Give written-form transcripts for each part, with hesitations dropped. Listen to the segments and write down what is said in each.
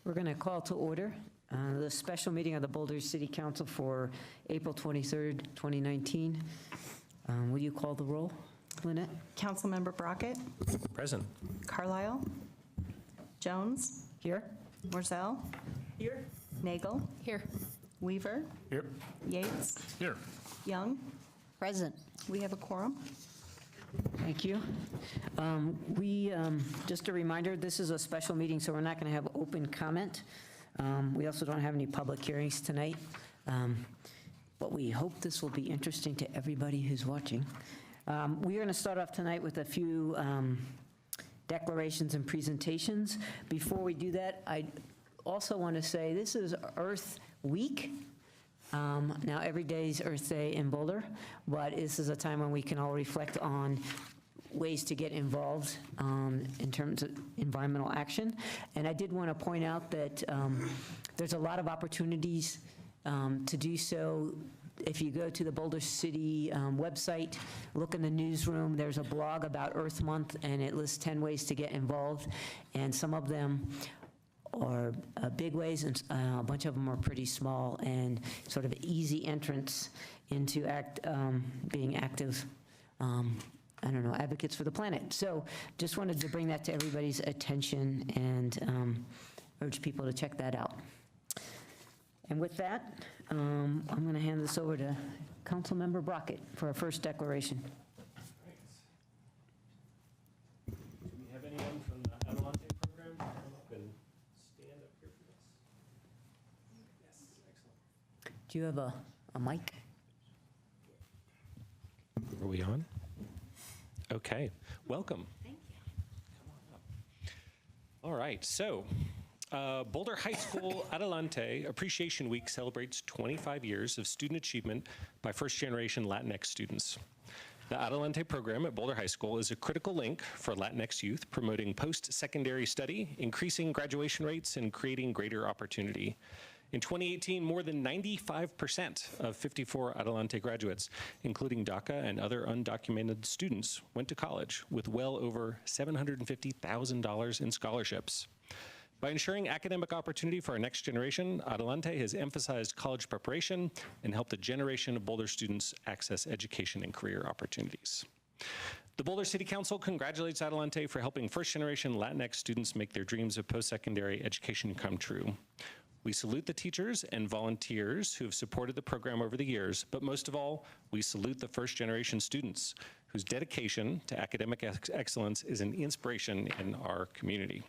We're going to call to order the special meeting of the Boulder City Council for April 23rd, 2019. Will you call the roll, Lynette? Councilmember Brockett. Present. Carlisle. Jones. Here? Morzell. Here. Nagel. Here. Weaver. Here. Yates. Here. Young. Present. We have a quorum. Thank you. Just a reminder, this is a special meeting, so we're not going to have open comment. We also don't have any public hearings tonight, but we hope this will be interesting to everybody who's watching. We are going to start off tonight with a few declarations and presentations. Before we do that, I also want to say this is Earth Week. Now, every day is Earth Day in Boulder, but this is a time when we can all reflect on ways to get involved in terms of environmental action. And I did want to point out that there's a lot of opportunities to do so. If you go to the Boulder City website, look in the newsroom, there's a blog about Earth Month, and it lists 10 ways to get involved, and some of them are big ways, and a bunch of them are pretty small and sort of easy entrance into being active, advocates for the planet. So just wanted to bring that to everybody's attention and urge people to check that out. And with that, I'm going to hand this over to Councilmember Brockett for our first declaration. Do we have anyone from the Adelante program to come up and stand up here for this? Yes, excellent. Do you have a mic? Are we on? Okay, welcome. Thank you. Come on up. All right, so Boulder High School Adelante Appreciation Week celebrates 25 years of student achievement by first-generation Latinx students. The Adelante program at Boulder High School is a critical link for Latinx youth, promoting post-secondary study, increasing graduation rates, and creating greater opportunity. In 2018, more than 95% of 54 Adelante graduates, including DACA and other undocumented students, went to college with well over $750,000 in scholarships. By ensuring academic opportunity for our next generation, Adelante has emphasized college preparation and helped a generation of Boulder students access education and career opportunities. The Boulder City Council congratulates Adelante for helping first-generation Latinx students make their dreams of post-secondary education come true. We salute the teachers and volunteers who have supported the program over the years, but most of all, we salute the first-generation students whose dedication to academic excellence is an inspiration in our community.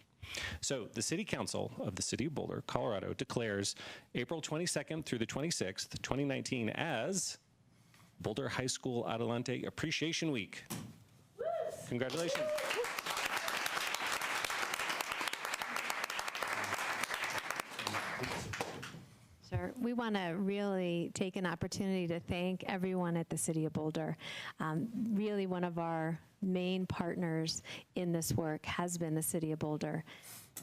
So the City Council of the City of Boulder, Colorado, declares April 22nd through the 26th, 2019 as Boulder High School Adelante Appreciation Week. Congratulations. Sure. We want to really take an opportunity to thank everyone at the City of Boulder. Really one of our main partners in this work has been the City of Boulder,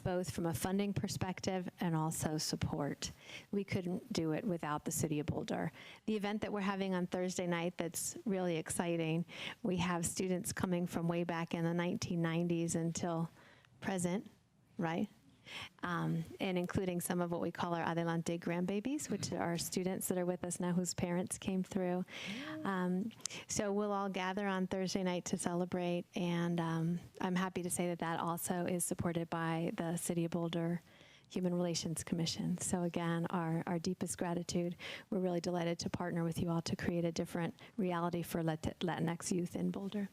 both from a funding perspective and also support. We couldn't do it without the City of Boulder. The event that we're having on Thursday night that's really exciting, we have students coming from way back in the 1990s until present, right? And including some of what we call our Adelante grandbabies, which are students that are with us now whose parents came through. So we'll all gather on Thursday night to celebrate, and I'm happy to say that that also is supported by the City of Boulder Human Relations Commission. So again, our deepest gratitude. We're really delighted to partner with you all to create a different reality for Latinx youth in Boulder.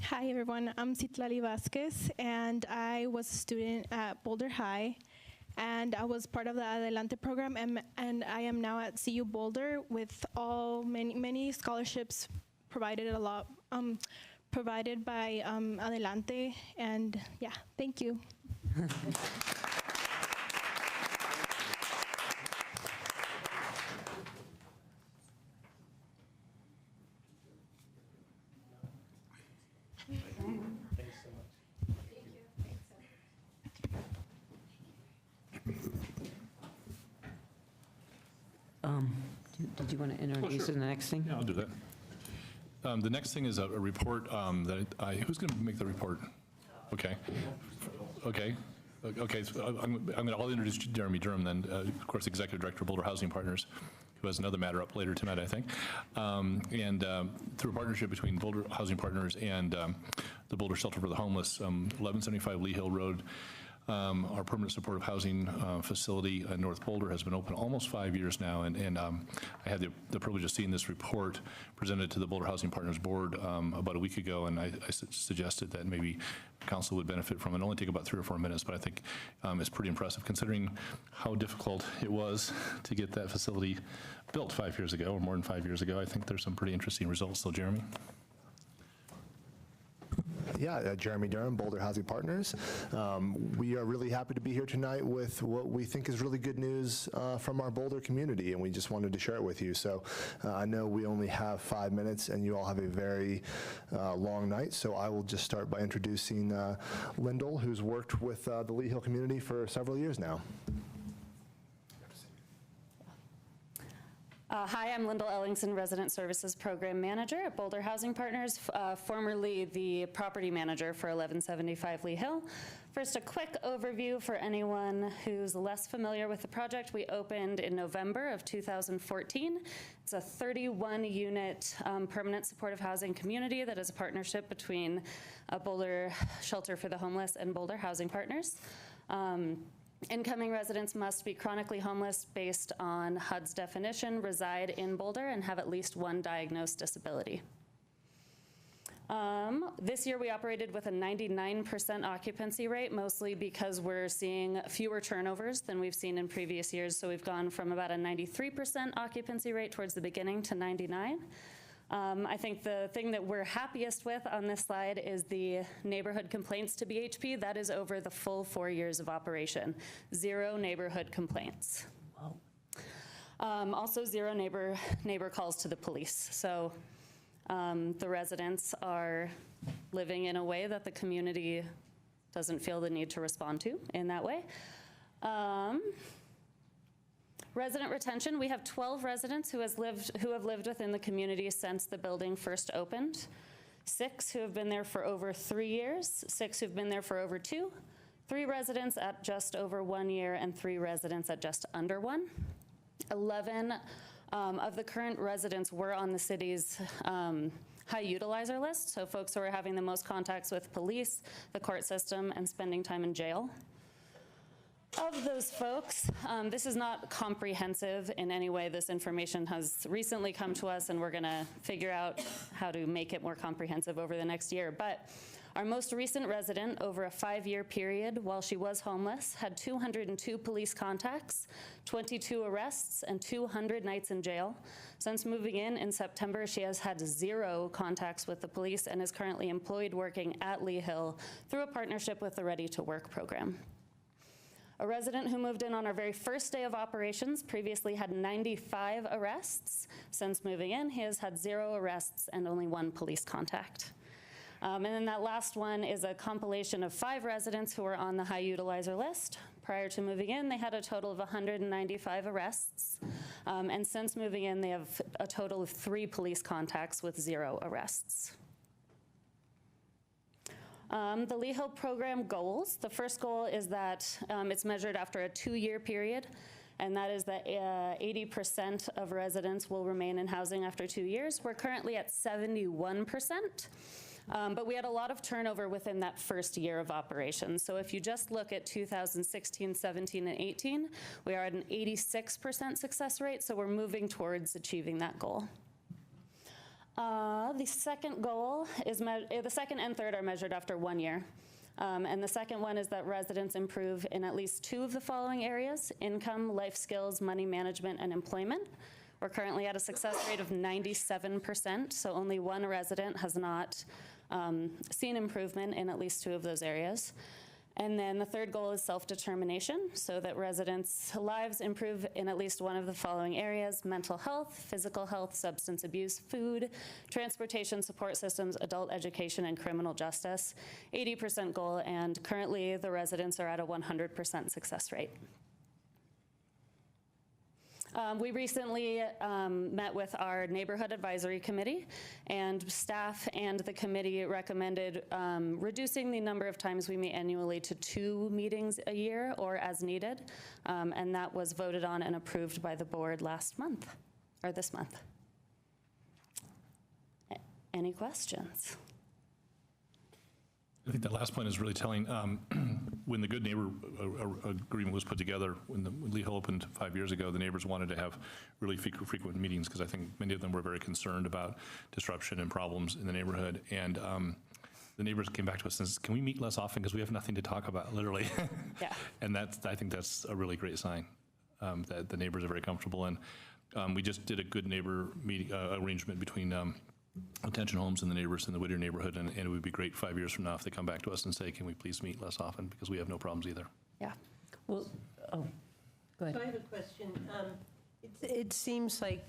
Hi, everyone. I'm Citlali Vasquez, and I was a student at Boulder High, and I was part of the Adelante program, and I am now at CU Boulder with many scholarships provided provided by Adelante, and yeah, thank you. Thanks so much. Thank you. Did you want to introduce sure. the next thing? Yeah, I'll do that. The next thing is a report who's going to make the report? Okay. Okay. Okay, so I'll introduce Jeremy Durham then, of course, Executive Director of Boulder Housing Partners, who has another matter up later tonight, I think. Through a partnership between Boulder Housing Partners and the Boulder Shelter for the Homeless, 1175 Lee Hill Road, our permanent supportive housing facility in North Boulder has been open almost 5 years now, and I had the privilege of seeing this report presented to the Boulder Housing Partners Board about a week ago, and I suggested that maybe council would benefit from it. It'll only take about 3 or 4 minutes, but I think it's pretty impressive considering how difficult it was to get that facility built 5 years ago, or more than 5 years ago. I think there's some pretty interesting results. So, Jeremy? Yeah, Jeremy Durham, Boulder Housing Partners. We are really happy to be here tonight with what we think is really good news from our Boulder community, and we just wanted to share it with you. So I know we only have 5 minutes, and you all have a very long night, so I will just start by introducing Lyndall, who's worked with the Lee Hill community for several years now. Hi, I'm Lyndall Ellingson, Resident Services Program Manager at Boulder Housing Partners, formerly the property manager for 1175 Lee Hill. First, a quick overview for anyone who's less familiar with the project. We opened in November of 2014. It's a 31-unit permanent supportive housing community that is a partnership between Boulder Shelter for the Homeless and Boulder Housing Partners. Incoming residents must be chronically homeless based on HUD's definition, reside in Boulder, and have at least one diagnosed disability. This year we operated with a 99% occupancy rate, mostly because we're seeing fewer turnovers than we've seen in previous years. So we've gone from about a 93% occupancy rate towards the beginning to 99%. I think the thing that we're happiest with on this slide is the neighborhood complaints to BHP. That is over the full 4 years of operation. 0 neighborhood complaints. Also 0 neighbor calls to the police. So the residents are living in a way that the community doesn't feel the need to respond to in that way. Resident retention, we have 12 residents who have lived within the community since the building first opened. 6 who have been there for over 3 years, 6 who've been there for over 2, 3 residents at just over 1 year, and 3 residents at just under 1. 11 of the current residents were on the city's high utilizer list, so folks who are having the most contacts with police, the court system, and spending time in jail. Of those folks, this is not comprehensive in any way. This information has recently come to us, and we're going to figure out how to make it more comprehensive over the next year. But our most recent resident, over a 5-year period while she was homeless, had 202 police contacts, 22 arrests, and 200 nights in jail. Since moving in September, she has had 0 contacts with the police and is currently employed working at Lee Hill through a partnership with the Ready to Work program. A resident who moved in on our very first day of operations previously had 95 arrests. Since moving in, he has had 0 arrests and only 1 police contact. And then that last one is a compilation of 5 residents who were on the high utilizer list. Prior to moving in, they had a total of 195 arrests. And since moving in, they have a total of 3 police contacts with 0 arrests. The Lee Hill program goals. The first goal is that it's measured after a 2-year period, and that is that 80% of residents will remain in housing after 2 years. We're currently at 71%, but we had a lot of turnover within that first year of operation. So if you just look at 2016, 17, and 18, we are at an 86% success rate, so we're moving towards achieving that goal. The second goal is, the second and third are measured after 1 year. And the second one is that residents improve in at least 2 of the following areas: income, life skills, money management, and employment. We're currently at a success rate of 97%, so only 1 resident has not seen improvement in at least 2 of those areas. And then the third goal is self-determination, so that residents' lives improve in at least 1 of the following areas: mental health, physical health, substance abuse, food, transportation support systems, adult education, and criminal justice. 80% goal, and currently the residents are at a 100% success rate. We recently met with our Neighborhood Advisory Committee, and staff and the committee recommended reducing the number of times we meet annually to 2 meetings a year or as needed, and that was voted on and approved by the board last month, or this month. Any questions? I think that last point is really telling. When the Good Neighbor agreement was put together, when Lee Hill opened 5 years ago, the neighbors wanted to have really frequent meetings because I think many of them were very concerned about disruption and problems in the neighborhood. And the neighbors came back to us and said, can we meet less often because we have nothing to talk about, literally. Yeah. And I think that's a really great sign that the neighbors are very comfortable. And we just did a Good Neighbor meeting arrangement between Attention Homes and the neighbors in the Whittier neighborhood, and it would be great 5 years from now if they come back to us and say, can we please meet less often, because we have no problems either. Yeah. Well, oh, go ahead. So I have a question. It seems like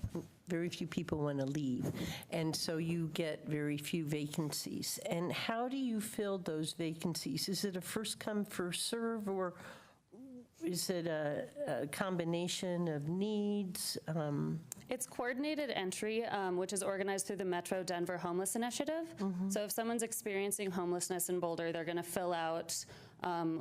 very few people want to leave, and so you get very few vacancies. And how do you fill those vacancies? Is it a first come, first serve, or is it a combination of needs? It's coordinated entry, which is organized through the Metro Denver Homeless Initiative. So if someone's experiencing homelessness in Boulder, they're going to fill out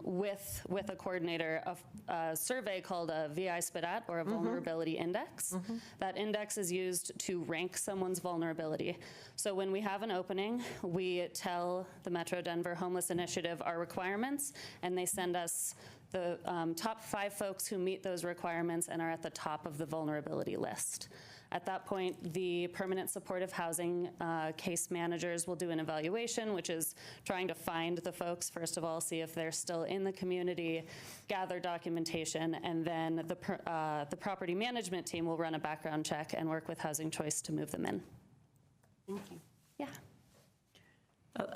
with a coordinator a survey called a VI SPDAT, or a vulnerability index. That index is used to rank someone's vulnerability. So when we have an opening, we tell the Metro Denver Homeless Initiative our requirements, and they send us the top 5 folks who meet those requirements and are at the top of the vulnerability list. At that point, the permanent supportive housing case managers will do an evaluation, which is trying to find the folks, first of all, see if they're still in the community, gather documentation, and then the property management team will run a background check and work with Housing Choice to move them in. Thank you. Yeah.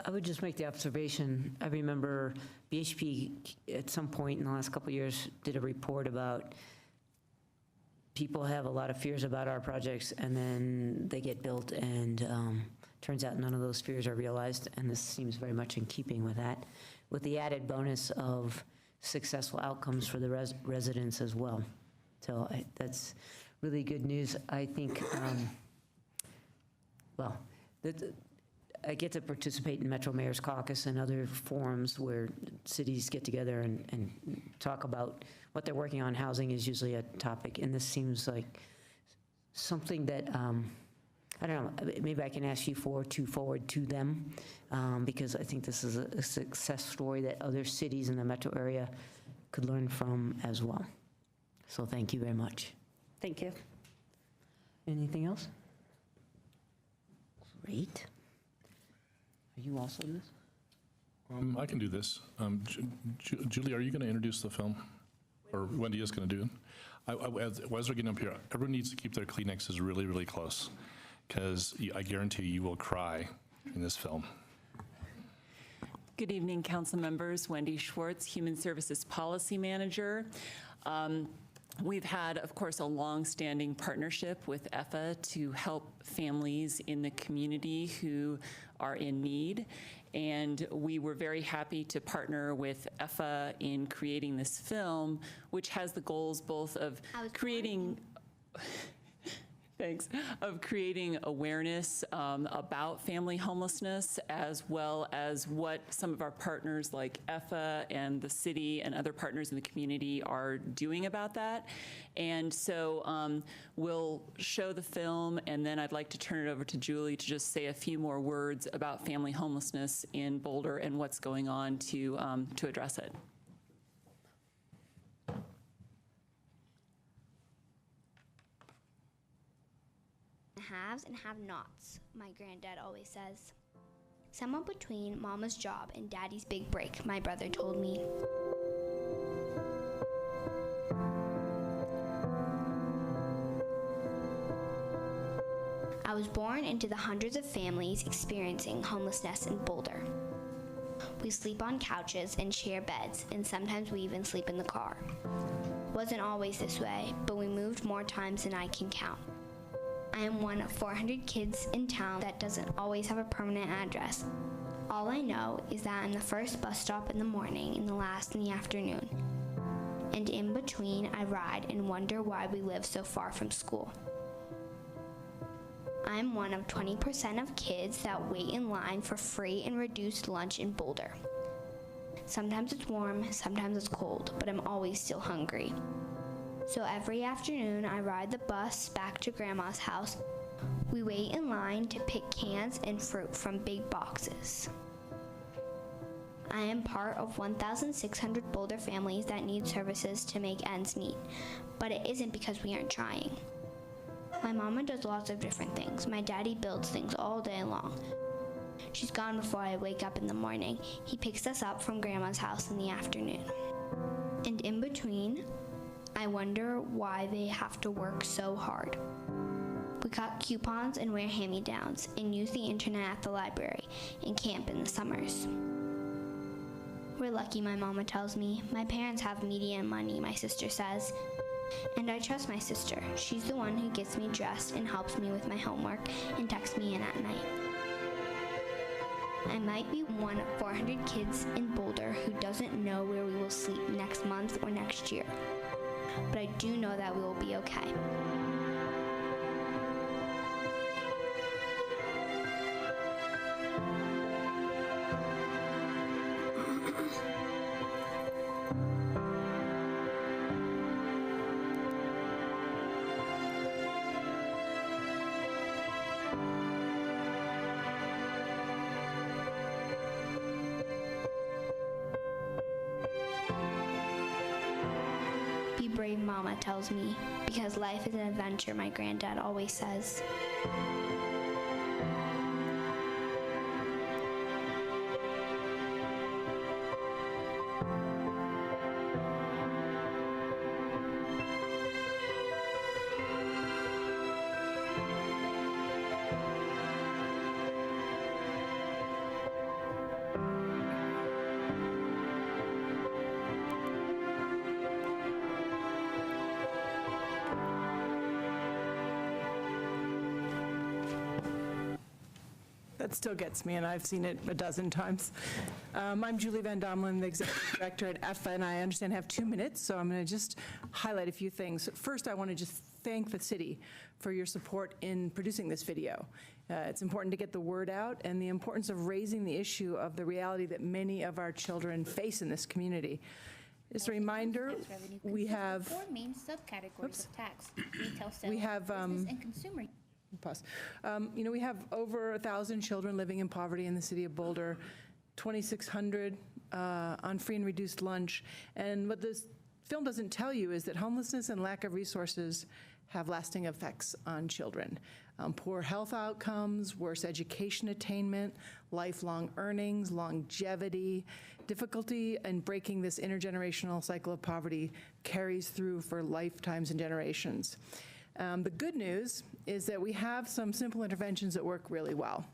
I would just make the observation, I remember BHP at some point in the last couple of years did a report about people have a lot of fears about our projects, and then they get built, and turns out none of those fears are realized, and this seems very much in keeping with that, with the added bonus of successful outcomes for the residents as well. So that's really good news. I think, I get to participate in Metro Mayor's Caucus and other forums where cities get together and talk about what they're working on. Housing is usually a topic, and this seems like something that, I don't know, maybe I can ask you to forward to them, because I think this is a success story that other cities in the metro area could learn from as well. So thank you very much. Thank you. Anything else? Great. Are you also in this? I can do this. Julie, are you going to introduce the film? Or Wendy is going to do it? As we're getting up here, everyone needs to keep their Kleenexes really, really close, because I guarantee you will cry in this film. Good evening, council members. Wendy Schwartz, Human Services Policy Manager. We've had, of course, a long-standing partnership with EFA to help families in the community who are in need. And we were very happy to partner with EFA in creating this film, which has the goals both of creating of creating awareness about family homelessness, as well as what some of our partners like EFA and the city and other partners in the community are doing about that. And so we'll show the film, and then I'd like to turn it over to Julie to just say a few more words about family homelessness in Boulder and what's going on to address it. Haves and have-nots, my granddad always says. Somewhere between mama's job and daddy's big break, my brother told me. I was born into the hundreds of families experiencing homelessness in Boulder. We sleep on couches and share beds, and sometimes we even sleep in the car. Wasn't always this way, but we moved more times than I can count. I am one of 400 kids in town that doesn't always have a permanent address. All I know is that I'm the first bus stop in the morning and the last in the afternoon. And in between, I ride and wonder why we live so far from school. I'm one of 20% of kids that wait in line for free and reduced lunch in Boulder. Sometimes it's warm, sometimes it's cold, but I'm always still hungry. So every afternoon, I ride the bus back to Grandma's house. We wait in line to pick cans and fruit from big boxes. I am part of 1,600 Boulder families that need services to make ends meet, but it isn't because we aren't trying. My mama does lots of different things. My daddy builds things all day long. She's gone before I wake up in the morning. He picks us up from Grandma's house in the afternoon. And in between, I wonder why they have to work so hard. We cut coupons and wear hand-me-downs and use the internet at the library and camp in the summers. We're lucky, my mama tells me. My parents have media and money, my sister says. And I trust my sister. She's the one who gets me dressed and helps me with my homework and texts me in at night. I might be one of 400 kids in Boulder who doesn't know where we will sleep next month or next year. But I do know that we will be okay. Be brave, Mama tells me, because life is an adventure, my granddad always says. That still gets me, and I've seen it a dozen times. I'm Julie Van Domelen, the Executive Director at EFA, and I understand I have 2 minutes, so I'm going to just highlight a few things. First, I want to just thank the city for your support in producing this video. It's important to get the word out and the importance of raising the issue of the reality that many of our children face in this community. Just a reminder, we have... Four main subcategories of tax: retail sales, we have, business, and consumer. Pause. We have over 1,000 children living in poverty in the city of Boulder, 2,600 on free and reduced lunch. And what this film doesn't tell you is that homelessness and lack of resources have lasting effects on children. Poor health outcomes, worse education attainment, lifelong earnings, longevity, difficulty in breaking this intergenerational cycle of poverty carries through for lifetimes and generations. The good news is that we have some simple interventions that work really well.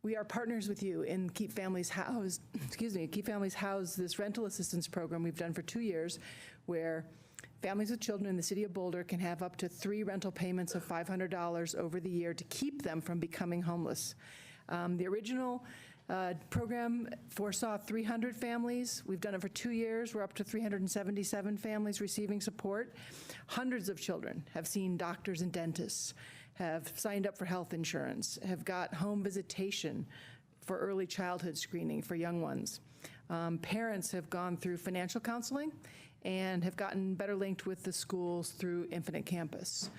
We are partners with you in Keep Families Housed, Keep Families Housed, this rental assistance program we've done for 2 years, where families with children in the city of Boulder can have up to 3 rental payments of $500 over the year to keep them from becoming homeless. The original program foresaw 300 families. We've done it for 2 years. We're up to 377 families receiving support. Hundreds of children have seen doctors and dentists, have signed up for health insurance, have got home visitation for early childhood screening for young ones. Parents have gone through financial counseling and have gotten better linked with the schools through Infinite Campus.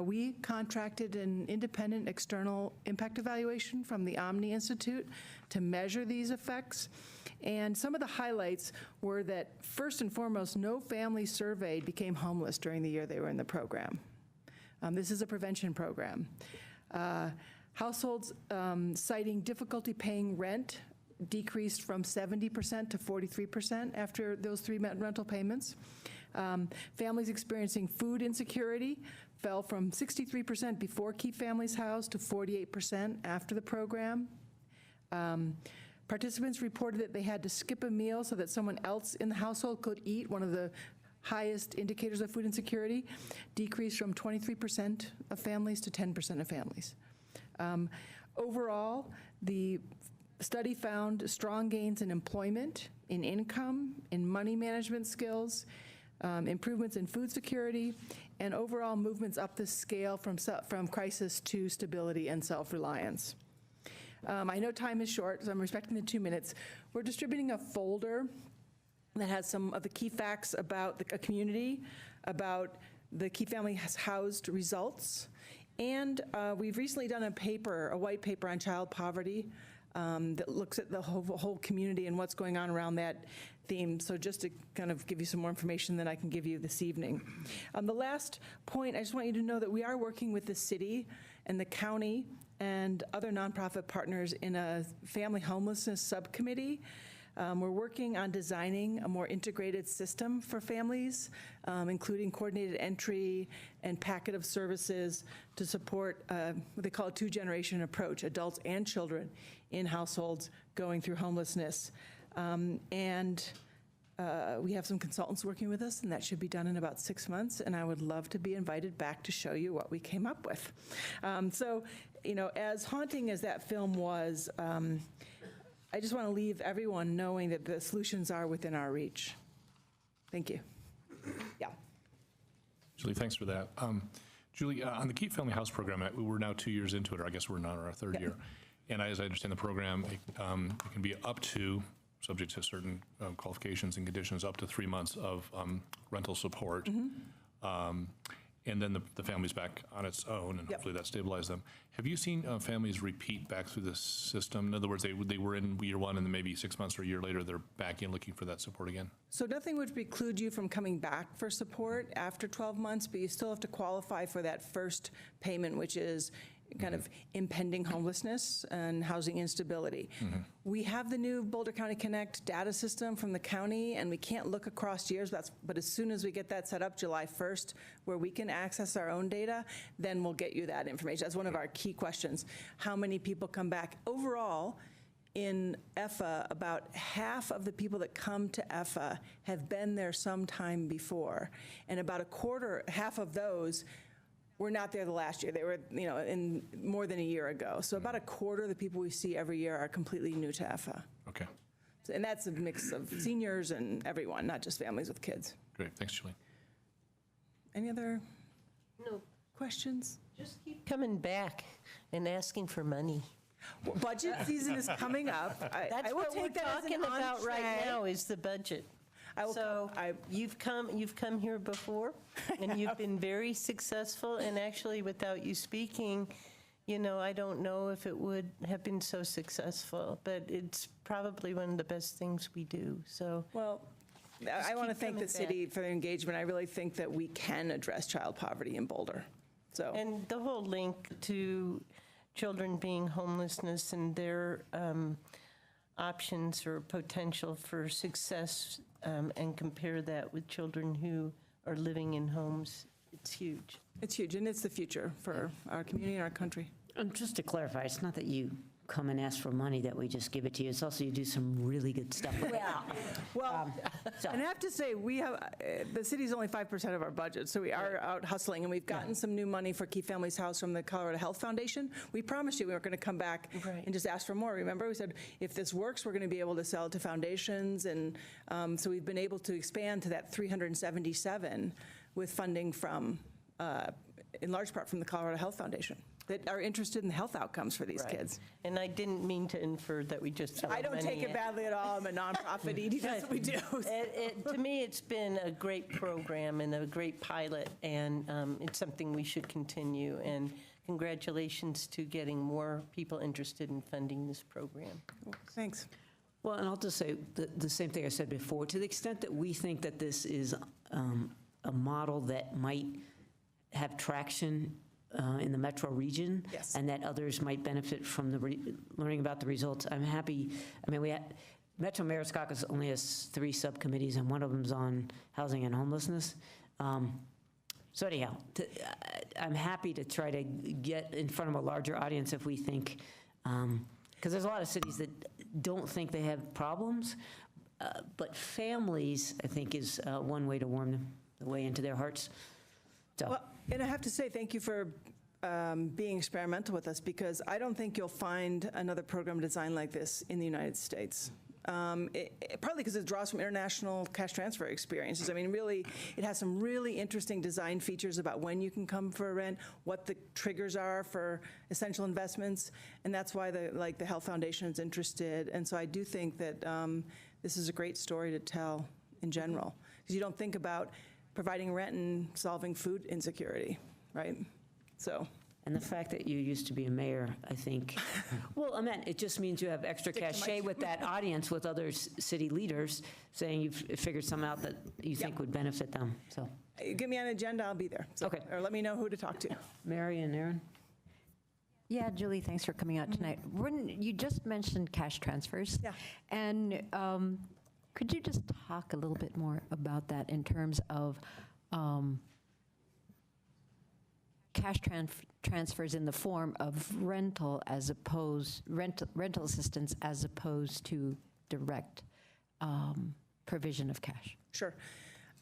We contracted an independent external impact evaluation from the Omni Institute to measure these effects. And some of the highlights were that, first and foremost, no family surveyed became homeless during the year they were in the program. This is a prevention program. Households citing difficulty paying rent decreased from 70% to 43% after those 3 rental payments. Families experiencing food insecurity fell from 63% before Keep Families Housed to 48% after the program. Participants reported that they had to skip a meal so that someone else in the household could eat, one of the highest indicators of food insecurity, decreased from 23% of families to 10% of families. Overall, the The study found strong gains in employment, in income, in money management skills, improvements in food security, and overall movements up the scale from crisis to stability and self-reliance. I know time is short, so I'm respecting the 2 minutes. We're distributing a folder that has some of the key facts about the community, about the Key Families Housed results, and we've recently done a white paper on child poverty that looks at the whole community and what's going on around that theme. So just to kind of give you some more information than I can give you this evening. The last point, I just want you to know that we are working with the city and the county and other nonprofit partners in a family homelessness subcommittee. We're working on designing a more integrated system for families, including coordinated entry and packet of services to support what they call a two-generation approach, adults and children in households going through homelessness. We have some consultants working with us, and that should be done in about 6 months, and I would love to be invited back to show you what we came up with. So, you know, as haunting as that film was, I just want to leave everyone knowing that the solutions are within our reach. Thank you. Yeah. Julie, thanks for that. Julie, on the Keep Family House program, we're now 2 years into it, or I guess we're now in our third year. And as I understand the program, it can be up to, subject to certain qualifications and conditions, up to 3 months of rental support. And then the family's back on its own, and hopefully that stabilizes them. Have you seen families repeat back through the system? In other words, they were in year one, and then maybe 6 months or a year later, they're back in looking for that support again? So nothing would preclude you from coming back for support after 12 months, but you still have to qualify for that first payment, which is kind of impending homelessness and housing instability. We have the new Boulder County Connect data system from the county, and we can't look across years, but as soon as we get that set up July 1st, where we can access our own data, then we'll get you that information. That's one of our key questions. How many people come back? Overall, in EFA, about half of the people that come to EFA have been there sometime before, and about half of those were not there the last year. They were, you know, in more than a year ago. So about a quarter of the people we see every year are completely new to EFA. Okay. So, and that's a mix of seniors and everyone, not just families with kids. Great. Thanks, Julie. Any other No. questions? Just keep coming back and asking for money. Well, budget season is coming up. That's I will what we're take that as an talking about right entree. now is the budget. So you've come here before, and you've been very successful, and actually without you speaking, you know, I don't know if it would have been so successful, but it's probably one of the best things we do, so. Well, I want to keep thank the coming city for their engagement. I really think that we can address child poverty in Boulder. So. And the whole link to children being homelessness and their options or potential for success, and compare that with children who are living in homes, it's huge. It's huge, and it's the future for our community and our country. And just to clarify, it's not that you come and ask for money that we just give it to you. It's also you do some really good stuff with it. Well, and I have to say, we have, the city's only 5% of our budget, so we are out hustling, and we've gotten some new money for Key Families House from the Colorado Health Foundation. We promised you we were going to come back and just ask for more. Remember, we said, if this works, we're going to be able to sell it to foundations, and so we've been able to expand to that 377 with funding from, in large part from the Colorado Health Foundation, that are interested in the health outcomes for these kids. And I didn't mean to infer that we just throw I don't money take it in. badly at all. I'm a nonprofit, Edie, that's what we do. To me, it's been a great program and a great pilot, and it's something we should continue. And congratulations to getting more people interested in funding this program. Thanks. Well, and I'll just say the same thing I said before. To the extent that we think that this is a model that might have traction in the metro region, and that others might benefit from learning about the results, I'm happy. I mean, Metro Mayor's Caucus only has 3 subcommittees, and one of them's on housing and homelessness. So anyhow, I'm happy to try to get in front of a larger audience if we think, because there's a lot of cities that don't think they have problems, but families, I think, is one way to warm them the way into their hearts. So. Well, and I have to say thank you for being experimental with us, because I don't think you'll find another program designed like this in the United States. Partly because it draws from international cash transfer experiences. I mean, really, it has some really interesting design features about when you can come for a rent, what the triggers are for essential investments, and that's why the Health Foundation is interested. And so I do think that this is a great story to tell in general, because you don't think about providing rent and solving food insecurity, right? So. And the fact that you used to be a mayor, I think, well, I meant, it just means you have extra cachet with that audience, with other city leaders, saying you've figured something out that you think would benefit them, so. Give me an agenda, I'll be there. So, Okay. Or let me know who to talk to. Mary and Aaron? Yeah, Julie, thanks for coming out tonight. You just mentioned cash transfers. Yeah. And could you just talk a little bit more about that in terms of cash transfers in the form of rental assistance as opposed to direct provision of cash? Sure.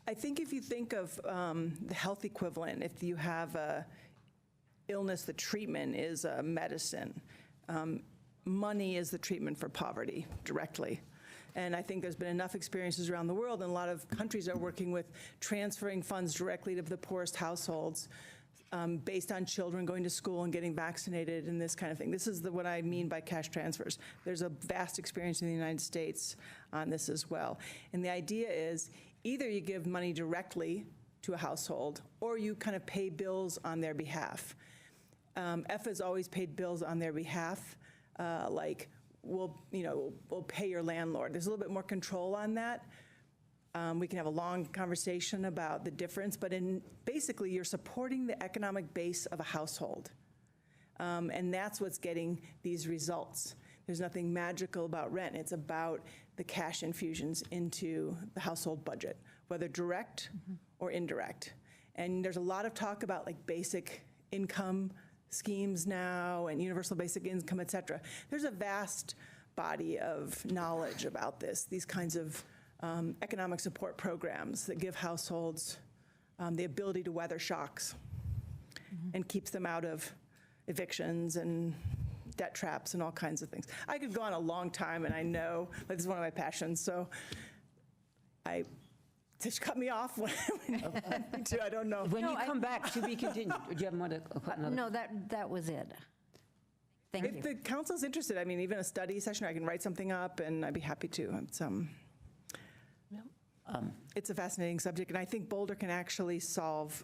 I think if you think of the health equivalent, if you have a illness, the treatment is a medicine. Money is the treatment for poverty directly. And I think there's been enough experiences around the world, and a lot of countries are working with transferring funds directly to the poorest households based on children going to school and getting vaccinated and this kind of thing. This is what I mean by cash transfers. There's a vast experience in the United States on this as well. And the idea is either you give money directly to a household or you kind of pay bills on their behalf. EFA's always paid bills on their behalf, like we'll pay your landlord. There's a little bit more control on that. We can have a long conversation about the difference, but basically you're supporting the economic base of a household. And that's what's getting these results. There's nothing magical about rent. It's about the cash infusions into the household budget, whether direct or indirect. And there's a lot of talk about like basic income schemes now and universal basic income, et cetera. There's a vast body of knowledge about this, these kinds of economic support programs that give households the ability to weather shocks and keeps them out of evictions and debt traps and all kinds of things. I could go on a long time, and I know this is one of my passions, so just cut me off when I need to. I don't know. When you come back, to be continued. Do you have more to? No, that was it. Thank you. If the council's interested, I mean, even a study session, I can write something up, and I'd be happy to. It's a fascinating subject, and I think Boulder can actually solve,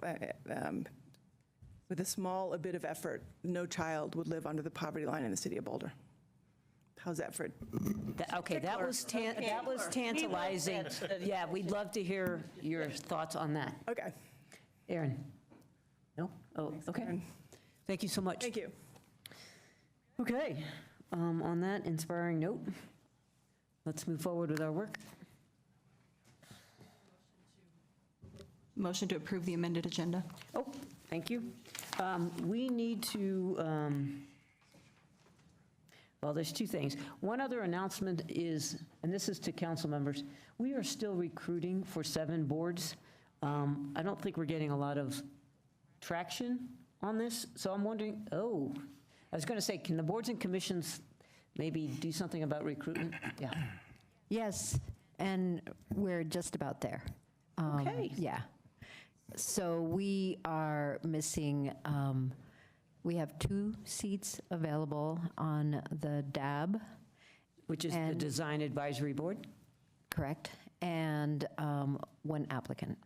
with a bit of effort, no child would live under the poverty line in the city of Boulder. How's that for? Okay, that was tantalizing. Yeah, we'd love to hear your thoughts on that. Okay. Aaron? No? Oh, okay. Aaron. Thank you so much. Thank you. Okay, on that inspiring note, let's move forward with our work. Motion to approve the amended agenda. Oh, thank you. We need to, well, there's two things. One other announcement is, and this is to council members, we are still recruiting for 7 boards. I don't think we're getting a lot of traction on this, so I'm wondering, I was going to say, can the boards and commissions maybe do something about recruitment? Yeah. Yes, and we're just about there. Okay. Yeah. So we are missing, we have 2 seats available on the DAB. Which is the Design Advisory Board? Correct, and 1 applicant.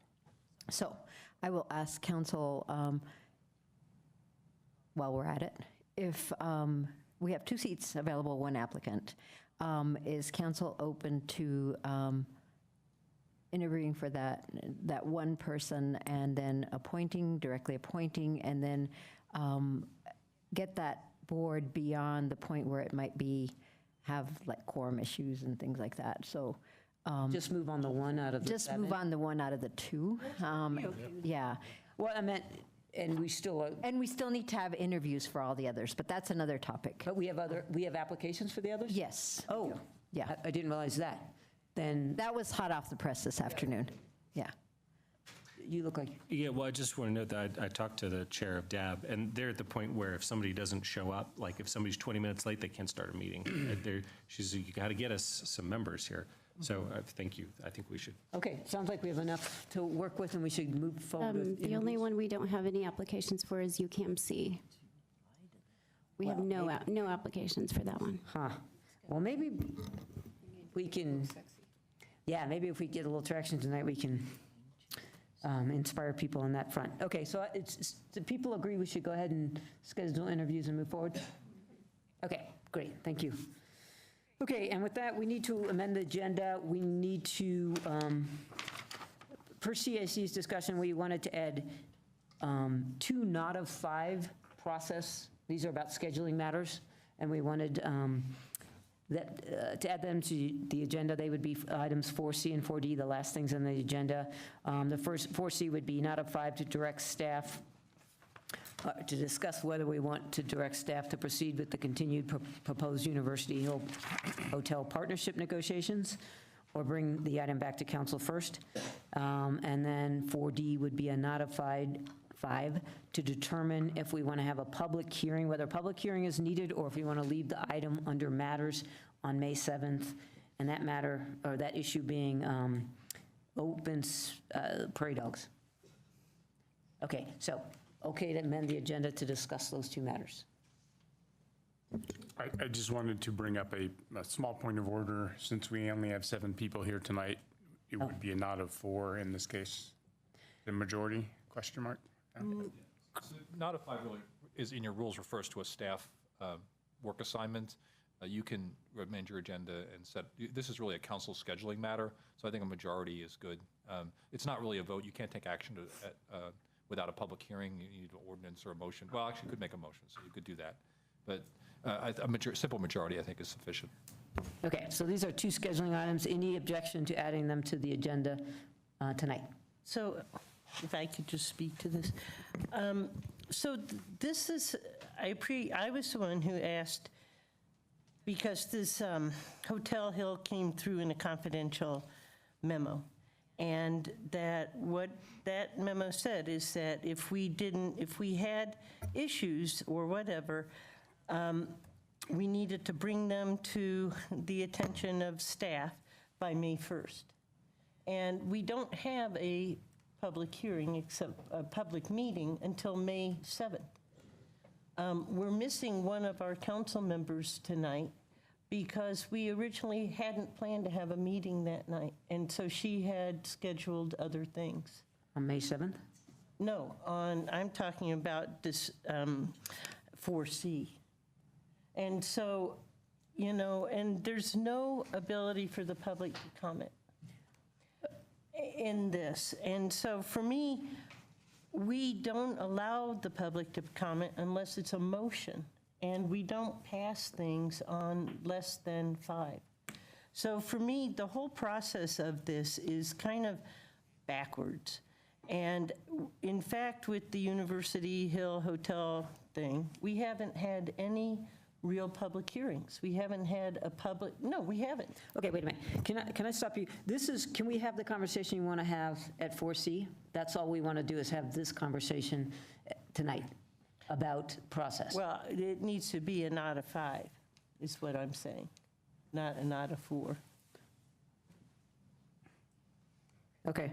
So I will ask council, while we're at it, if we have 2 seats available, 1 applicant, is council open to interviewing for that 1 person and then directly appointing, and then get that board beyond the point where it might have like quorum issues and things like that. So just move on the 1 out of the 7? Just move on the 1 out of the 2. Yeah. Well, I meant, and we still need to have interviews for all the others, but that's another topic. But we have applications for the others? Yes. Oh, yeah. I didn't realize that. Then that was hot off the press this afternoon. Yeah. you look like, Yeah, well, I just want to note that I talked to the chair of DAB, and they're at the point where if somebody doesn't show up, like if somebody's 20 minutes late, they can't start a meeting. She said, you got to get us some members here. So thank you. I think we should. okay, sounds like we have enough to work with, and we should move forward with The only interviews. one we don't have any applications for is UCAMC. We have Well, no applications for that one. Huh. Well, maybe we can, yeah, maybe if we get a little traction tonight, we can inspire people on that front. Okay, so do people agree we should go ahead and schedule interviews and move forward? Okay, great, thank you. Okay, and with that, we need to amend the agenda. We need to, per CIC's discussion, we wanted to add 2 not of 5 process. These are about scheduling matters, and we wanted to add them to the agenda. They would be items 4C and 4D, the last things on the agenda. The first 4C would be not of 5 to direct staff to discuss whether we want to direct staff to proceed with the continued proposed University Hill Hotel partnership negotiations, or bring the item back to council first. And then 4D would be a not of 5 to determine if we want to have a public hearing, whether a public hearing is needed, or if we want to leave the item under matters on May 7th, and that matter, or that issue being open prairie dogs. Okay, so, okay to amend the agenda to discuss those 2 matters. I just wanted to bring up a small point of order. Since we only have 7 people here tonight, it would be a not of 4 in this case. The majority, question mark? Not if I really is in your rules refers to a staff work assignment. You can amend your agenda and set, this is really a council scheduling matter, so I think a majority is good. It's not really a vote. You can't take action without a public hearing. You need an ordinance or a motion. Well, actually, you could make a motion, so you could do that. But a simple majority, I think, is sufficient. Okay, so these are 2 scheduling items. Any objection to adding them to the agenda tonight? So if I could just speak to this. So this is, I was the one who asked, because this Hotel Hill came through in a confidential memo. And that what that memo said is that if we had issues or whatever, we needed to bring them to the attention of staff by May 1st. And we don't have a public hearing, except a public meeting, until May 7th. We're missing one of our council members tonight because we originally hadn't planned to have a meeting that night, and so she had scheduled other things. On May 7th? No, I'm talking about this 4C. And so, and there's no ability for the public to comment in this. And so for me, we don't allow the public to comment unless it's a motion, and we don't pass things on less than 5. So for me, the whole process of this is kind of backwards. And in fact, with the University Hill Hotel thing, we haven't had any real public hearings. We haven't had a public, no, we haven't. Okay, wait a minute. Can I stop you? Can we have the conversation you want to have at 4C? That's all we want to do, is have this conversation tonight about process. Well, it needs to be a not a 5, is what I'm saying, not a 4. Okay.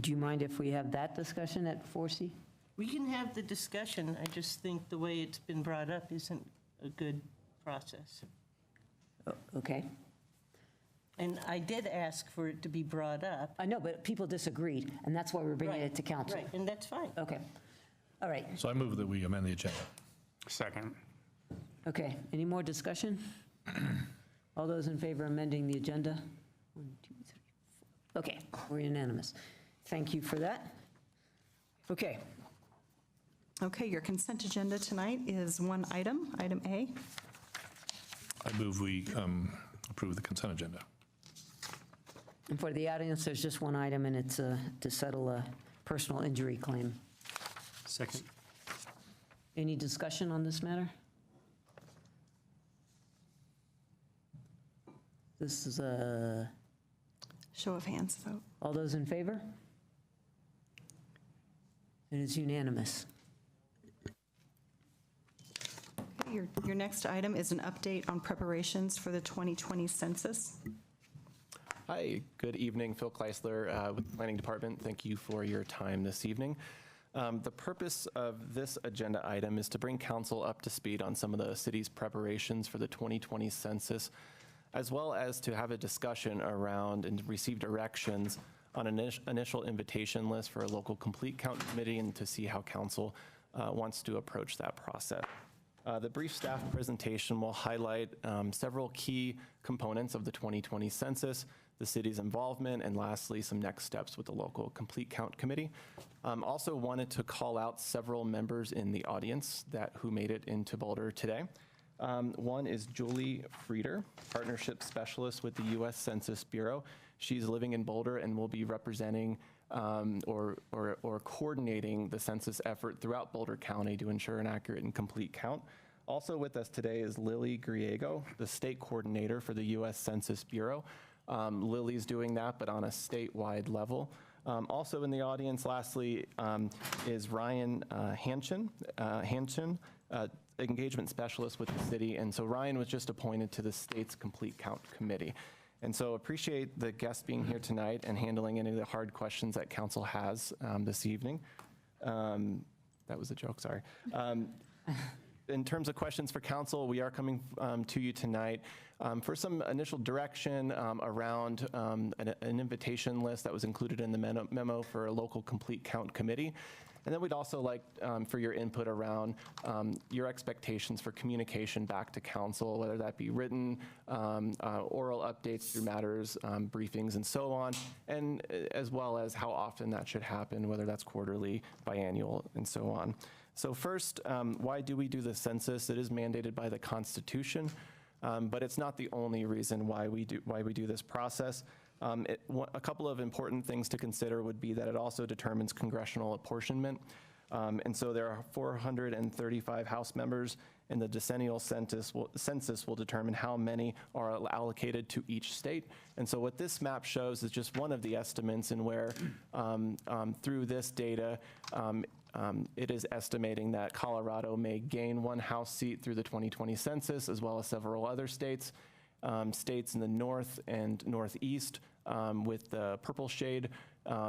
Do you mind if we have that discussion at 4C? We can have the discussion. I just think the way it's been brought up isn't a good process. Okay. And I did ask for it to be brought up. I know, but people disagreed, and that's why we're bringing it to council. Right, and that's fine. Okay. All right. So I move that we amend the agenda. Second. Okay. Any more discussion? All those in favor of amending the agenda? 1, 2, 3, 4. Okay, we're unanimous. Thank you for that. Okay. Okay, your consent agenda tonight is 1 item, item A. I move we approve the consent agenda. And for the audience, there's just 1 item, and it's to settle a personal injury claim. Second. Any discussion on this matter? This is a... Show of hands vote. All those in favor? It is unanimous. Your next item is an update on preparations for the 2020 census. Hi, good evening. Phil Kleisler with the Planning Department. Thank you for your time this evening. The purpose of this agenda item is to bring council up to speed on some of the city's preparations for the 2020 census, as well as to have a discussion around and receive directions on an initial invitation list for a local complete count committee and to see how council wants to approach that process. The brief staff presentation will highlight several key components of the 2020 census, the city's involvement, and lastly, some next steps with the local complete count committee. Also wanted to call out several members in the audience who made it into Boulder today. One is Julie Frieder, Partnership Specialist with the U.S. Census Bureau. She's living in Boulder and will be representing or coordinating the census effort throughout Boulder County to ensure an accurate and complete count. Also with us today is Lily Griego, the state coordinator for the U.S. Census Bureau. Lily's doing that, but on a statewide level. Also in the audience, lastly, is Ryan Hanshin, engagement specialist with the city. And so Ryan was just appointed to the state's complete count committee. And so appreciate the guests being here tonight and handling any of the hard questions that council has this evening. That was a joke, sorry. In terms of questions for council, we are coming to you tonight for some initial direction around an invitation list that was included in the memo for a local complete count committee. And then we'd also like for your input around your expectations for communication back to council, whether that be written, oral updates through matters, briefings, and so on, and as well as how often that should happen, whether that's quarterly, biannual, and so on. So first, why do we do the census? It is mandated by the Constitution, but it's not the only reason why we do this process. A couple of important things to consider would be that it also determines congressional apportionment. And so there are 435 House members, and the decennial census will determine how many are allocated to each state. And so what this map shows is just one of the estimates in where through this data, it is estimating that Colorado may gain 1 House seat through the 2020 census, as well as several other states. States in the north and northeast with the purple shade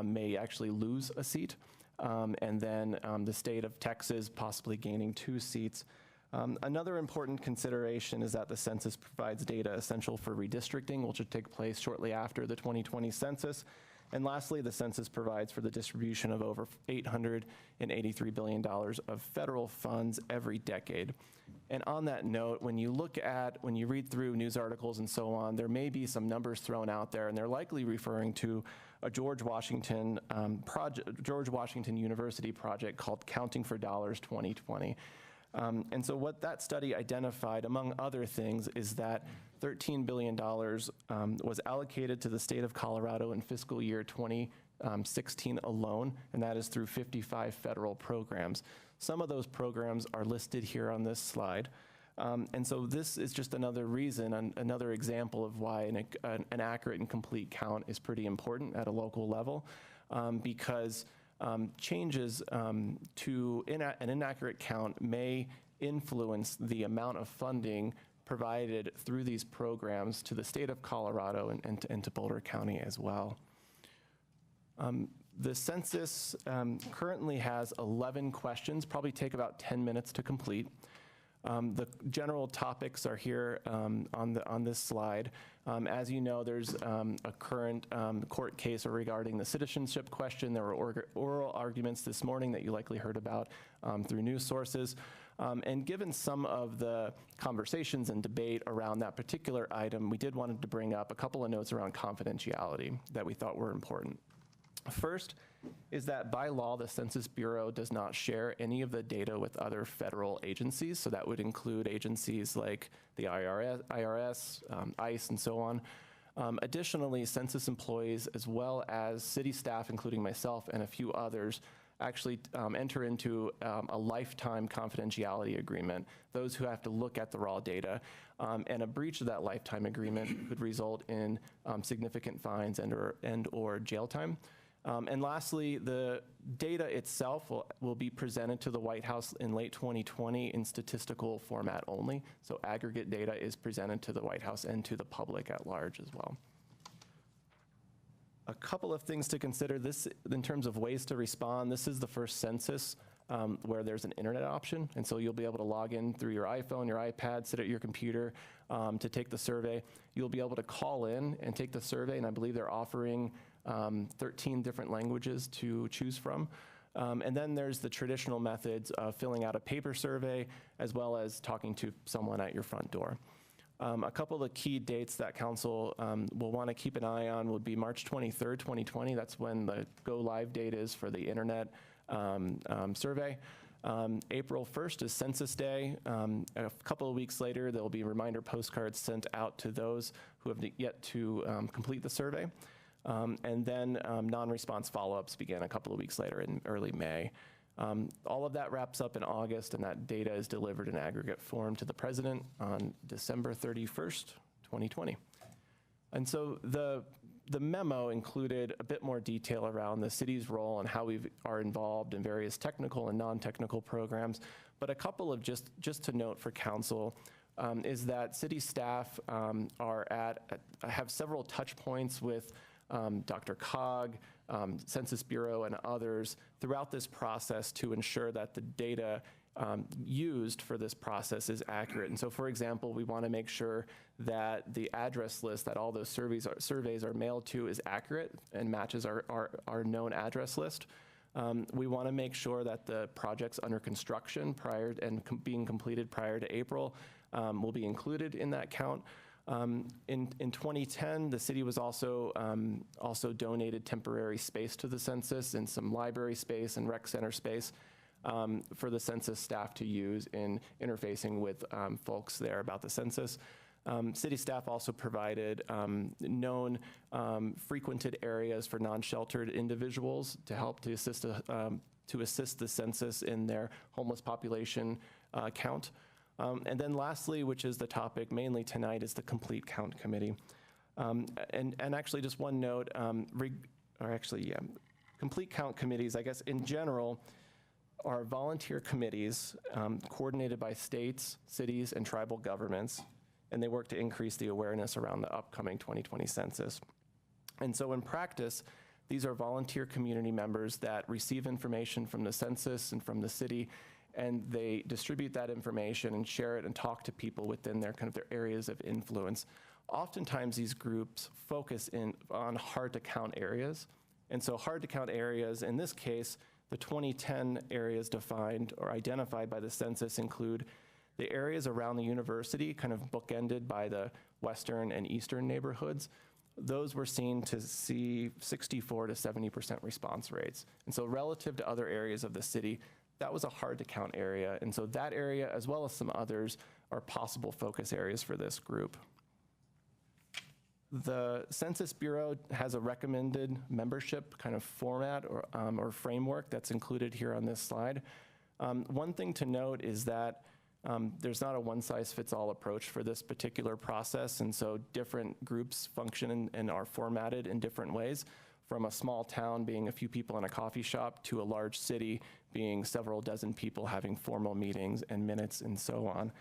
may actually lose a seat. And then the state of Texas possibly gaining 2 seats. Another important consideration is that the census provides data essential for redistricting, which would take place shortly after the 2020 census. And lastly, the census provides for the distribution of over $883 billion of federal funds every decade. And on that note, when you read through news articles and so on, there may be some numbers thrown out there, and they're likely referring to a George Washington University project called Counting for Dollars 2020. And so what that study identified, among other things, is that $13 billion was allocated to the state of Colorado in fiscal year 2016 alone, and that is through 55 federal programs. Some of those programs are listed here on this slide. And so this is just another reason, another example of why an accurate and complete count is pretty important at a local level, because changes to an inaccurate count may influence the amount of funding provided through these programs to the state of Colorado and to Boulder County as well. The census currently has 11 questions, probably take about 10 minutes to complete. The general topics are here on this slide. As you know, there's a current court case regarding the citizenship question. There were oral arguments this morning that you likely heard about through news sources. And given some of the conversations and debate around that particular item, we did want to bring up a couple of notes around confidentiality that we thought were important. First is that by law, the Census Bureau does not share any of the data with other federal agencies. So that would include agencies like the IRS, ICE, and so on. Additionally, census employees, as well as city staff, including myself and a few others, actually enter into a lifetime confidentiality agreement, those who have to look at the raw data. And a breach of that lifetime agreement could result in significant fines and or jail time. And lastly, the data itself will be presented to the White House in late 2020 in statistical format only. So aggregate data is presented to the White House and to the public at large as well. A couple of things to consider this in terms of ways to respond. This is the first census where there's an internet option. And so you'll be able to log in through your iPhone, your iPad, sit at your computer to take the survey. You'll be able to call in and take the survey. And I believe they're offering 13 different languages to choose from. And then there's the traditional methods of filling out a paper survey as well as talking to someone at your front door. A couple of key dates that council will want to keep an eye on would be March 23rd, 2020. That's when the go live date is for the internet survey. April 1st is Census Day. A couple of weeks later, there will be reminder postcards sent out to those who have yet to complete the survey. And then non-response follow-ups began a couple of weeks later in early May. All of that wraps up in August, and that data is delivered in aggregate form to the president on December 31st, 2020. And so the memo included a bit more detail around the city's role and how we are involved in various technical and non-technical programs. But a couple of just to note for council is that city staff have several touch points with Dr. Cog, Census Bureau, and others throughout this process to ensure that the data used for this process is accurate. And so, for example, we want to make sure that the address list that all those surveys are mailed to is accurate and matches our known address list. We want to make sure that the projects under construction prior and being completed prior to April will be included in that count. In 2010, the city was also donated temporary space to the census and some library space and rec center space for the census staff to use in interfacing with folks there about the census. City staff also provided known frequented areas for non-sheltered individuals to help to assist the census in their homeless population count. And then lastly, which is the topic mainly tonight, is the Complete Count Committee. And actually just one note, Complete Count Committees, I guess in general, are volunteer committees coordinated by states, cities, and tribal governments, and they work to increase the awareness around the upcoming 2020 census. And so in practice, these are volunteer community members that receive information from the census and from the city, and they distribute that information and share it and talk to people within their areas of influence. Oftentimes these groups focus on hard to count areas. And so hard to count areas, in this case, the 2010 areas defined or identified by the census include the areas around the university, kind of bookended by the western and eastern neighborhoods. Those were seen to see 64 to 70% response rates. And so relative to other areas of the city, that was a hard to count area. And so that area, as well as some others, are possible focus areas for this group. The Census Bureau has a recommended membership kind of format or framework that's included here on this slide. One thing to note is that there's not a one-size-fits-all approach for this particular process, and so different groups function and are formatted in different ways, from a small town being a few people in a coffee shop to a large city being several dozen people having formal meetings and minutes and so on.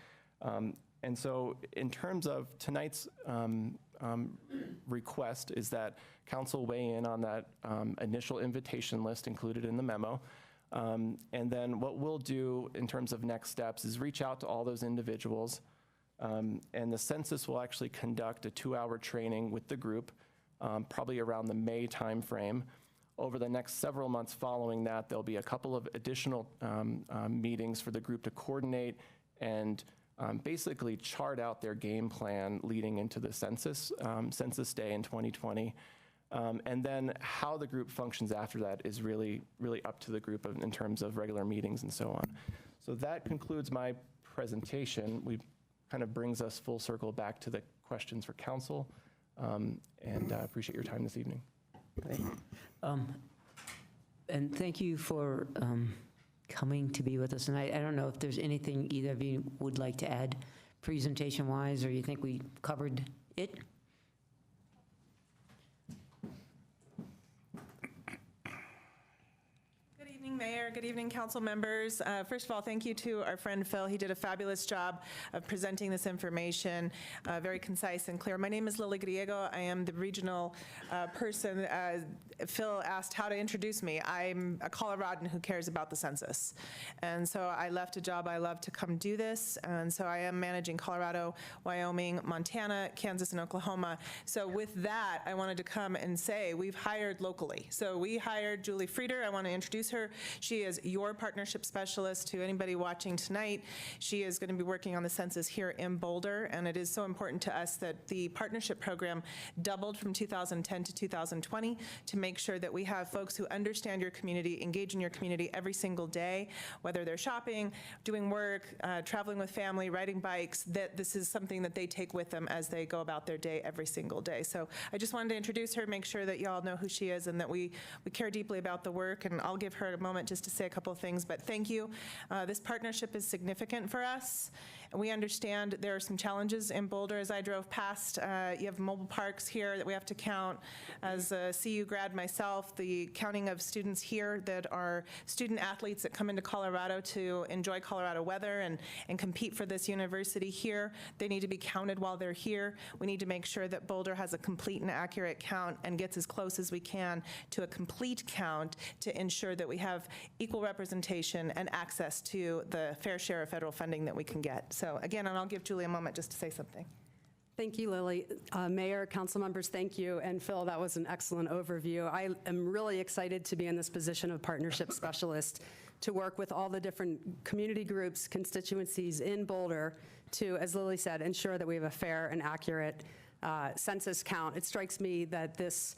And so in terms of tonight's request is that council weigh in on that initial invitation list included in the memo. And then what we'll do in terms of next steps is reach out to all those individuals, and the census will actually conduct a 2-hour training with the group, probably around the May timeframe. Over the next several months following that, there'll be a couple of additional meetings for the group to coordinate and basically chart out their game plan leading into the census day in 2020. And then how the group functions after that is really, really up to the group in terms of regular meetings and so on. So that concludes my presentation. We kind of brings us full circle back to the questions for council, and appreciate your time this evening. Great. And thank you for coming to be with us tonight. I don't know if there's anything either of you would like to add presentation-wise, or you think we covered it? Mayor. Good evening, council members. First of all, thank you to our friend Phil. He did a fabulous job of presenting this information, very concise and clear. My name is Lily Griego. I am the regional person. Phil asked how to introduce me. I'm a Coloradan who cares about the census. And so I left a job I love to come do this. And so I am managing Colorado, Wyoming, Montana, Kansas, and Oklahoma. So with that, I wanted to come and say we've hired locally. So we hired Julie Frieder. I want to introduce her. She is your partnership specialist. To anybody watching tonight, she is going to be working on the census here in Boulder. And it is so important to us that the partnership program doubled from 2010 to 2020 to make sure that we have folks who understand your community, engage in your community every single day, whether they're shopping, doing work, traveling with family, riding bikes, that this is something that they take with them as they go about their day every single day. So I just wanted to introduce her, make sure that you all know who she is and that we care deeply about the work, and I'll give her a moment just to say a couple of things, but thank you. This partnership is significant for us. We understand there are some challenges in Boulder. As I drove past, you have mobile parks here that we have to count. As a CU grad myself, the counting of students here that are student athletes that come into Colorado to enjoy Colorado weather and compete for this university here, they need to be counted while they're here. We need to make sure that Boulder has a complete and accurate count and gets as close as we can to a complete count to ensure that we have equal representation and access to the fair share of federal funding that we can get. So again, and I'll give Julie a moment just to say something. Thank you, Lily. Mayor, council members, thank you. And Phil, that was an excellent overview. I am really excited to be in this position of partnership specialist to work with all the different community groups, constituencies in Boulder to, as Lily said, ensure that we have a fair and accurate census count. It strikes me that this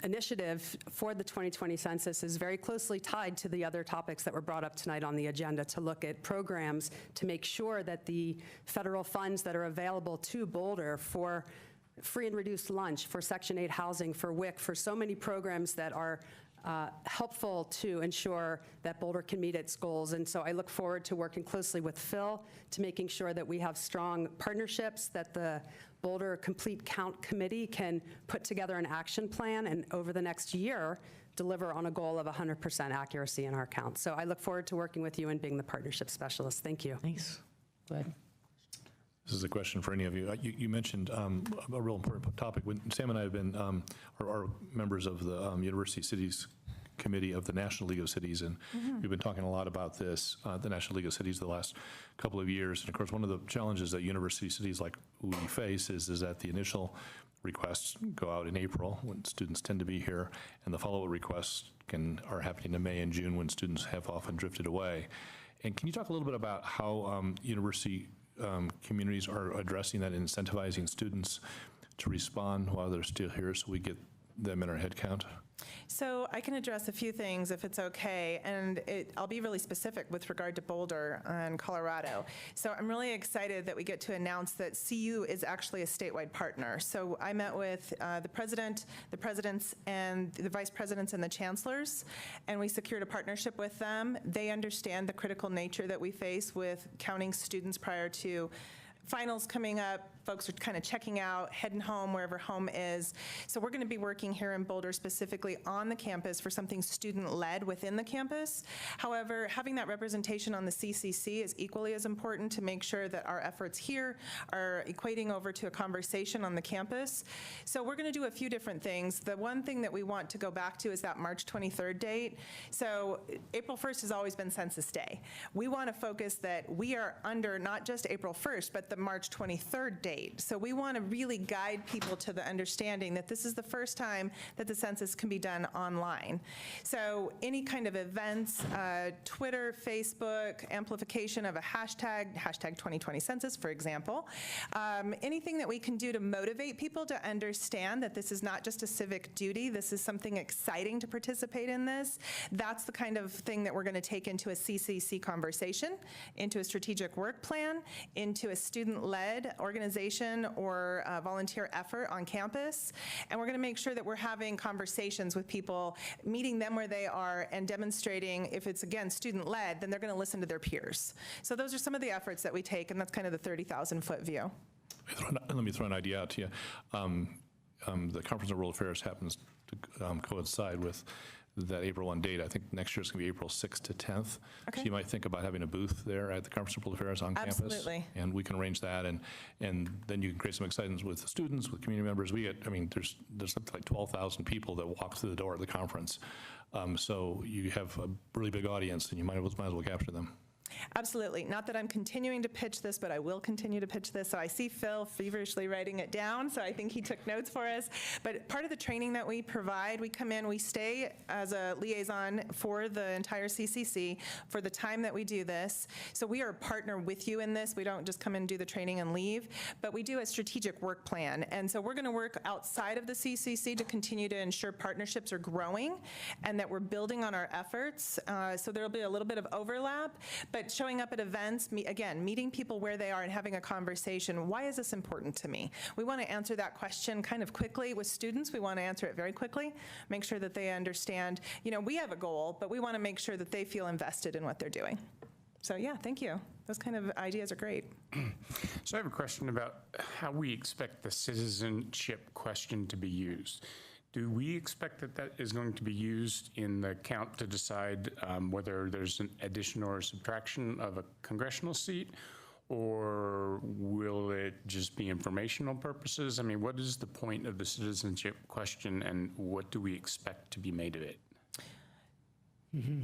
initiative for the 2020 census is very closely tied to the other topics that were brought up tonight on the agenda, to look at programs to make sure that the federal funds that are available to Boulder for free and reduced lunch, for Section 8 housing, for WIC, for so many programs that are helpful to ensure that Boulder can meet its goals. And so I look forward to working closely with Phil to making sure that we have strong partnerships, that the Boulder Complete Count Committee can put together an action plan and over the next year deliver on a goal of 100% accuracy in our count. So I look forward to working with you and being the partnership specialist. Thank you. Nice. Go ahead. This is a question for any of you. You mentioned a real important topic. When Sam and I have been, are members of the University Cities Committee of the National League of Cities, and we've been talking a lot about this, the National League of Cities, the last couple of years. And of course, one of the challenges that university cities like we face is that the initial requests go out in April when students tend to be here, and the follow-up requests are happening in May and June when students have often drifted away. And can you talk a little bit about how university communities are addressing that, incentivizing students to respond while they're still here so we get them in our head count? So I can address a few things if it's okay, and I'll be really specific with regard to Boulder and Colorado. So I'm really excited that we get to announce that CU is actually a statewide partner. So I met with the president, the presidents, and the vice presidents and the chancellors, and we secured a partnership with them. They understand the critical nature that we face with counting students prior to finals coming up. Folks are kind of checking out, heading home, wherever home is. So we're going to be working here in Boulder specifically on the campus for something student-led within the campus. However, having that representation on the CCC is equally as important to make sure that our efforts here are equating over to a conversation on the campus. So we're going to do a few different things. The one thing that we want to go back to is that March 23rd date. So April 1st has always been Census Day. We want to focus that we are under not just April 1st, but the March 23rd date. So we want to really guide people to the understanding that this is the first time that the census can be done online. So any kind of events, Twitter, Facebook, amplification of a hashtag 2020 census, for example, anything that we can do to motivate people to understand that this is not just a civic duty, this is something exciting to participate in this. That's the kind of thing that we're going to take into a CCC conversation, into a strategic work plan, into a student-led organization or volunteer effort on campus. And we're going to make sure that we're having conversations with people, meeting them where they are and demonstrating, if it's, again, student-led, then they're going to listen to their peers. So those are some of the efforts that we take, and that's kind of the 30,000-foot view. Let me throw an idea out to you. The Conference on World Affairs happens to coincide with that April 1 date. I think next year it's going to be April 6th to 10th. Okay. So you might think about having a booth there at the Conference of World Affairs on campus. Absolutely. And we can arrange that, and then you can create some excitement with the students, with community members. There's up to like 12,000 people that walk through the door at the conference. So you have a really big audience, and you might as well capture them. Absolutely. Not that I'm continuing to pitch this, but I will continue to pitch this. So I see Phil feverishly writing it down, so I think he took notes for us. But part of the training that we provide, we come in, we stay as a liaison for the entire CCC for the time that we do this. So we are a partner with you in this. We don't just come in and do the training and leave, but we do a strategic work plan. And so we're going to work outside of the CCC to continue to ensure partnerships are growing and that we're building on our efforts. So there'll be a little bit of overlap, but showing up at events, again, meeting people where they are and having a conversation. Why is this important to me? We want to answer that question kind of quickly. With students, we want to answer it very quickly, make sure that they understand, we have a goal, but we want to make sure that they feel invested in what they're doing. So yeah, thank you. Those kind of ideas are great. So I have a question about how we expect the citizenship question to be used. Do we expect that is going to be used in the count to decide whether there's an addition or subtraction of a congressional seat, or will it just be informational purposes? I mean, what is the point of the citizenship question, and what do we expect to be made of it?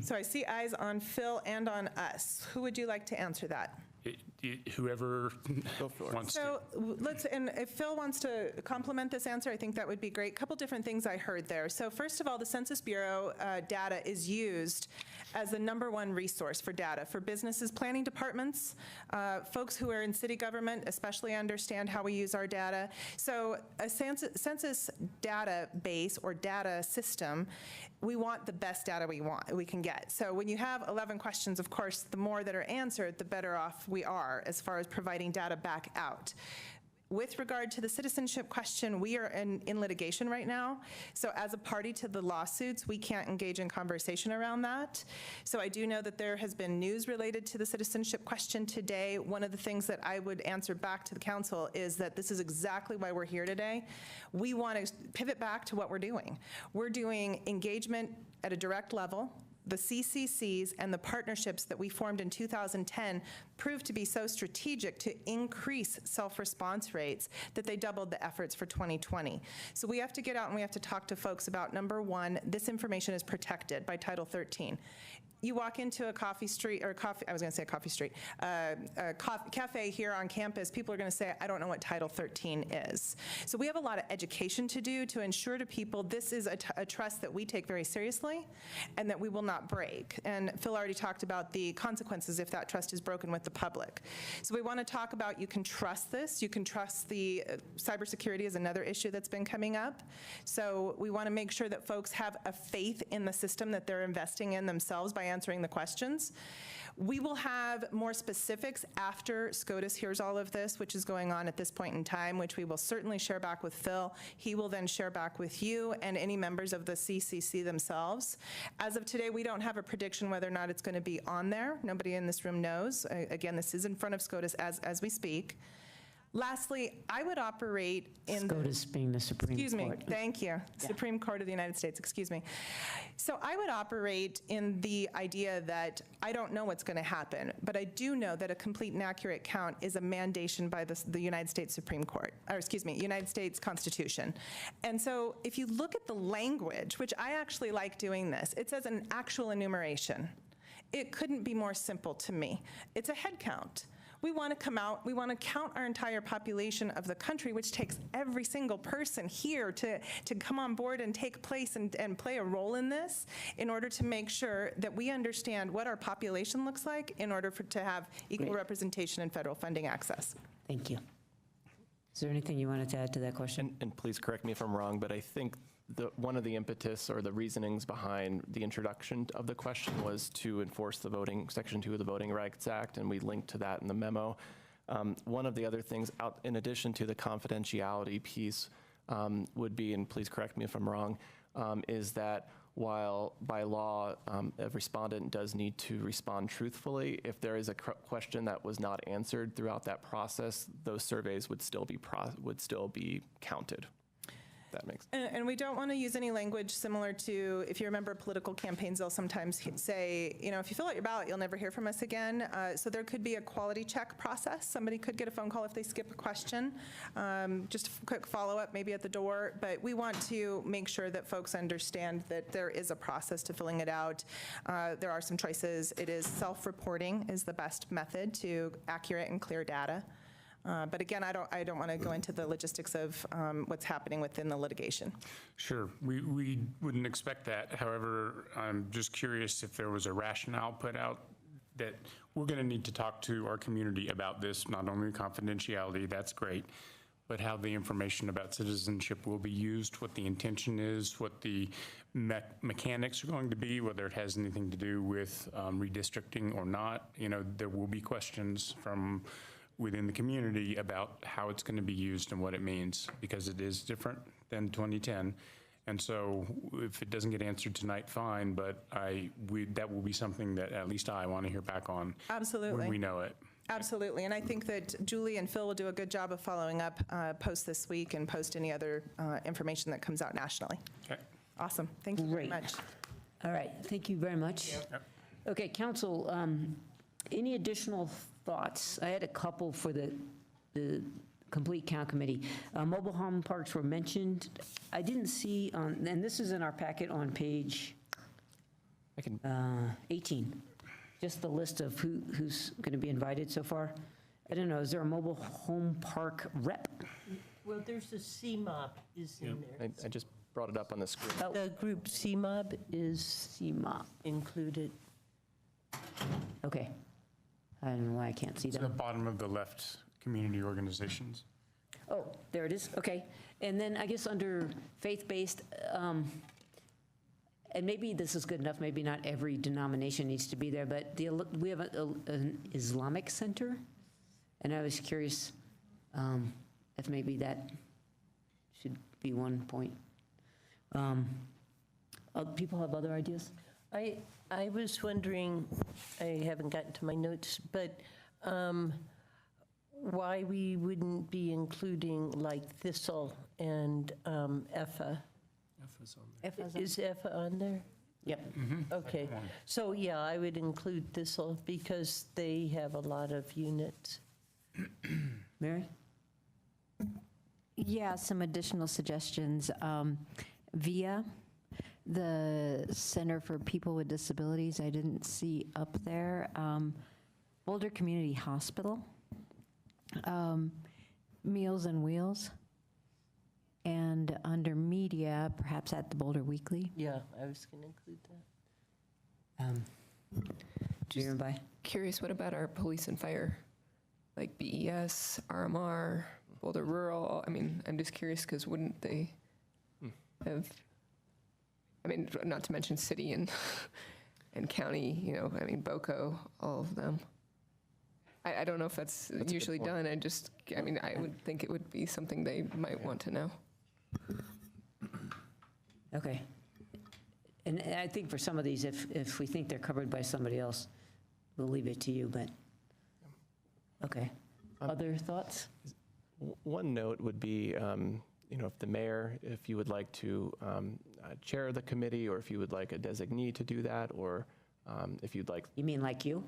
So I see eyes on Phil and on us. Who would you like to answer that? Whoever wants to. So and if Phil wants to complement this answer, I think that would be great. Couple different things I heard there. So first of all, the Census Bureau data is used as the #1 resource for data for businesses, planning departments, folks who are in city government especially understand how we use our data. So a census database or data system, we want the best data we can get. So when you have 11 questions, of course, the more that are answered, the better off we are as far as providing data back out. With regard to the citizenship question, we are in litigation right now. So as a party to the lawsuits, we can't engage in conversation around that. So I do know that there has been news related to the citizenship question today. One of the things that I would answer back to the council is that this is exactly why we're here today. We want to pivot back to what we're doing. We're doing engagement at a direct level. The CCCs and the partnerships that we formed in 2010 proved to be so strategic to increase self-response rates that they doubled the efforts for 2020. So we have to get out and we have to talk to folks about, #1, this information is protected by Title 13. You walk into a cafe here on campus, people are going to say, I don't know what Title 13 is. So we have a lot of education to do to ensure to people this is a trust that we take very seriously and that we will not break. And Phil already talked about the consequences if that trust is broken with the public. So we want to talk about you can trust this. You can trust the cybersecurity is another issue that's been coming up. So we want to make sure that folks have a faith in the system that they're investing in themselves by answering the questions. We will have more specifics after SCOTUS hears all of this, which is going on at this point in time, which we will certainly share back with Phil. He will then share back with you and any members of the CCC themselves. As of today, we don't have a prediction whether or not it's going to be on there. Nobody in this room knows. Again, this is in front of SCOTUS as we speak. Lastly, I would operate in SCOTUS being the Supreme Court. Excuse me, thank you. Supreme Court of the United States, excuse me. So I would operate in the idea that I don't know what's going to happen, but I do know that a complete and accurate count is a mandation by the United States Supreme Court, or excuse me, United States Constitution. And so if you look at the language, which I actually like doing this, it says an actual enumeration. It couldn't be more simple to me. It's a head count. We want to come out, we want to count our entire population of the country, which takes every single person here to come on board and take place and play a role in this in order to make sure that we understand what our population looks like in order to have equal representation and federal funding access. Thank you. Is there anything you wanted to add to that question? And please correct me if I'm wrong, but I think one of the impetus or the reasonings behind the introduction of the question was to enforce the Section 2 of the Voting Rights Act, and we linked to that in the memo. One of the other things, in addition to the confidentiality piece, would be, and please correct me if I'm wrong, is that while by law a respondent does need to respond truthfully, if there is a question that was not answered throughout that process, those surveys would still be counted. that makes And we don't want to use any language similar to, if you remember political campaigns, they'll sometimes say, you know, if you fill out your ballot, you'll never hear from us again. So there could be a quality check process. Somebody could get a phone call if they skip a question. Just a quick follow-up maybe at the door. But we want to make sure that folks understand that there is a process to filling it out. There are some choices. It is self-reporting is the best method to accurate and clear data. But again, I don't want to go into the logistics of what's happening within the litigation. Sure, we wouldn't expect that. However, I'm just curious if there was a rationale put out that we're going to need to talk to our community about this, not only confidentiality, that's great, but how the information about citizenship will be used, what the intention is, what the mechanics are going to be, whether it has anything to do with redistricting or not. You know, there will be questions from within the community about how it's going to be used and what it means, because it is different than 2010. And so if it doesn't get answered tonight, fine, but that will be something that at least I want to hear back on. Absolutely. When we know it. Absolutely, and I think that Julie and Phil will do a good job of following up post this week and post any other information that comes out nationally. Okay. Awesome, thank you very much. All right, thank you very much. Okay, council, any additional thoughts? I had a couple for the complete count committee. Mobile home parks were mentioned. I didn't see on, and this is in our packet on page 18, just the list of who's going to be invited so far. I don't know, is there a mobile home park rep? Well, there's a CMOB is in there. I just brought it up on the screen. The group CMOB is included. Okay. I don't know why I can't see It's them. at the bottom of the left, community organizations. Oh, there it is, okay. And then I guess under faith-based, and maybe this is good enough, maybe not every denomination needs to be there, but we have an Islamic center, and I was curious if maybe that should be one point. People have other ideas? I was wondering, I haven't gotten to my notes, but why we wouldn't be including like Thistle and EFA. Is EFA on there? Yep. Okay. So, yeah, I would include Thistle because they have a lot of units. Mary? Yeah, some additional suggestions. VIA, the Center for People with Disabilities, I didn't see up there. Boulder Community Hospital, Meals on Wheels, and under media, perhaps at the Boulder Weekly. Yeah, I was going to include that. Curious, what about our police and fire? Like BES, RMR, Boulder Rural? I mean, I'm just curious because wouldn't they have, I mean, not to mention city and county, you know, I mean, BOCO, all of them. I don't know if that's usually done. I mean, I would think it would be something they might want to know. Okay. And I think for some of these, if we think they're covered by somebody else, we'll leave it to you, but, okay. Other thoughts? One note would be, you know, if the mayor, if you would like to chair the committee, or if you would like a designee to do that, or if you'd like. You mean like you?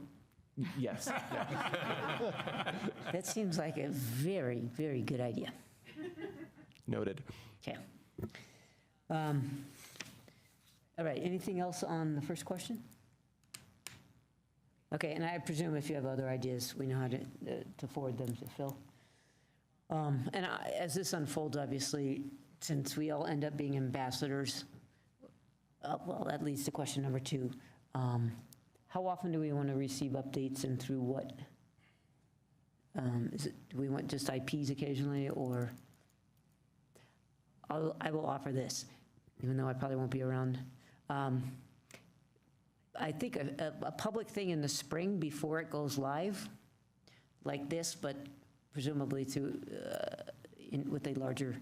Yes. Yeah. That seems like a very, very good idea. Noted. Okay. All right, anything else on the first question? Okay, and I presume if you have other ideas, we know how to forward them to Phil. And as this unfolds, obviously, since we all end up being ambassadors, well, that leads to question number 2. How often do we want to receive updates, and through what? Do we want just IPs occasionally, or? I will offer this, even though I probably won't be around. I think a public thing in the spring before it goes live, like this, but presumably with a larger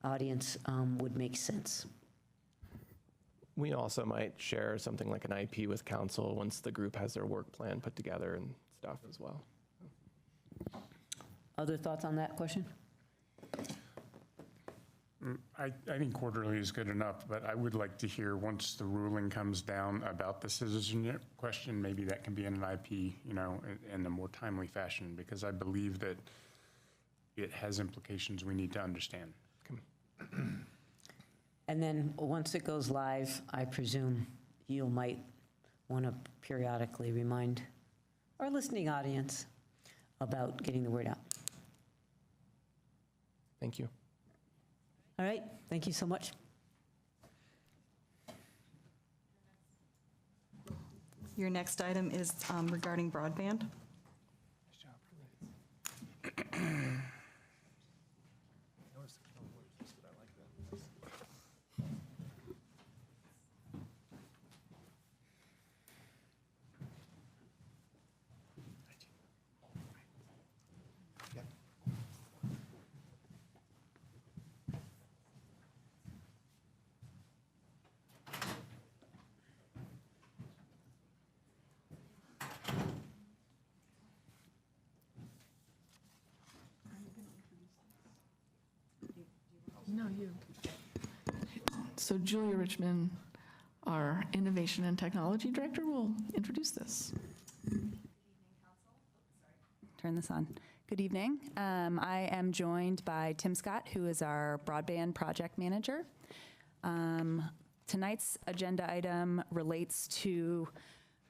audience, would make sense. We also might share something like an IP with council once the group has their work plan put together and stuff as well. Other thoughts on that question? I think quarterly is good enough, but I would like to hear, once the ruling comes down about the citizenship question, maybe that can be in an IP, in a more timely fashion, because I believe that it has implications we need to understand. And then, once it goes live, I presume you might want to periodically remind our listening audience about getting the word out. Thank you. All right, thank you so much. Your next item is regarding broadband. No, you. So Julia Richmond, our Innovation and Technology Director, will introduce this. Turn this on. Good evening. I am joined by Tim Scott, who is our Broadband Project Manager. Tonight's agenda item relates to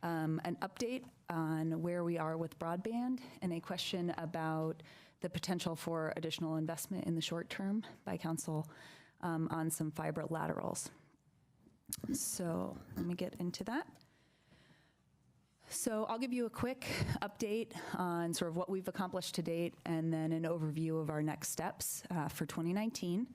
an update on where we are with broadband and a question about the potential for additional investment in the short term by council on some fiber laterals. So let me get into that. So I'll give you a quick update on sort of what we've accomplished to date and then an overview of our next steps for 2019.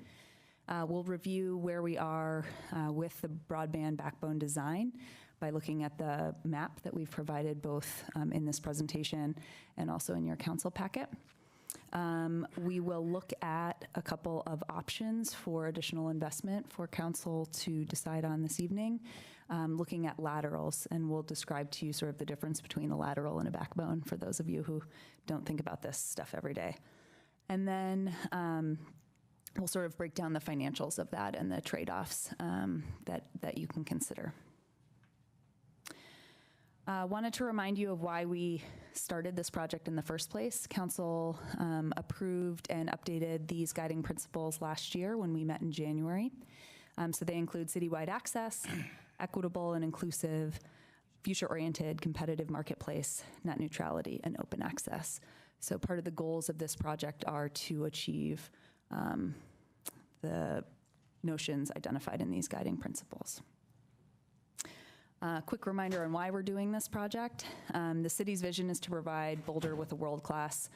We'll review where we are with the broadband backbone design by looking at the map that we've provided both in this presentation and also in your council packet. We will look at a couple of options for additional investment for council to decide on this evening, looking at laterals, and we'll describe to you sort of the difference between a lateral and a backbone for those of you who don't think about this stuff every day. And then we'll sort of break down the financials of that and the trade-offs that you can consider. Wanted to remind you of why we started this project in the first place. Council approved and updated these guiding principles last year when we met in January. So they include citywide access, equitable and inclusive, future-oriented, competitive marketplace, net neutrality, and open access. So part of the goals of this project are to achieve the notions identified in these guiding principles. Quick reminder on why we're doing this project. The city's vision is to provide Boulder with a world-class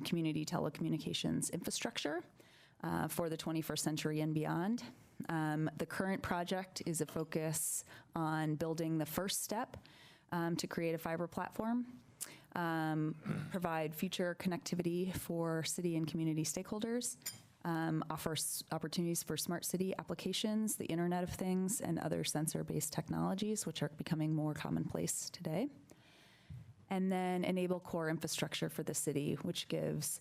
community telecommunications infrastructure for the 21st century and beyond. The current project is a focus on building the first step to create a fiber platform, provide future connectivity for city and community stakeholders, offer opportunities for smart city applications, the Internet of Things, and other sensor-based technologies, which are becoming more commonplace today. And then enable core infrastructure for the city, which gives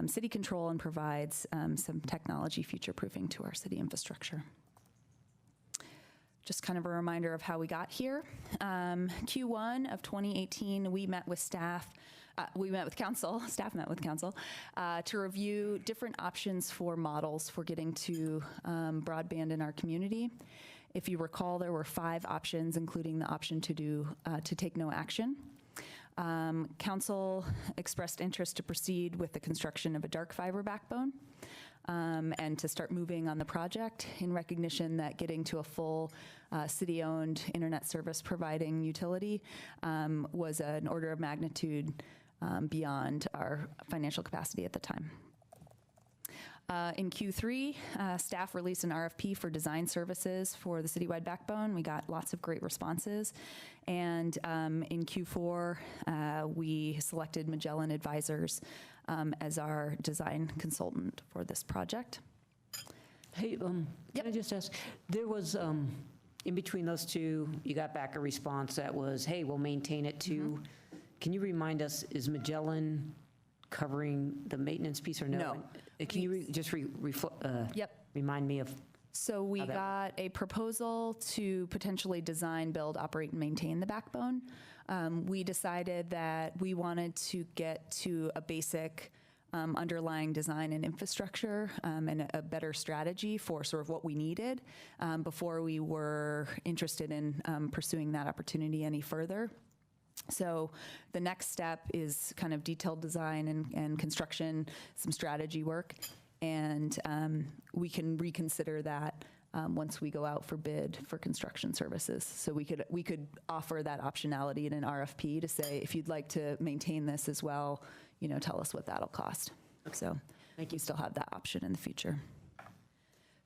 city control and provides some technology future-proofing to our city infrastructure. Just kind of a reminder of how we got here. Q1 of 2018, we met with staff. We met with council, staff met with council, to review different options for models for getting to broadband in our community. If you recall, there were 5 options, including the option to take no action. Council expressed interest to proceed with the construction of a dark fiber backbone and to start moving on the project in recognition that getting to a full city-owned internet service providing utility was an order of magnitude beyond our financial capacity at the time. In Q3, staff released an RFP for design services for the citywide backbone. We got lots of great responses. And in Q4, we selected Magellan Advisors as our design consultant for this project. Hey, can I just ask, there was, in between those two, you got back a response that was, hey, we'll maintain it too. Can you remind us, is Magellan covering the maintenance piece or no? No. Can you just Yep. remind me of? So we how that- got a proposal to potentially design, build, operate, and maintain the backbone. We decided that we wanted to get to a basic underlying design and infrastructure and a better strategy for sort of what we needed before we were interested in pursuing that opportunity any further. So the next step is kind of detailed design and construction, some strategy work, and we can reconsider that once we go out for bid for construction services. So we could offer that optionality in an RFP to say, if you'd like to maintain this as well, tell us what that'll cost. So you still have that option in the future.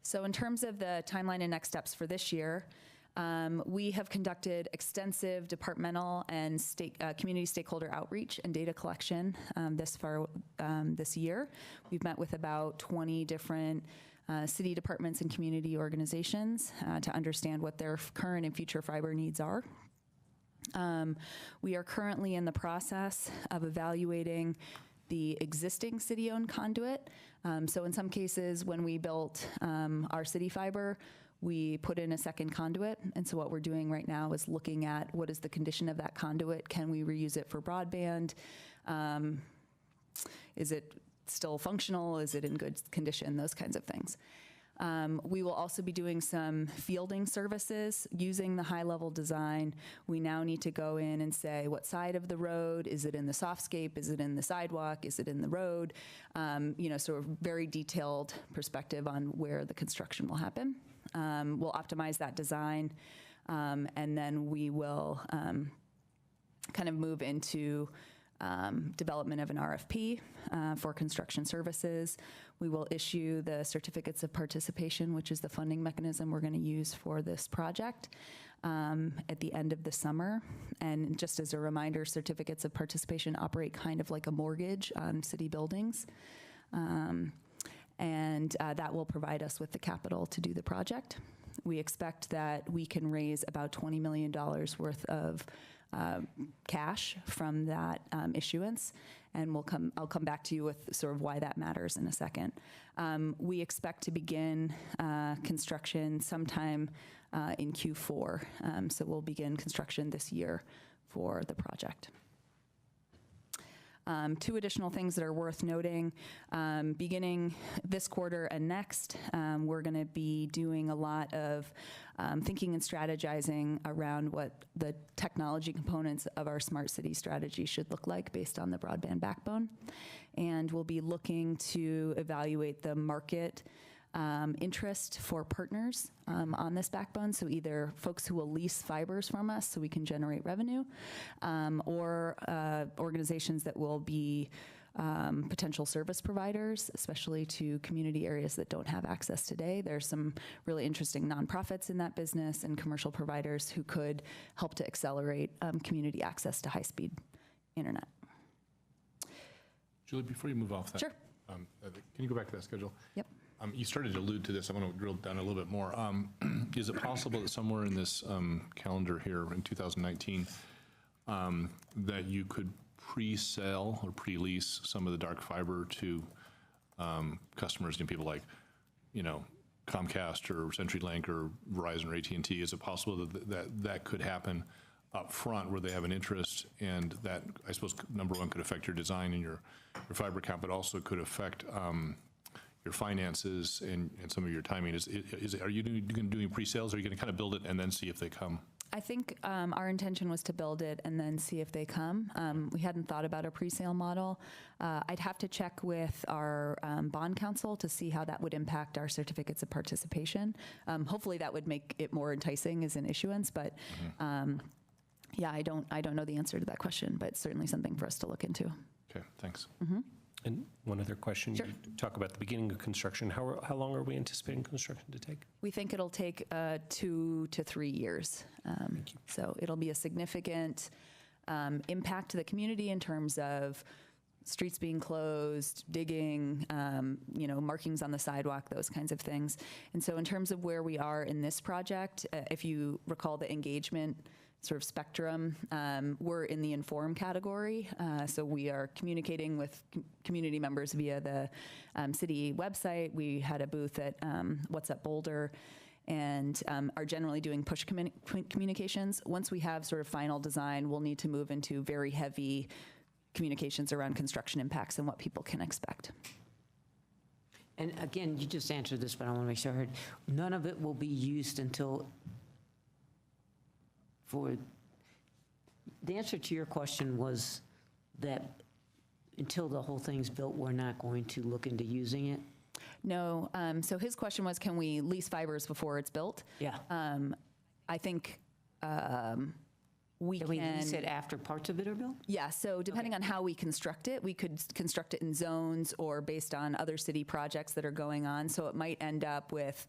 So in terms of the timeline and next steps for this year, we have conducted extensive departmental and community stakeholder outreach and data collection this year. We've met with about 20 different city departments and community organizations to understand what their current and future fiber needs are. We are currently in the process of evaluating the existing city-owned conduit. So in some cases, when we built our city fiber, we put in a second conduit. And so what we're doing right now is looking at what is the condition of that conduit. Can we reuse it for broadband? Is it still functional? Is it in good condition? Those kinds of things. We will also be doing some fielding services using the high-level design. We now need to go in and say, what side of the road? Is it in the softscape? Is it in the sidewalk? Is it in the road? Sort of very detailed perspective on where the construction will happen. We'll optimize that design, and then we will kind of move into development of an RFP for construction services. We will issue the certificates of participation, which is the funding mechanism we're going to use for this project at the end of the summer. And just as a reminder, certificates of participation operate kind of like a mortgage on city buildings. And that will provide us with the capital to do the project. We expect that we can raise about $20 million worth of cash from that issuance, and I'll come back to you with sort of why that matters in a second. We expect to begin construction sometime in Q4, so we'll begin construction this year for the project. Two additional things that are worth noting. Beginning this quarter and next, we're going to be doing a lot of thinking and strategizing around what the technology components of our smart city strategy should look like based on the broadband backbone. And we'll be looking to evaluate the market interest for partners on this backbone. So either folks who will lease fibers from us so we can generate revenue, or organizations that will be potential service providers, especially to community areas that don't have access today. There's some really interesting nonprofits in that business and commercial providers who could help to accelerate community access to high-speed internet. Julie, before you move off that, sure. Can you go back to that schedule? Yep. You started to allude to this. I want to drill down a little bit more. Is it possible that somewhere in this calendar here in 2019 that you could pre-sell or pre-lease some of the dark fiber to customers, people like, Comcast or CenturyLink or Verizon or AT&T? Is it possible that could happen up front where they have an interest, and that, I suppose, number one, could affect your design and your fiber count, but also could affect your finances and some of your timing? Are you doing pre-sales? Or are you going to kind of build it and then see if they come? I think our intention was to build it and then see if they come. We hadn't thought about a pre-sale model. I'd have to check with our bond counsel to see how that would impact our certificates of participation. Hopefully that would make it more enticing as an issuance, but yeah, I don't know the answer to that question, but it's certainly something for us to look into. Okay, thanks. Mm-hmm. And one other question. Sure. You talk about the beginning of construction. How long are we anticipating construction to take? We think it'll take 2 to 3 years. So it'll be a significant impact to the community in terms of streets being closed, digging, markings on the sidewalk, those kinds of things. And so in terms of where we are in this project, if you recall the engagement sort of spectrum. We're in the inform category, so we are communicating with community members via the city website. We had a booth at What's Up Boulder, and are generally doing push communications. Once we have sort of final design, we'll need to move into very heavy communications around construction impacts and what people can expect. And again, you just answered this, but I want to make sure I heard. None of it will be used until, the answer to your question was that until the whole thing's built, we're not going to look into using it? No, so his question was, can we lease fibers before it's built? Yeah. I think we Can can. we lease it after parts of it are built? Yeah, so depending on how we construct it, we could construct it in zones or based on other city projects that are going on. So it might end up with,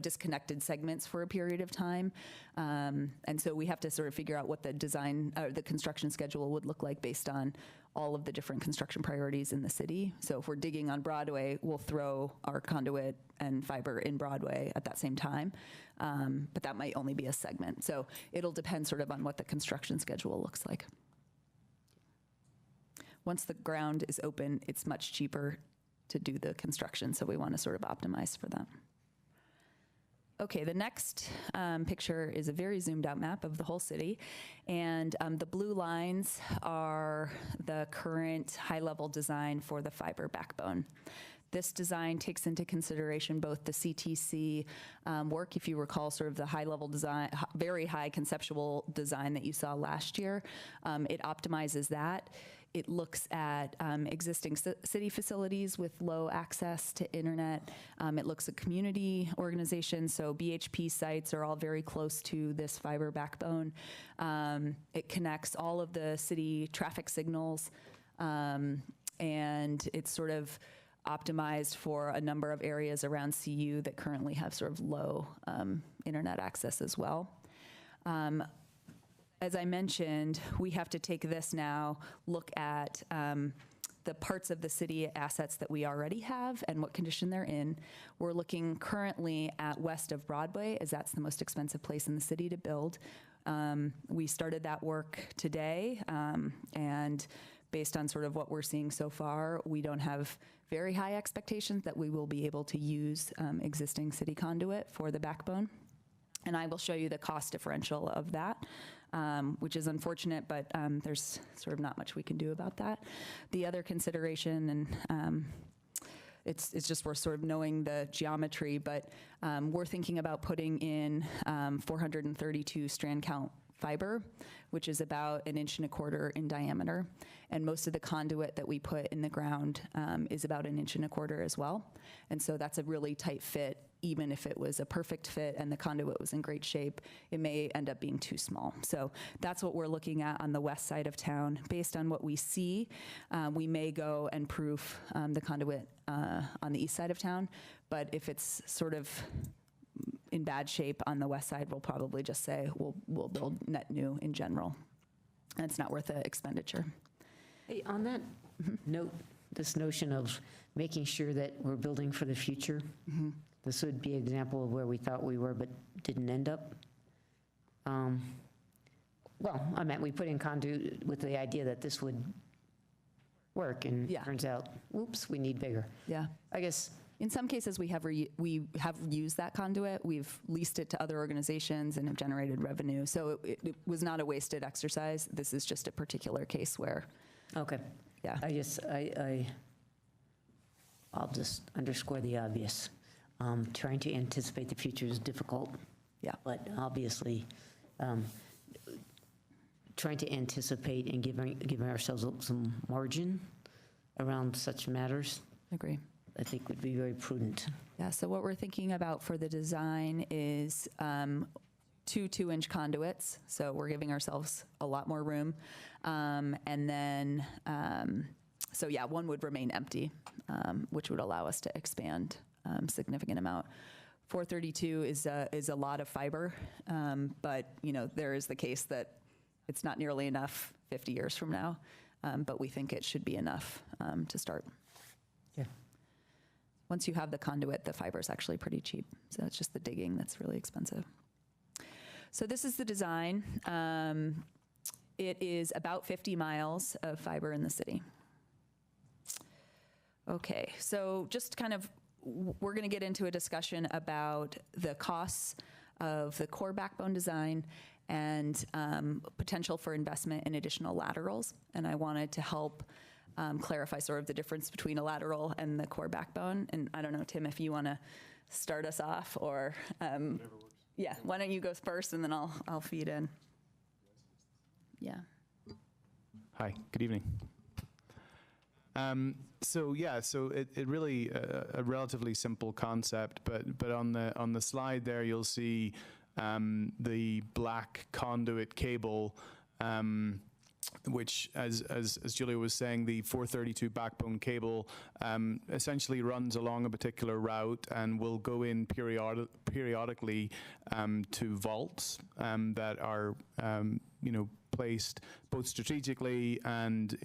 disconnected segments for a period of time. And so we have to sort of figure out what the design, the construction schedule would look like based on all of the different construction priorities in the city. So if we're digging on Broadway, we'll throw our conduit and fiber in Broadway at that same time. But that might only be a segment. So it'll depend sort of on what the construction schedule looks like. Once the ground is open, it's much cheaper to do the construction. So we want to sort of optimize for that. Okay, the next picture is a very zoomed out map of the whole city. And the blue lines are the current high-level design for the fiber backbone. This design takes into consideration both the CTC work, if you recall, sort of the high-level design, very high conceptual design that you saw last year. It optimizes that. It looks at existing city facilities with low access to internet. It looks at community organizations, so BHP sites are all very close to this fiber backbone. It connects all of the city traffic signals, and it's sort of optimized for a number of areas around CU that currently have sort of low internet access as well. As I mentioned, we have to take this now, look at the parts of the city assets that we already have and what condition they're in. We're looking currently at west of Broadway, as that's the most expensive place in the city to build. We started that work today, and based on sort of what we're seeing so far, we don't have very high expectations that we will be able to use existing city conduit for the backbone. And I will show you the cost differential of that, which is unfortunate, but there's sort of not much we can do about that. The other consideration, and it's just we're sort of knowing the geometry, but we're thinking about putting in 432 strand count fiber, which is about 1.25 inches in diameter. And most of the conduit that we put in the ground is about 1.25 inches as well. And so that's a really tight fit. Even if it was a perfect fit and the conduit was in great shape, it may end up being too small. So that's what we're looking at on the west side of town. Based on what we see, we may go and proof the conduit on the east side of town. But if it's sort of in bad shape on the west side, we'll probably just say we'll build net new in general. And it's not worth the expenditure. Hey, on that note, this notion of making sure that we're building for the future, this would be an example of where we thought we were but didn't end up. Well, I meant we put in conduit with the idea that this would work, and it turns out, oops, we need bigger. Yeah. I guess in some cases, we have used that conduit. We've leased it to other organizations and have generated revenue. So it was not a wasted exercise. This is just a particular case where. Okay. Yeah. I'll just underscore the obvious. Trying to anticipate the future is difficult. Yeah. But obviously, trying to anticipate and giving ourselves some margin around such matters. Agree. I think would be very prudent. Yeah, so what we're thinking about for the design is 2 2-inch conduits. So we're giving ourselves a lot more room. And then, so yeah, one would remain empty, which would allow us to expand significant amount. 432 is a lot of fiber, but there is the case that it's not nearly enough 50 years from now, but we think it should be enough to start. Yeah. Once you have the conduit, the fiber is actually pretty cheap. So it's just the digging that's really expensive. So this is the design. It is about 50 miles of fiber in the city. Okay, so just kind of, we're going to get into a discussion about the costs of the core backbone design and potential for investment in additional laterals. And I wanted to help clarify sort of the difference between a lateral and the core backbone. And I don't know, Tim, if you want to start us off, or yeah, why don't you go first and then I'll feed in. Yeah. Hi, good evening. So it really a relatively simple concept, but on the slide there you'll see the black conduit cable, which, as Julia was saying, the 432 backbone cable essentially runs along a particular route and will go in periodically to vaults that are placed both strategically and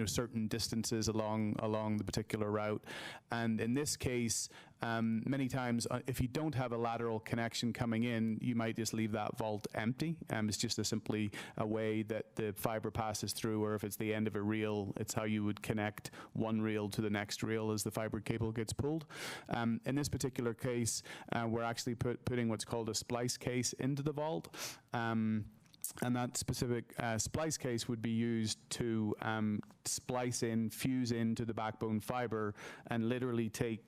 certain distances along the particular route. And in this case, many times if you don't have a lateral connection coming in, you might just leave that vault empty. It's just simply a way that the fiber passes through, or if it's the end of a reel, it's how you would connect one reel to the next reel as the fiber cable gets pulled. In this particular case, we're actually putting what's called a splice case into the vault. And that specific splice case would be used to fuse into the backbone fiber and literally take,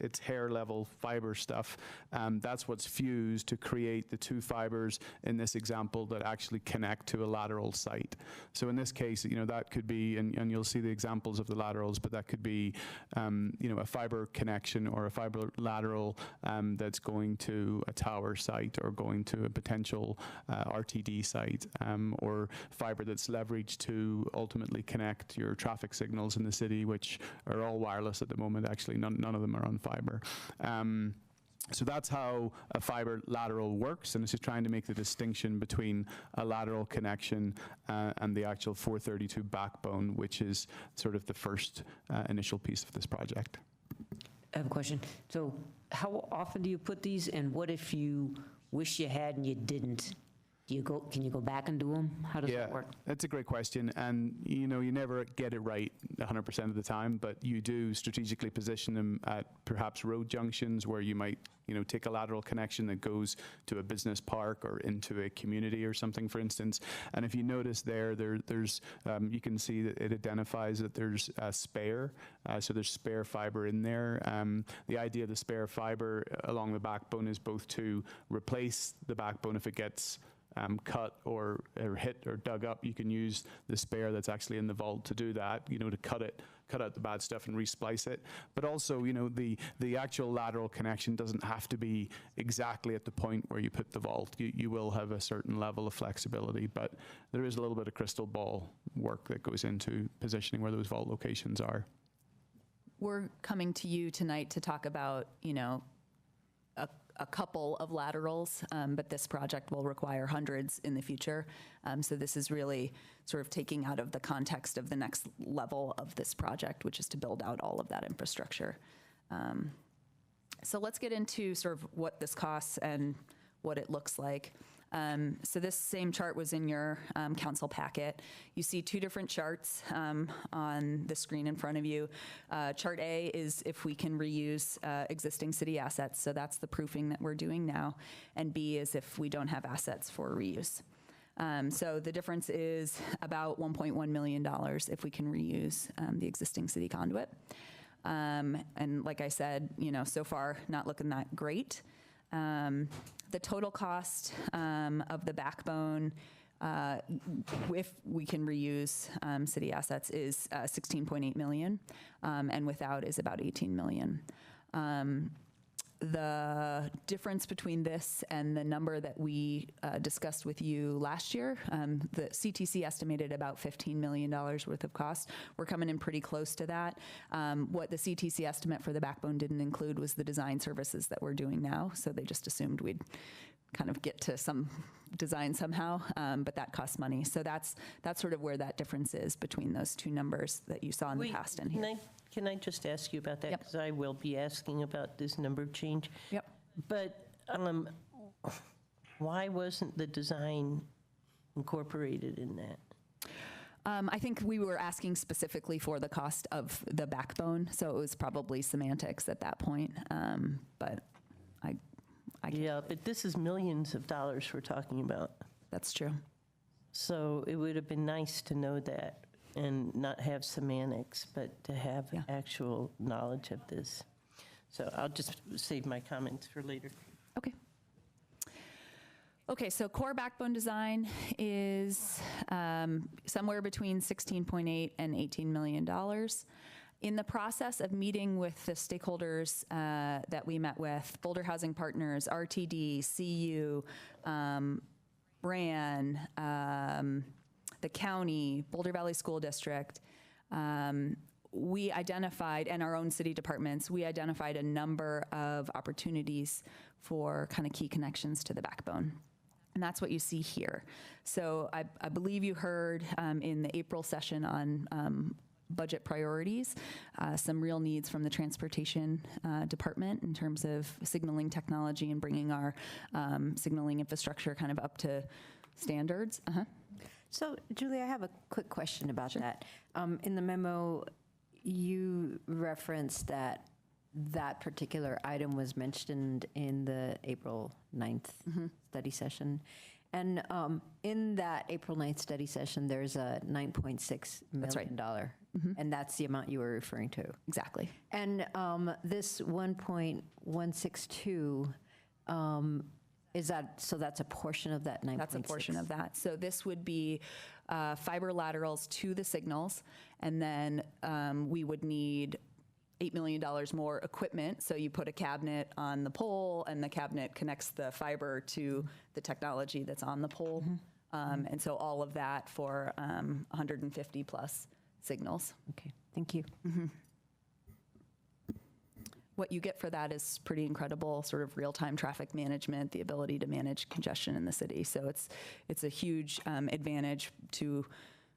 it's hair level fiber stuff. That's what's fused to create the two fibers in this example that actually connect to a lateral site. So in this case, that could be, and you'll see the examples of the laterals, but that could be, a fiber connection or a fiber lateral that's going to a tower site or going to a potential RTD site, or fiber that's leveraged to ultimately connect your traffic signals in the city, which are all wireless at the moment. Actually, none of them are on fiber. So that's how a fiber lateral works, and it's just trying to make the distinction between a lateral connection and the actual 432 backbone, which is sort of the first initial piece of this project. I have a question. So how often do you put these, and what if you wish you had and you didn't? Can you go back and do them? How does that work? That's a great question, and you never get it right 100% of the time, but you do strategically position them at perhaps road junctions where you might take a lateral connection that goes to a business park or into a community or something, for instance. And if you notice there's you can see that it identifies that there's a spare, so there's spare fiber in there. The idea of the spare fiber along the backbone is both to replace the backbone if it gets cut or hit or dug up. You can use the spare that's actually in the vault to do that, to cut out the bad stuff and resplice it. But also, the actual lateral connection doesn't have to be exactly at the point where you put the vault. You will have a certain level of flexibility, but there is a little bit of crystal ball work that goes into positioning where those vault locations are. We're coming to you tonight to talk about, a couple of laterals, but this project will require hundreds in the future. So this is really sort of taking out of the context of the next level of this project, which is to build out all of that infrastructure. So let's get into sort of what this costs and what it looks like. So this same chart was in your council packet. You see two different charts on the screen in front of you. Chart A is if we can reuse existing city assets, so that's the proofing that we're doing now. And B is if we don't have assets for reuse. So the difference is about $1.1 million if we can reuse the existing city conduit. And like I said, so far not looking that great. The total cost of the backbone, if we can reuse city assets, is $16.8 million, and without is about $18 million. The difference between this and the number that we discussed with you last year, the CTC estimated about $15 million worth of cost. We're coming in pretty close to that. What the CTC estimate for the backbone didn't include was the design services that we're doing now, so they just assumed we'd kind of get to some design somehow, but that costs money. So that's sort of where that difference is between those two numbers that you saw in the past and here. Can I just ask you about that? Because I will be asking about this number change. Yep. But Why wasn't the design incorporated in that? I think we were asking specifically for the cost of the backbone, so it was probably semantics at that point. But yeah, but this is millions of dollars we're talking about. That's true. So it would have been nice to know that and not have semantics, but to have actual knowledge of this. So I'll just save my comments for later. Okay, so core backbone design is somewhere between $16.8 and $18 million. In the process of meeting with the stakeholders that we met with, Boulder Housing Partners, RTD, CU, BRAN, the county, Boulder Valley School District, we identified, and our own city departments, we identified a number of opportunities for kind of key connections to the backbone. And that's what you see here. So I believe you heard in the April session on budget priorities, some real needs from the transportation department in terms of signaling technology and bringing our signaling infrastructure kind of up to standards. So, Julie, I have a quick question about that. In the memo, you referenced that that particular item was mentioned in the April 9th study session. And in that April 9th study session, there's a $9.6 million. And that's the amount you were referring to. Exactly. And this 1.162, is that, so that's a portion of that 9.6? That's a portion of that. So this would be fiber laterals to the signals, and then we would need $8 million more equipment. So you put a cabinet on the pole, and the cabinet connects the fiber to the technology that's on the pole. And so all of that for 150 plus signals. Okay, thank you. What you get for that is pretty incredible sort of real-time traffic management, the ability to manage congestion in the city. So it's a huge advantage to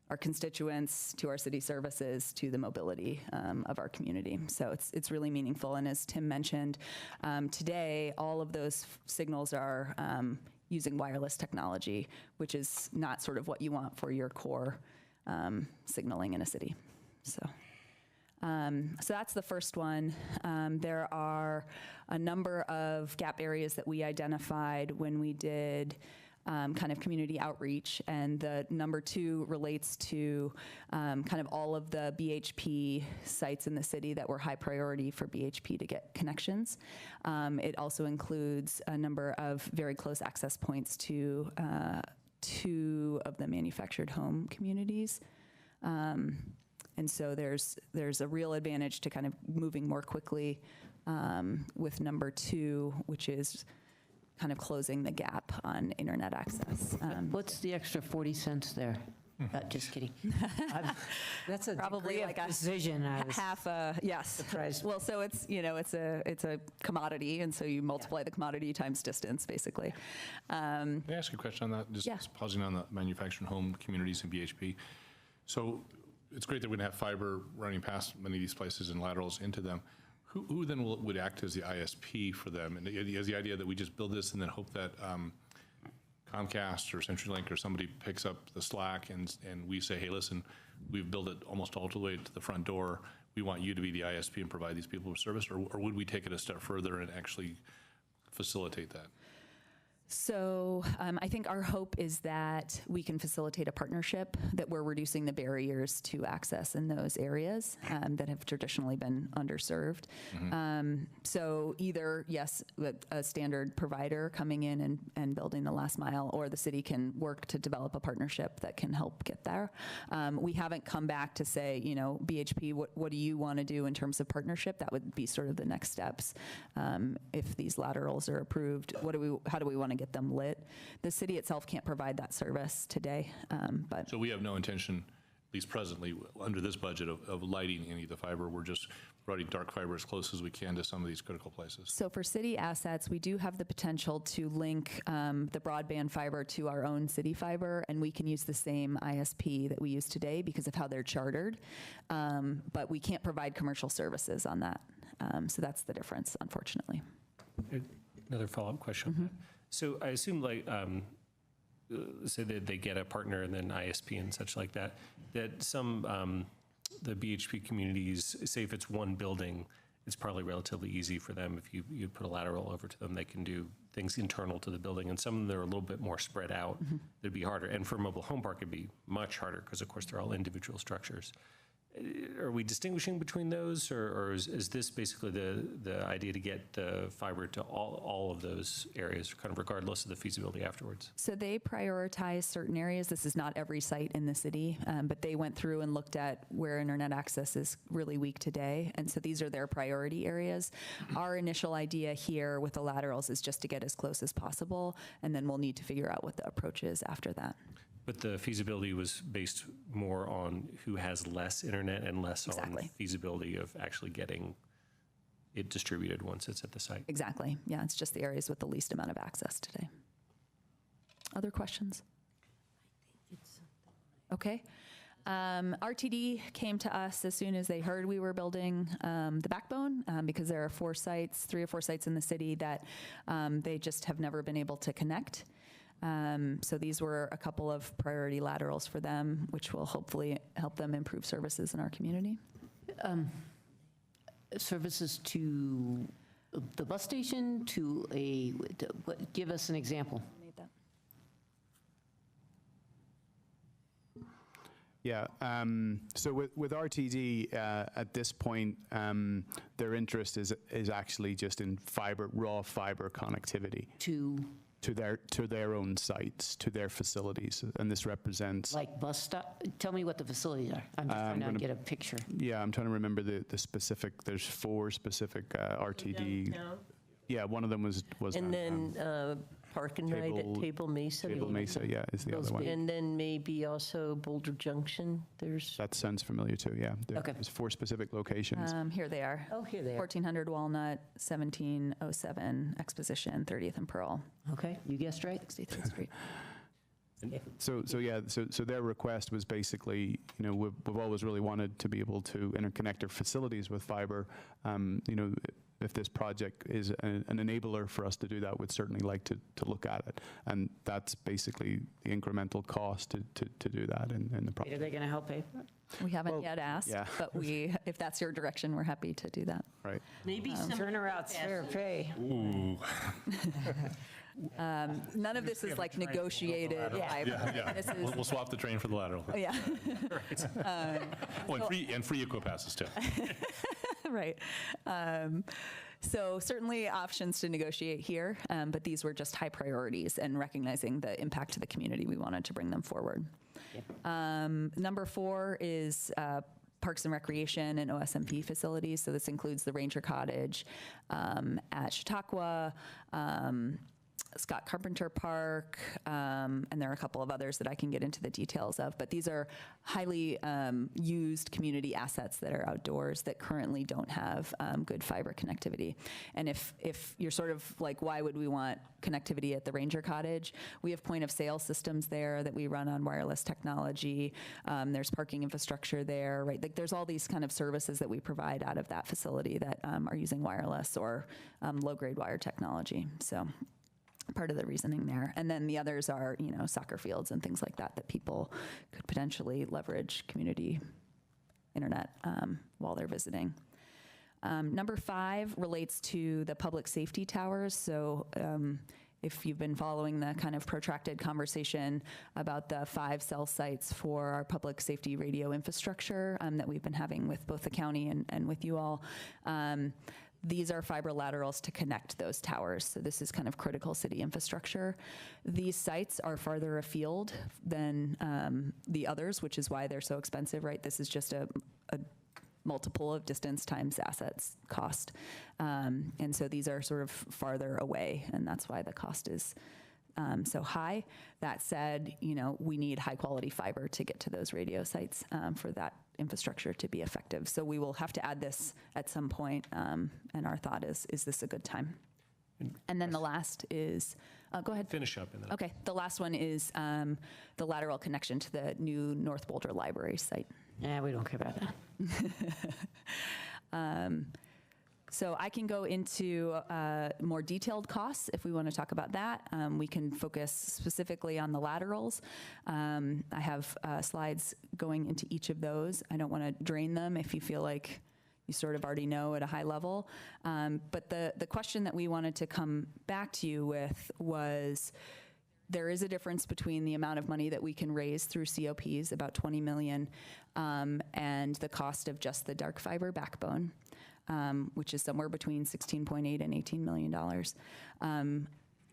our constituents, to our city services, to the mobility of our community. So it's really meaningful. And as Tim mentioned, today all of those signals are using wireless technology, which is not sort of what you want for your core signaling in a city. So that's the first one. There are a number of gap areas that we identified when we did kind of community outreach, and the number 2 relates to kind of all of the BHP sites in the city that were high priority for BHP to get connections. It also includes a number of very close access points to 2 of the manufactured home communities. And so there's a real advantage to kind of moving more quickly with number 2, which is kind of closing the gap on internet access. What's the extra 40 cents there? Just kidding. That's a probably like a precision. I was half a yes. Surprised. Well, so it's it's a commodity, and so you multiply the commodity times distance, basically. Can I ask a question on that? Just pausing on the manufactured home communities in BHP. So it's great that we're going to have fiber running past many of these places and laterals into them. Who then would act as the ISP for them? And is the idea that we just build this and then hope that Comcast or CenturyLink or somebody picks up the slack and we say, hey, listen, we've built it almost all the way to the front door. We want you to be the ISP and provide these people with service, or would we take it a step further and actually facilitate that? So I think our hope is that we can facilitate a partnership, that we're reducing the barriers to access in those areas that have traditionally been underserved. So either, yes, a standard provider coming in and building the last mile, or the city can work to develop a partnership that can help get there. We haven't come back to say, BHP, what do you want to do in terms of partnership? That would be sort of the next steps. If these laterals are approved, how do we want to get them lit? The city itself can't provide that service today, but so we have no intention, at least presently, under this budget, of lighting any of the fiber. We're just running dark fiber as close as we can to some of these critical places. So for city assets, we do have the potential to link the broadband fiber to our own city fiber, and we can use the same ISP that we use today because of how they're chartered, but we can't provide commercial services on that. So that's the difference, unfortunately. Another follow-up question. So I assume say that they get a partner and then ISP and such like that, that some, the BHP communities, say if it's one building, it's probably relatively easy for them. If you put a lateral over to them, they can do things internal to the building. And some of them that are a little bit more spread out, it'd be harder. And for a mobile home park, it'd be much harder because, of course, they're all individual structures. Are we distinguishing between those, or is this basically the idea to get the fiber to all of those areas, kind of regardless of the feasibility afterwards? So they prioritize certain areas. This is not every site in the city, but they went through and looked at where internet access is really weak today, and so these are their priority areas. Our initial idea here with the laterals is just to get as close as possible, and then we'll need to figure out what the approach is after that. But the feasibility was based more on who has less internet and less on feasibility of actually getting it distributed once it's at the site. Exactly. Yeah, it's just the areas with the least amount of access today. Other questions? Okay. RTD came to us as soon as they heard we were building the backbone because there are 3 or 4 sites in the city that they just have never been able to connect. So these were a couple of priority laterals for them, which will hopefully help them improve services in our community. Services to the bus station, give us an example. Yeah, so with RTD, at this point, their interest is actually just in raw fiber connectivity. To their own sites, to their facilities, and this represents... Like bus stop? Tell me what the facilities are. I'm just trying to get a picture. Yeah, I'm trying to remember the specific, there's 4 specific RTD. Downtown? Yeah, one of them was And then Park and Ride at Table Mesa. Table Mesa, yeah, is the other one. And then maybe also Boulder Junction. That sounds familiar too, yeah. There's 4 specific locations. Here they are. Oh, here they are. 1400 Walnut, 1707 Exposition, 30th and Pearl. Okay, you guessed right. 63rd Street. So their request was basically, we've always really wanted to be able to interconnect our facilities with fiber. If this project is an enabler for us to do that, we'd certainly like to look at it. And that's basically the incremental cost to do that in the project. Are they going to help pay for it? We haven't yet asked, but if that's your direction, we're happy to do that. Right. Maybe some turnouts fair pay. Ooh. None of this is like negotiated. Yeah. This is, We'll swap the train for the lateral. oh, yeah. And free eco passes too. Right. So certainly options to negotiate here, but these were just high priorities and recognizing the impact to the community, we wanted to bring them forward. Number 4 is Parks and Recreation and OSMP facilities. So this includes the Ranger Cottage at Chautauqua, Scott Carpenter Park, and there are a couple of others that I can get into the details of, but these are highly used community assets that are outdoors that currently don't have good fiber connectivity. And if you're sort of like, why would we want connectivity at the Ranger Cottage? We have point of sale systems there that we run on wireless technology. There's parking infrastructure there, right? Like there's all these kind of services that we provide out of that facility that are using wireless or low-grade wire technology. So part of the reasoning there. And then the others are, soccer fields and things like that people could potentially leverage community internet while they're visiting. Number 5 relates to the public safety towers. So if you've been following the kind of protracted conversation about the 5 cell sites for our public safety radio infrastructure that we've been having with both the county and with you all, these are fiber laterals to connect those towers. So this is kind of critical city infrastructure. These sites are farther afield than the others, which is why they're so expensive, right? This is just a multiple of distance times assets cost. And so these are sort of farther away, and that's why the cost is so high. That said, we need high quality fiber to get to those radio sites for that infrastructure to be effective. So we will have to add this at some point, and our thought is this a good time? And then the last is, go ahead. Finish up. And then Okay, the last one is the lateral connection to the new North Boulder Library site. Yeah, we don't care about that. So I can go into more detailed costs if we want to talk about that. We can focus specifically on the laterals. I have slides going into each of those. I don't want to drain them if you feel like you sort of already know at a high level. But the question that we wanted to come back to you with was, there is a difference between the amount of money that we can raise through COPs, about 20 million, and the cost of just the dark fiber backbone, which is somewhere between $16.8 and $18 million.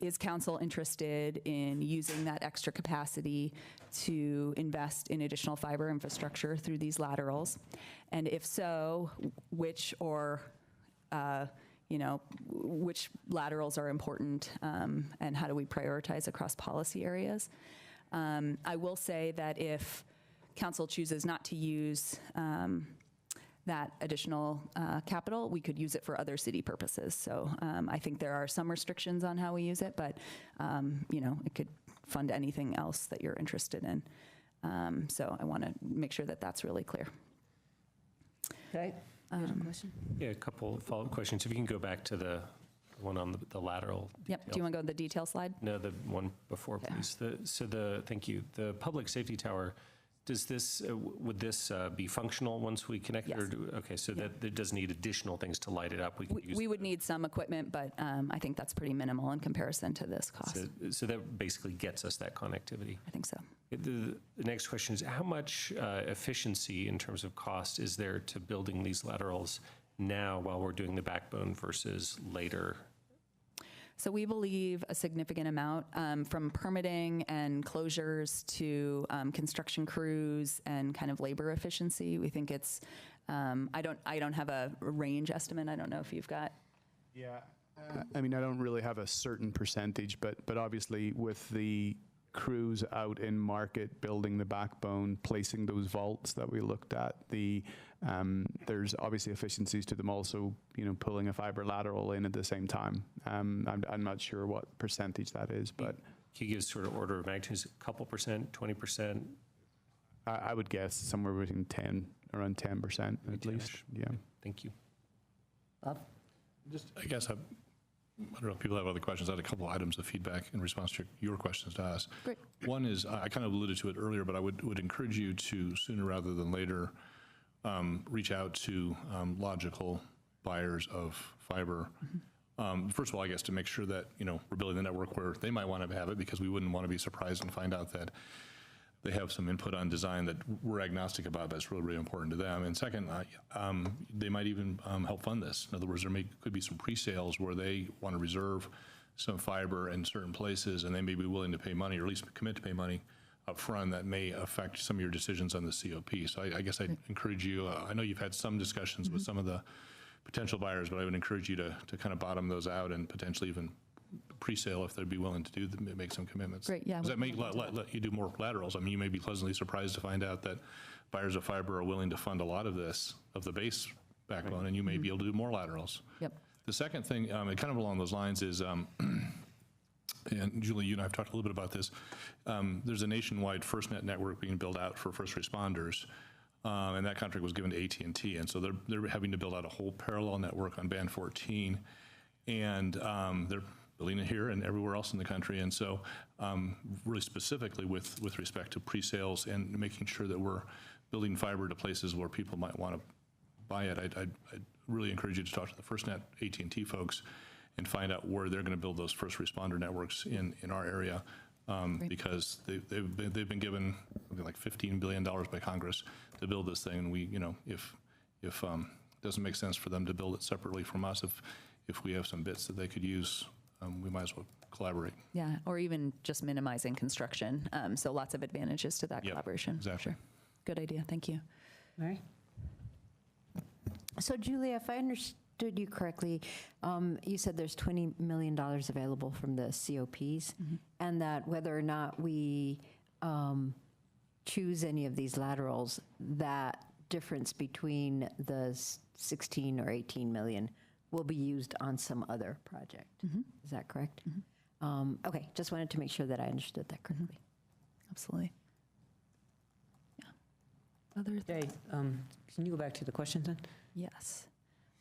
Is council interested in using that extra capacity to invest in additional fiber infrastructure through these laterals? And if so, which which laterals are important, and how do we prioritize across policy areas? I will say that if council chooses not to use that additional capital, we could use it for other city purposes. So I think there are some restrictions on how we use it, but it could fund anything else that you're interested in. So I want to make sure that that's really clear. Okay. Question? Yeah, a couple follow-up questions. If you can go back to the one on the lateral. Yep. Do you want to go to the detail slide? No, the one before, please. Thank you. The public safety tower, does this, would this be functional once we connect? Yes. Okay, so that it does need additional things to light it up. We would need some equipment, but I think that's pretty minimal in comparison to this cost. So that basically gets us that connectivity. I think so. The next question is, how much efficiency in terms of cost is there to building these laterals now while we're doing the backbone versus later? So we believe a significant amount, from permitting and closures to construction crews and kind of labor efficiency. We think it's, I don't have a range estimate. I don't know if you've got. Yeah, I mean, I don't really have a certain percentage, but obviously with the crews out in market building the backbone, placing those vaults that we looked at, there's obviously efficiencies to them also, pulling a fiber lateral in at the same time. I'm not sure what percentage that is, but. Can you give sort of order of magnitude? Is it a couple percent, 20%? I would guess somewhere between around 10% at least. Yeah. Thank you. Bob? I guess I don't know if people have other questions. I had a couple items of feedback in response to your questions to us. Great. One is, I kind of alluded to it earlier, but I would encourage you to, sooner rather than later, reach out to logical buyers of fiber. First of all, I guess to make sure that, we're building the network where they might want to have it, because we wouldn't want to be surprised and find out that they have some input on design that we're agnostic about, that's really, really important to them. And second, they might even help fund this. In other words, could be some pre-sales where they want to reserve some fiber in certain places, and they may be willing to pay money, or at least commit to pay money up front that may affect some of your decisions on the COP. So I guess I'd encourage you, I know you've had some discussions with some of the potential buyers, but I would encourage you to kind of bottom those out and potentially even pre-sale if they'd be willing to make some commitments. Great, yeah. Does that make let you do more laterals? I mean, you may be pleasantly surprised to find out that buyers of fiber are willing to fund a lot of this, of the base backbone, and you may be able to do more laterals. Yep. The second thing, and kind of along those lines, is, and Julie, you and I have talked a little bit about this, there's a nationwide FirstNet network being built out for first responders, and that contract was given to AT&T, and so they're having to build out a whole parallel network on band 14, and they're building it here and everywhere else in the country. And so really specifically with respect to pre-sales and making sure that we're building fiber to places where people might want to buy it, I'd really encourage you to talk to the FirstNet AT&T folks and find out where they're going to build those first responder networks in our area, because they've been given something like $15 billion by Congress to build this thing. And we, if it doesn't make sense for them to build it separately from us, if we have some bits that they could use, we might as well collaborate. Yeah, or even just minimizing construction. So lots of advantages to that collaboration. Exactly. Sure. Good idea. Thank you. All right. So Julia, if I understood you correctly, you said there's $20 million available from the COPs, and that whether or not we choose any of these laterals, that difference between the 16 or 18 million will be used on some other project. Is that correct? Okay, just wanted to make sure that I understood that correctly. Absolutely. Yeah. Okay, can you go back to the questions then? Yes.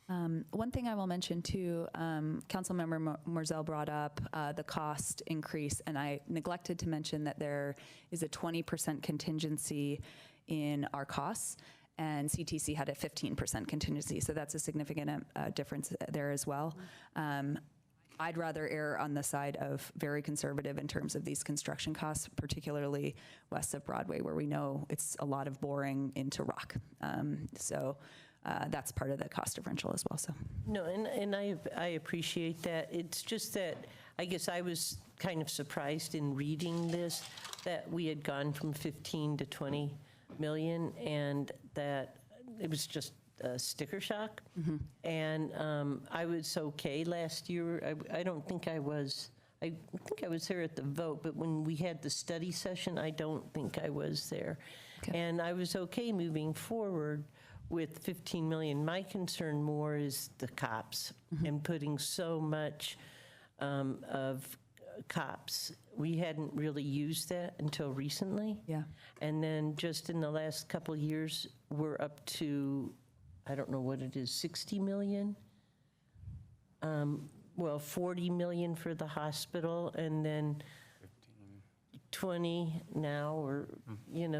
One thing I will mention too, Councilmember Morzell brought up the cost increase, and I neglected to mention that there is a 20% contingency in our costs, and CTC had a 15% contingency, so that's a significant difference there as well. I'd rather err on the side of very conservative in terms of these construction costs, particularly west of Broadway, where we know it's a lot of boring into rock. That's part of the cost differential as well. So No, and I appreciate that. It's just that I guess I was kind of surprised in reading this that we had gone from 15 to 20 million, and that it was just a sticker shock. And I was okay last year. I don't think I was. I think I was there at the vote, but when we had the study session, I don't think I was there. And I was okay moving forward with 15 million. My concern more is the cops and putting so much of cops. We hadn't really used that until recently. Yeah. And then just in the last couple of years, we're up to, I don't know what it is, 60 million? 40 million for the hospital, and then 20 now, or,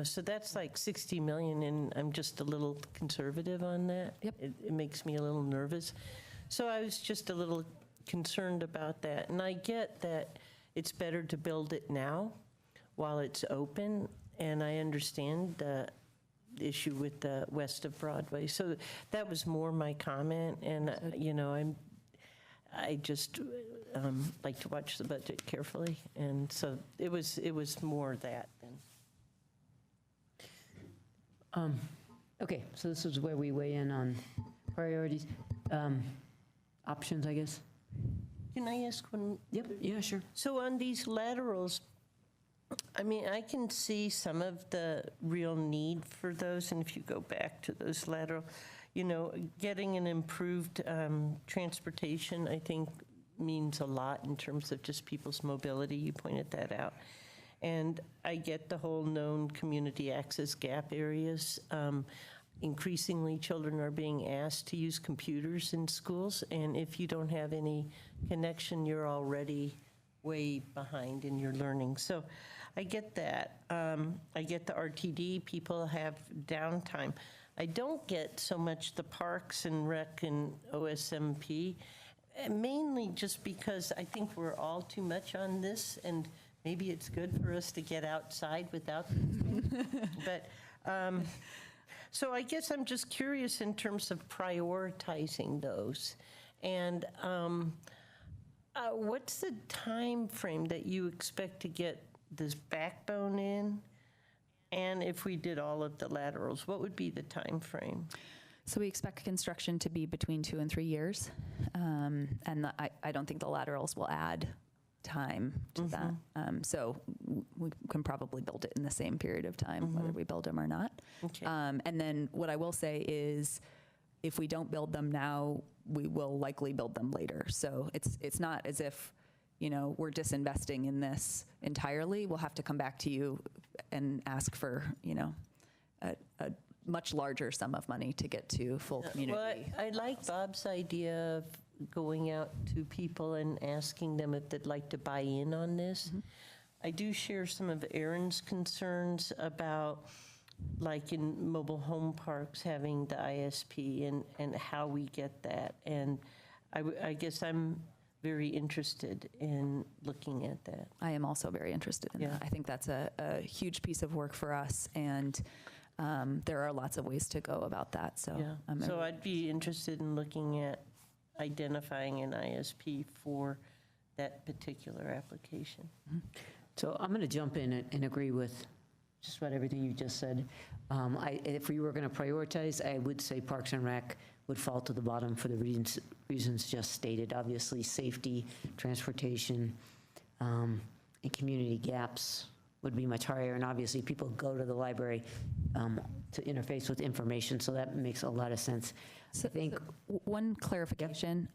so that's like 60 million, and I'm just a little conservative on that. Yep. It makes me a little nervous. So I was just a little concerned about that. And I get that it's better to build it now while it's open, and I understand the issue with the west of Broadway. So that was more my comment, and, I just like to watch the budget carefully, and so it was more that than. Okay, so this is where we weigh in on priorities, options, I guess. Can I ask one? Yep, yeah, sure. So on these laterals, I mean, I can see some of the real need for those, and if you go back to those lateral, getting an improved transportation, I think, means a lot in terms of just people's mobility. You pointed that out. And I get the whole known community access gap areas. Increasingly, children are being asked to use computers in schools, and if you don't have any connection, you're already way behind in your learning. So I get that. I get the RTD, people have downtime. I don't get so much the Parks and Rec and OSMP, mainly just because I think we're all too much on this, and maybe it's good for us to get outside without these. But so I guess I'm just curious in terms of prioritizing those. And what's the time frame that you expect to get this backbone in? And if we did all of the laterals, what would be the time frame? So we expect construction to be between 2 and 3 years. I don't think the laterals will add time to that. So we can probably build it in the same period of time, whether we build them or not. Okay. And then what I will say is, if we don't build them now, we will likely build them later. So it's not as if, we're disinvesting in this entirely. We'll have to come back to you and ask for, a much larger sum of money to get to full community. Well, I like Bob's idea of going out to people and asking them if they'd like to buy in on this. I do share some of Aaron's concerns about, like in mobile home parks, having the ISP and how we get that. And I guess I'm very interested in looking at that. I am also very interested in that. I think that's a huge piece of work for us, and there are lots of ways to go about that. So, So I'd be interested in looking at identifying an ISP for that particular application. So I'm going to jump in and agree with just about everything you just said. If we were going to prioritize, I would say Parks and Rec would fall to the bottom for the reasons just stated. Obviously, safety, transportation, and community gaps would be much higher. And obviously, people go to the library to interface with information, so that makes a lot of sense. So, I think one clarification.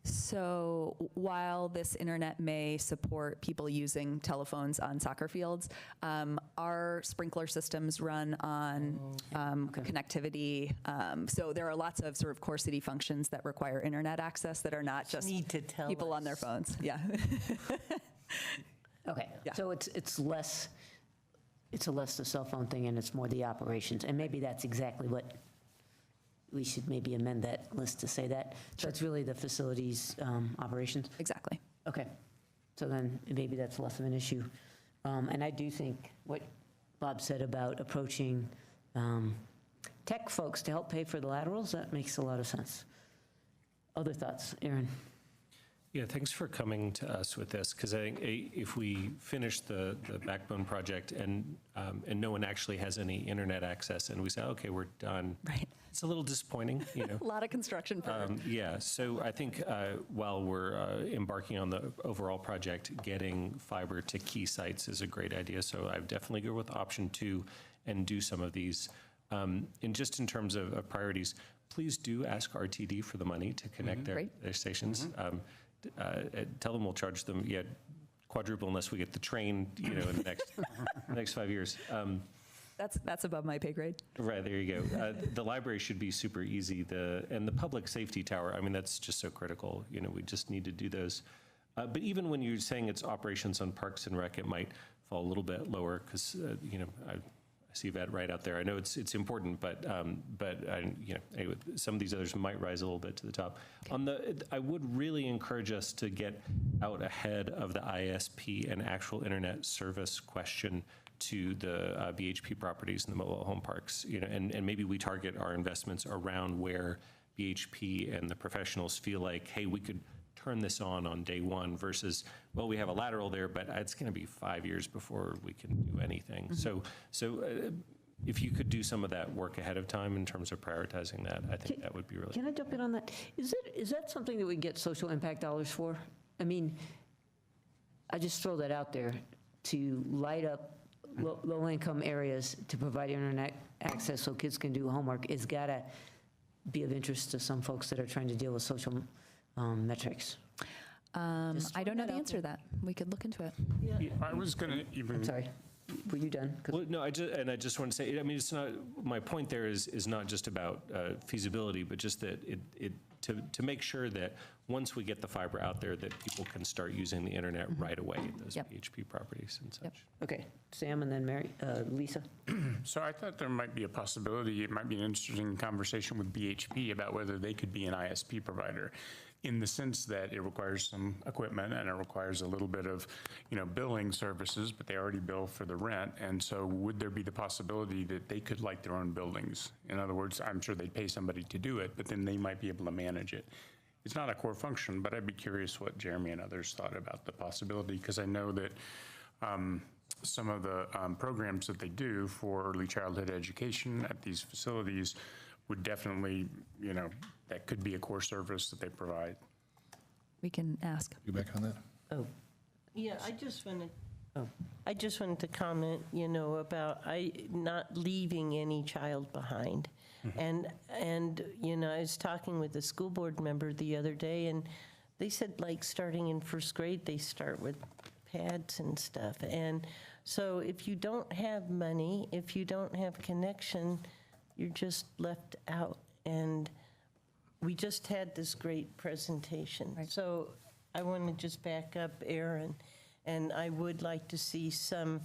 So while this internet may support people using telephones on soccer fields, our sprinkler systems run on connectivity. So there are lots of sort of core city functions that require internet access that are not just Need to tell people us. on their phones. Yeah. Okay, so it's less the cell phone thing and it's more the operations. And maybe that's exactly what, we should maybe amend that list to say that. So it's really the facilities operations? Exactly. Okay, so then maybe that's less of an issue. And I do think what Bob said about approaching tech folks to help pay for the laterals, that makes a lot of sense. Other thoughts, Aaron? Yeah, thanks for coming to us with this, because I think if we finish the Backbone project and no one actually has any internet access, and we say, okay, we're done. Right. It's a little disappointing, you know. A lot of construction. Yeah, so I think while we're embarking on the overall project, getting fiber to key sites is a great idea. So I would definitely go with option 2 and do some of these. And just in terms of priorities, please do ask RTD for the money to connect their stations. Tell them we'll charge them quadruple unless we get the train, you know, in the next 5 years. That's above my pay grade. Right, there you go. The library should be super easy. And the public safety tower, I mean, that's just so critical. You know, we just need to do those. But even when you're saying it's operations on Parks and Rec, it might fall a little bit lower because, you know, I see that right out there. I know it's important, but you know, anyway, some of these others might rise a little bit to the top. Okay. I would really encourage us to get out ahead of the ISP and actual internet service question to the BHP properties and the mobile home parks. You know, and maybe we target our investments around where BHP and the professionals feel like, hey, we could turn this on day one versus, well, we have a lateral there, but it's going to be 5 years before we can do anything. So if you could do some of that work ahead of time in terms of prioritizing that, I think that would be really. Can I jump in on that? Is that something that we get social impact dollars for? I mean, I just throw that out there to light up low-income areas to provide internet access so kids can do homework. It's got to be of interest to some folks that are trying to deal with social metrics. I don't know the answer to that. We could look into it. Yeah. I was going to even. I'm sorry. Were you done? Well, no, I just want to say, I mean, it's not, my point there is not just about feasibility, but just that to make sure that once we get the fiber out there, that people can start using the internet right away at those BHP properties and such. Okay, Sam and then Lisa. So I thought there might be a possibility, it might be an interesting conversation with BHP about whether they could be an ISP provider, in the sense that it requires some equipment and it requires a little bit of, you know, billing services, but they already bill for the rent. And so would there be the possibility that they could light their own buildings? In other words, I'm sure they'd pay somebody to do it, but then they might be able to manage it. It's not a core function, but I'd be curious what Jeremy and others thought about the possibility, because I know that some of the programs that they do for early childhood education at these facilities would definitely, you know, that could be a core service that they provide. We can ask. You back on that? Oh, yeah, I just wanted to comment, you know, about not leaving any child behind. And you know, I was talking with a school board member the other day, and they said, like, starting in first grade, they start with pads and stuff. And so if you don't have money, if you don't have connection, you're just left out. And we just had this great presentation. Right. So I want to just back up Aaron, and I would like to see some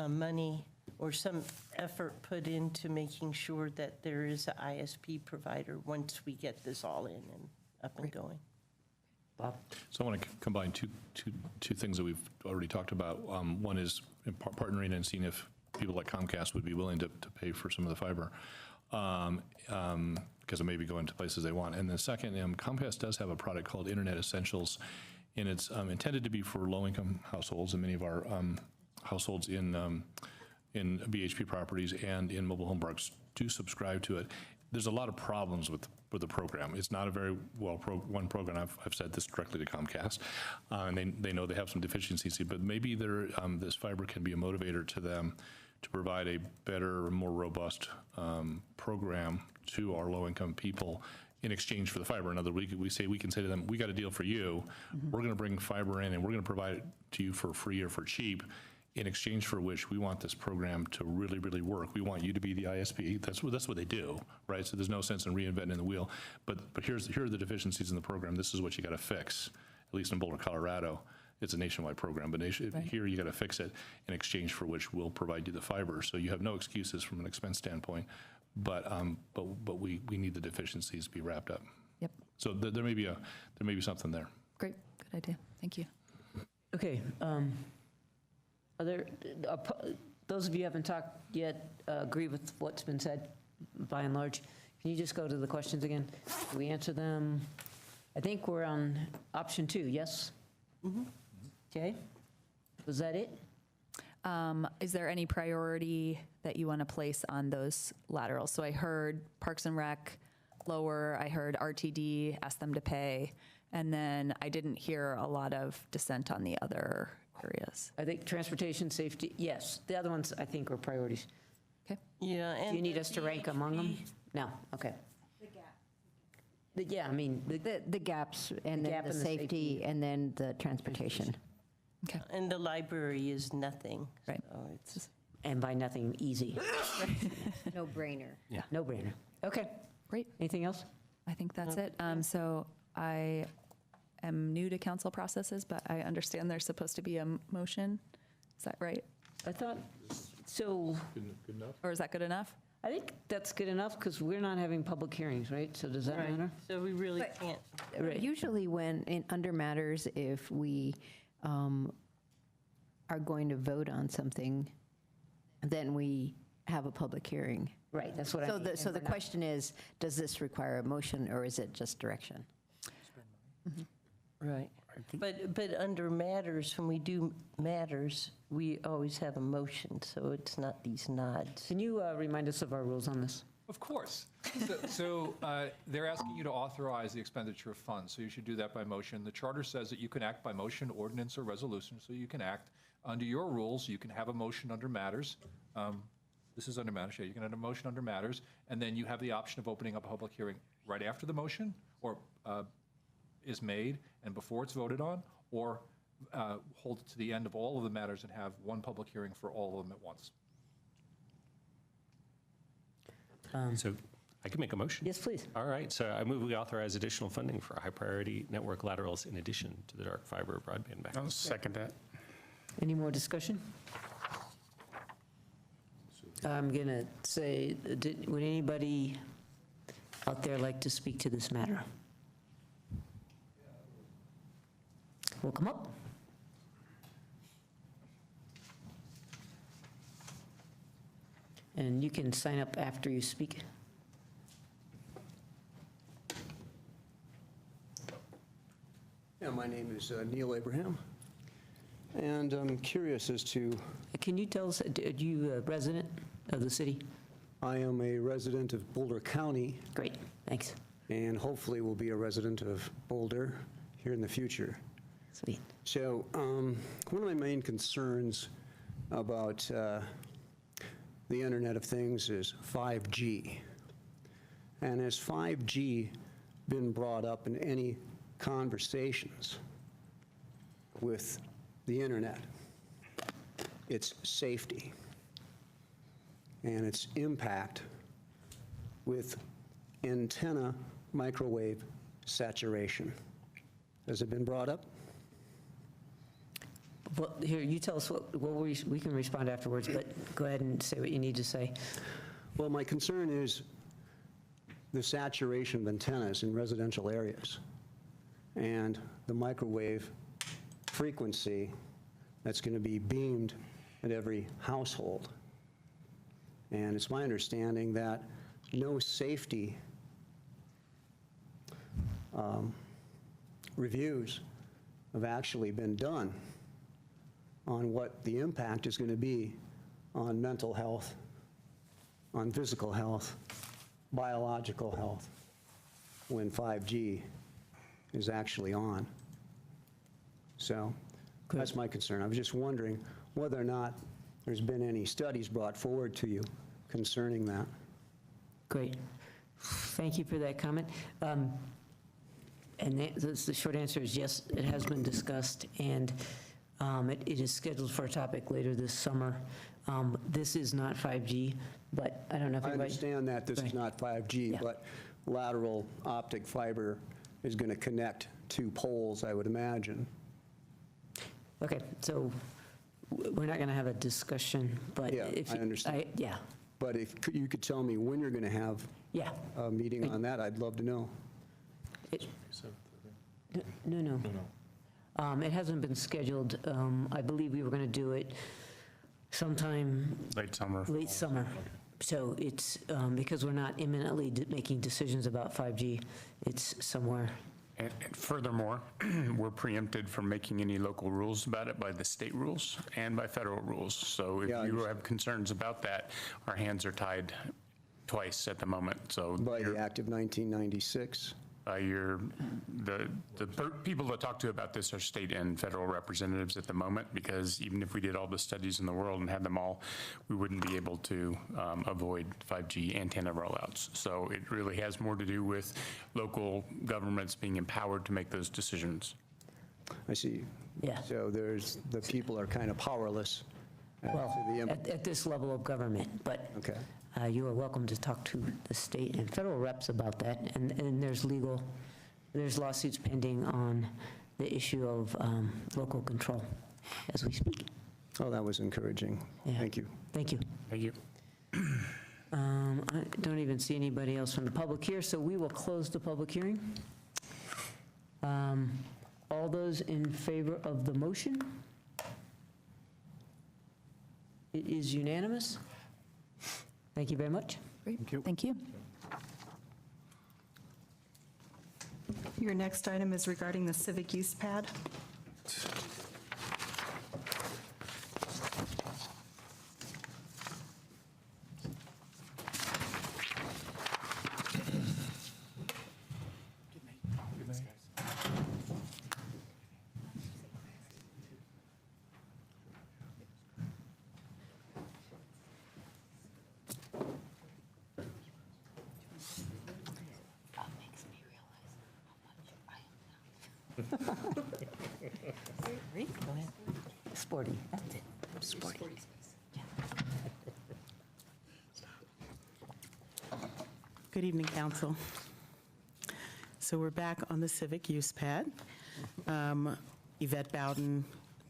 money or some effort put into making sure that there is an ISP provider once we get this all in and up and going. Bob? So I want to combine two things that we've already talked about. One is partnering and seeing if people like Comcast would be willing to pay for some of the fiber, because it may be going to places they want. And the second, Comcast does have a product called Internet Essentials, and it's intended to be for low-income households, and many of our households in BHP properties and in mobile home parks do subscribe to it. There's a lot of problems with the program. It's not a very well-run program. I've said this directly to Comcast, and they know they have some deficiencies, but maybe this fiber can be a motivator to them to provide a better, more robust program to our low-income people in exchange for the fiber. In other words, we can say to them, we got a deal for you. We're going to bring fiber in and we're going to provide it to you for free or for cheap, in exchange for which we want this program to really, really work. We want you to be the ISP. That's what they do, right? So there's no sense in reinventing the wheel. But here are the deficiencies in the program. This is what you got to fix. At least in Boulder, Colorado, it's a nationwide program, but here you got to fix it, in exchange for which we'll provide you the fiber. So you have no excuses from an expense standpoint, but we need the deficiencies to be wrapped up. Yep. So there may be something there. Great, good idea. Thank you. Okay. Are there, those of you who haven't talked yet agree with what's been said by and large? Can you just go to the questions again? Do we answer them? I think we're on option 2, yes? Okay. Was that it? Is there any priority that you want to place on those laterals? So I heard Parks and Rec lower, I heard RTD, ask them to pay, and then I didn't hear a lot of dissent on the other areas. I think transportation, safety, yes. The other ones, I think, are priorities. Okay. Yeah. Do you need us to rank among them? No, okay. Yeah, I mean, The gaps, and then gap the and the safety, and then the transportation. Okay. And the library is nothing. Right. So it's and by nothing, easy. No brainer. Yeah. No brainer. Okay. Great. Anything else? I think that's it. So I am new to council processes, but I understand there's supposed to be a motion. Is that right? I thought, so, Good enough? Or is that good enough? I think that's good enough because we're not having public hearings, right? So does that right. matter? So we really can't. Right. Usually when, under matters, if we are going to vote on something, then we have a public hearing. Right, that's what I mean. So the question is, does this require a motion, or is it just direction? Right. But under matters, when we do matters, we always have a motion, so it's not these nods. Can you remind us of our rules on this? Of course. So they're asking you to authorize the expenditure of funds, so you should do that by motion. The charter says that you can act by motion, ordinance, or resolution, so you can act. Under your rules, you can have a motion under matters. This is under matters, yeah, you can have a motion under matters, and then you have the option of opening up a public hearing right after the motion, or is made and before it's voted on, or hold it to the end of all of the matters and have one public hearing for all of them at once. So I can make a motion? Yes, please. All right, so I move we authorize additional funding for high-priority network laterals in addition to the dark fiber broadband backbone. I'll second that. Any more discussion? I'm going to say, would anybody out there like to speak to this matter? We'll come up. And you can sign up after you speak. Yeah, my name is Neil Abraham, and I'm curious as to... Can you tell us, are you a resident of the city? I am a resident of Boulder County. Great, thanks. And hopefully will be a resident of Boulder here in the future. Sweet. So one of my main concerns about the Internet of Things is 5G. And has 5G been brought up in any conversations with the Internet? Its safety and its impact with antenna microwave saturation. Has it been brought up? Well, here, you tell us what we can respond afterwards, but go ahead and say what you need to say. Well, my concern is the saturation of antennas in residential areas and the microwave frequency that's going to be beamed at every household. And it's my understanding that no safety reviews have actually been done on what the impact is going to be on mental health, on physical health, biological health, when 5G is actually on. So that's my concern. I was just wondering whether or not there's been any studies brought forward to you concerning that. Great. Thank you for that comment. And the short answer is yes, it has been discussed, and it is scheduled for a topic later this summer. This is not 5G, but I don't know if I anybody... understand that this is not 5G, but lateral optic fiber is going to connect two poles, I would imagine. Okay, so we're not going to have a discussion, but Yeah, if... I understand. Yeah. But if you could tell me when you're going to have a meeting on that, I'd love to know. No. It hasn't been scheduled. I believe we were going to do it sometime... Late summer. Late summer. So it's, because we're not imminently making decisions about 5G, it's somewhere... And furthermore, we're preempted from making any local rules about it by the state rules and by federal rules. So if you have concerns about that, our hands are tied twice at the moment. So by the Act of 1996. The people to talk to about this are state and federal representatives at the moment, because even if we did all the studies in the world and had them all, we wouldn't be able to avoid 5G antenna rollouts. So it really has more to do with local governments being empowered to make those decisions. I see. Yeah. So the people are kind of powerless. Well, at this level of government, but you are welcome to talk to the state and federal reps about that, and there's lawsuits pending on the issue of local control as we speak. Oh, that was encouraging. Yeah. Thank you. Thank you. Thank you. I don't even see anybody else from the public here, so we will close the public hearing. All those in favor of the motion? It is unanimous. Thank you very much. Thank you. Thank you. Your next item is regarding the civic use pad. Go ahead. Sporty, that's it. Sporty. Good evening, Council. So we're back on the civic use pad. Yvette Bowden,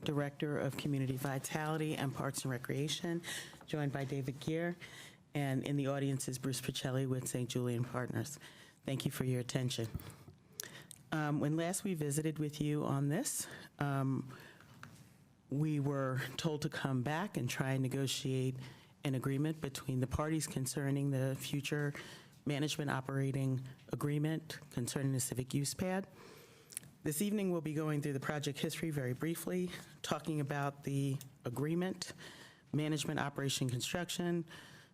Director of Community Vitality and Parks and Recreation, joined by David Gear, and in the audience is Bruce Pacelli with St. Julian Partners. Thank you for your attention. When last we visited with you on this, we were told to come back and try and negotiate an agreement between the parties concerning the future management operating agreement concerning the civic use pad. This evening we'll be going through the project history very briefly, talking about the agreement, management operation construction,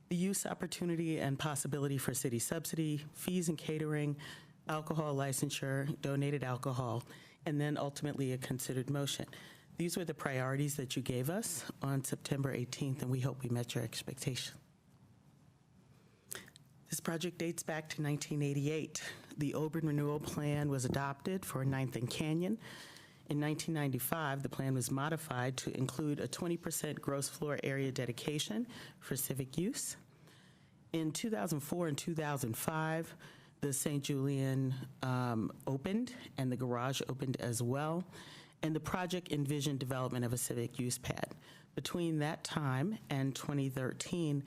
the use opportunity and possibility for city subsidy, fees and catering, alcohol licensure, donated alcohol, and then ultimately a considered motion. These were the priorities that you gave us on September 18th, and we hope we met your expectations. This project dates back to 1988. The Oberlin Renewal Plan was adopted for 9th and Canyon. In 1995, the plan was modified to include a 20% gross floor area dedication for civic use. In 2004 and 2005, the St. Julian opened, and the garage opened as well, and the project envisioned development of a civic use pad. Between that time and 2013,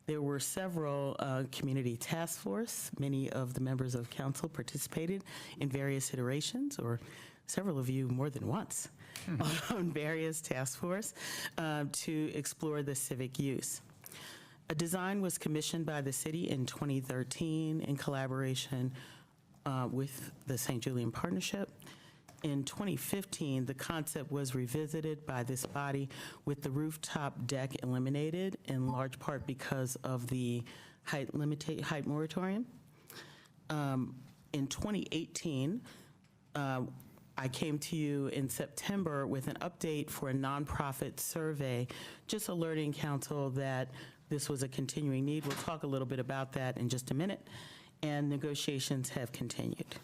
there were several community task force. Many of the members of council participated in various iterations, or several of you more than once, on various task force to explore the civic use. A design was commissioned by the city in 2013 in collaboration with the St. Julian Partnership. In 2015, the concept was revisited by this body with the rooftop deck eliminated, in large part because of the height moratorium. In 2018, I came to you in September with an update for a nonprofit survey, just alerting council that this was a continuing need. We'll talk a little bit about that in just a minute. and negotiations have continued.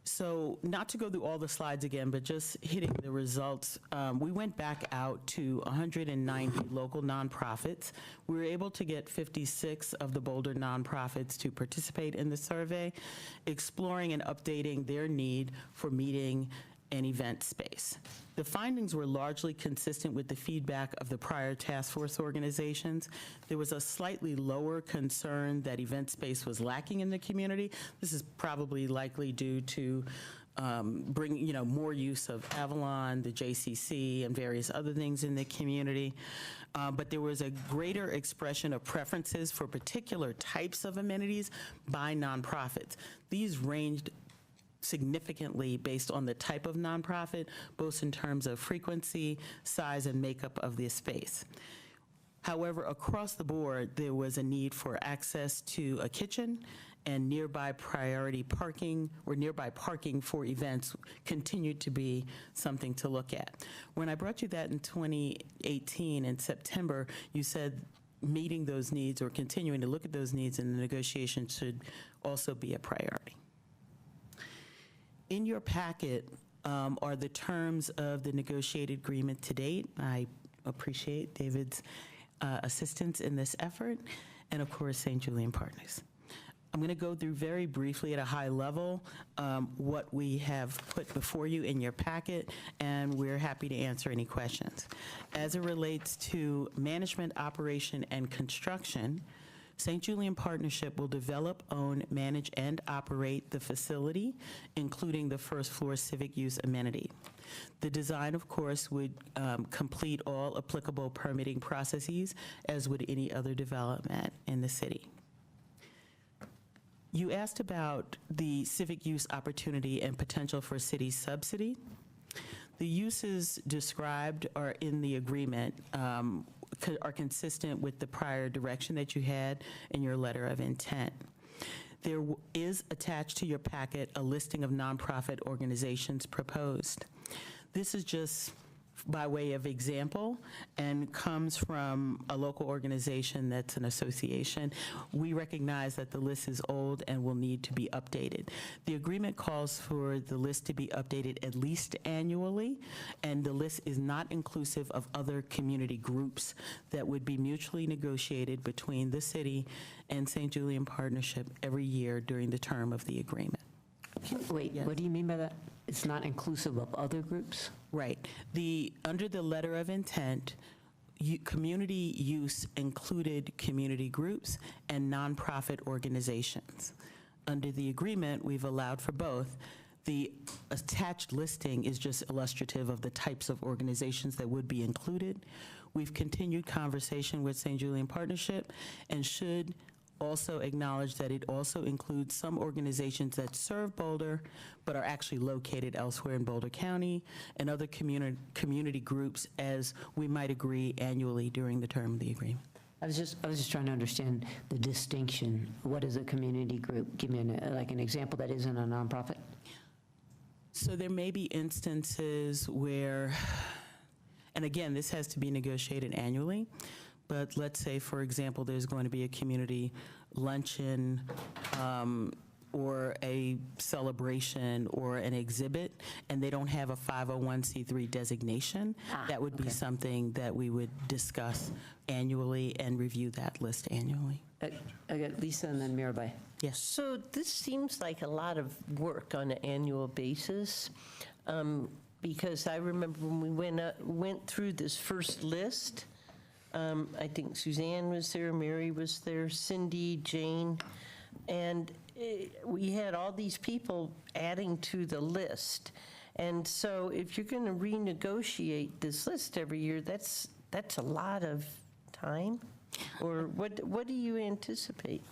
So not to go through all the slides again, but just hitting the results, we went back out to 190 local nonprofits. We were able to get 56 of the Boulder nonprofits to participate in the survey, exploring and updating their need for meeting and event space. The findings were largely consistent with the feedback of the prior task force organizations. There was a slightly lower concern that event space was lacking in the community. This is probably likely due to bringing, more use of Avalon, the JCC, and various other things in the community. But there was a greater expression of preferences for particular types of amenities by nonprofits. These ranged significantly based on the type of nonprofit, both in terms of frequency, size, and makeup of the space. However, across the board, there was a need for access to a kitchen, and nearby priority parking or nearby parking for events continued to be something to look at. When I brought you that in 2018 in September, you said meeting those needs or continuing to look at those needs in the negotiation should also be a priority. In your packet are the terms of the negotiated agreement to date. I appreciate David's assistance in this effort, and of course, St. Julian Partners. I'm going to go through very briefly at a high level what we have put before you in your packet, and we're happy to answer any questions. As it relates to management, operation, and construction, St. Julian Partnership will develop, own, manage, and operate the facility, including the first floor civic use amenity. The design, of course, would complete all applicable permitting processes, as would any other development in the city. You asked about the civic use opportunity and potential for city subsidy. The uses described are in the agreement, are consistent with the prior direction that you had in your letter of intent. There is attached to your packet a listing of nonprofit organizations proposed. This is just by way of example and comes from a local organization that's an association. We recognize that the list is old and will need to be updated. The agreement calls for the list to be updated at least annually, and the list is not inclusive of other community groups that would be mutually negotiated between the city and St. Julian Partnership every year during the term of the agreement. Wait, what do you mean by that? It's not inclusive of other groups? Right. Under the letter of intent, community use included community groups and nonprofit organizations. Under the agreement, we've allowed for both. The attached listing is just illustrative of the types of organizations that would be included. We've continued conversation with St. Julian Partnership and should also acknowledge that it also includes some organizations that serve Boulder but are actually located elsewhere in Boulder County, and other community groups, as we might agree annually during the term of the agreement. I was just trying to understand the distinction. What is a community group? Give me an example that isn't a nonprofit. So there may be instances where, and again, this has to be negotiated annually, but let's say, for example, there's going to be a community luncheon or a celebration or an exhibit, and they don't have a 501c3 designation. That would be something that we would discuss annually and review that list annually. I got Lisa and then Mirabai. Yes. So this seems like a lot of work on an annual basis, because I remember when we went through this first list, I think Suzanne was there, Mary was there, Cindy, Jane, and we had all these people adding to the list. And so if you're going to renegotiate this list every year, that's a lot of time? Or what do you anticipate?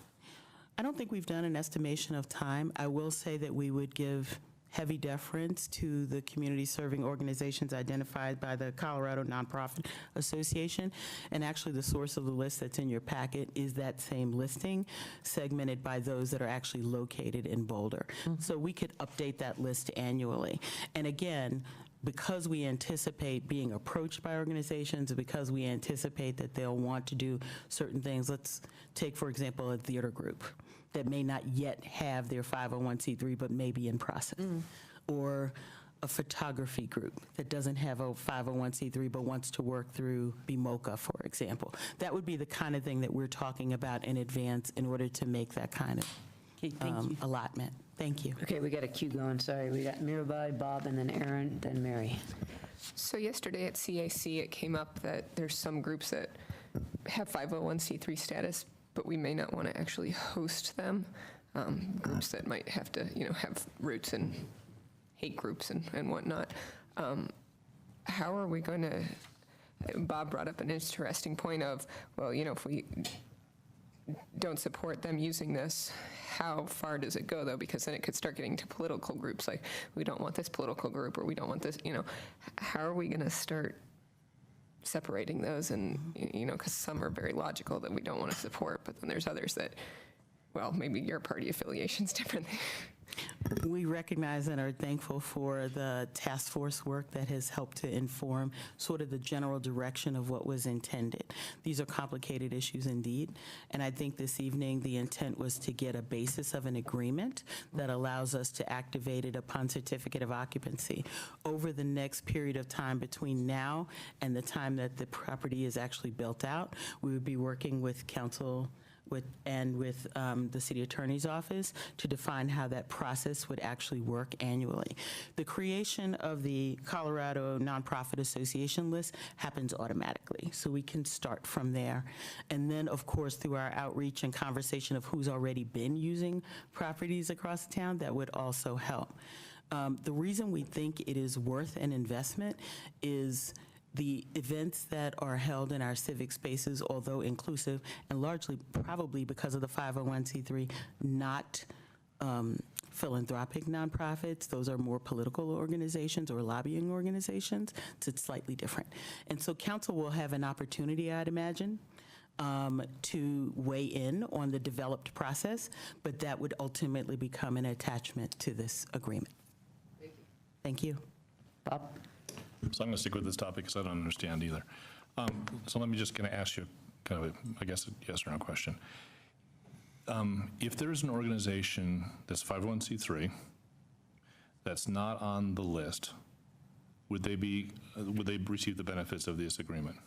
I don't think we've done an estimation of time. I will say that we would give heavy deference to the community serving organizations identified by the Colorado Nonprofit Association. And actually the source of the list that's in your packet is that same listing, segmented by those that are actually located in Boulder. So we could update that list annually. And again, because we anticipate being approached by organizations, because we anticipate that they'll want to do certain things. Let's take, for example, a theater group that may not yet have their 501c3, but may be in process. Or a photography group that doesn't have a 501c3 but wants to work through BMOCA, for example. That would be the kind of thing that we're talking about in advance in order to make that kind of allotment. Thank you. Okay, we got a queue going, sorry. We got Mirabai, Bob, and then Aaron, then Mary. So yesterday at CAC, it came up that there's some groups that have 501c3 status, but we may not want to actually host them. Groups that might have to, have roots in hate groups and whatnot. How are we going to, Bob brought up an interesting point of, well, if we don't support them using this, how far does it go, though? Because then it could start getting to political groups, like we don't want this political group or we don't want this, how are we going to start separating those? And, because some are very logical that we don't want to support, but then there's others that, well, maybe your party affiliation's different. We recognize and are thankful for the task force work that has helped to inform sort of the general direction of what was intended. These are complicated issues indeed, and I think this evening the intent was to get a basis of an agreement that allows us to activate it upon certificate of occupancy. Over the next period of time between now and the time that the property is actually built out, we would be working with council with the city attorney's office to define how that process would actually work annually. The creation of the Colorado Nonprofit Association list happens automatically, so we can start from there. And then, of course, through our outreach and conversation of who's already been using properties across the town, that would also help. The reason we think it is worth an investment is the events that are held in our civic spaces, although inclusive, and largely probably because of the 501c3, not philanthropic nonprofits. Those are more political organizations or lobbying organizations. So it's slightly different. And so council will have an opportunity, I'd imagine, to weigh in on the developed process, but that would ultimately become an attachment to this agreement. Thank you. Bob? So I'm going to stick with this topic because I don't understand either. So let me just kind of ask you kind of, I guess, a yes or no question. If there is an organization that's 501c3 that's not on the list, would they receive the benefits of this agreement?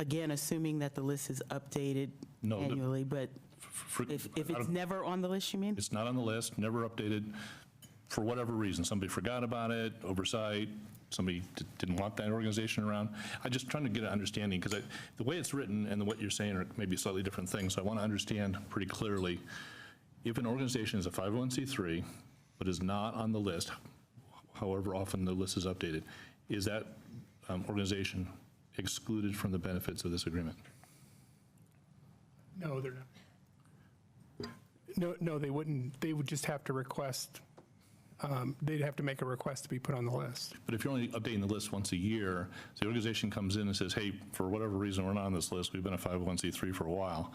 Again, assuming that the list is updated annually, but if it's never on the list, you mean? It's not on the list, never updated. For whatever reason, somebody forgot about it, oversight, somebody didn't want that organization around. I'm just trying to get an understanding, because the way it's written and what you're saying are maybe slightly different things, so I want to understand pretty clearly, if an organization is a 501c3, but is not on the list, however often the list is updated, is that organization excluded from the benefits of this agreement? No, they're not. No, they wouldn't. They would just have to request. They'd have to make a request to be put on the list. But if you're only updating the list once a year, so the organization comes in and says, hey, for whatever reason, we're not on this list, we've been a 501c3 for a while,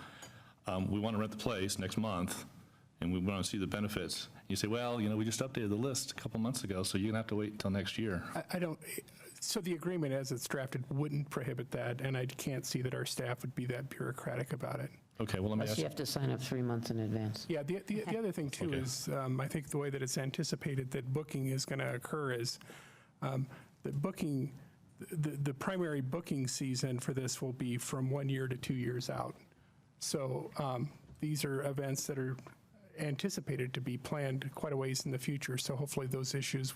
we want to rent the place next month, and we want to see the benefits. You say, well, we just updated the list a couple months ago, so you're going to have to wait until next year. I don't, so the agreement as it's drafted wouldn't prohibit that, and I can't see that our staff would be that bureaucratic about it. Okay, well, let me Plus ask you have to sign up 3 months in advance. Yeah, the other thing too is, I think the way that it's anticipated that booking is going to occur is that booking, the primary booking season for this will be from 1 year to 2 years out. So these are events that are anticipated to be planned quite a ways in the future. So hopefully those issues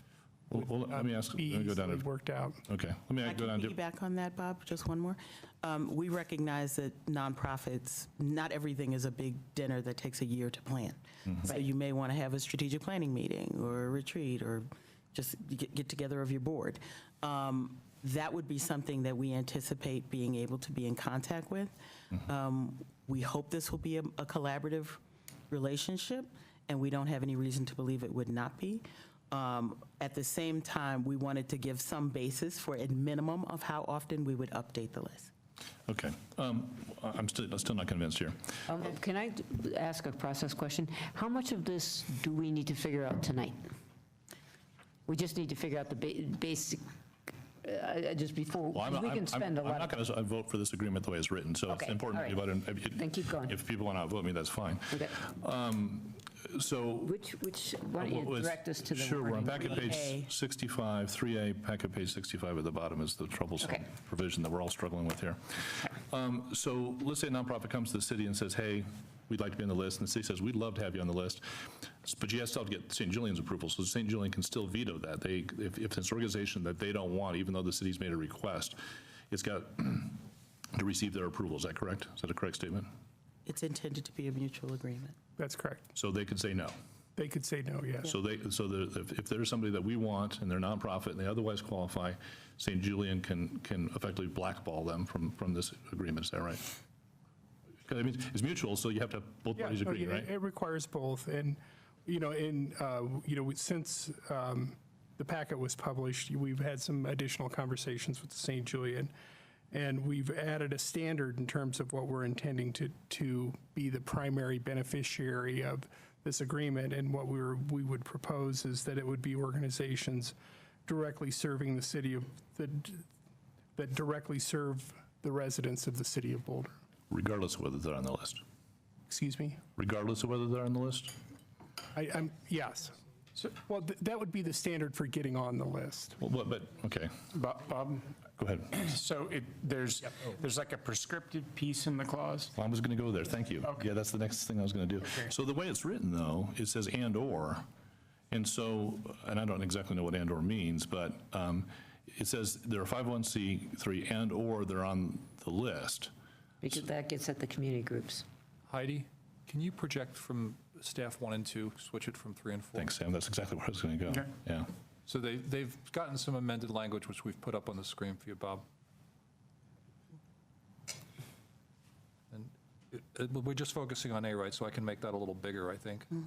well, let me ask, be let me go down easily to, worked out. okay, let me I go can down to, piggyback on that, Bob, just one more. We recognize that nonprofits, not everything is a big dinner that takes a year to plan. So you may want to have a strategic planning meeting or a retreat or just get together of your board. That would be something that we anticipate being able to be in contact with. We hope this will be a collaborative relationship, and we don't have any reason to believe it would not be. At the same time, we wanted to give some basis for a minimum of how often we would update the list. okay. I'm still not convinced here. Can I ask a process question? How much of this do we need to figure out tonight? We just need to figure out the basic, just before, Well, we can spend a lot I'm of. not going to vote for this agreement the way it's written, so it's Okay, important all to right. me about it. Then keep going. If people want to outvote me, that's fine. Okay. So. Which, why don't you direct us to the Sure, we're on wording? packet page 3A. 65, 3A, packet page 65 at the bottom is the troublesome Okay. provision that we're all struggling with here. So let's say a nonprofit comes to the city and says, hey, we'd like to be on the list, and the city says, we'd love to have you on the list, but you still have to get St. Julian's approval, so St. Julian can still veto that. If it's an organization that they don't want, even though the city's made a request, it's got to receive their approval. Is that correct? Is that a correct statement? It's intended to be a mutual agreement. That's correct. So they could say no. They could say no, yes. So if there's somebody that we want and they're nonprofit and they otherwise qualify, St. Julian can effectively blackball them from this agreement. Is that right? Because I mean, it's mutual, so you have to have both parties agree, right? It requires both. And, since the packet was published, we've had some additional conversations with St. Julian. And we've added a standard in terms of what we're intending to be the primary beneficiary of this agreement. And what we would propose is that it would be organizations directly serving the city of, that directly serve the residents of the city of Boulder. Regardless of whether they're on the list. Excuse me? Regardless of whether they're on the list? Yes. Well, that would be the standard for getting on the list. Well, but okay. Bob? Go ahead. So there's like a prescriptive piece in the clause? Well, I was going to go there. Thank you. Okay. Yeah, that's the next thing I was going to do. Okay. So the way it's written, though, it says and/or. And so, and I don't exactly know what and/or means, but it says they're a 501c3 and/or they're on the list. Because that gets at the community groups. Heidi, can you project from staff 1 and 2, switch it from 3 and 4? Thanks, Sam. That's exactly where I was going to go. Okay. Yeah. So they've gotten some amended language, which we've put up on the screen for you, Bob. And we're just focusing on A, right? So I can make that a little bigger, I think. If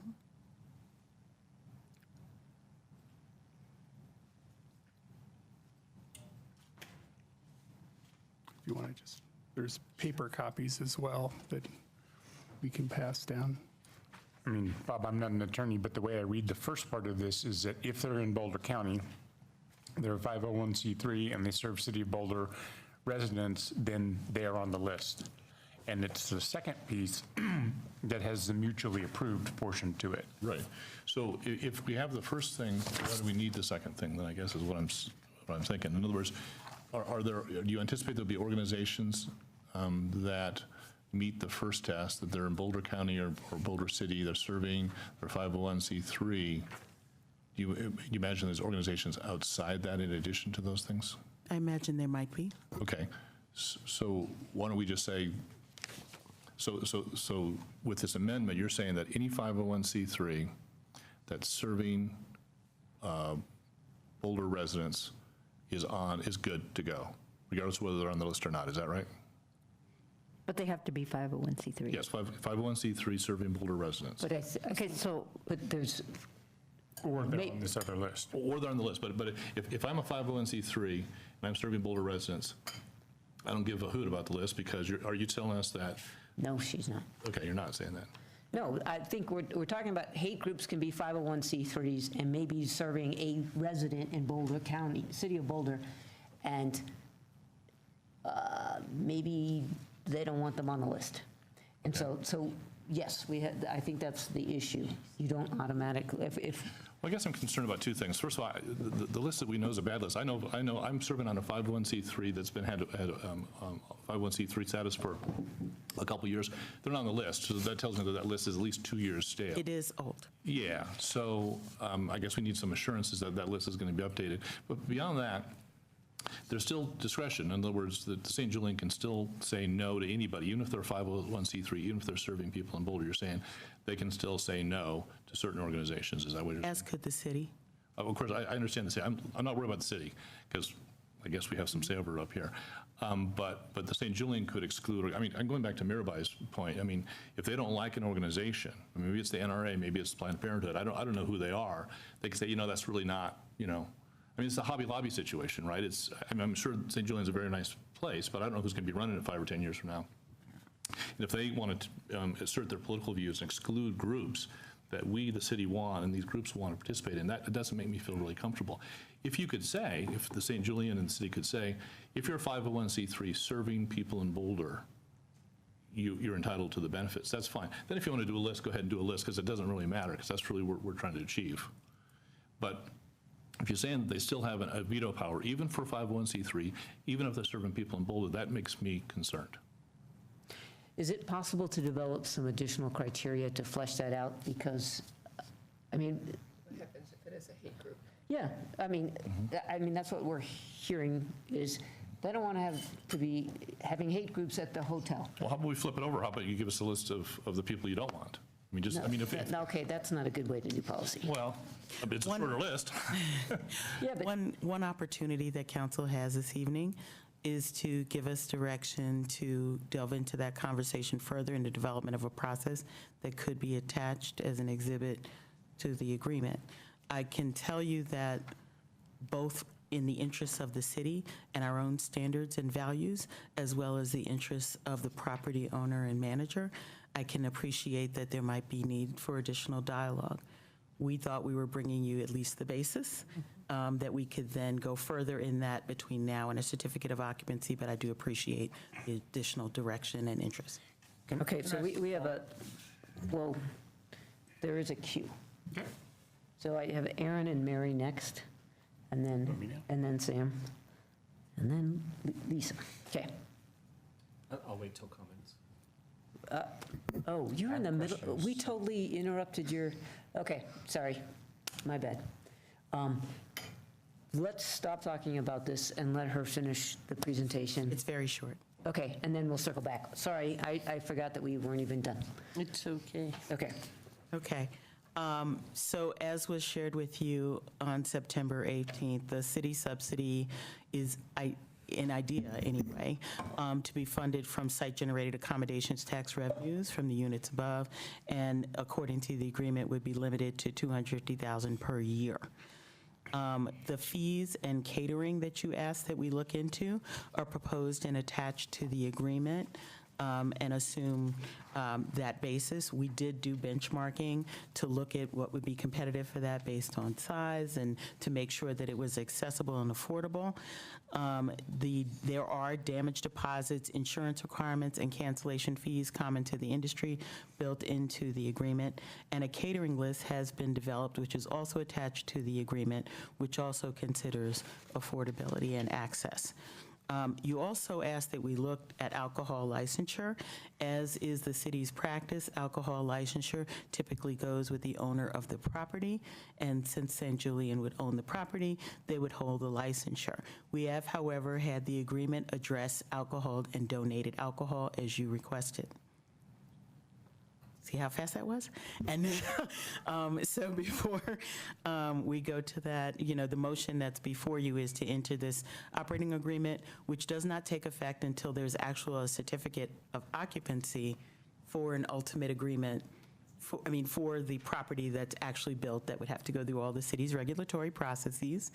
you want to there's paper copies as well that we can pass down. I mean, Bob, I'm not an attorney, but the way I read the first part of this is that if they're in Boulder County, they're a 501c3 and they serve City of Boulder residents, then they are on the list. And it's the second piece that has the mutually approved portion to it. Right. So if we have the first thing, why do we need the second thing? Then I guess is what I'm thinking. In other words, do you anticipate there'll be organizations that meet the first test, that they're in Boulder County or Boulder City, they're serving, they're 501c3? Do you imagine there's organizations outside that in addition to those things? I imagine there might be. Okay. So why don't we just say, so with this amendment, you're saying that any 501c3 that's serving Boulder residents is good to go, regardless of whether they're on the list or not. Is that right? But they have to be 501c3. Yes, 501c3 serving Boulder residents. But but there's. Or they're on this other list. Or they're on the list. But if I'm a 501c3 and I'm serving Boulder residents, I don't give a hoot about the list because are you telling us that? No, she's not. Okay, you're not saying that. No, I think we're talking about hate groups can be 501c3s and maybe serving a resident in Boulder County, City of Boulder, and maybe they don't want them on the list. And so yes, I think that's the issue. You don't automatically, Well, I guess I'm concerned about two things. First of all, the list that we know is a bad list. I know I'm serving on a 501c3 that's had 501c3 status for a couple years. They're not on the list, so that tells me that list is at least 2 years stale. It is old. Yeah, so I guess we need some assurances that that list is going to be updated. But beyond that, there's still discretion. In other words, the St. Julian can still say no to anybody, even if they're 501c3, even if they're serving people in Boulder. You're saying they can still say no to certain organizations. Is that what you're saying? As could the city. Of course, I understand the city. I'm not worried about the city because I guess we have some say over it up here. But the St. Julian could exclude. I mean, I'm going back to Mirabai's point. I mean, if they don't like an organization, maybe it's the NRA, maybe it's Planned Parenthood. I don't know who they are. They can say, that's really not. I mean, it's a Hobby Lobby situation, right? I'm sure St. Julian's a very nice place, but I don't know who's going to be running it 5 or 10 years from now. And if they want to assert their political views and exclude groups, that we, the city, want and these groups want to participate in, that doesn't make me feel really comfortable. If you could say, if the St. Julian and the city could say, if you're a 501c3 serving people in Boulder, you're entitled to the benefits, that's fine. Then if you want to do a list, go ahead and do a list, because it doesn't really matter, because that's really what we're trying to achieve. But if you're saying that they still have a veto power, even for 501c3, even if they're serving people in Boulder, that makes me concerned. Is it possible to develop some additional criteria to flesh that out? Because, I mean, What happens if it is a hate group? yeah, I mean, that's what we're hearing is they don't want to be having hate groups at the hotel. Well, how about we flip it over? How about you give us a list of the people you don't want? I mean, if Okay, that's not a good way to do policy. well, it's a shorter list. One opportunity that council has this evening is to give us direction to delve into that conversation further in the development of a process that could be attached as an exhibit to the agreement. I can tell you that both in the interests of the city and our own standards and values, as well as the interests of the property owner and manager, I can appreciate that there might be need for additional dialogue. We thought we were bringing you at least the basis, that we could then go further in that between now and a certificate of occupancy, but I do appreciate the additional direction and interest. Okay, so we have well, there is a queue. So I have Aaron and Mary next, and then Sam, and then Lisa. Okay. I'll wait till comments. Oh, you're in the middle. We totally interrupted your, okay, sorry, my bad. Let's stop talking about this and let her finish the presentation. It's very short. Okay, and then we'll circle back. Sorry, I forgot that we weren't even done. It's okay. Okay. Okay. So as was shared with you on September 18th, the city subsidy is an idea anyway, to be funded from site-generated accommodations tax revenues from the units above, and according to the agreement would be limited to $250,000 per year. The fees and catering that you asked that we look into are proposed and attached to the agreement, and assume that basis. We did do benchmarking to look at what would be competitive for that based on size and to make sure that it was accessible and affordable. There are damage deposits, insurance requirements, and cancellation fees common to the industry built into the agreement. And a catering list has been developed, which is also attached to the agreement, which also considers affordability and access. You also asked that we look at alcohol licensure. As is the city's practice, alcohol licensure typically goes with the owner of the property, and since St. Julian would own the property, they would hold the licensure. We have, however, had the agreement address alcohol and donated alcohol as you requested. See how fast that was? And then, so before we go to that, the motion that's before you is to enter this operating agreement, which does not take effect until there's actual certificate of occupancy for an ultimate agreement, for the property that's actually built, that would have to go through all the city's regulatory processes.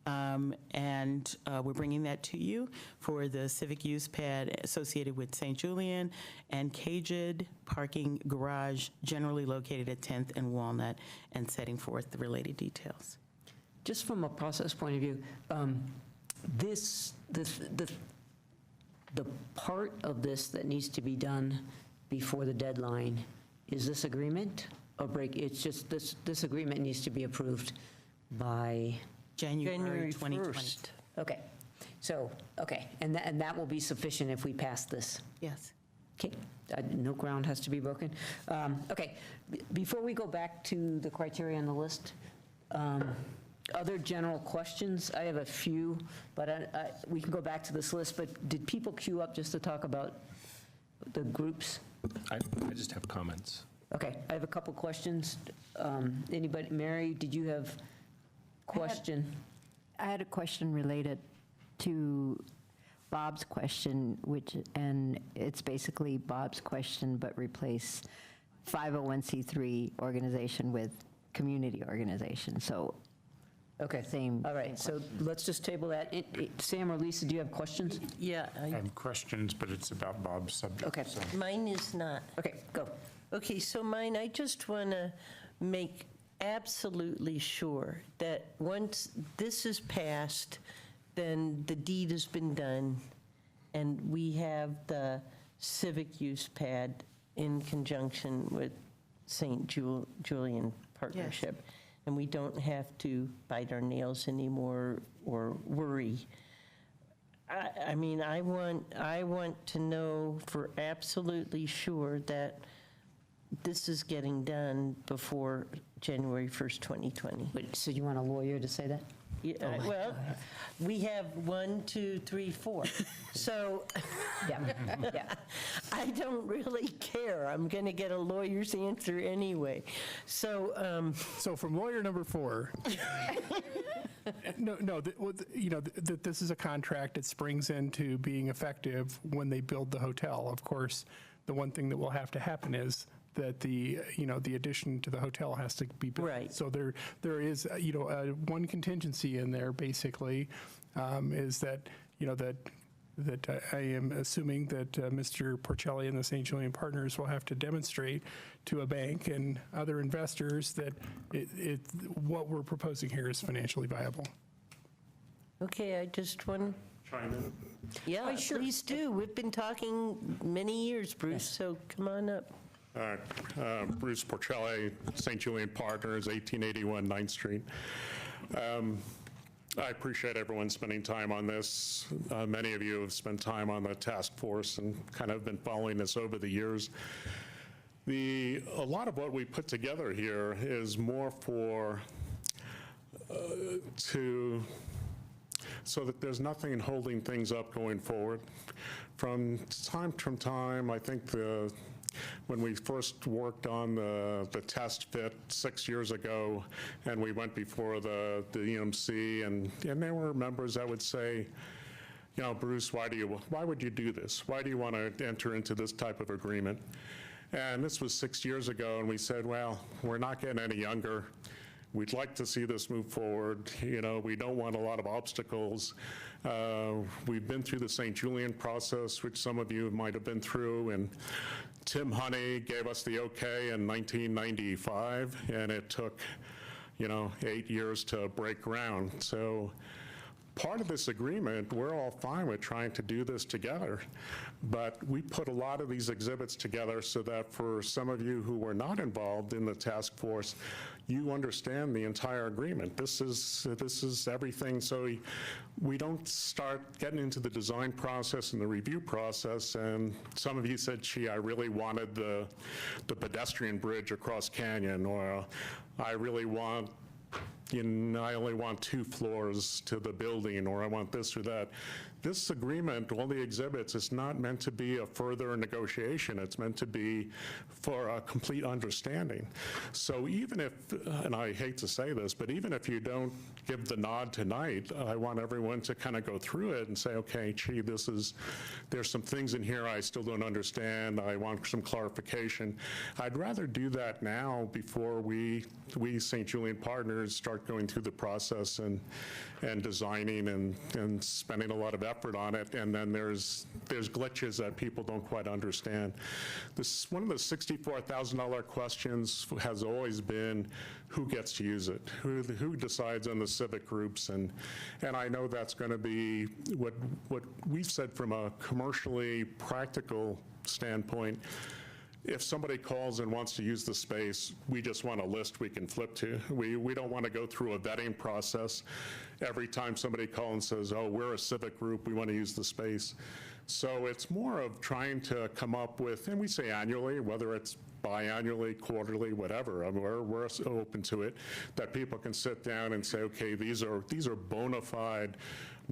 And we're bringing that to you for the civic use pad associated with St. Julian and Caged parking garage generally located at 10th and Walnut, and setting forth the related details. Just from a process point of view, the part of this that needs to be done before the deadline is this agreement or break? It's just this agreement needs to be approved by January 2020. 1st. Okay. So, okay. And that will be sufficient if we pass this? Yes. Okay. No ground has to be broken. Okay. Before we go back to the criteria on the list, other general questions? I have a few, but we can go back to this list. But did people queue up just to talk about the groups? I just have comments. Okay. I have a couple questions. Anybody? Mary, did you have question? I had a question related to Bob's question, and it's basically Bob's question, but replace 501c3 organization with community organization. So, okay, same. All right, so let's just table that. Sam or Lisa, do you have questions? Yeah. I have questions, but it's about Bob's subject. Okay. so. Mine is not. Okay, go. Okay, so mine, I just want to make absolutely sure that once this is passed, then the deed has been done, and we have the civic use pad in conjunction with St. Julian Partnership. And we don't have to bite our nails anymore or worry. I mean, I want to know for absolutely sure that this is getting done before January 1st, 2020. Wait, so you want a lawyer to say that? Yeah, well, we have 1, 2, 3, 4. So I don't really care. I'm going to get a lawyer's answer anyway. So So from lawyer number 4, that this is a contract that springs into being effective when they build the hotel. Of course, the one thing that will have to happen is that the addition to the hotel has to be built. Right. So there is, one contingency in there, basically, is that, that I am assuming that Mr. Porcelli and the St. Julian Partners will have to demonstrate to a bank and other investors that what we're proposing here is financially viable. okay, I just want to Chime in. Yeah, please do. We've been talking many years, Bruce, so come on up. Bruce Porcelli, St. Julian Partners, 1881 9th Street. I appreciate everyone spending time on this. Many of you have spent time on the task force and kind of been following this over the years. A lot of what we put together here is more for so that there's nothing holding things up going forward. From time, I think when we first worked on the test fit 6 years ago, and we went before the EMC, and there were members that would say, Bruce, why would you do this? Why do you want to enter into this type of agreement? And this was 6 years ago, and we said, well, we're not getting any younger. We'd like to see this move forward. We don't want a lot of obstacles. We've been through the St. Julian process, which some of you might have been through, and Tim Honey gave us the okay in 1995, and it took, 8 years to break ground. So part of this agreement, we're all fine with trying to do this together, but we put a lot of these exhibits together so that for some of you who were not involved in the task force, you understand the entire agreement. This is everything, so we don't start getting into the design process and the review process, and some of you said, gee, I really wanted the pedestrian bridge across Canyon, or I really want I only want 2 floors to the building, or I want this or that. This agreement, all the exhibits, is not meant to be a further negotiation. It's meant to be for a complete understanding. So even if, and I hate to say this, but even if you don't give the nod tonight, I want everyone to kind of go through it and say, okay, gee, there's some things in here I still don't understand. I want some clarification. I'd rather do that now before we St. Julian Partners start going through the process and designing and spending a lot of effort on it, and then there's glitches that people don't quite understand. One of the $64,000 questions has always been who gets to use it, who decides on the civic groups, and I know that's going to be what we've said from a commercially practical standpoint. If somebody calls and wants to use the space, we just want a list we can flip to. We don't want to go through a vetting process every time somebody calls and says, oh, we're a civic group, we want to use the space. So it's more of trying to come up with, and we say annually, whether it's biannually, quarterly, whatever, I mean, we're open to it, that people can sit down and say, okay, these are bona fide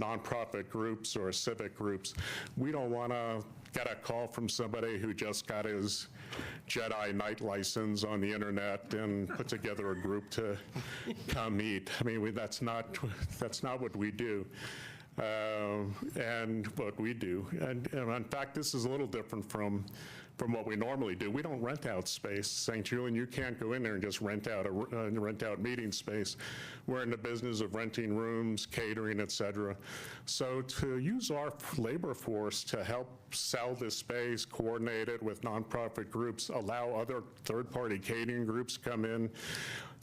nonprofit groups or civic groups. We don't want to get a call from somebody who just got his Jedi Knight license on the internet and put together a group to come meet. I mean, that's not what we do. and what we do. And in fact, this is a little different from what we normally do. We don't rent out space. St. Julian, you can't go in there and just rent out meeting space. We're in the business of renting rooms, catering, et cetera. So to use our labor force to help sell this space, coordinate it with nonprofit groups, allow other third-party catering groups to come in.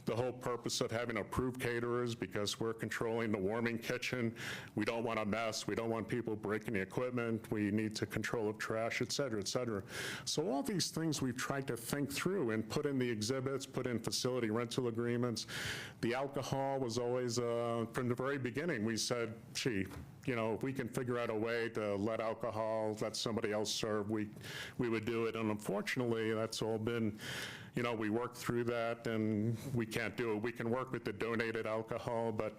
The whole purpose of having approved caterers, because we're controlling the warming kitchen. We don't want a mess. We don't want people breaking the equipment. We need to control of trash, et cetera, et cetera. So all these things we've tried to think through and put in the exhibits, put in facility rental agreements. The alcohol was always, from the very beginning, we said, gee, you know, if we can figure out a way to let somebody else serve, we would do it. And unfortunately, that's all been, you know, we worked through that and we can't do it. We can work with the donated alcohol, but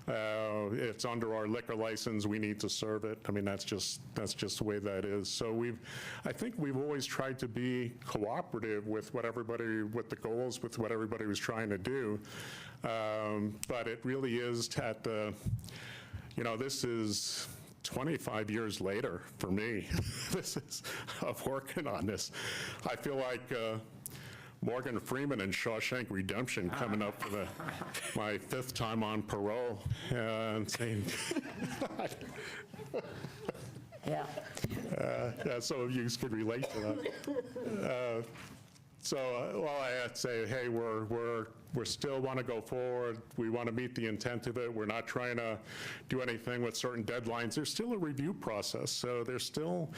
it's under our liquor license. We need to serve it. I mean, that's just the way that is. So I think we've always tried to be cooperative with what the goals, with what everybody was trying to do. But it really is at the, you know, this is 25 years later for me. This is of working on this. I feel like Morgan Freeman in Shawshank Redemption coming up for my 5th time on parole and saying, yeah. So you could relate to that. Well, I had to say, hey, we still want to go forward. We want to meet the intent of it. We're not trying to do anything with certain deadlines. There's still a review process, so there's still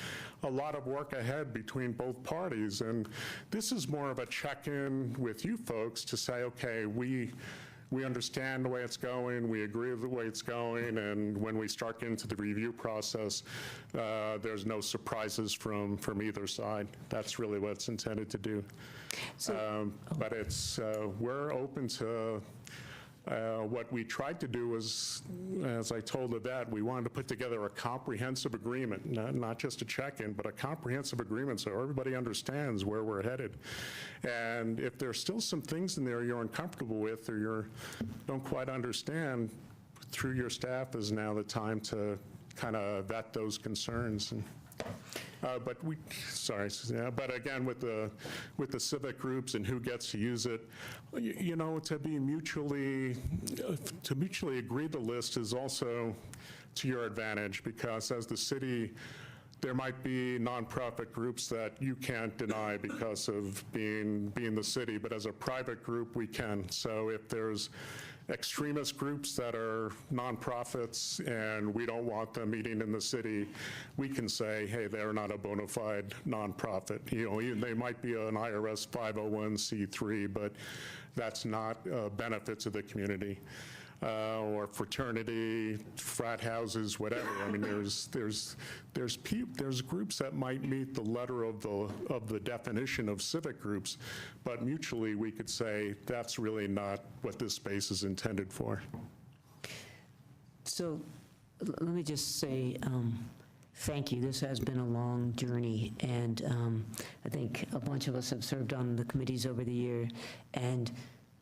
a lot of work ahead between both parties. And this is more of a check-in with you folks to say, okay, we understand the way it's going, we agree with the way it's going, and when we start getting to the review process, there's no surprises from either side. That's really what it's intended to do. But we're open to, what we tried to do was, as I told Yvette, we wanted to put together a comprehensive agreement, not just a check-in, but a comprehensive agreement so everybody understands where we're headed. And if there's still some things in there you're uncomfortable with or you don't quite understand, through your staff is now the time to kind of vet those concerns. But again, with the civic groups and who gets to use it, you know, to mutually agree the list is also to your advantage, because as the city, there might be nonprofit groups that you can't deny because of being the city, but as a private group, we can. So if there's extremist groups that are nonprofits and we don't want them meeting in the city, we can say, hey, they're not a bona fide nonprofit. You know, they might be an IRS 501c3, but that's not a benefit to the community. Or fraternity, frat houses, whatever. I mean, there's groups that might meet the letter of the definition of civic groups, but mutually we could say that's really not what this space is intended for. So let me just say thank you. This has been a long journey, and I think a bunch of us have served on the committees over the year, and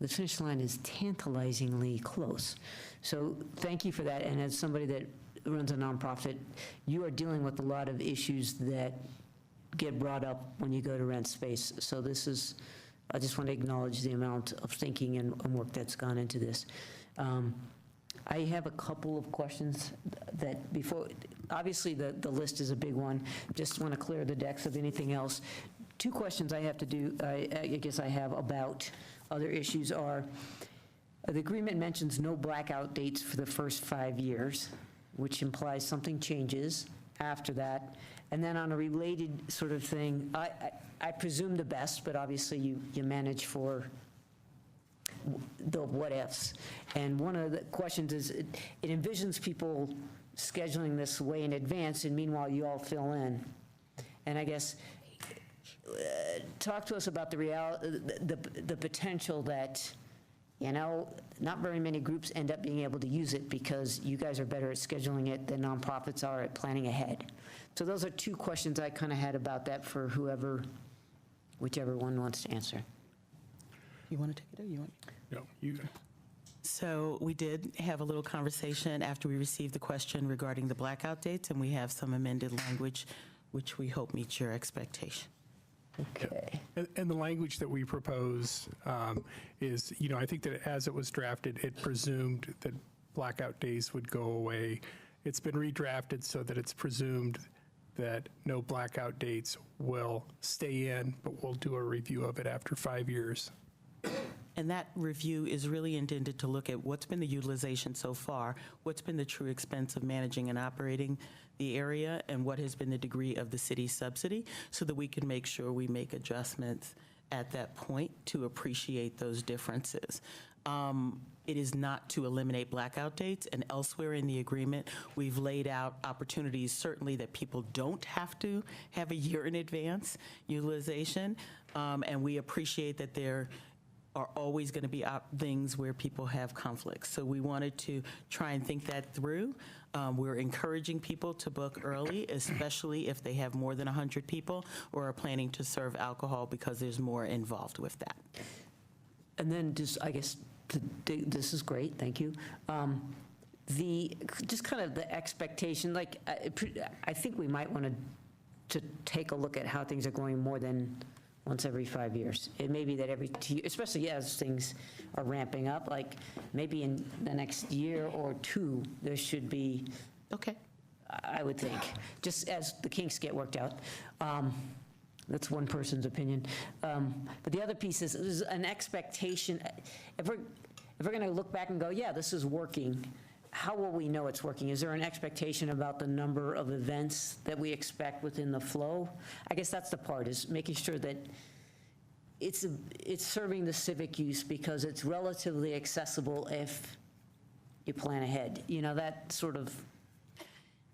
the finish line is tantalizingly close. So thank you for that. And as somebody that runs a nonprofit, you are dealing with a lot of issues that get brought up when you go to rent space. So I just want to acknowledge the amount of thinking and work that's gone into this. I have a couple of questions that obviously the list is a big one. Just want to clear the decks of anything else. 2 questions I have about other issues are, the agreement mentions no blackout dates for the first 5 years, which implies something changes after that. And then on a related sort of thing, I presume the best, but obviously you manage for the what ifs. And one of the questions is, it envisions people scheduling this way in advance, and meanwhile you all fill in. And I guess, talk to us about the potential that, you know, not very many groups end up being able to use it because you guys are better at scheduling it than nonprofits are at planning ahead. So those are 2 questions I kind of had about that for whichever one wants to answer. You want to take it or you want? No, you. So we did have a little conversation after we received the question regarding the blackout dates, and we have some amended language, which we hope meets your expectation. Okay. And the language that we propose is, I think that as it was drafted, it presumed that blackout days would go away. It's been redrafted so that it's presumed that no blackout dates will stay in, but we'll do a review of it after 5 years. And that review is really intended to look at what's been the utilization so far, what's been the true expense of managing and operating the area, and what has been the degree of the city's subsidy, so that we can make sure we make adjustments at that point to appreciate those differences. It is not to eliminate blackout dates, and elsewhere in the agreement, we've laid out opportunities, certainly that people don't have to have a year in advance utilization, and we appreciate that there are always going to be things where people have conflicts. So we wanted to try and think that through. We're encouraging people to book early, especially if they have more than 100 people or are planning to serve alcohol, because there's more involved with that. And then just, I guess, this is great, thank you. Just kind of the expectation, like, I think we might want to take a look at how things are going more than once every 5 years. It may be that every 2 years, especially as things are ramping up, like maybe in the next year or two, there should be, okay, I would think, just as the kinks get worked out. That's one person's opinion. But the other piece is an expectation. If we're going to look back and go, yeah, this is working, how will we know it's working? Is there an expectation about the number of events that we expect within the flow? I guess that's the part, is making sure that it's serving the civic use because it's relatively accessible if you plan ahead. That sort of,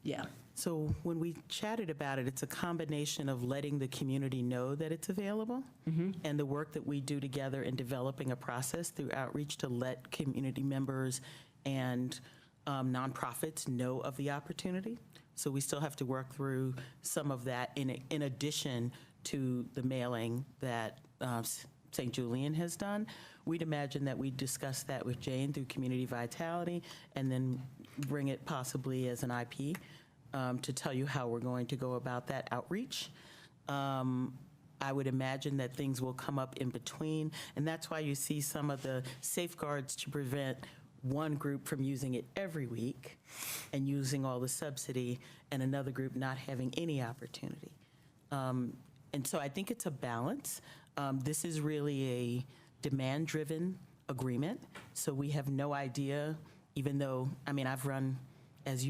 yeah. So when we chatted about it, it's a combination of letting the community know that it's available, and the work that we do together in developing a process through outreach to let community members and nonprofits know of the opportunity. So we still have to work through some of that in addition to the mailing that St. Julian has done. We'd imagine that we discuss that with Jane through Community Vitality, and then bring it possibly as an IP to tell you how we're going to go about that outreach. I would imagine that things will come up in between, and that's why you see some of the safeguards to prevent one group from using it every week and using all the subsidy, and another group not having any opportunity. And so I think it's a balance. This is really a demand-driven agreement, so we have no idea, even though, I've run, as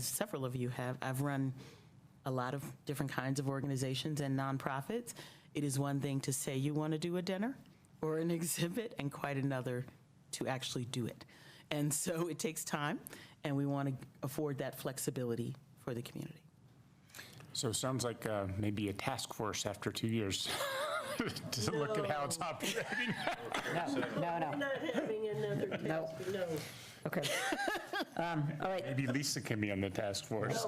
several of you have, I've run a lot of different kinds of organizations and nonprofits. It is one thing to say you want to do a dinner or an exhibit, and quite another to actually do it. And so it takes time, and we want to afford that flexibility for the community. So it sounds like maybe a task force after 2 years to look at how it's operating. No. We're not having another test, no. Okay. All right. Maybe Lisa can be on the task force.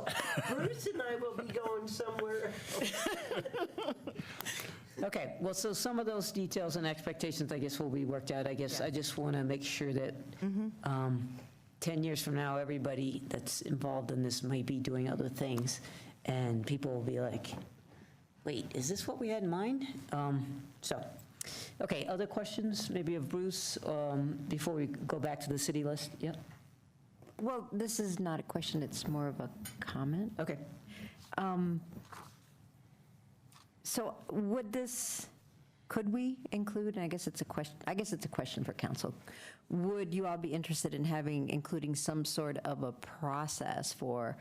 No, Bruce and I will be going somewhere. Okay, well, so some of those details and expectations, I guess, will be worked out. I guess I just want to make sure that 10 years from now, everybody that's involved in this might be doing other things, and people will be like, wait, is this what we had in mind? Okay, other questions, maybe of Bruce, before we go back to the city list? Yep. Well, this is not a question, it's more of a comment. Okay. So could we include, and I guess it's a question for council, would you all be interested in including some sort of a process for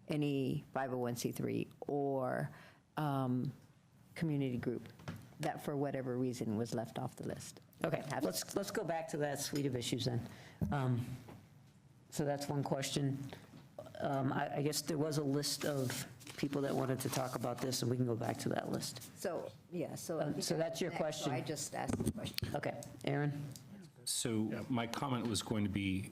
any 501c3 or community group that for whatever reason was left off the list? Okay, let's go back to that suite of issues then. So that's one question. I guess there was a list of people that wanted to talk about this, and we can go back to that list. So, yeah, so that's your question. I just asked the question. Okay, Aaron? So my comment was going to be,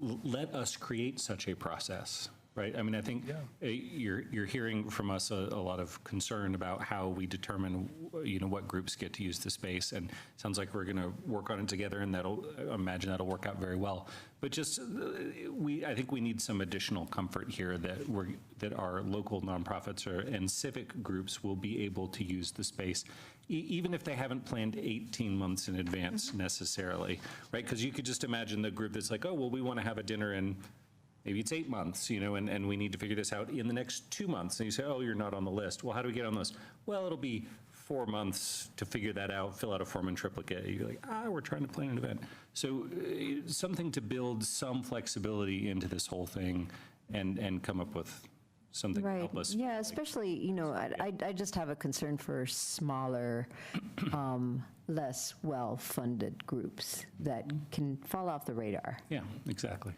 let us create such a process. right? I mean, I think you're hearing from us a lot of concern about how we determine, what groups get to use the space, and it sounds like we're going to work on it together, and I imagine that'll work out very well. But just, I think we need some additional comfort here that our local nonprofits and civic groups will be able to use the space, even if they haven't planned 18 months in advance necessarily, right? Because you could just imagine the group that's like, oh, well, we want to have a dinner in, maybe it's 8 months, and we need to figure this out in the next 2 months. And you say, oh, you're not on the list. Well, how do we get on the list? Well, it'll be 4 months to figure that out, fill out a form in triplicate. You're like, we're trying to plan an event. So something to build some flexibility into this whole thing and come up with something to help us. Yeah, especially, I just have a concern for smaller, less well-funded groups that can fall off the radar. Yeah, exactly.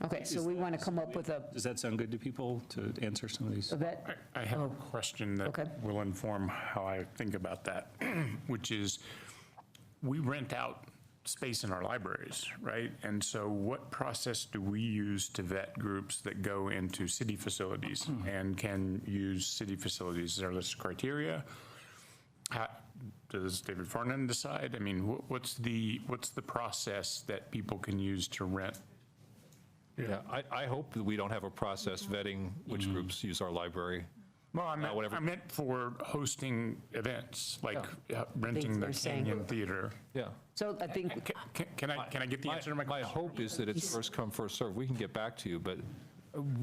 Okay, so we want to come up with a. Does that sound good to people to answer some of these? I have a question that will inform how I think about that, which is we rent out space in our libraries, right? And so what process do we use to vet groups that go into city facilities and can use city facilities? Is there a criteria? Does David Farnan decide? I mean, what's the process that people can use to rent? Yeah, I hope that we don't have a process vetting which groups use our library. Well, I meant for hosting events, like renting the Canyon Theater. Yeah. So I think. Can I get the answer to my question? My hope is that it's first come, first served. We can get back to you, but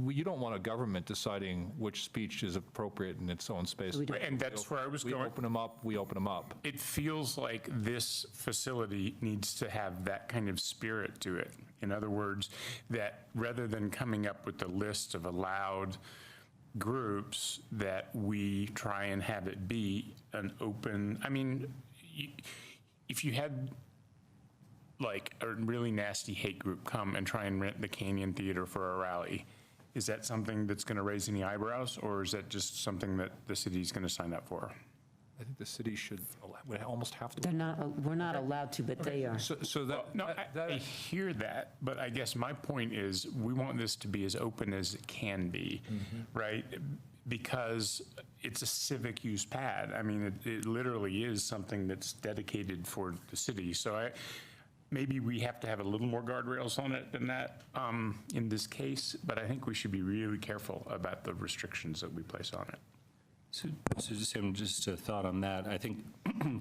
you don't want a government deciding which speech is appropriate in its own space. And that's where I was going. We open them up. It feels like this facility needs to have that kind of spirit to it. In other words, that rather than coming up with a list of allowed groups, that we try and have it be an open, if you had like a really nasty hate group come and try and rent the Canyon Theater for a rally, is that something that's going to raise any eyebrows, or is that just something that the city's going to sign up for? I think the city would almost have to. We're not allowed to, but they are. I hear that, but I guess my point is we want this to be as open as it can be, right? Because it's a civic use pad. I mean, it literally is something that's dedicated for the city. So maybe we have to have a little more guardrails on it than that in this case, but I think we should be really careful about the restrictions that we place on it. So just a thought on that. I think,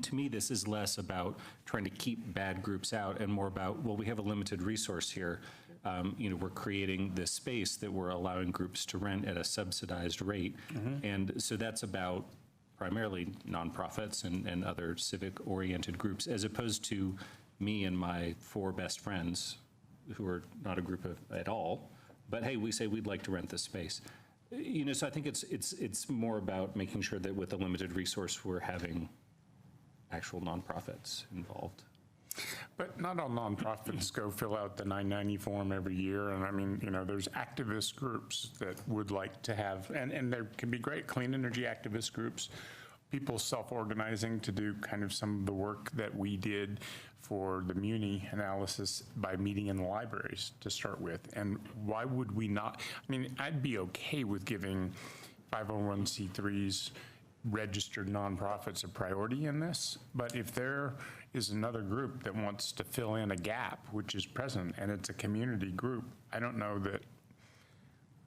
to me, this is less about trying to keep bad groups out and more about, well, we have a limited resource here. We're creating this space that we're allowing groups to rent at a subsidized rate. And so that's about primarily nonprofits and other civic-oriented groups, as opposed to me and my 4 best friends, who are not a group at all, but hey, we say we'd like to rent this space. So I think it's more about making sure that with a limited resource, we're having actual nonprofits involved. But not all nonprofits go fill out the 990 form every year. And there's activist groups that would like to have, and there can be great clean energy activist groups, people self-organizing to do kind of some of the work that we did for the Muni analysis by meeting in the libraries to start with. And why would we not? I'd be okay with giving 501c3s, registered nonprofits, a priority in this. But if there is another group that wants to fill in a gap, which is present, and it's a community group, I don't know that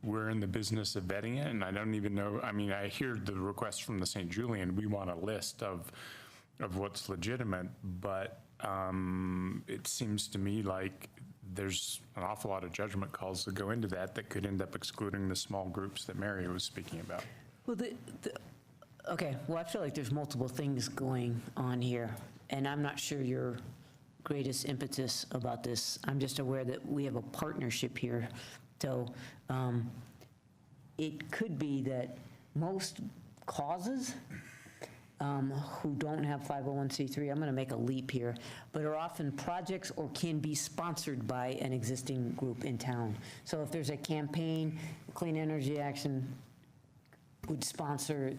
we're in the business of vetting it, and I don't even know. I hear the request from the St. Julian, we want a list of what's legitimate, but it seems to me like there's an awful lot of judgment calls that go into that could end up excluding the small groups that Mary was speaking about. Well, okay, well, I feel like there's multiple things going on here, and I'm not sure your greatest impetus about this. I'm just aware that we have a partnership here. So it could be that most causes who don't have 501c3, I'm going to make a leap here, but are often projects or can be sponsored by an existing group in town. So if there's a campaign, Clean Energy Action would sponsor,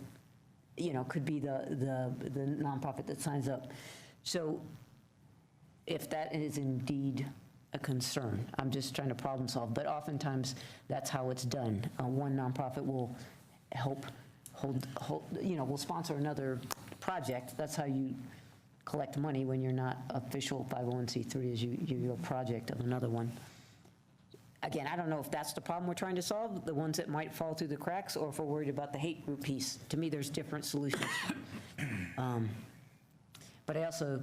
could be the nonprofit that signs up. So if that is indeed a concern. I'm just trying to problem solve, but oftentimes that's how it's done. One nonprofit will help will sponsor another project. That's how you collect money when you're not official 501c3, is you're a project of another one. Again, I don't know if that's the problem we're trying to solve, the ones that might fall through the cracks, or if we're worried about the hate group piece. To me, there's different solutions. But I also,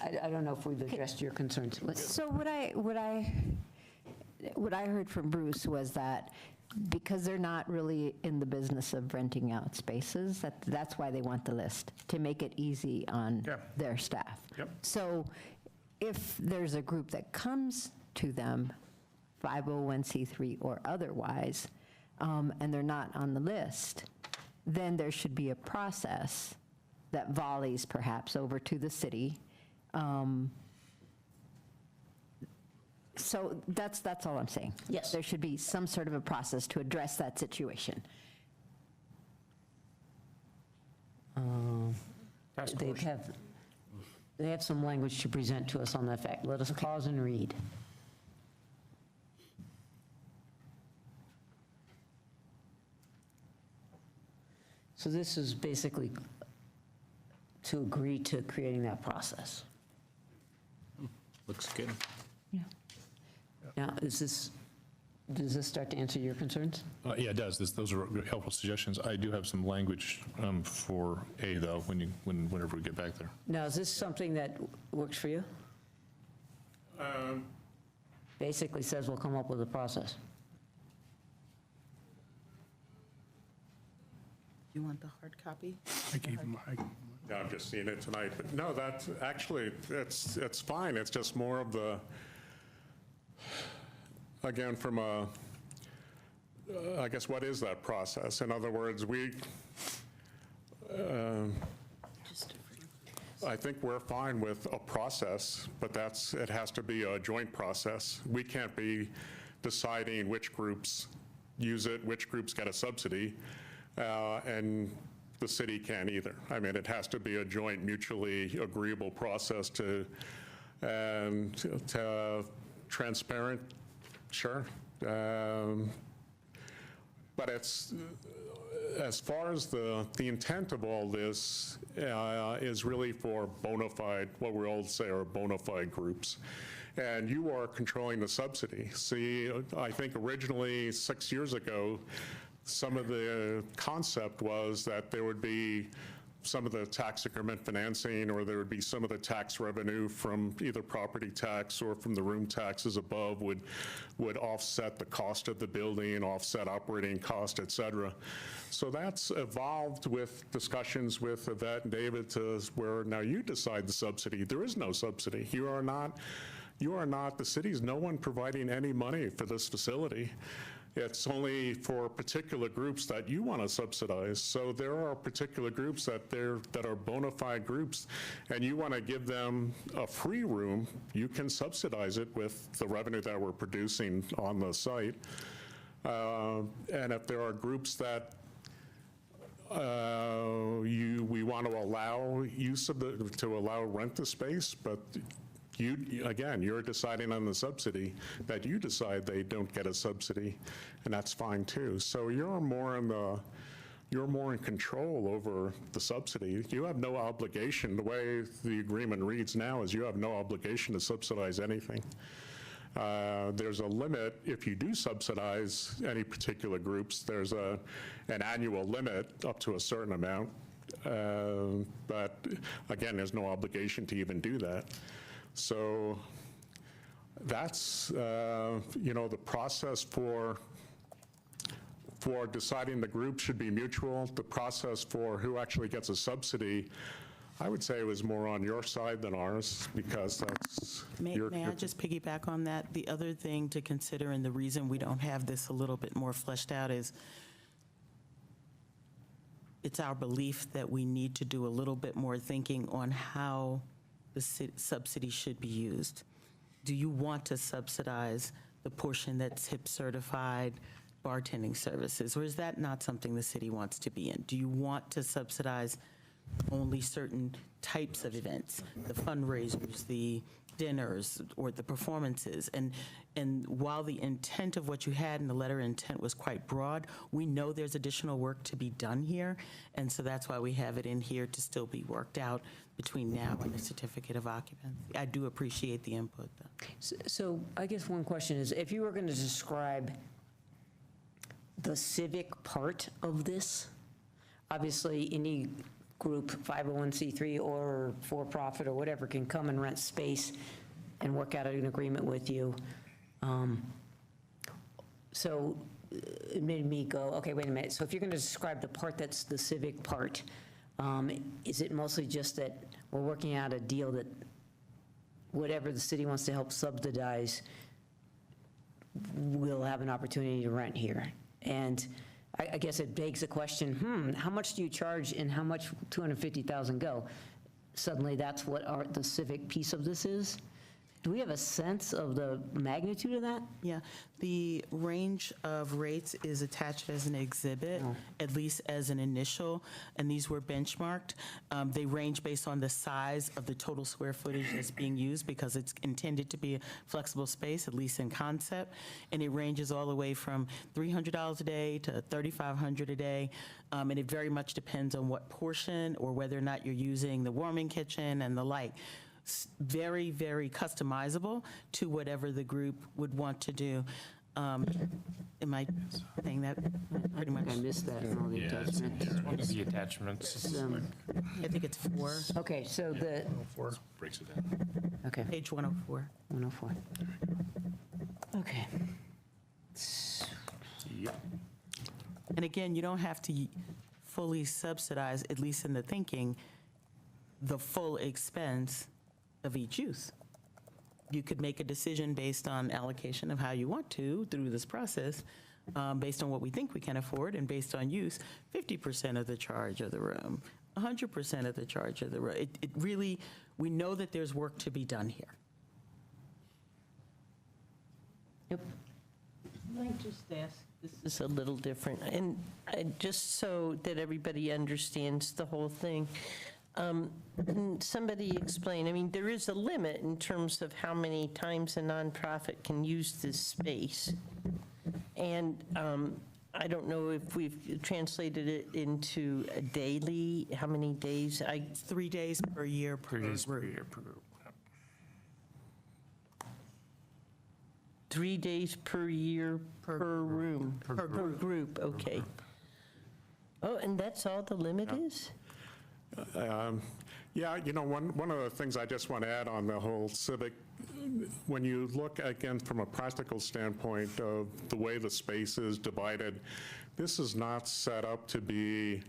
I don't know if we've addressed your concerns. So what I heard from Bruce was that because they're not really in the business of renting out spaces, that's why they want the list, to make it easy on their staff. Yep. So if there's a group that comes to them, 501c3 or otherwise, and they're not on the list, then there should be a process that volleys perhaps over to the city. So that's all I'm saying. Yes. There should be some sort of a process to address that situation. They have some language to present to us on that fact. Let us pause and read. So this is basically to agree to creating that process. Looks good. Now, does this start to answer your concerns? Yeah, it does. Those are helpful suggestions. I do have some language for A, though, whenever we get back there. Now, is this something that works for you? Basically says we'll come up with a process. You want the hard copy? I gave him, Yeah, I've just seen it tonight, but no, that's actually, it's fine. It's just more of the, again, from a, I guess, what is that process? In other words, I think we're fine with a process, but it has to be a joint process. We can't be deciding which groups use it, which groups get a subsidy, and the city can't either. I mean, it has to be a joint, mutually agreeable process to transparent, sure. But it's, as far as the intent of all this is really for bona fide, what we all say are bona fide groups. And you are controlling the subsidy. See, I think originally 6 years ago, some of the concept was that there would be some of the tax increment financing, or there would be some of the tax revenue from either property tax or from the room taxes above would offset the cost of the building, offset operating cost, et cetera. So that's evolved with discussions with Yvette and David to where now you decide the subsidy. There is no subsidy. You are not, the city's no one providing any money for this facility. It's only for particular groups that you want to subsidize. So there are particular groups that are bona fide groups, and you want to give them a free room, you can subsidize it with the revenue that we're producing on the site. And if there are groups that we want to allow use of to allow rent the space, but you're deciding on the subsidy that you decide they don't get a subsidy, and that's fine too. So you're more in control over the subsidy. You have no obligation. The way the agreement reads now is you have no obligation to subsidize anything. There's a limit if you do subsidize any particular groups. There's an annual limit up to a certain amount, but again, there's no obligation to even do that. So that's, the process for deciding the group should be mutual. The process for who actually gets a subsidy, I would say it was more on your side than ours, because that's May I just piggyback on that? The other thing to consider, and the reason we don't have this a little bit more fleshed out, is it's our belief that we need to do a little bit more thinking on how the subsidy should be used. Do you want to subsidize the portion that's HIP certified bartending services, or is that not something the city wants to be in? Do you want to subsidize only certain types of events, the fundraisers, the dinners or the performances. And while the intent of what you had in the letter of intent was quite broad, we know there's additional work to be done here. And so that's why we have it in here to still be worked out between now and the certificate of occupancy. I do appreciate the input, though. So I guess one question is, if you were going to describe the civic part of this, obviously any group, 501c3 or for-profit or whatever, can come and rent space and work out an agreement with you. So it made me go, okay, wait a minute. So if you're going to describe the part that's the civic part, is it mostly just that we're working out a deal that whatever the city wants to help subsidize, we'll have an opportunity to rent here? And I guess it begs the question, how much do you charge and how much 250,000 go? Suddenly that's what the civic piece of this is? Do we have a sense of the magnitude of that? Yeah, the range of rates is attached as an exhibit, at least as an initial, and these were benchmarked. They range based on the size of the total square footage that's being used because it's intended to be a flexible space, at least in concept, and it ranges all the way from $300 a day to $3,500 a day, and it very much depends on what portion or whether or not you're using the warming kitchen and the like. Very, very customizable to whatever the group would want to do. Am I saying that pretty much? I missed that in all the attachments. One of the attachments. I think it's 4. Okay, so the, Breaks it down. okay, Page 104. 104. Okay. And again, you don't have to fully subsidize, at least in the thinking, the full expense of each use. You could make a decision based on allocation of how you want to through this process, based on what we think we can afford, and based on use, 50% of the charge of the room, 100% of the charge of the room. It really, we know that there's work to be done here. Yep. Can I just ask, this is a little different, and just so that everybody understands the whole thing, can somebody explain, I mean, there is a limit in terms of how many times a nonprofit can use this space. And I don't know if we've translated it into a daily, how many days? 3 days per year per group. 3 days per year per room? Per group, okay. Oh, and that's all the limit is? Yeah, you know, one of the things I just want to add on the whole civic, when you look again from a practical standpoint of the way the space is divided, this is not set up to be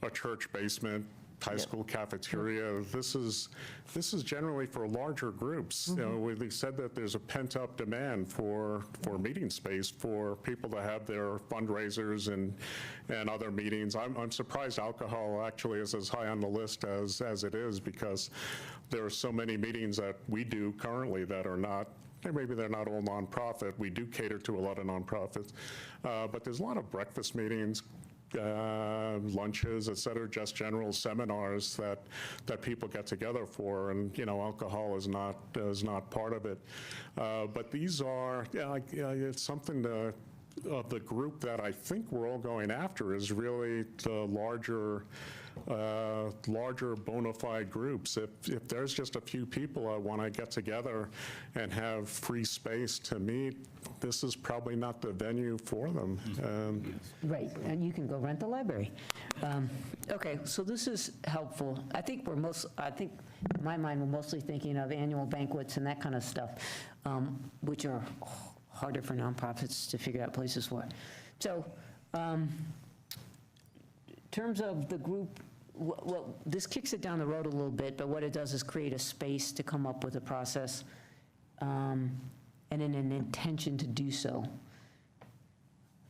a church basement, high school cafeteria. This is generally for larger groups. You know, we said that there's a pent-up demand for meeting space for people to have their fundraisers and other meetings. I'm surprised alcohol actually is as high on the list as it is, because there are so many meetings that we do currently that are not, maybe they're not all nonprofit. We do cater to a lot of nonprofits, but there's a lot of breakfast meetings, lunches, et cetera, just general seminars that people get together for, and you know, alcohol is not part of it. But these are, it's something of the group that I think we're all going after is really the larger bona fide groups. If there's just a few people that want to get together and have free space to meet, this is probably not the venue for them. Right, and you can go rent the library. Okay, so this is helpful. I think in my mind, we're mostly thinking of annual banquets and that kind of stuff, which are harder for nonprofits to figure out places for. So, in terms of the group, well, this kicks it down the road a little bit, but what it does is create a space to come up with a process and an intention to do so.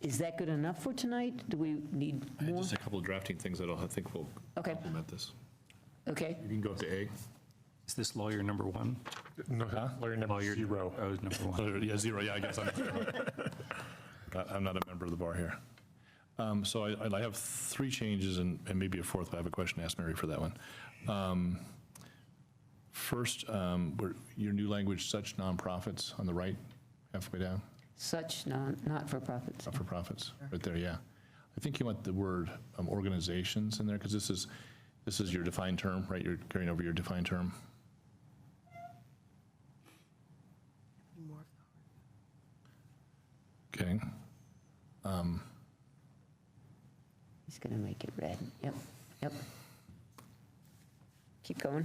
Is that good enough for tonight? Do we need more? Just a couple of drafting things that I think will complement this. Okay. You can go to A. Is this lawyer number 1? No, Lawyer number 0. Oh, number 1. Yeah, 0, yeah, I guess I'm not a member of the bar here. So I have 3 changes and maybe a 4th, but I have a question to ask Mary for that one. First, your new language, such nonprofits on the right, halfway down. Such not-for-profits. Not-for-profits, right there, yeah. I think you want the word organizations in there, because this is your defined term, right? You're carrying over your defined term. Okay. He's going to make it red. Yep. Keep going.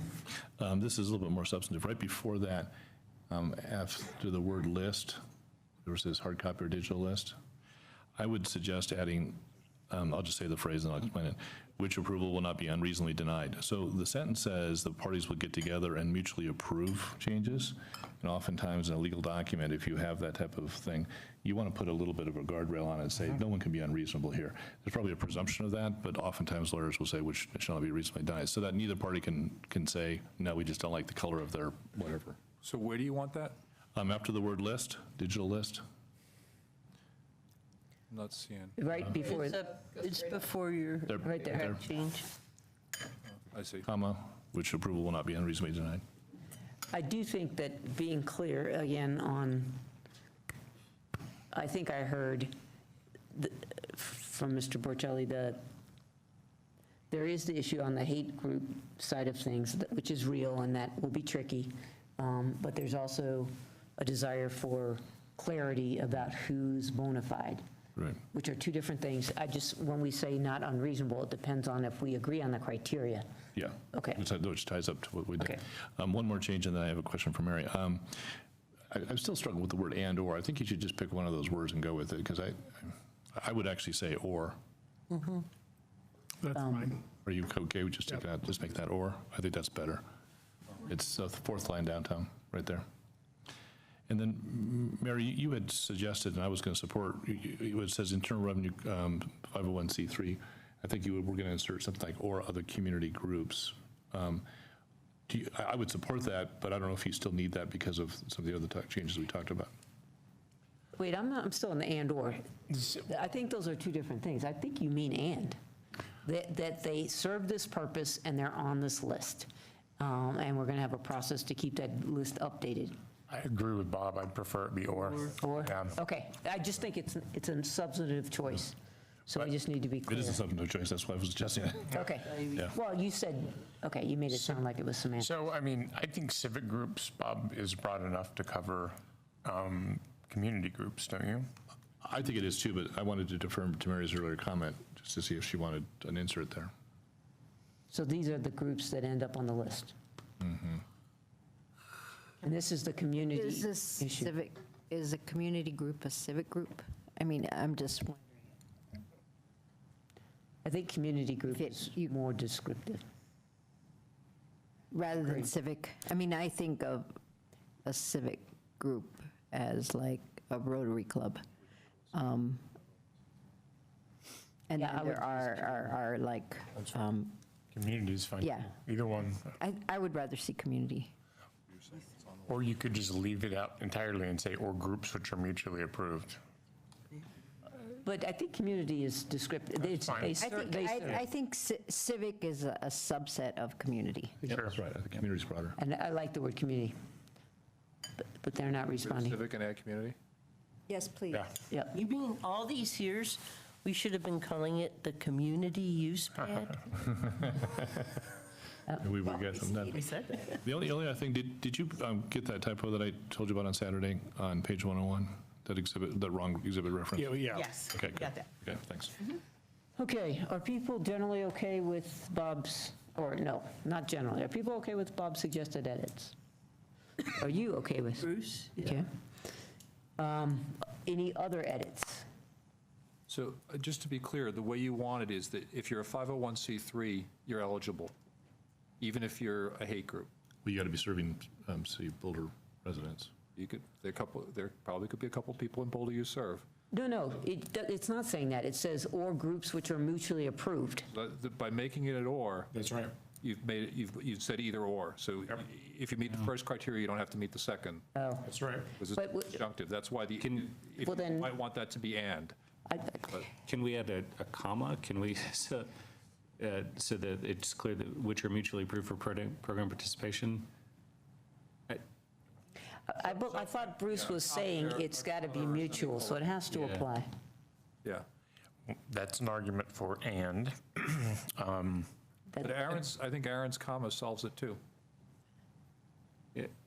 This is a little bit more substantive. Right before that, after the word list, there was this hard copy or digital list. I would suggest adding, I'll just say the phrase and I'll explain it, which approval will not be unreasonably denied. So the sentence says the parties will get together and mutually approve changes. And oftentimes in a legal document, if you have that type of thing, you want to put a little bit of a guardrail on it and say, no one can be unreasonable here. There's probably a presumption of that, but oftentimes lawyers will say, which shall not be reasonably denied, so that neither party can say, no, we just don't like the color of their whatever. So where do you want that? After the word list, digital list. I'm not seeing. Right before. It's before your right there. change. I see. Comma, which approval will not be unreasonably denied. I do think that being clear, again, on, I think I heard from Mr. Borcelli that there is the issue on the hate group side of things, which is real and that will be tricky. But there's also a desire for clarity about who's bona fide. Right. Which are two different things. When we say not unreasonable, it depends on if we agree on the criteria. Yeah. Okay. Which ties up to what we did. Okay. One more change, and then I have a question for Mary. I'm still struggling with the word and or. I think you should just pick one of those words and go with it, because I would actually say or. Mm-hmm. That's fine. Are you okay with just taking that, just make that or? I think that's better. It's the fourth line downtown, right there. And then, Mary, you had suggested, and I was going to support, it says Internal Revenue 501c3. I think we're going to insert something like or other community groups. I would support that, but I don't know if you still need that because of some of the other changes we talked about. Wait, I'm still in the and or. I think those are two different things. I think you mean and. That they serve this purpose and they're on this list. And we're going to have a process to keep that list updated. I agree with Bob. I'd prefer it be or. Or? Yeah. Okay. I just think it's a substantive choice. So we just need to be clear. It is a substantive choice. That's why I was suggesting it. Okay. Yeah. Well, you said, okay, you made it sound like it was semantic. So, I mean, I think civic groups, Bob, is broad enough to cover community groups, don't you? I think it is too, but I wanted to defer to Mary's earlier comment just to see if she wanted an insert there. So these are the groups that end up on the list. Mm-hmm. And this is the community Is this issue. civic, is a community group a civic group? I mean, I'm just wondering. I think community group is more descriptive. Rather than civic, I mean, I think of a civic group as like a Rotary Club. And then there are like. Community is fine. Yeah. Either one. I would rather see community. Or you could just leave it out entirely and say, or groups which are mutually approved. But I think community is descriptive. I think civic is a subset of community. Yep, that's right. I think community's broader. And I like the word community. But they're not responding. Civic and ag community? Yes, please. Yeah. You mean all these years, we should have been calling it the community use pad? We got some done. We said that. The only other thing, did you get that typo that I told you about on Saturday on page 101? That wrong exhibit reference? Yeah. Yes, Okay, got that. Okay, thanks. Okay, are people generally okay with Bob's, or no, not generally, are people okay with Bob's suggested edits? Are you okay with? Bruce? Okay. Any other edits? So just to be clear, the way you want it is that if you're a 501c3, you're eligible, even if you're a hate group. Well, you got to be serving city Boulder residents. There probably could be a couple people in Boulder you serve. No, it's not saying that. It says or groups which are mutually approved. By making it an or. That's right. You've said either or. So if you meet the first criteria, you don't have to meet the second. Oh. That's right. Because it's conjunctive. That's why you might want that to be and. Can we add a comma? Can we, so that it's clear that which are mutually approved for program participation? I thought Bruce was saying it's got to be mutual, so it has to apply. Yeah. That's an argument for and. But I think Aaron's comma solves it too.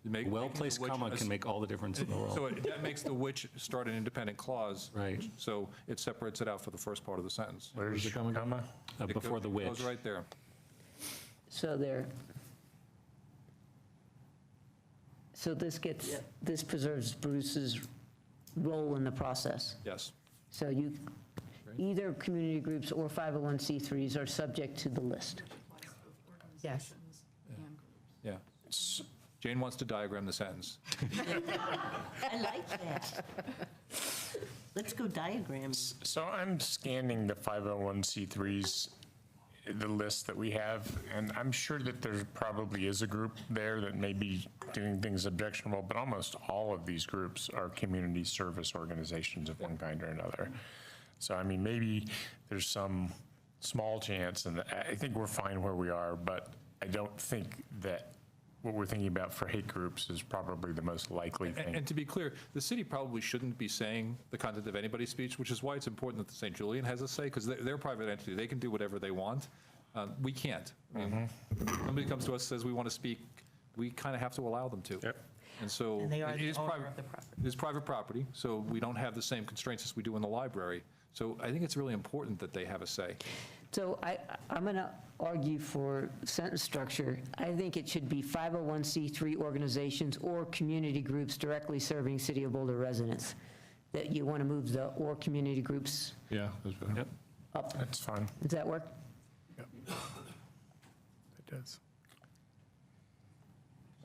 Well-placed comma can make all the difference in the world. So that makes the which start an independent clause. Right. So it separates it out for the first part of the sentence. Where's the comma? Before the which. It goes right there. So this preserves Bruce's role in the process. Yes. So either community groups or 501c3s are subject to the list. Yes. Yeah. Jane wants to diagram the sentence. I like that. Let's go diagrams. So I'm scanning the 501c3s, the list that we have, and I'm sure that there probably is a group there that may be doing things objectionable, but almost all of these groups are community service organizations of one kind or another. So, I mean, maybe there's some small chance, and I think we're fine where we are, but I don't think that what we're thinking about for hate groups is probably the most likely thing. And to be clear, the city probably shouldn't be saying the content of anybody's speech, which is why it's important that the St. Julian has a say, because they're a private entity. They can do whatever they want. We can't. I mean, somebody comes to us, says we want to speak, we kind of have to allow them to. Yep. And so And they are it the is owner private. of the property. It is private property, so we don't have the same constraints as we do in the library. So I think it's really important that they have a say. So I'm going to argue for sentence structure. I think it should be 501c3 organizations or community groups directly serving City of Boulder residents. That you want to move the or community groups Yeah, that's better. Yep. up. That's fine. Does that work? Yep. It does.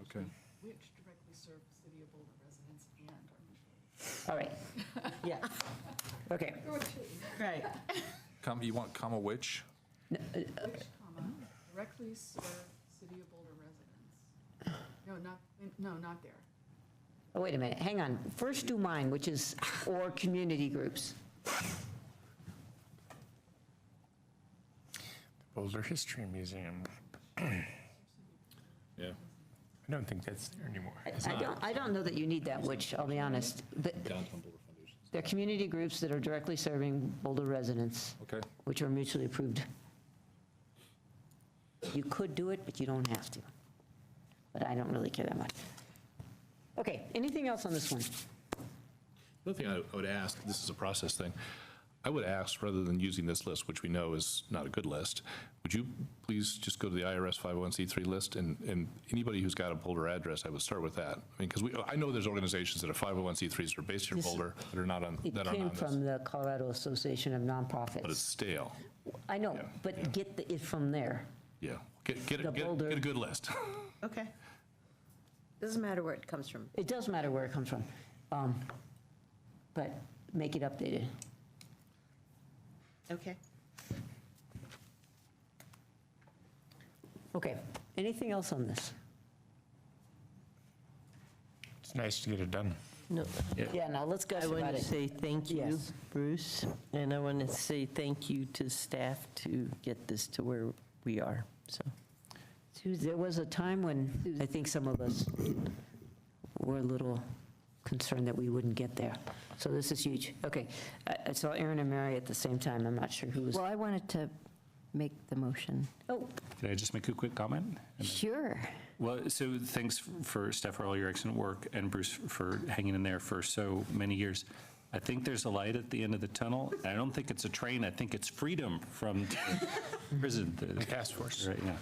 Okay. Which directly serve City of Boulder residents and All right. Yeah. Okay. Right. You want comma which? which, comma, directly serve City of Boulder residents. No, not there. Oh, wait a minute. Hang on. First do mine, which is or community groups. Boulder History Museum. Yeah. I don't think that's there anymore. I don't know that you need that, which I'll be honest. They're community groups that are directly serving Boulder residents. Okay. Which are mutually approved. You could do it, but you don't have to. But I don't really care that much. Okay, anything else on this one? The other thing I would ask, this is a process thing, I would ask, rather than using this list, which we know is not a good list, would you please just go to the IRS 501c3 list, and anybody who's got a Boulder address, I would start with that. I mean, because I know there's organizations that are 501c3s that are based in Boulder that are not on, that It are came not on this. from the Colorado Association of Nonprofits. But it's stale. I know, but get it from there. Yeah, get The Boulder- a good list. Okay. Doesn't matter where it comes from. It does matter where it comes from, but make it updated. Okay. Okay, anything else on this? It's nice to get it done. No. Yeah, now let's go I about want it. to say thank you, Yes. Bruce, and I want to say thank you to staff to get this to where we are, so. There was a time when I think some of us were a little concerned that we wouldn't get there. So this is huge. Okay, I saw Aaron and Mary at the same time. I'm not sure who was. Well, I wanted to make the motion. Oh, Can I just make a quick comment? Sure. Well, so thanks for Steph for all your excellent work, and Bruce for hanging in there for so many years. I think there's a light at the end of the tunnel. I don't think it's a train. I think it's freedom from prison. The task force. Right, yeah.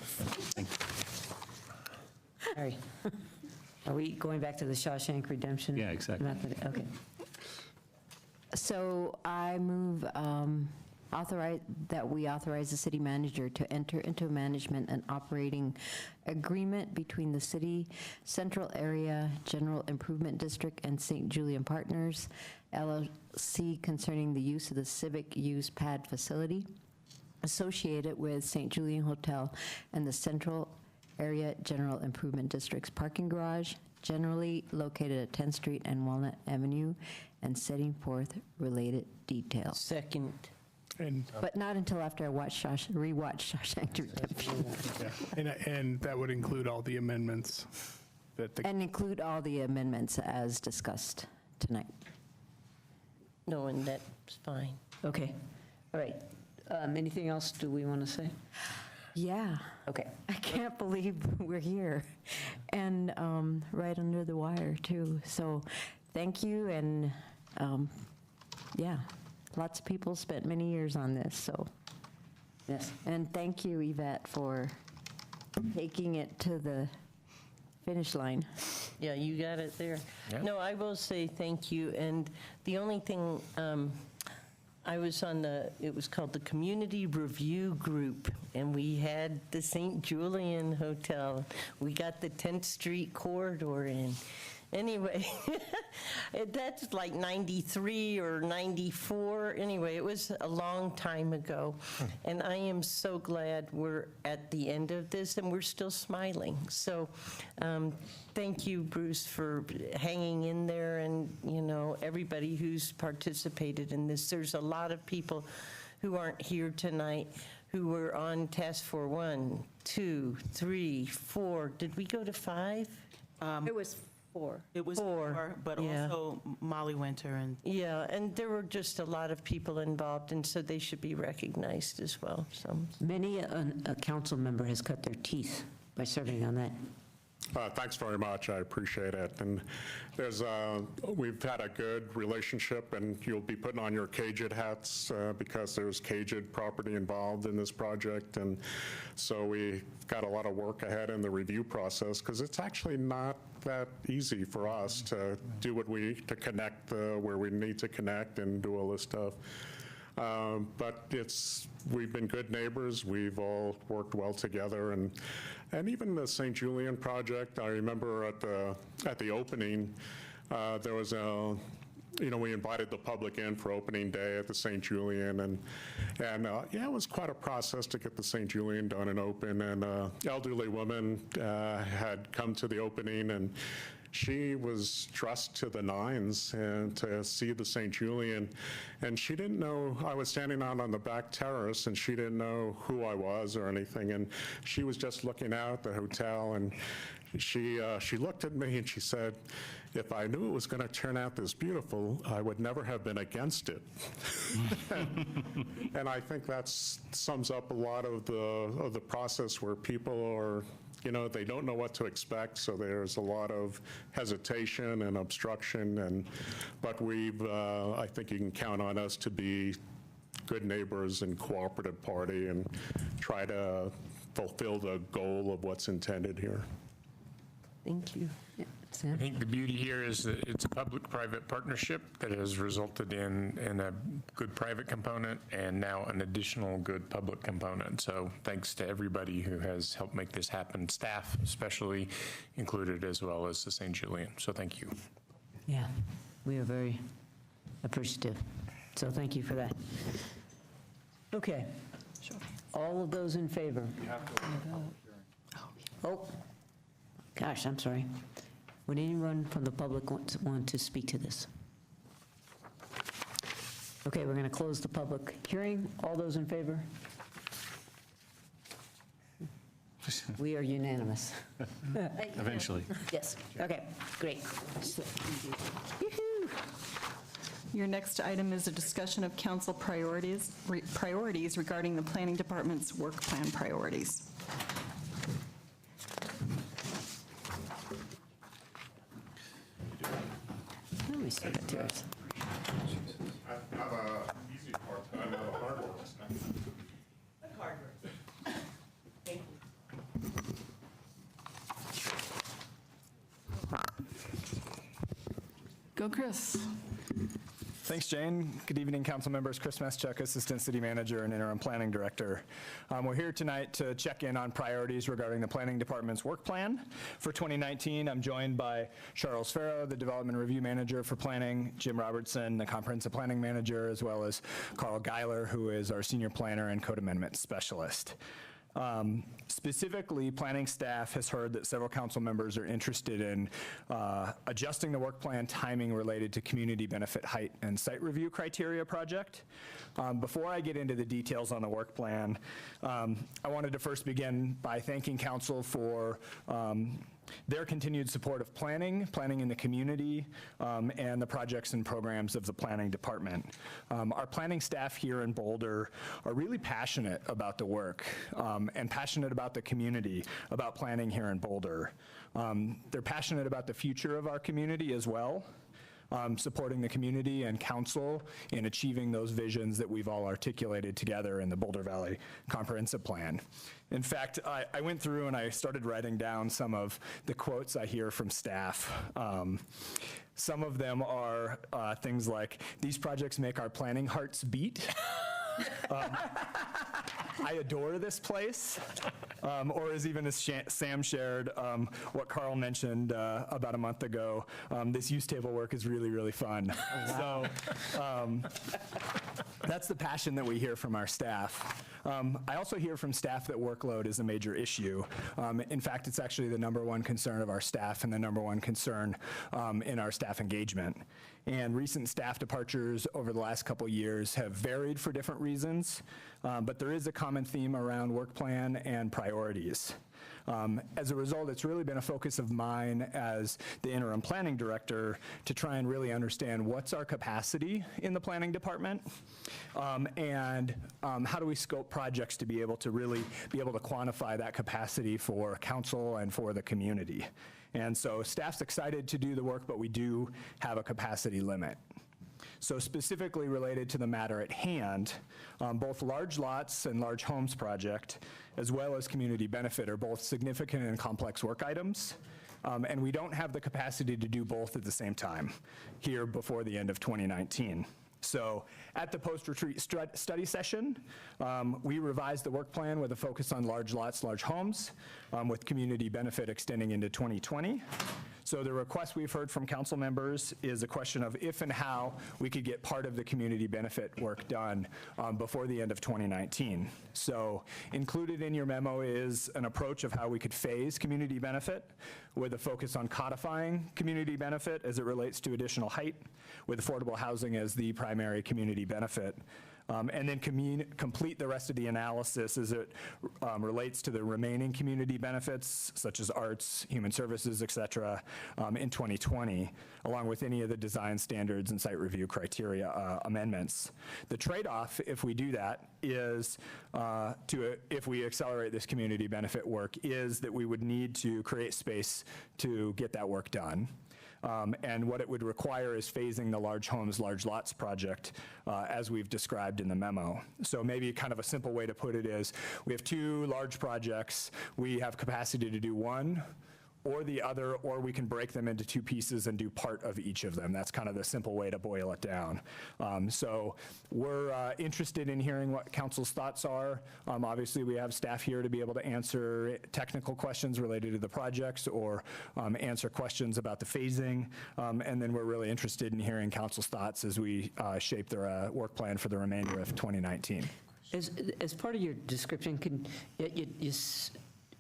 Thank you. Sorry. Are we going back to the Shawshank Redemption? Yeah, exactly. method? Okay. So I move that we authorize the city manager to enter into a management and operating agreement between the city, Central Area General Improvement District, and St. Julian Partners, LLC, concerning the use of the civic use pad facility associated with St. Julian Hotel and the Central Area General Improvement District's parking garage, generally located at 10th Street and Walnut Avenue, and setting forth related details. Second. But not until after I rewatch Shawshank Redemption. And that would include all the amendments. And include all the amendments as discussed tonight. No, and that's fine. Okay, all right. Anything else do we want to say? Yeah. Okay. I can't believe we're here and right under the wire too. So thank you. And yeah, lots of people spent many years on this. So yes. And thank you, Yvette, for taking it to the finish line. Yeah, you got it there. No, I will say thank you. And the only thing, I was on it was called the Community Review Group, and we had the St. Julian Hotel. We got the 10th Street corridor in. Anyway, that's like 93 or 94. Anyway, it was a long time ago. And I am so glad we're at the end of this and we're still smiling. So thank you, Bruce, for hanging in there, and, you know, everybody who's participated in this. There's a lot of people who aren't here tonight who were on task for 1, 2, 3, 4. Did we go to 5? It was 4. It was 4, but yeah. also Molly Winter and. Yeah, and there were just a lot of people involved, and so they should be recognized as well. So Many a council member has cut their teeth by serving on that. Thanks very much. I appreciate it. And we've had a good relationship, and you'll be putting on your CAGED hats because there's CAGED property involved in this project. And so we got a lot of work ahead in the review process, because it's actually not that easy for us to do to connect where we need to connect and do all this stuff. But we've been good neighbors. We've all worked well together, and even the St. Julian project. I remember at the opening, there was we invited the public in for opening day at the St. Julian, and it was quite a process to get the St. Julian done and open. And elderly woman had come to the opening, and she was dressed to the nines and to see the St. Julian, and she didn't know. I was standing out on the back terrace, and she didn't know who I was or anything, and she was just looking out at the hotel, and she looked at me and she said, "If I knew it was going to turn out this beautiful, I would never have been against it." And I think that sums up a lot of the process, where people are, they don't know what to expect, so there's a lot of hesitation and obstruction. But I think you can count on us to be good neighbors and cooperative party and try to fulfill the goal of what's intended here. thank you. I think the beauty here is that it's a public-private partnership that has resulted in a good private component and now an additional good public component. So thanks to everybody who has helped make this happen, staff especially included, as well as the St. Julian. So thank you. Yeah, we are very appreciative. So thank you for that. Okay. All of those in favor? Oh, gosh, I'm sorry. Would anyone from the public want to speak to this? Okay, we're going to close the public hearing. All those in favor? We are unanimous. Eventually. Yes, okay, great. Your next item is a discussion of council priorities regarding the planning department's work plan priorities. Let me see that yours. I have a easy part, but I have a hard one. Go, Chris. Thanks, Jane. Good evening, council members. Chris Meschuk, Assistant City Manager and Interim Planning Director. We're here tonight to check in on priorities regarding the Planning Department's work plan for 2019. I'm joined by Charles Farrow, the Development Review Manager for Planning, Jim Robertson, the Comprehensive Planning Manager, as well as Carl Geiler, who is our Senior Planner and Code Amendment Specialist. Specifically, planning staff has heard that several council members are interested in adjusting the work plan timing related to community benefit height and site review criteria project. Before I get into the details on the work plan, I wanted to first begin by thanking council for their continued support of planning in the community, and the projects and programs of the planning department. Our planning staff here in Boulder are really passionate about the work and passionate about the community, about planning here in Boulder. They're passionate about the future of our community as well. Supporting the community and council in achieving those visions that we've all articulated together in the Boulder Valley Comprehensive Plan. In fact, I went through and I started writing down some of the quotes I hear from staff. Some of them are things like, "These projects make our planning hearts beat." "I adore this place," or as even as Sam shared, what Carl mentioned about a month ago, "This use table work is really, really fun." So that's the passion that we hear from our staff. I also hear from staff that workload is a major issue. In fact, it's actually the #1 concern of our staff and the #1 concern in our staff engagement. And recent staff departures over the last couple years have varied for different reasons, but there is a common theme around work plan and priorities. As a result, it's really been a focus of mine as the interim planning director to try and really understand what's our capacity in the planning department, and how do we scope projects to be able to really be able to quantify that capacity for council and for the community. And so staff's excited to do the work, but we do have a capacity limit. So specifically related to the matter at hand, both large lots and large homes project, as well as community benefit, are both significant and complex work items. And we don't have the capacity to do both at the same time here before the end of 2019. So at the post-retreat study session, we revised the work plan with a focus on large lots, large homes, with community benefit extending into 2020. So the request we've heard from council members is a question of if and how we could get part of the community benefit work done before the end of 2019. So included in your memo is an approach of how we could phase community benefit with a focus on codifying community benefit as it relates to additional height, with affordable housing as the primary community benefit. And then complete the rest of the analysis as it relates to the remaining community benefits, such as arts, human services, et cetera, in 2020, along with any of the design standards and site review criteria amendments. The trade-off, if we do that, is if we accelerate this community benefit work, is that we would need to create space to get that work done. And what it would require is phasing the large homes, large lots project as we've described in the memo. So maybe kind of a simple way to put it is we have 2 large projects. We have capacity to do one or the other, or we can break them into 2 pieces and do part of each of them. That's kind of the simple way to boil it down. So we're interested in hearing what council's thoughts are. Obviously, we have staff here to be able to answer technical questions related to the projects or answer questions about the phasing. And then we're really interested in hearing council's thoughts as we shape their work plan for the remainder of 2019. As part of your description,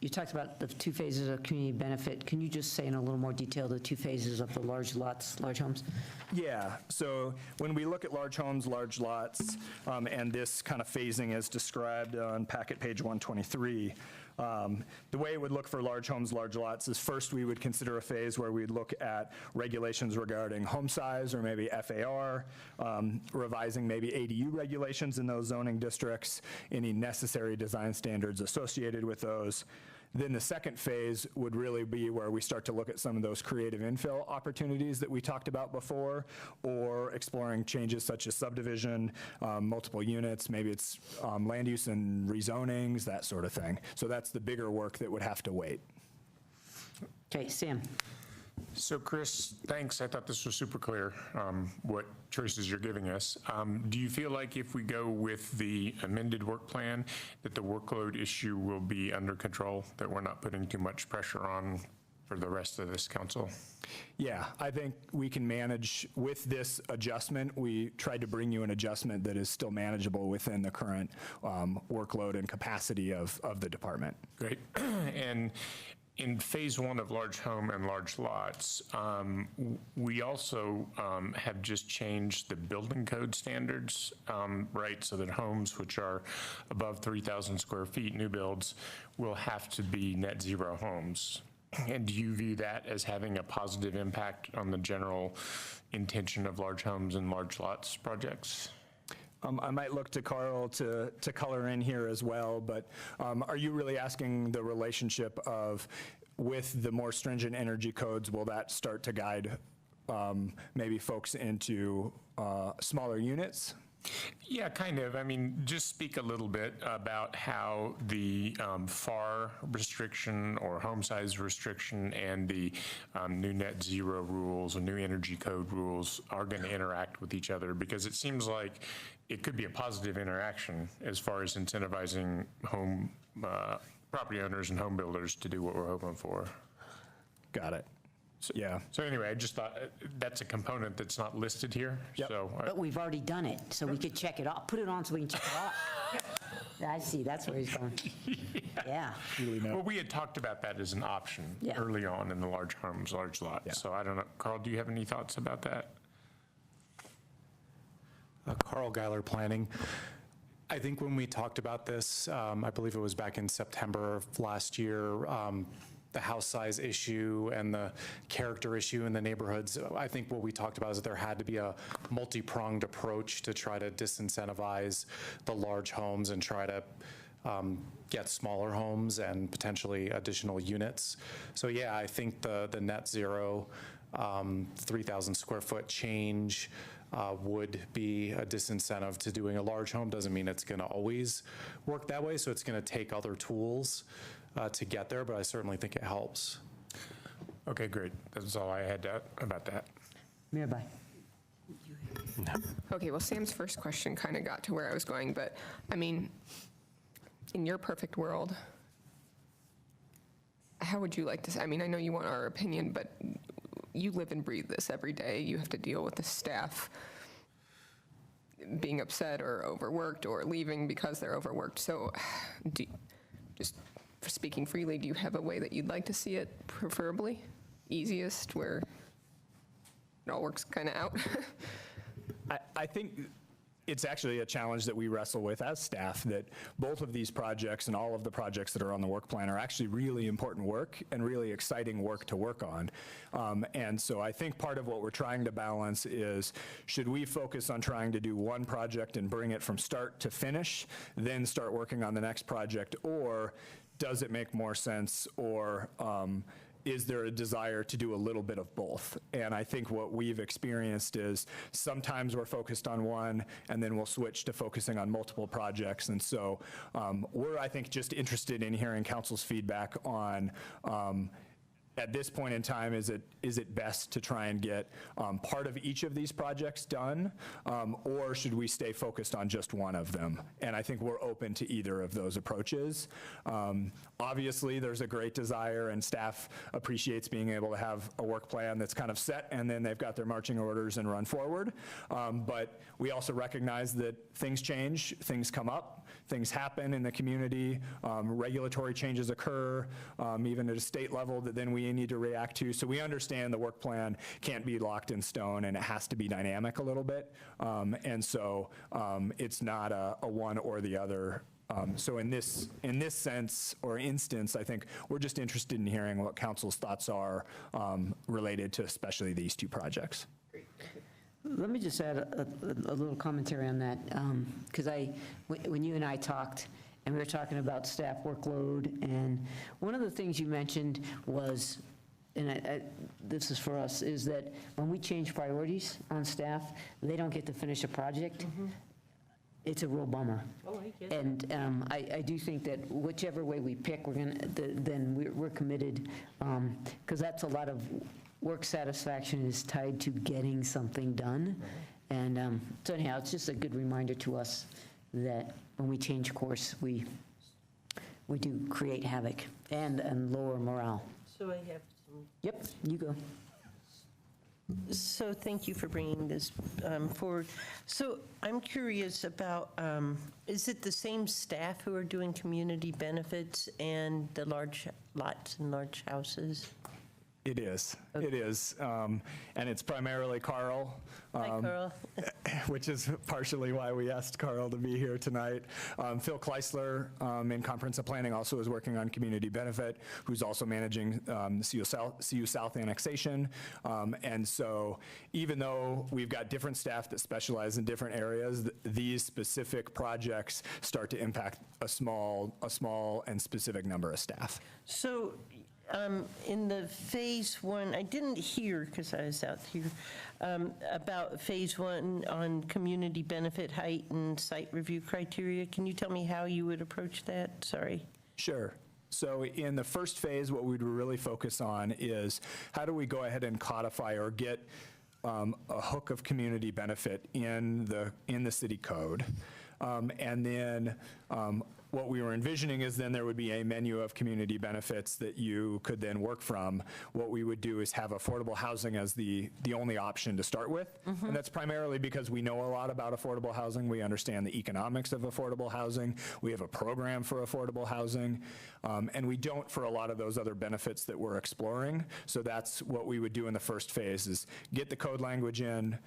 you talked about the 2 phases of community benefit. Can you just say in a little more detail the 2 phases of the large lots, large homes? Yeah, so when we look at large homes, large lots, and this kind of phasing as described on packet page 123, the way it would look for large homes, large lots is first we would consider a phase where we'd look at regulations regarding home size or maybe FAR, revising maybe ADU regulations in those zoning districts, any necessary design standards associated with those. Then the second phase would really be where we start to look at some of those creative infill opportunities that we talked about before, or exploring changes such as subdivision, multiple units, maybe it's land use and rezonings, that sort of thing. So that's the bigger work that would have to wait. Okay, Sam. So Chris, thanks. I thought this was super clear, what choices you're giving us. Do you feel like if we go with the amended work plan, that the workload issue will be under control, that we're not putting too much pressure on for the rest of this council? Yeah, I think we can manage with this adjustment. We tried to bring you an adjustment that is still manageable within the current workload and capacity of the department. Great. And in phase 1 of large home and large lots, we also have just changed the building code standards, right? So that homes which are above 3,000 square feet, new builds, will have to be net zero homes. And do you view that as having a positive impact on the general intention of large homes and large lots projects? I might look to Carl to color in here as well, but are you really asking the relationship of, with the more stringent energy codes, will that start to guide maybe folks into smaller units? Yeah, kind of. I mean, just speak a little bit about how the FAR restriction or home size restriction and the new net zero rules or new energy code rules are going to interact with each other, because it seems like it could be a positive interaction as far as incentivizing home property owners and home builders to do what we're hoping for. Got it. Yeah. So anyway, I just thought that's a component that's not listed here. Yep. So But we've already done it, so we could check it off. Put it on so we can check it off. I see, that's where he's going. Yeah. Well, we had talked about that as an option early on in the large homes, large lots. Yeah. So I don't know, Carl, do you have any thoughts about that? Carl Geiler, Planning. I think when we talked about this, I believe it was back in September of last year, the house size issue and the character issue in the neighborhoods, I think what we talked about is that there had to be a multi-pronged approach to try to disincentivize the large homes and try to get smaller homes and potentially additional units. So yeah, I think the net zero 3,000 square foot change would be a disincentive to doing a large home. Doesn't mean it's going to always work that way, so it's going to take other tools to get there, but I certainly think it helps. Okay, great. That's all I had about that. Mirabai. Okay, well, Sam's first question kind of got to where I was going, but I mean, in your perfect world, how would you like to, I mean, I know you want our opinion, but you live and breathe this every day. You have to deal with the staff being upset or overworked or leaving because they're overworked. So just speaking freely, do you have a way that you'd like to see it preferably? Easiest, where it all works kind of out? I think it's actually a challenge that we wrestle with as staff, that both of these projects and all of the projects that are on the work plan are actually really important work and really exciting work to work on. And so I think part of what we're trying to balance is, should we focus on trying to do one project and bring it from start to finish, then start working on the next project, or does it make more sense, or is there a desire to do a little bit of both? And I think what we've experienced is sometimes we're focused on one and then we'll switch to focusing on multiple projects. And so we're, I think, just interested in hearing council's feedback on at this point in time, is it best to try and get part of each of these projects done, or should we stay focused on just one of them? And I think we're open to either of those approaches. Obviously, there's a great desire, and staff appreciates being able to have a work plan that's kind of set, and then they've got their marching orders and run forward. But we also recognize that things change, things come up, things happen in the community, regulatory changes occur, even at a state level that then we need to react to. So we understand the work plan can't be locked in stone, and it has to be dynamic a little bit. And so it's not a one or the other. So in this sense or instance, I think we're just interested in hearing what council's thoughts are related to especially these two projects. Let me just add a little commentary on that, because when you and I talked, and we were talking about staff workload, and one of the things you mentioned was, and this is for us, is that when we change priorities on staff, they don't get to finish a project. It's a real bummer. Oh, I get it. And I do think that whichever way we pick, we're committed, because that's a lot of work satisfaction is tied to getting something done. And so anyhow, it's just a good reminder to us that when we change course, we do create havoc and lower morale. So I have some. Yep, you go. So thank you for bringing this forward. So I'm curious about, is it the same staff who are doing community benefits and the large lots and large houses? It is. It is. And it's primarily Carl. Hi, Carl. Which is partially why we asked Carl to be here tonight. Phil Kleisler in Comprehensive Planning also is working on community benefit, who's also managing CU South annexation. And so even though we've got different staff that specialize in different areas, these specific projects start to impact a small and specific number of staff. So in the phase one, I didn't hear, because I was out here, about phase one on community benefit height and site review criteria. Can you tell me how you would approach that? Sorry. Sure. So in the first phase, what we'd really focus on is how do we go ahead and codify or get a hook of community benefit in the city code. And then what we were envisioning is then there would be a menu of community benefits that you could then work from. What we would do is have affordable housing as the only option to start with. And that's primarily because we know a lot about affordable housing. We understand the economics of affordable housing. We have a program for affordable housing. And we don't for a lot of those other benefits that we're exploring. So that's what we would do in the first phase is get the code language in,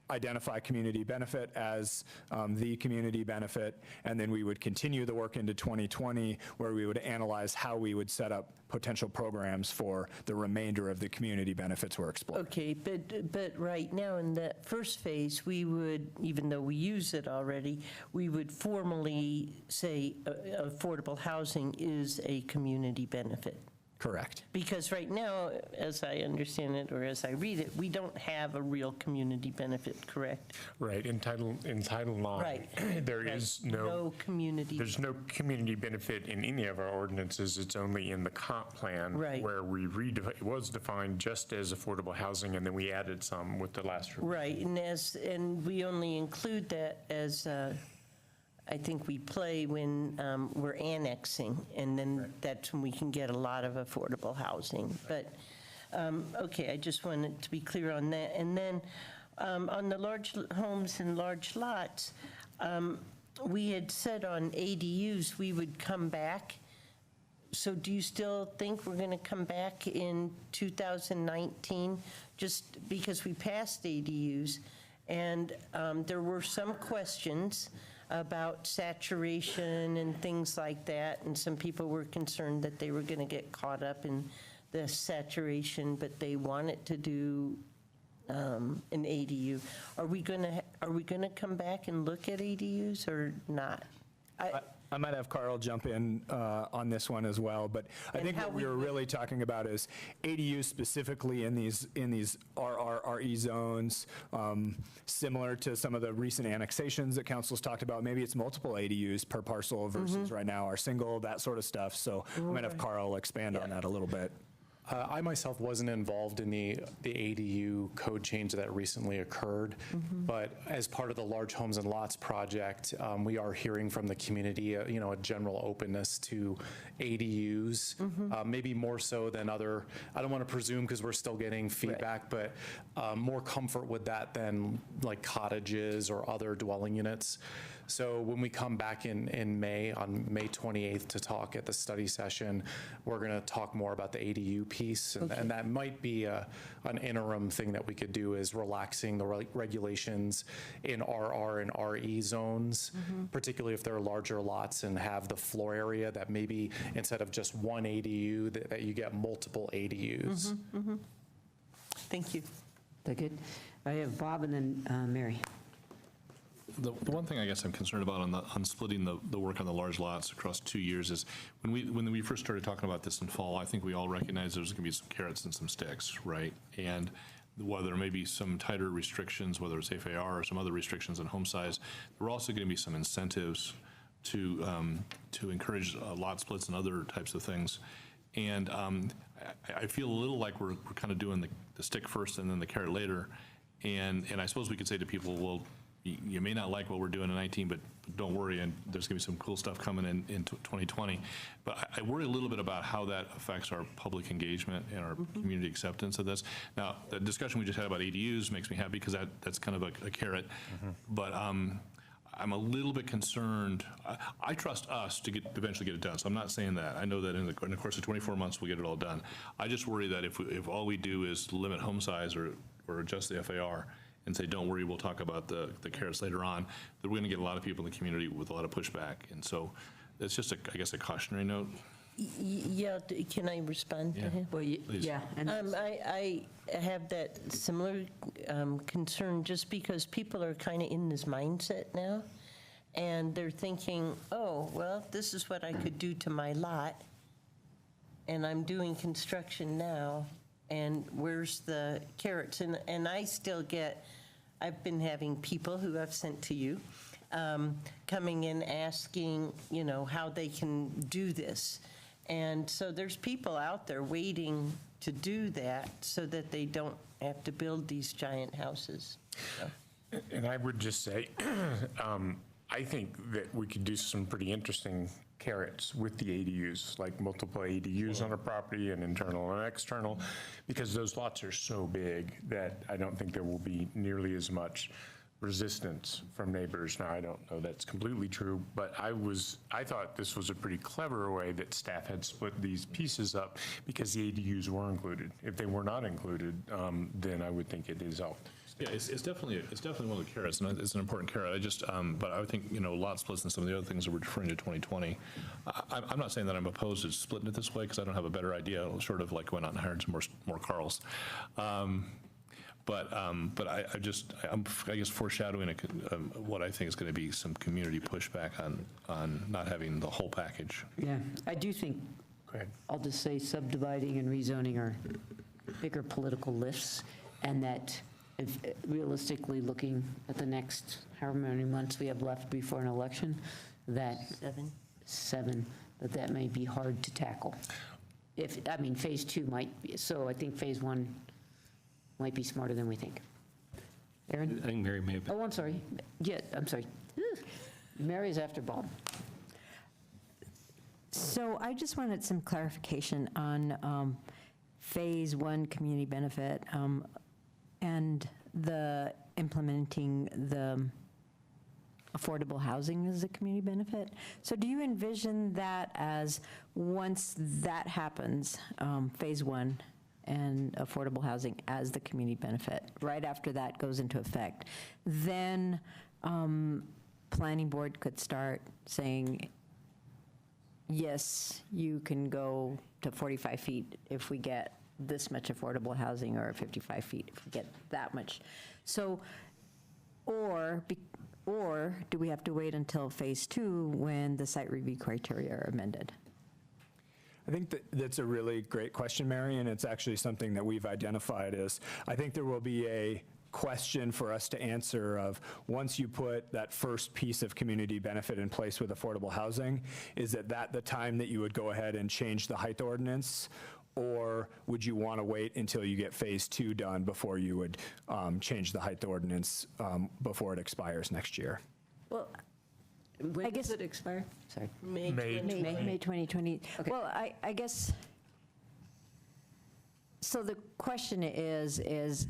identify community benefit as the community benefit, and then we would continue the work into 2020 where we would analyze how we would set up potential programs for the remainder of the community benefits we're exploring. Okay, but right now in that first phase, we would, even though we use it already, we would formally say affordable housing is a community benefit. Correct. Because right now, as I understand it, or as I read it, we don't have a real community benefit, correct? Right, in Title IX, Right. there is no community. There's no community benefit in any of our ordinances. It's only in the comp plan Right. where it was defined just as affordable housing, and then we added some with the last review. Right, and we only include that as, I think we play when we're annexing, and then that's when we can get a lot of affordable housing. But, okay, I just wanted to be clear on that. And then on the large homes and large lots, we had said on ADUs we would come back. So do you still think we're going to come back in 2019, just because we passed ADUs? And there were some questions about saturation and things like that, and some people were concerned that they were going to get caught up in the saturation, but they wanted to do an ADU. Are we going to come back and look at ADUs or not? I might have Carl jump in on this one as well, but I think what we were really talking about is ADUs specifically in these RRRE zones, similar to some of the recent annexations that council's talked about. Maybe it's multiple ADUs per parcel versus right now are single, that sort of stuff. So I might have Carl expand on that a little bit. I myself wasn't involved in the ADU code change that recently occurred, but as part of the Large Homes and Lots project, we are hearing from the community, a general openness to ADUs, maybe more so than other, I don't want to presume because we're still getting feedback, but more comfort with that than like cottages or other dwelling units. So when we come back in May, on May 28th to talk at the study session, we're going to talk more about the ADU piece. And that might be an interim thing that we could do is relaxing the regulations in RR and RE zones, particularly if there are larger lots and have the floor area that maybe instead of just one ADU, that you get multiple ADUs. Thank you. That good? I have Bob and then Mary. The one thing I guess I'm concerned about on splitting the work on the large lots across 2 years is when we first started talking about this in fall, I think we all recognized there's going to be some carrots and some sticks, right? And whether there may be some tighter restrictions, whether it's FAR or some other restrictions on home size, there are also going to be some incentives to encourage lot splits and other types of things. And I feel a little like we're kind of doing the stick first and then the carrot later. And I suppose we could say to people, well, you may not like what we're doing in 19, but don't worry, and there's going to be some cool stuff coming in 2020. But I worry a little bit about how that affects our public engagement and our community acceptance of this. Now, the discussion we just had about ADUs makes me happy because that's kind of a carrot. But I'm a little bit concerned. I trust us to eventually get it done, so I'm not saying that. I know that in the course of 24 months, we'll get it all done. I just worry that if all we do is limit home size or adjust the FAR and say, don't worry, we'll talk about the carrots later on, that we're going to get a lot of people in the community with a lot of pushback. And so it's just, I guess, a cautionary note. Yeah, can I respond to him? Well, yeah. I have that similar concern just because people are kind of in this mindset now, and they're thinking, oh, well, this is what I could do to my lot, and I'm doing construction now, and where's the carrots? And I still get, I've been having people who I've sent to you coming in asking, how they can do this. And so there's people out there waiting to do that so that they don't have to build these giant houses. So. And I would just say, I think that we could do some pretty interesting carrots with the ADUs, like multiple ADUs on a property, and internal and external, because those lots are so big that I don't think there will be nearly as much resistance from neighbors. Now, I don't know that's completely true, but I thought this was a pretty clever way that staff had split these pieces up because the ADUs were included. If they were not included, then I would think it is out. Yeah, it's definitely one of the carrots, and it's an important carrot. I just, but I would think, lot splits and some of the other things that we're referring to 2020. I'm not saying that I'm opposed to splitting it this way because I don't have a better idea. I'll sort of like went out and hired some more Carls. But I guess foreshadowing what I think is going to be some community pushback on not having the whole package. Yeah, I do think, I'll just say subdividing and rezoning are bigger political lifts, and that if realistically looking at the next however many months we have left before an election, that seven, that may be hard to tackle. Phase 2 might be, so I think phase 1 might be smarter than we think. Aaron? I think Mary may have been. Oh, I'm sorry. Yeah, I'm sorry. Mary's after Bob. So I just wanted some clarification on phase 1 community benefit and the implementing the affordable housing as a community benefit. So do you envision that as once that happens, phase 1, and affordable housing as the community benefit, right after that goes into effect, then planning board could start saying, yes, you can go to 45 feet if we get this much affordable housing, or 55 feet if we get that much. So, or do we have to wait until phase 2 when the site review criteria are amended? I think that's a really great question, Mary, and it's actually something that we've identified as, I think there will be a question for us to answer of, once you put that first piece of community benefit in place with affordable housing, is it that the time that you would go ahead and change the height ordinance? Or would you want to wait until you get phase 2 done before you would change the height ordinance before it expires next year? Well, when does it expire? Sorry. May 2020. Okay. Well, I guess, so the question is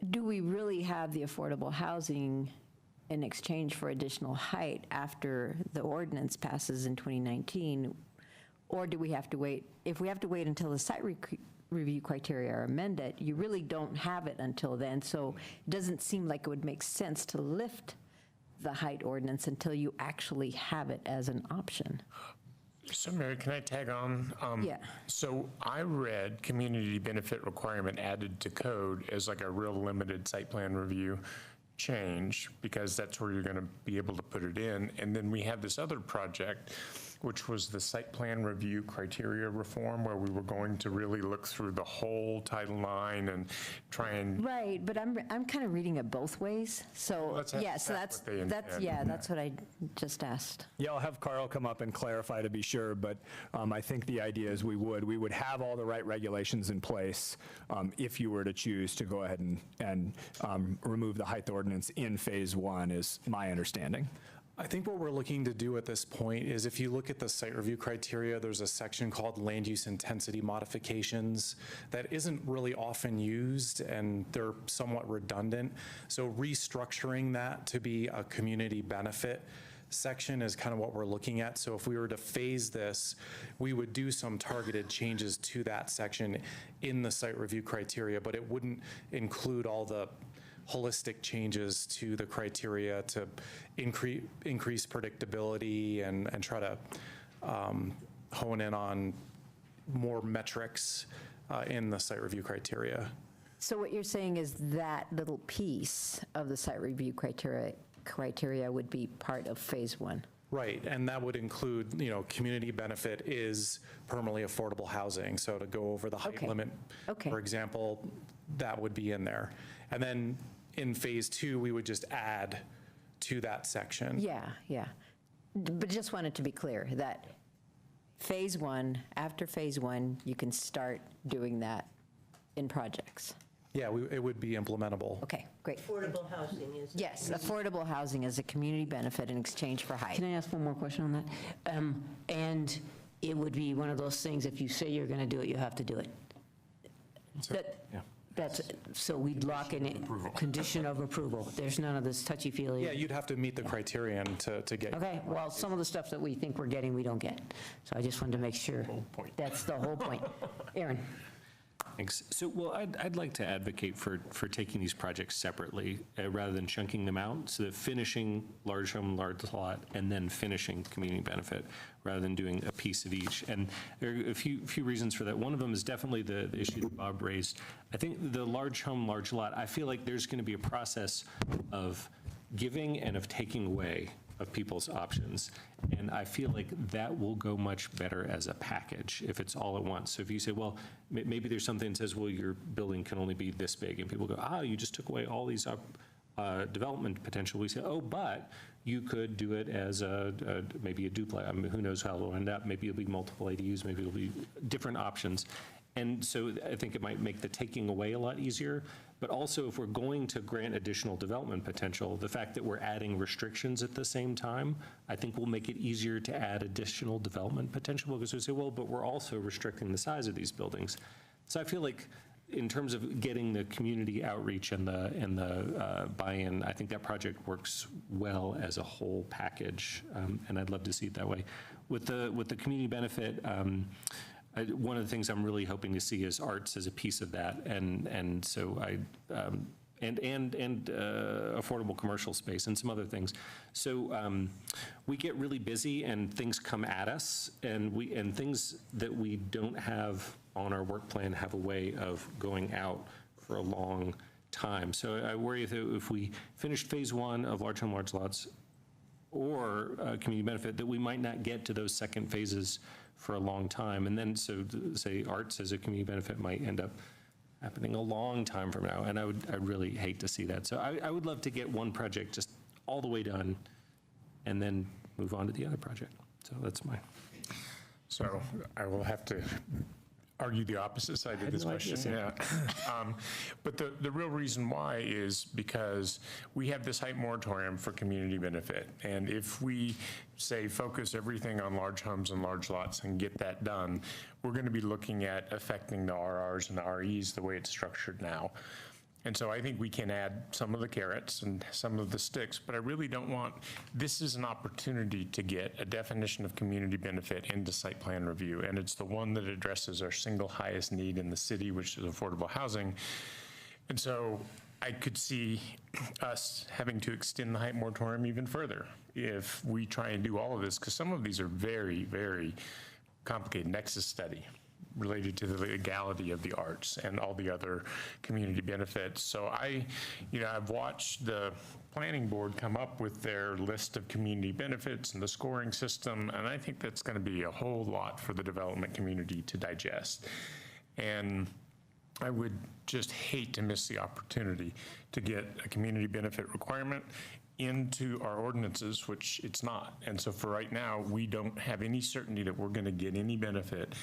do we really have the affordable housing in exchange for additional height after the ordinance passes in 2019? Or do we have to wait? If we have to wait until the site review criteria are amended, you really don't have it until then. So it doesn't seem like it would make sense to lift the height ordinance until you actually have it as an option. So Mary, can I tag on? Yeah. So I read community benefit requirement added to code as like a real limited site plan review change, because that's where you're going to be able to put it in. And then we have this other project, which was the site plan review criteria reform, where we were going to really look through the whole Title IX and try and. Right, but I'm kind of reading it both ways. So yeah, so that's what I just asked. Yeah, I'll have Carl come up and clarify to be sure, but I think the idea is we would have all the right regulations in place if you were to choose to go ahead and remove the height ordinance in phase 1, is my understanding. I think what we're looking to do at this point is if you look at the site review criteria, there's a section called land use intensity modifications that isn't really often used and they're somewhat redundant. So restructuring that to be a community benefit section is kind of what we're looking at. So if we were to phase this, we would do some targeted changes to that section in the site review criteria, but it wouldn't include all the holistic changes to the criteria to increase predictability and try to hone in on more metrics in the site review criteria. So what you're saying is that little piece of the site review criteria would be part of phase one? Right, and that would include, community benefit is permanently affordable housing. So to go over the height limit, for example, that would be in there. And then in phase two, we would just add to that section. Yeah. But just wanted to be clear that phase one, after phase one, you can start doing that in projects. Yeah, it would be implementable. Okay, great. Affordable housing is. Yes, affordable housing is a community benefit in exchange for height. Can I ask one more question on that? And it would be one of those things, if you say you're going to do it, you have to do it. So we'd lock in a condition of approval. There's none of this touchy-feely. Yeah, you'd have to meet the criterion to get. Okay, well, some of the stuff that we think we're getting, we don't get. So I just wanted to make sure. That's the whole point. Aaron. Thanks. So, well, I'd like to advocate for taking these projects separately rather than chunking them out, so that finishing large home, large lot, and then finishing community benefit, rather than doing a piece of each. And there are a few reasons for that. One of them is definitely the issue that Bob raised. I think the large home, large lot, I feel like there's going to be a process of giving and of taking away of people's options. And I feel like that will go much better as a package if it's all at once. So if you say, well, maybe there's something that says, well, your building can only be this big, and people go, you just took away all these development potential. We say, but you could do it as maybe a duplex. I mean, who knows how it'll end up. Maybe it'll be multiple ADUs, maybe it'll be different options. And so I think it might make the taking away a lot easier. But also, if we're going to grant additional development potential, the fact that we're adding restrictions at the same time, I think will make it easier to add additional development potential, because we say, well, but we're also restricting the size of these buildings. So I feel like in terms of getting the community outreach and the buy-in, I think that project works well as a whole package, and I'd love to see it that way. With the community benefit, one of the things I'm really hoping to see is arts as a piece of that, and so and affordable commercial space and some other things. So we get really busy and things come at us, and things that we don't have on our work plan have a way of going out for a long time. So I worry that if we finished phase one of large home, large lots or community benefit, that we might not get to those second phases for a long time. And then, so say arts as a community benefit might end up happening a long time from now. And I really hate to see that. So I would love to get one project just all the way done and then move on to the other project. So that's mine. So I will have to argue the opposite side of this question. Yeah. But the real reason why is because we have this height moratorium for community benefit. And if we say focus everything on large homes and large lots and get that done, we're going to be looking at affecting the RRs and the REs the way it's structured now. And so I think we can add some of the carrots and some of the sticks, but I really don't want, this is an opportunity to get a definition of community benefit into site plan review. And it's the one that addresses our single highest need in the city, which is affordable housing. And so I could see us having to extend the height moratorium even further if we try and do all of this, because some of these are very, very complicated. Nexus study related to the legality of the arts and all the other community benefits. So I've watched the planning board come up with their list of community benefits and the scoring system, and I think that's going to be a whole lot for the development community to digest. And I would just hate to miss the opportunity to get a community benefit requirement into our ordinances, which it's not. And so for right now, we don't have any certainty that we're going to get any benefit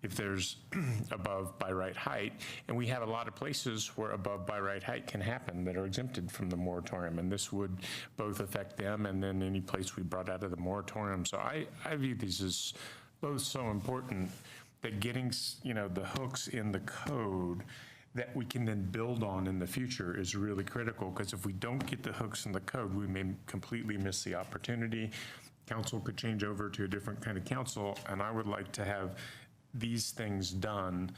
if there's above by right height. And we have a lot of places where above by right height can happen that are exempted from the moratorium. And this would both affect them and then any place we brought out of the moratorium. So I view these as both so important that getting, the hooks in the code that we can then build on in the future is really critical, because if we don't get the hooks in the code, we may completely miss the opportunity. Council could change over to a different kind of council, and I would like to have these things done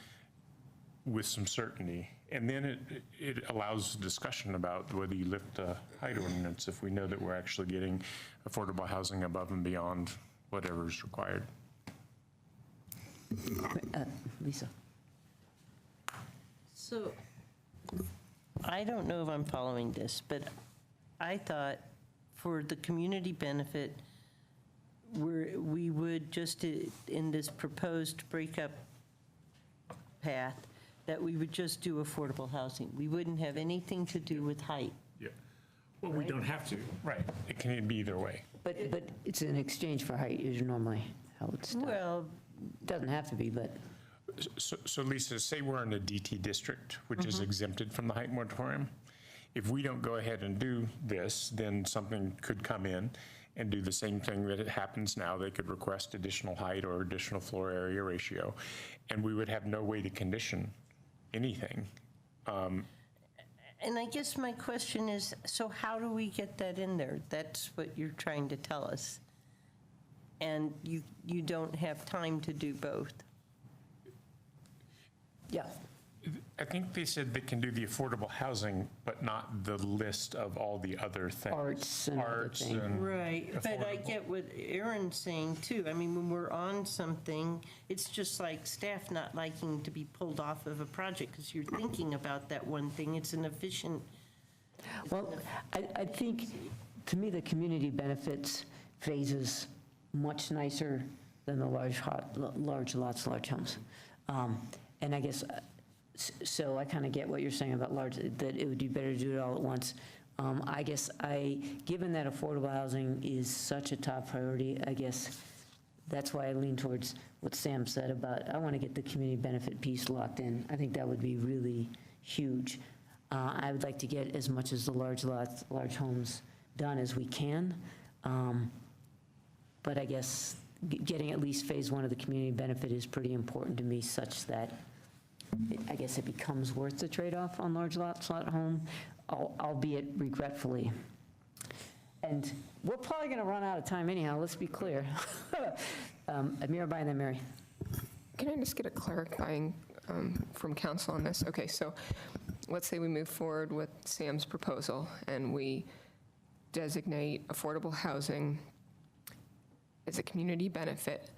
with some certainty. And then it allows discussion about whether you lift the height ordinance if we know that we're actually getting affordable housing above and beyond whatever is required. Lisa. So, I don't know if I'm following this, but I thought for the community benefit, we would just, in this proposed breakup path, that we would just do affordable housing. We wouldn't have anything to do with height. Yeah. Well, we don't have to. Right. It can be either way. But it's in exchange for height is normally how it's done. Well, doesn't have to be, but. So Lisa, say we're in a DT district, which is exempted from the height moratorium. If we don't go ahead and do this, then something could come in and do the same thing that it happens now. They could request additional height or additional floor area ratio, and we would have no way to condition anything. And I guess my question is, so how do we get that in there? That's what you're trying to tell us. And you don't have time to do both. Yeah. I think they said they can do the affordable housing, but not the list of all the other things. Arts and other things. Right, but I get what Aaron's saying too. I mean, when we're on something, it's just like staff not liking to be pulled off of a project because you're thinking about that one thing. It's an efficient. Well, I think, to me, the community benefits phase is much nicer than the large lots, large homes. And I guess, so I kind of get what you're saying about large, that it would be better to do it all at once. I guess given that affordable housing is such a top priority, I guess that's why I lean towards what Sam said about, I want to get the community benefit piece locked in. I think that would be really huge. I would like to get as much as the large lots, large homes done as we can. But I guess getting at least phase one of the community benefit is pretty important to me, such that I guess it becomes worth the trade-off on large lots, lot home, albeit regretfully. And we're probably going to run out of time anyhow, let's be clear. Mirabai and then Mary. Can I just get a clarifying from council on this? Okay, so let's say we move forward with Sam's proposal and we designate affordable housing as a community benefit.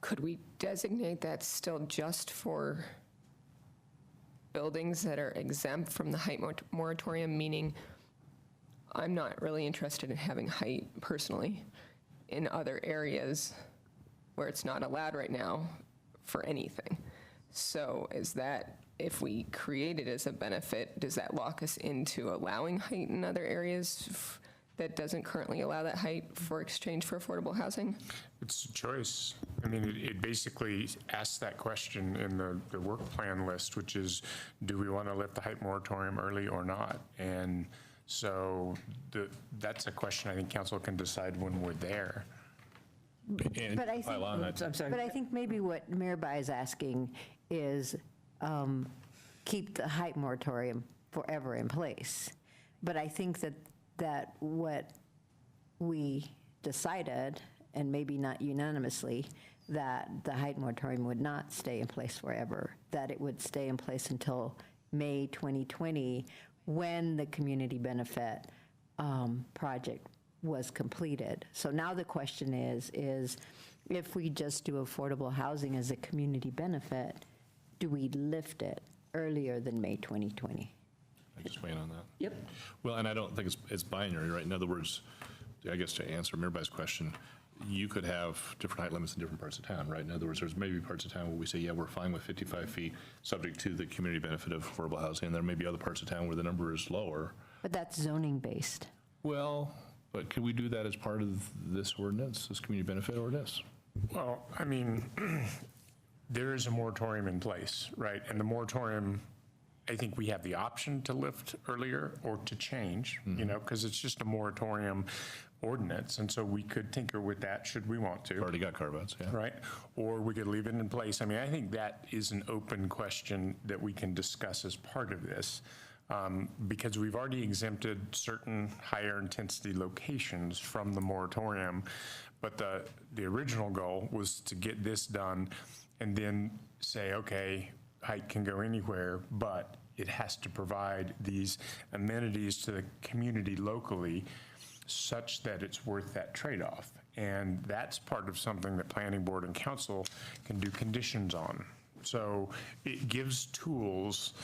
Could we designate that still just for buildings that are exempt from the height moratorium, meaning I'm not really interested in having height personally in other areas where it's not allowed right now for anything. So is that, if we create it as a benefit, does that lock us into allowing height in other areas that doesn't currently allow that height for exchange for affordable housing? It's a choice. I mean, it basically asks that question in the work plan list, which is, do we want to lift the height moratorium early or not? And so that's a question I think council can decide when we're there. But I think, but I think maybe what Mirabai is asking is keep the height moratorium forever in place. But I think that what we decided, and maybe not unanimously, that the height moratorium would not stay in place forever, that it would stay in place until May 2020, when the community benefit project was completed. So now the question is if we just do affordable housing as a community benefit, do we lift it earlier than May 2020? I just weigh in on that. Yep. Well, and I don't think it's binary, right? In other words, I guess to answer Mirabai's question, you could have different height limits in different parts of town, right? In other words, there's maybe parts of town where we say, yeah, we're fine with 55 feet, subject to the community benefit of affordable housing, and there may be other parts of town where the number is lower. But that's zoning based. Well, but could we do that as part of this ordinance, this community benefit ordinance? Well, I mean, there is a moratorium in place, right? And the moratorium, I think we have the option to lift earlier or to change, you know, because it's just a moratorium ordinance. And so we could tinker with that should we want to. Already got carve-outs, yeah. Right? Or we could leave it in place. I mean, I think that is an open question that we can discuss as part of this. Because we've already exempted certain higher intensity locations from the moratorium. But the original goal was to get this done and then say, okay, height can go anywhere, but it has to provide these amenities to the community locally such that it's worth that trade-off. And that's part of something that planning board and council can do conditions on. So it gives tools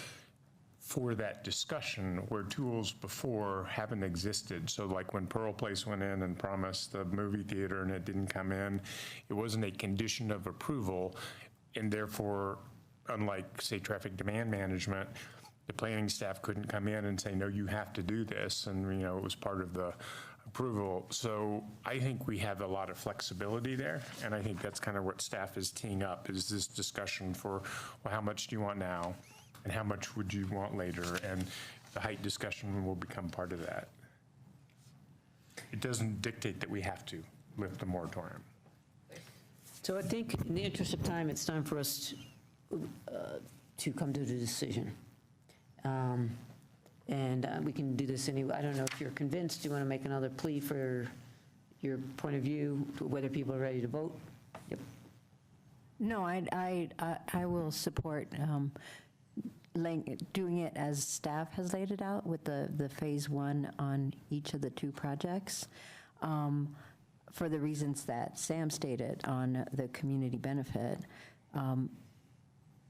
for that discussion where tools before haven't existed. So like when Pearl Place went in and promised the movie theater and it didn't come in, it wasn't a condition of approval, and therefore, unlike, say, traffic demand management, the planning staff couldn't come in and say, no, you have to do this, and you know, it was part of the approval. So I think we have a lot of flexibility there, and I think that's kind of what staff is teeing up, is this discussion for, well, how much do you want now? And how much would you want later? And the height discussion will become part of that. It doesn't dictate that we have to lift the moratorium. So I think in the interest of time, it's time for us to come to the decision. And we can do this anyway. I don't know if you're convinced. Do you want to make another plea for your point of view, whether people are ready to vote? Yep. No, I will support doing it as staff has laid it out with the phase one on each of the two projects, for the reasons that Sam stated on the community benefit.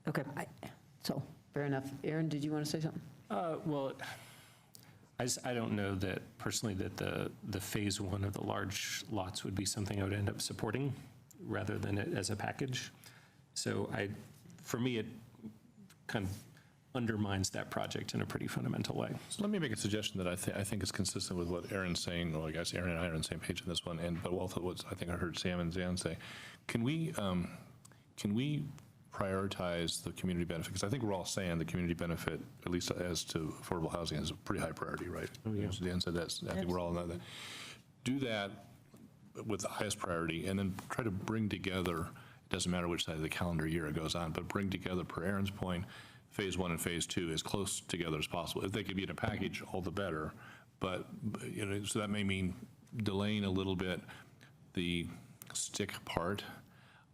Okay. So. Fair enough. Aaron, did you want to say something? Well, I don't know that personally that the phase one of the large lots would be something I would end up supporting rather than it as a package. So for me, it kind of undermines that project in a pretty fundamental way. So let me make a suggestion that I think is consistent with what Aaron's saying. Well, I guess Aaron and I are on the same page on this one, but also what I think I heard Sam and Zan say. Can we prioritize the community benefit? Because I think we're all saying the community benefit, at least as to affordable housing, is a pretty high priority, right? Oh, yeah. Dan said that. I think we're all on that. Do that with the highest priority, and then try to bring together. It doesn't matter which side of the calendar year it goes on, but bring together, per Aaron's point, phase one and phase two as close together as possible. If they could be in a package, all the better. But you know, so that may mean delaying a little bit the stick part,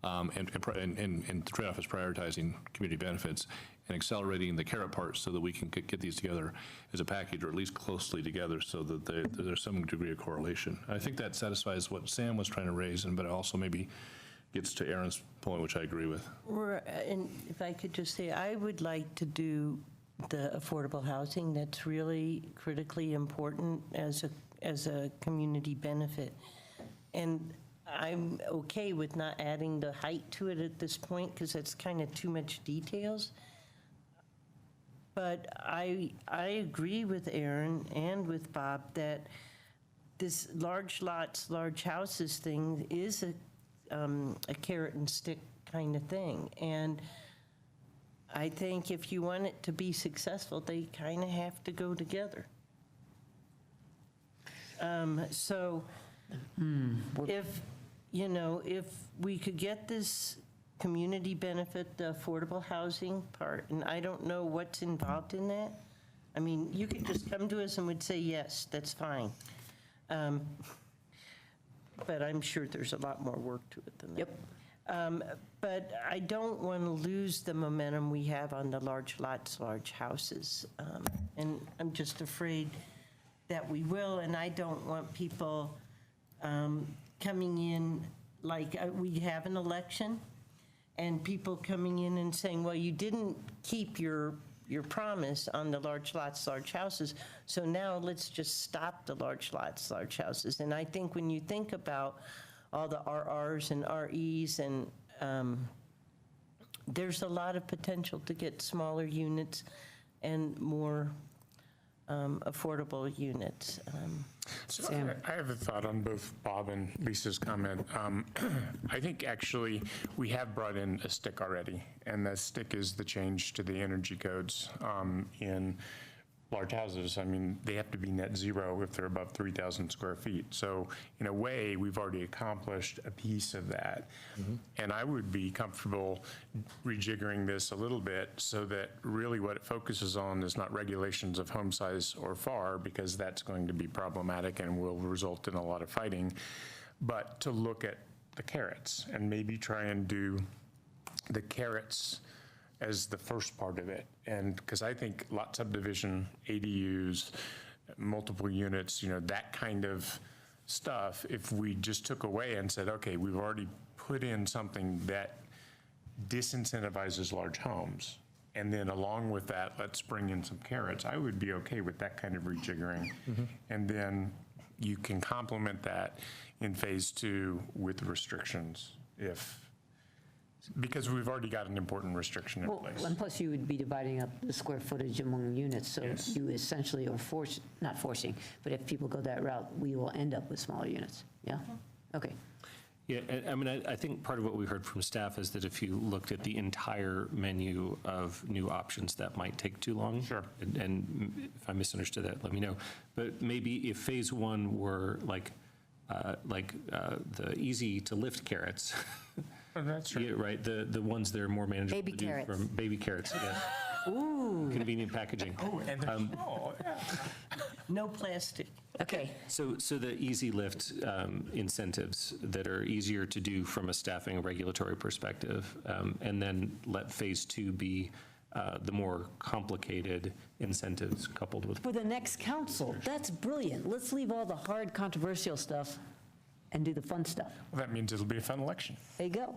and the trade-off is prioritizing community benefits and accelerating the carrot part so that we can get these together as a package, or at least closely together, so that there's some degree of correlation. I think that satisfies what Sam was trying to raise, but also maybe gets to Aaron's point, which I agree with. And if I could just say, I would like to do the affordable housing. That's really critically important as a community benefit. And I'm okay with not adding the height to it at this point, because that's kind of too much details. But I agree with Aaron and with Bob that this large lots, large houses thing is a carrot and stick kind of thing. And I think if you want it to be successful, they kind of have to go together. So if we could get this community benefit, the affordable housing part, and I don't know what's involved in that. I mean, you could just come to us and would say, yes, that's fine. But I'm sure there's a lot more work to it than that. Yep. But I don't want to lose the momentum we have on the large lots, large houses. And I'm just afraid that we will, and I don't want people coming in, like we have an election, and people coming in and saying, well, you didn't keep your promise on the large lots, large houses, so now let's just stop the large lots, large houses. And I think when you think about all the RRs and REs, and there's a lot of potential to get smaller units and more affordable units. So I have a thought on both Bob and Lisa's comment. I think actually we have brought in a stick already, and that stick is the change to the energy codes in large houses. I mean, they have to be net zero if they're above 3,000 square feet. So in a way, we've already accomplished a piece of that. And I would be comfortable rejiggering this a little bit so that really what it focuses on is not regulations of home size or FAR, because that's going to be problematic and will result in a lot of fighting, but to look at the carrots and maybe try and do the carrots as the first part of it. And because I think lot subdivision, ADUs, multiple units, you know, that kind of stuff, if we just took away and said, okay, we've already put in something that disincentivizes large homes, and then along with that, let's bring in some carrots, I would be okay with that kind of rejiggering. And then you can complement that in phase 2 with restrictions because we've already got an important restriction in place. And plus you would be dividing up the square footage among units, so you essentially are not forcing, but if people go that route, we will end up with smaller units. Yeah? Okay. Yeah, I mean, I think part of what we heard from staff is that if you looked at the entire menu of new options, that might take too long. Sure. And if I misunderstood that, let me know. But maybe if phase 1 were like the easy to lift carrots. Oh, that's right. Yeah, right. The ones that are more manageable. Baby to do carrots. From baby carrots. Yeah. Ooh. Convenient packaging. Oh, and they're small. Yeah. No plastic. Okay. So the easy lift incentives that are easier to do from a staffing and regulatory perspective, and then let phase 2 be the more complicated incentives coupled with. For the next council, that's brilliant. Let's leave all the hard controversial stuff and do the fun stuff. Well, that means it'll be a fun election. There you go.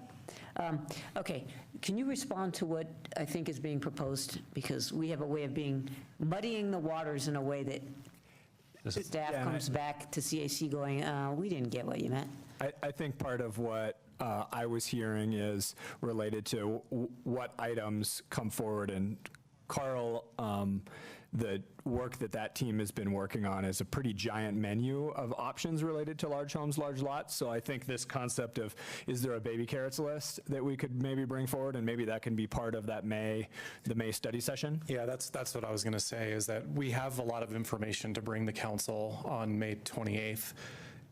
Okay, can you respond to what I think is being proposed? Because we have a way of muddying the waters in a way that staff comes back to CAC going, we didn't get what you meant. I think part of what I was hearing is related to what items come forward, and Carl, the work that team has been working on is a pretty giant menu of options related to large homes, large lots. So I think this concept of, is there a baby carrots list that we could maybe bring forward, and maybe that can be part of that the May study session? Yeah, that's what I was going to say, is that we have a lot of information to bring the council on May 28th.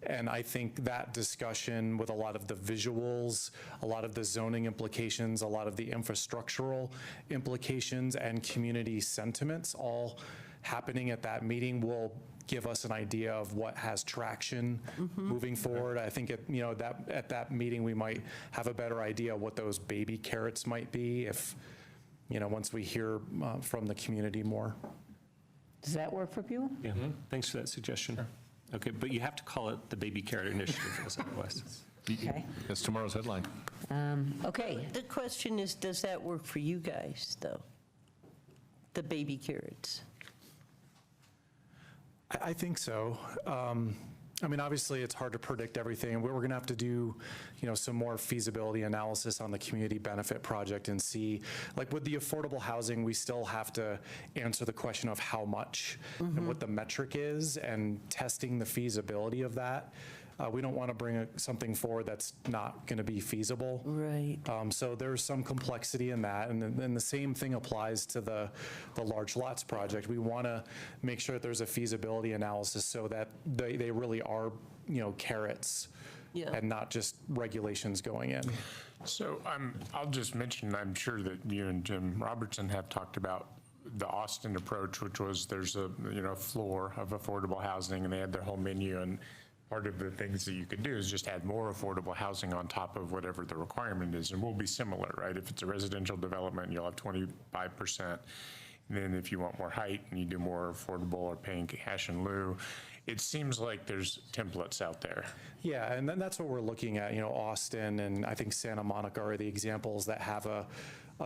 And I think that discussion with a lot of the visuals, a lot of the zoning implications, a lot of the infrastructural implications and community sentiments all happening at that meeting will give us an idea of what has traction moving forward. I think at that meeting we might have a better idea what those baby carrots might be if, once we hear from the community more. Does that work for people? Yeah, thanks for that suggestion. Sure. Okay, but you have to call it the Baby Carrot Initiative, otherwise. Okay. That's tomorrow's headline. Okay. The question is, does that work for you guys, though? The baby carrots? I think so. I mean, obviously, it's hard to predict everything. We're going to have to do, some more feasibility analysis on the community benefit project and see, like with the affordable housing, we still have to answer the question of how much and what the metric is, and testing the feasibility of that. We don't want to bring something forward that's not going to be feasible. Right. So there's some complexity in that. And then the same thing applies to the large lots project. We want to make sure that there's a feasibility analysis so that they really are, carrots and not just regulations going in. So I'll just mention, I'm sure that you and Jim Robertson have talked about the Austin approach, which was there's a floor of affordable housing, and they had their whole menu, and part of the things that you could do is just add more affordable housing on top of whatever the requirement is, and we'll be similar, right? If it's a residential development, you'll have 25%. And then if you want more height and you do more affordable or paying cash in lieu, it seems like there's templates out there. Yeah, and then that's what we're looking at. Austin and I think Santa Monica are the examples that have a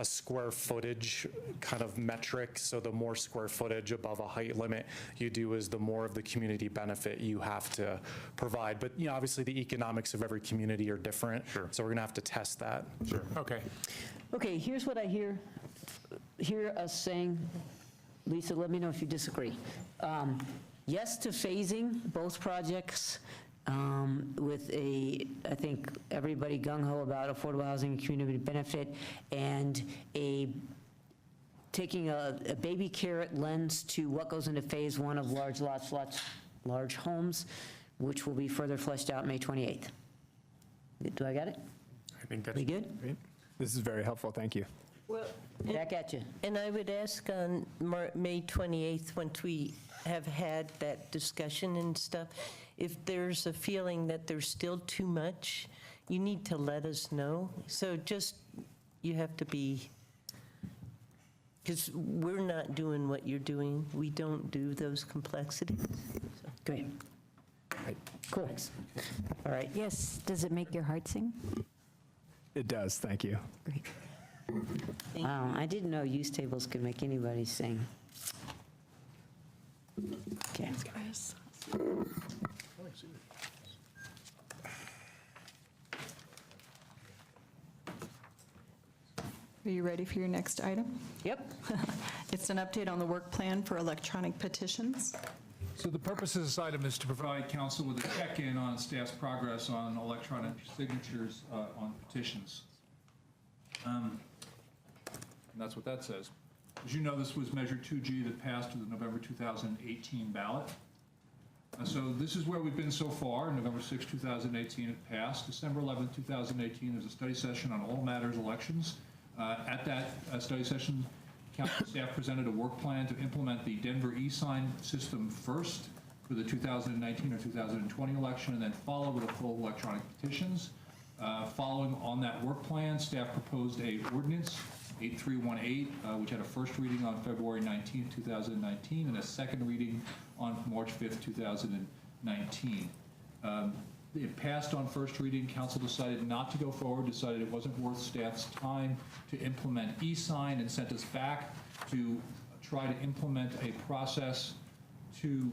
square footage kind of metric. So the more square footage above a height limit you do, is the more of the community benefit you have to provide. But obviously the economics of every community are different. Sure. So we're gonna have to test that. Sure. Okay. Okay, here's what I hear us saying. Lisa, let me know if you disagree. Yes to phasing both projects with I think everybody gung-ho about affordable housing and community benefit, and taking a baby carrot lens to what goes into phase one of large lots, large homes, which will be further fleshed out May 28th. Do I got it? I think that's We good? Great. This is very helpful, thank you. Well, Back at you. and I would ask on May 28th, once we have had that discussion and stuff, if there's a feeling that there's still too much, you need to let us know. So just, you have to be, because we're not doing what you're doing. We don't do those complexities. Great. Cool. All right. Yes, does it make your heart sing? It does, thank you. Great. Wow, I didn't know use tables could make anybody sing. Okay. Are you ready for your next item? Yep. It's an update on the work plan for electronic petitions. So the purpose of this item is to provide council with a check-in on staff's progress on electronic signatures on petitions. And that's what that says. As you know, this was Measure 2G that passed to the November 2018 ballot. So this is where we've been so far. November 6, 2018, it passed. December 11, 2018, there's a study session on all matters elections. At that study session, council staff presented a work plan to implement the Denver e-sign system first for the 2019 or 2020 election, and then follow with a full electronic petitions. Following on that work plan, staff proposed a ordinance, 8318, which had a first reading on February 19, 2019, and a second reading on March 5, 2019. It passed on first reading. Council decided not to go forward, decided it wasn't worth staff's time to implement e-sign, and sent us back to try to implement a process to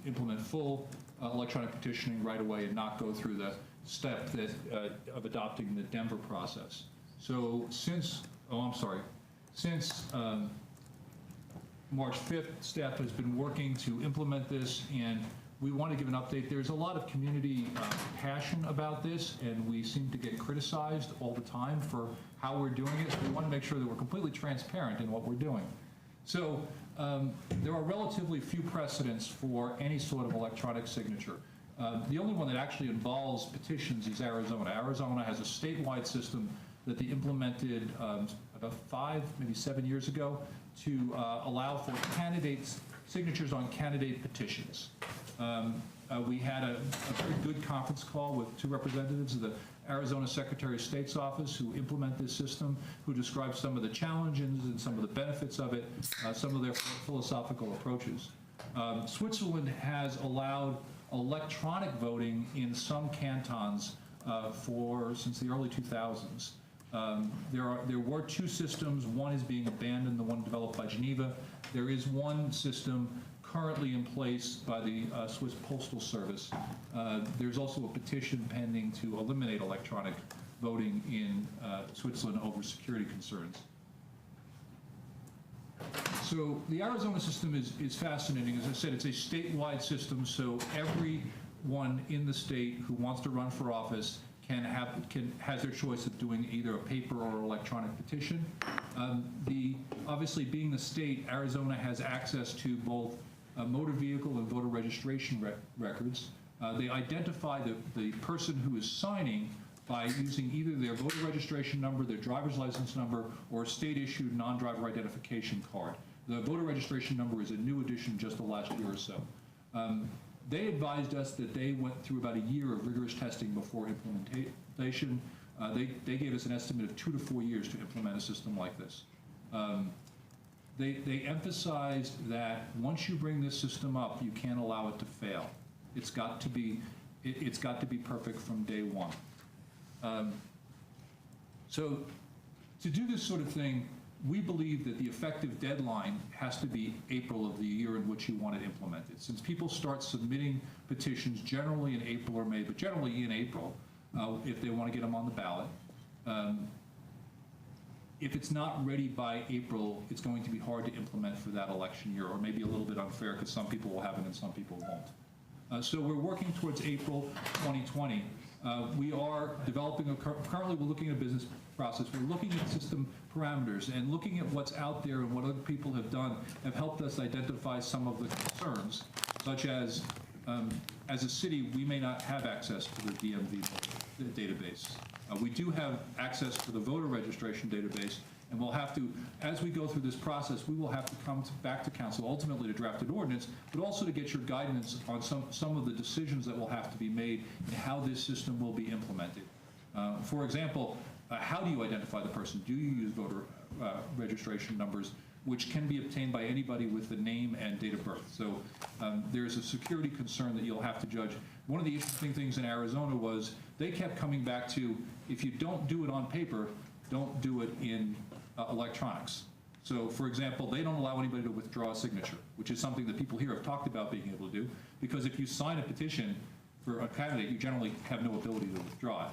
implement full electronic petitioning right away and not go through the step that of adopting the Denver process. So since March 5th, staff has been working to implement this, and we want to give an update. There's a lot of community passion about this, and we seem to get criticized all the time for how we're doing it. So we want to make sure that we're completely transparent in what we're doing. So there are relatively few precedents for any sort of electronic signature. The only one that actually involves petitions is Arizona. Arizona has a statewide system that they implemented about 5, maybe 7 years ago to allow for candidates' signatures on candidate petitions. We had a very good conference call with 2 representatives of the Arizona Secretary of State's office who implement this system, who describe some of the challenges and some of the benefits of it, some of their philosophical approaches. Switzerland has allowed electronic voting in some cantons since the early 2000s. There were 2 systems. One is being abandoned, the one developed by Geneva. There is one system currently in place by the Swiss Postal Service. There's also a petition pending to eliminate electronic voting in Switzerland over security concerns. So the Arizona system is fascinating. As I said, it's a statewide system, so everyone in the state who wants to run for office has their choice of doing either a paper or electronic petition. Obviously, being the state, Arizona has access to both motor vehicle and voter registration records. They identify the person who is signing by using either their voter registration number, their driver's license number, or a state-issued non-driver identification card. The voter registration number is a new addition just the last year or so. They advised us that they went through about a year of rigorous testing before implementation. They gave us an estimate of 2 to 4 years to implement a system like this. They emphasized that once you bring this system up, you can't allow it to fail. It's got to be perfect from day one. So to do this sort of thing, we believe that the effective deadline has to be April of the year in which you want it implemented. Since people start submitting petitions generally in April or May, but generally in April, if they want to get them on the ballot, if it's not ready by April, it's going to be hard to implement for that election year, or maybe a little bit unfair because some people will have it and some people won't. So we're working towards April 2020. We are developing, currently we're looking at a business process. We're looking at system parameters and looking at what's out there and what other people have done have helped us identify some of the concerns, such as a city, we may not have access to the DMV database. We do have access to the voter registration database, and we'll have to, as we go through this process, we will have to come back to council ultimately to draft an ordinance, but also to get your guidance on some of the decisions that will have to be made and how this system will be implemented. For example, how do you identify the person? Do you use voter registration numbers, which can be obtained by anybody with the name and date of birth? So there's a security concern that you'll have to judge. One of the interesting things in Arizona was they kept coming back to, if you don't do it on paper, don't do it in electronics. So, for example, they don't allow anybody to withdraw a signature, which is something that people here have talked about being able to do, because if you sign a petition for a candidate, you generally have no ability to withdraw it.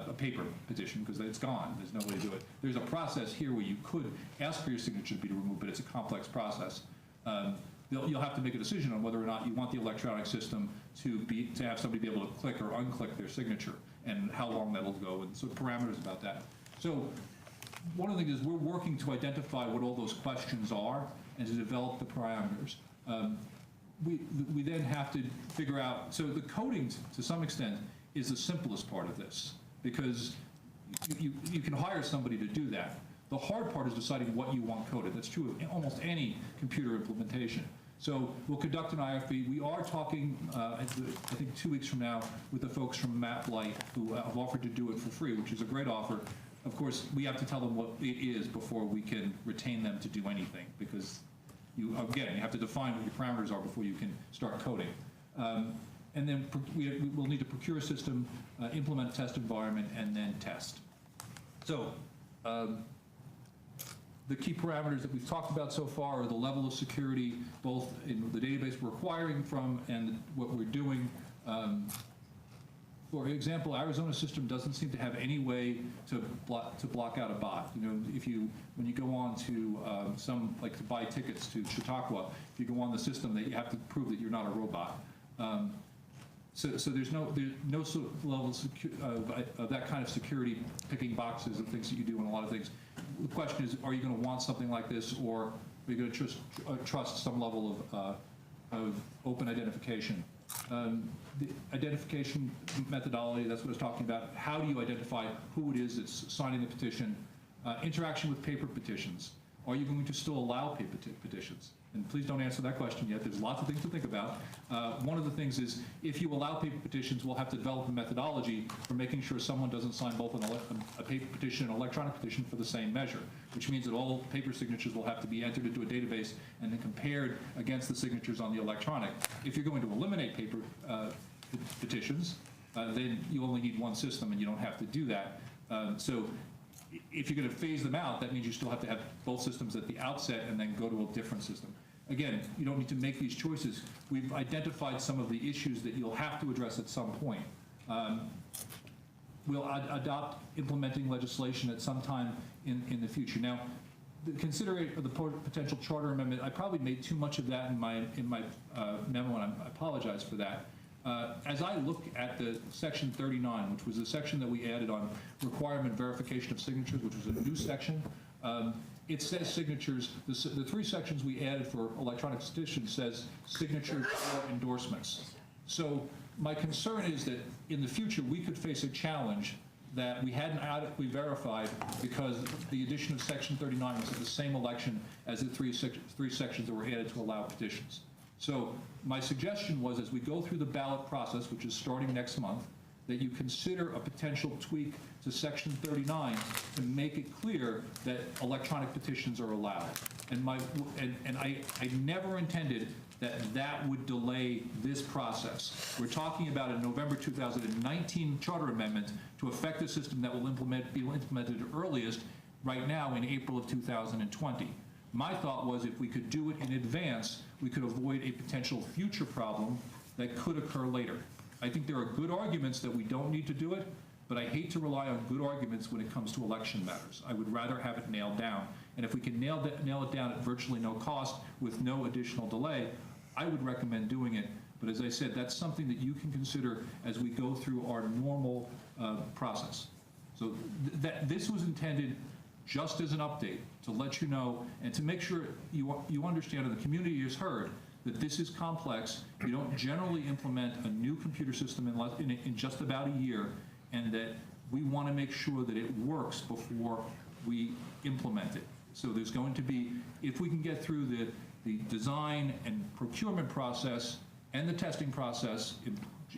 A paper petition, because it's gone. There's no way to do it. There's a process here where you could ask for your signature to be removed, but it's a complex process. You'll have to make a decision on whether or not you want the electronic system to have somebody be able to click or unclick their signature, and how long that'll go, and some parameters about that. So one of the things is we're working to identify what all those questions are and to develop the parameters. We then have to figure out, so the coding, to some extent, is the simplest part of this, because you can hire somebody to do that. The hard part is deciding what you want coded. That's true of almost any computer implementation. So we'll conduct an IFB. We are talking, I think 2 weeks from now, with the folks from MapLight who have offered to do it for free, which is a great offer. Of course, we have to tell them what it is before we can retain them to do anything, because you have to define what your parameters are before you can start coding. And then we'll need to procure a system, implement a test environment, and then test. So the key parameters that we've talked about so far are the level of security, both in the database we're acquiring from and what we're doing. For example, Arizona's system doesn't seem to have any way to block out a bot. You know, when you go on to like to buy tickets to Chautauqua, if you go on the system, that you have to prove that you're not a robot. So there's no sort of level of that kind of security, picking boxes and things that you do in a lot of things. The question is, are you going to want something like this, or are you going to trust some level of open identification? The identification methodology, that's what I was talking about. How do you identify who it is that's signing the petition? Interaction with paper petitions. Are you going to still allow paper petitions? And please don't answer that question yet. There's lots of things to think about. One of the things is, if you allow paper petitions, we'll have to develop a methodology for making sure someone doesn't sign both a paper petition and an electronic petition for the same measure, which means that all paper signatures will have to be entered into a database and then compared against the signatures on the electronic. If you're going to eliminate paper petitions, then you only need one system and you don't have to do that. So if you're going to phase them out, that means you still have to have both systems at the outset and then go to a different system. Again, you don't need to make these choices. We've identified some of the issues that you'll have to address at some point. We'll adopt implementing legislation at some time in the future. Now, consider the potential charter amendment. I probably made too much of that in my memo, and I apologize for that. As I look at the section 39, which was the section that we added on requirement verification of signatures, which was a new section, it says signatures. The three sections we added for electronic petitions says signatures or endorsements. So my concern is that in the future we could face a challenge that we hadn't adequately verified because the addition of section 39 was at the same election as the three sections that were added to allow petitions. So my suggestion was, as we go through the ballot process, which is starting next month, that you consider a potential tweak to section 39 to make it clear that electronic petitions are allowed. And I never intended that would delay this process. We're talking about a November 2019 charter amendment to affect a system that will be implemented earliest right now in April of 2020. My thought was, if we could do it in advance, we could avoid a potential future problem that could occur later. I think there are good arguments that we don't need to do it, but I hate to rely on good arguments when it comes to election matters. I would rather have it nailed down. And if we can nail it down at virtually no cost with no additional delay, I would recommend doing it. But as I said, that's something that you can consider as we go through our normal process. So this was intended just as an update to let you know and to make sure you understand and the community has heard that this is complex. You don't generally implement a new computer system in just about a year, and that we want to make sure that it works before we implement it. So there's going to be, if we can get through the design and procurement process and the testing process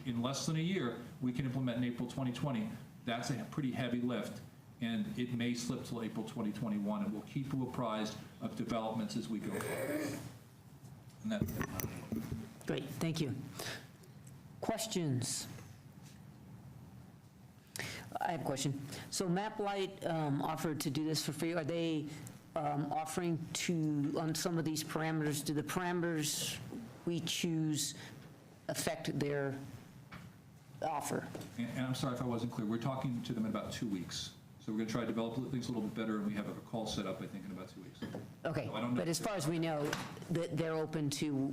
in less than a year, we can implement in April 2020. That's a pretty heavy lift, and it may slip till April 2021, and we'll keep you apprised of developments as we go forward. And that's it. Great, thank you. Questions? I have a question. So MapLight offered to do this for free. Are they offering to, on some of these parameters, do the parameters we choose affect their offer? And I'm sorry if I wasn't clear. We're talking to them in about 2 weeks. So we're going to try to develop things a little bit better, and we have a call set up, I think, in about 2 weeks. Okay, So I don't know but as far as we know, that they're open to,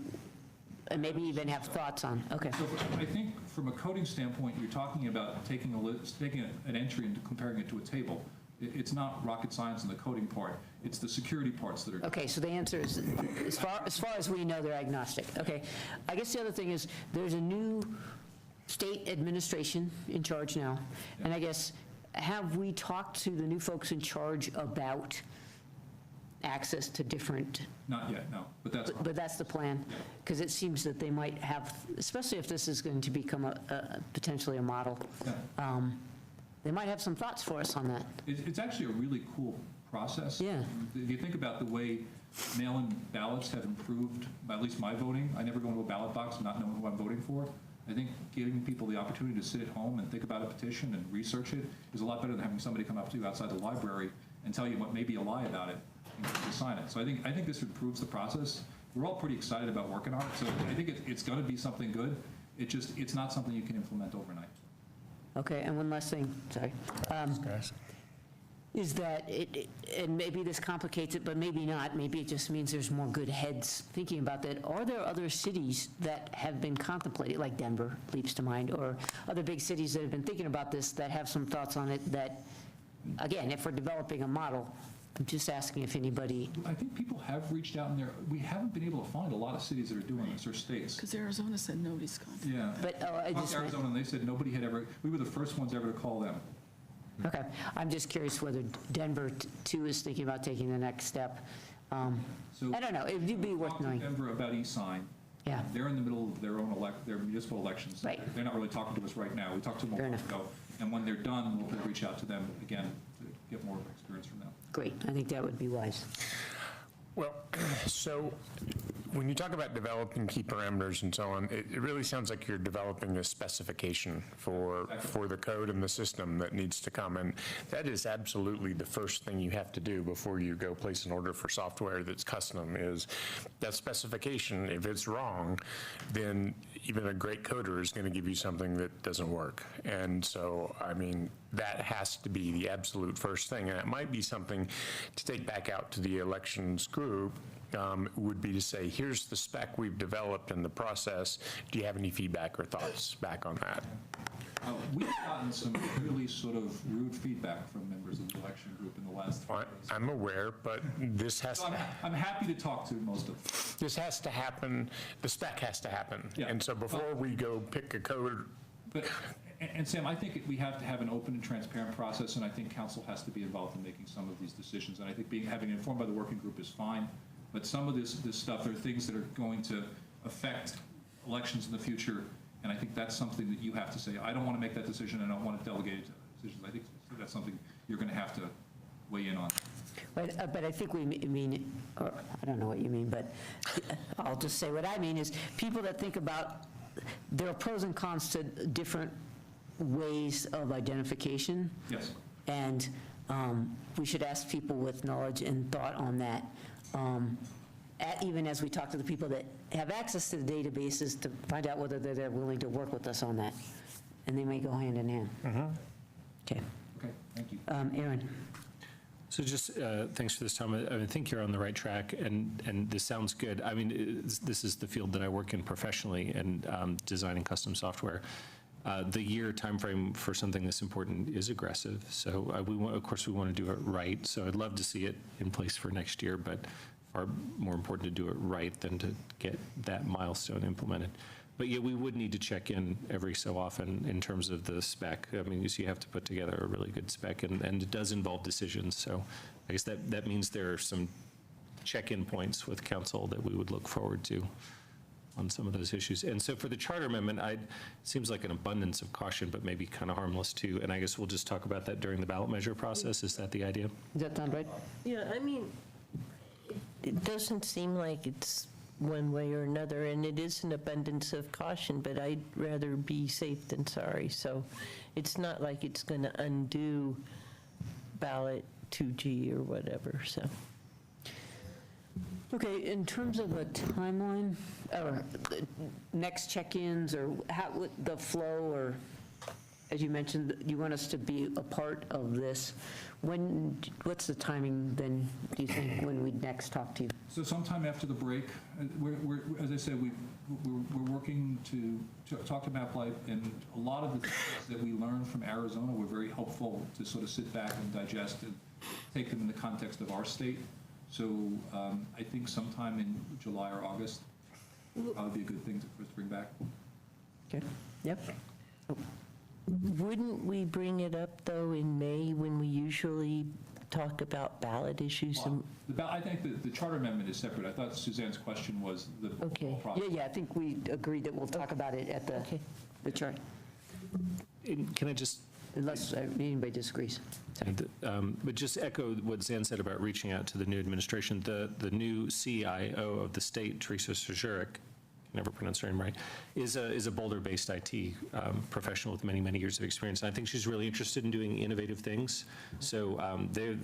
and maybe even have thoughts on, okay. So I think from a coding standpoint, you're talking about taking an entry and comparing it to a table. It's not rocket science in the coding part. It's the security parts that are. Okay, so the answer is, as far as we know, they're agnostic. Okay. I guess the other thing is, there's a new state administration in charge now, and I guess, have we talked to the new folks in charge about access to different? Not yet, no, but that's. But that's the plan, because it seems that they might have, especially if this is going to become potentially a model, they might have some thoughts for us on that. It's actually a really cool process. Yeah. If you think about the way mail-in ballots have improved, at least my voting, I never go into a ballot box not knowing who I'm voting for. I think giving people the opportunity to sit at home and think about a petition and research it is a lot better than having somebody come up to you outside the library and tell you what may be a lie about it and to sign it. So I think this improves the process. We're all pretty excited about working on it, so I think it's going to be something good. It's not something you can implement overnight. Okay, and one last thing, sorry. Is that and maybe this complicates it, but maybe not. Maybe it just means there's more good heads thinking about that. Are there other cities that have been contemplated, like Denver leaps to mind, or other big cities that have been thinking about this that have some thoughts on it that, again, if we're developing a model, I'm just asking if anybody. I think people have reached out in there. We haven't been able to find a lot of cities that are doing this, or states. Because Arizona said nobody's contacted. Yeah. But I talked to Arizona, and they said nobody had ever, we were the first ones ever to call them. Okay, I'm just curious whether Denver, too, is thinking about taking the next step. I don't know, it would be worth knowing. Denver about e-sign. Yeah. They're in the middle of their own their municipal elections. Right. They're not really talking to us right now. We talked to them a while ago. And when they're done, we'll reach out to them again to get more experience from them. Great, I think that would be wise. Well, so when you talk about developing key parameters and so on, it really sounds like you're developing a specification for the code and the system that needs to come. And that is absolutely the first thing you have to do before you go place an order for software that's custom, is that specification. If it's wrong, then even a great coder is going to give you something that doesn't work. And so, I mean, that has to be the absolute first thing. And it might be something to take back out to the elections group, would be to say, here's the spec we've developed in the process. Do you have any feedback or thoughts back on that? We've gotten some really sort of rude feedback from members of the election group in the last 4 days. I'm aware, but this has to... I'm happy to talk to most of them. This has to happen, the spec has to happen. Yeah. And so before we go pick a code... And Sam, I think we have to have an open and transparent process, and I think council has to be involved in making some of these decisions. And I think having informed by the working group is fine, but some of this stuff are things that are going to affect elections in the future, and I think that's something that you have to say, I don't want to make that decision, and I don't want to delegate it to decisions. I think that's something you're going to have to weigh in on. But I think we mean, or I don't know what you mean, but I'll just say what I mean is people that think about, there are pros and cons to different ways of identification. Yes. And we should ask people with knowledge and thought on that. Even as we talk to the people that have access to the databases to find out whether they're willing to work with us on that. And they may go hand in hand. Okay. Okay, thank you. Aaron? So just, thanks for this, Tom. I think you're on the right track, and this sounds good. I mean, this is the field that I work in professionally, and designing custom software. The year timeframe for something this important is aggressive. So of course, we want to do it right. So I'd love to see it in place for next year, but far more important to do it right than to get that milestone implemented. But yeah, we would need to check in every so often in terms of the spec. I mean, you have to put together a really good spec, and it does involve decisions. So I guess that means there are some check-in points with council that we would look forward to on some of those issues. And so for the charter amendment, it seems like an abundance of caution, but maybe kind of harmless too. And I guess we'll just talk about that during the ballot measure process. Is that the idea? Does that sound right? Yeah, I mean, it doesn't seem like it's one way or another, and it is an abundance of caution, but I'd rather be safe than sorry. So it's not like it's going to undo ballot 2G or whatever, so. Okay, in terms of a timeline, or next check-ins, or how, the flow, or as you mentioned, you want us to be a part of this. What's the timing then, do you think, when we'd next talk to you? So sometime after the break, we're as I said, we're working to talk to MapLife, and a lot of the things that we learned from Arizona were very helpful to sort of sit back and digest and take them in the context of our state. So I think sometime in July or August would probably be a good thing for us to bring back. Okay, yep. Wouldn't we bring it up, though, in May when we usually talk about ballot issues? I think the charter amendment is separate. I thought Suzanne's question was the Okay. process. Yeah, I think we agreed that we'll talk about it at the chart. Can I just... Unless anybody disagrees. But just echo what Zan said about reaching out to the new administration. The new CIO of the state, Teresa Sejurek, never pronounce her name right, is a Boulder-based IT professional with many, many years of experience. And I think she's really interested in doing innovative things. So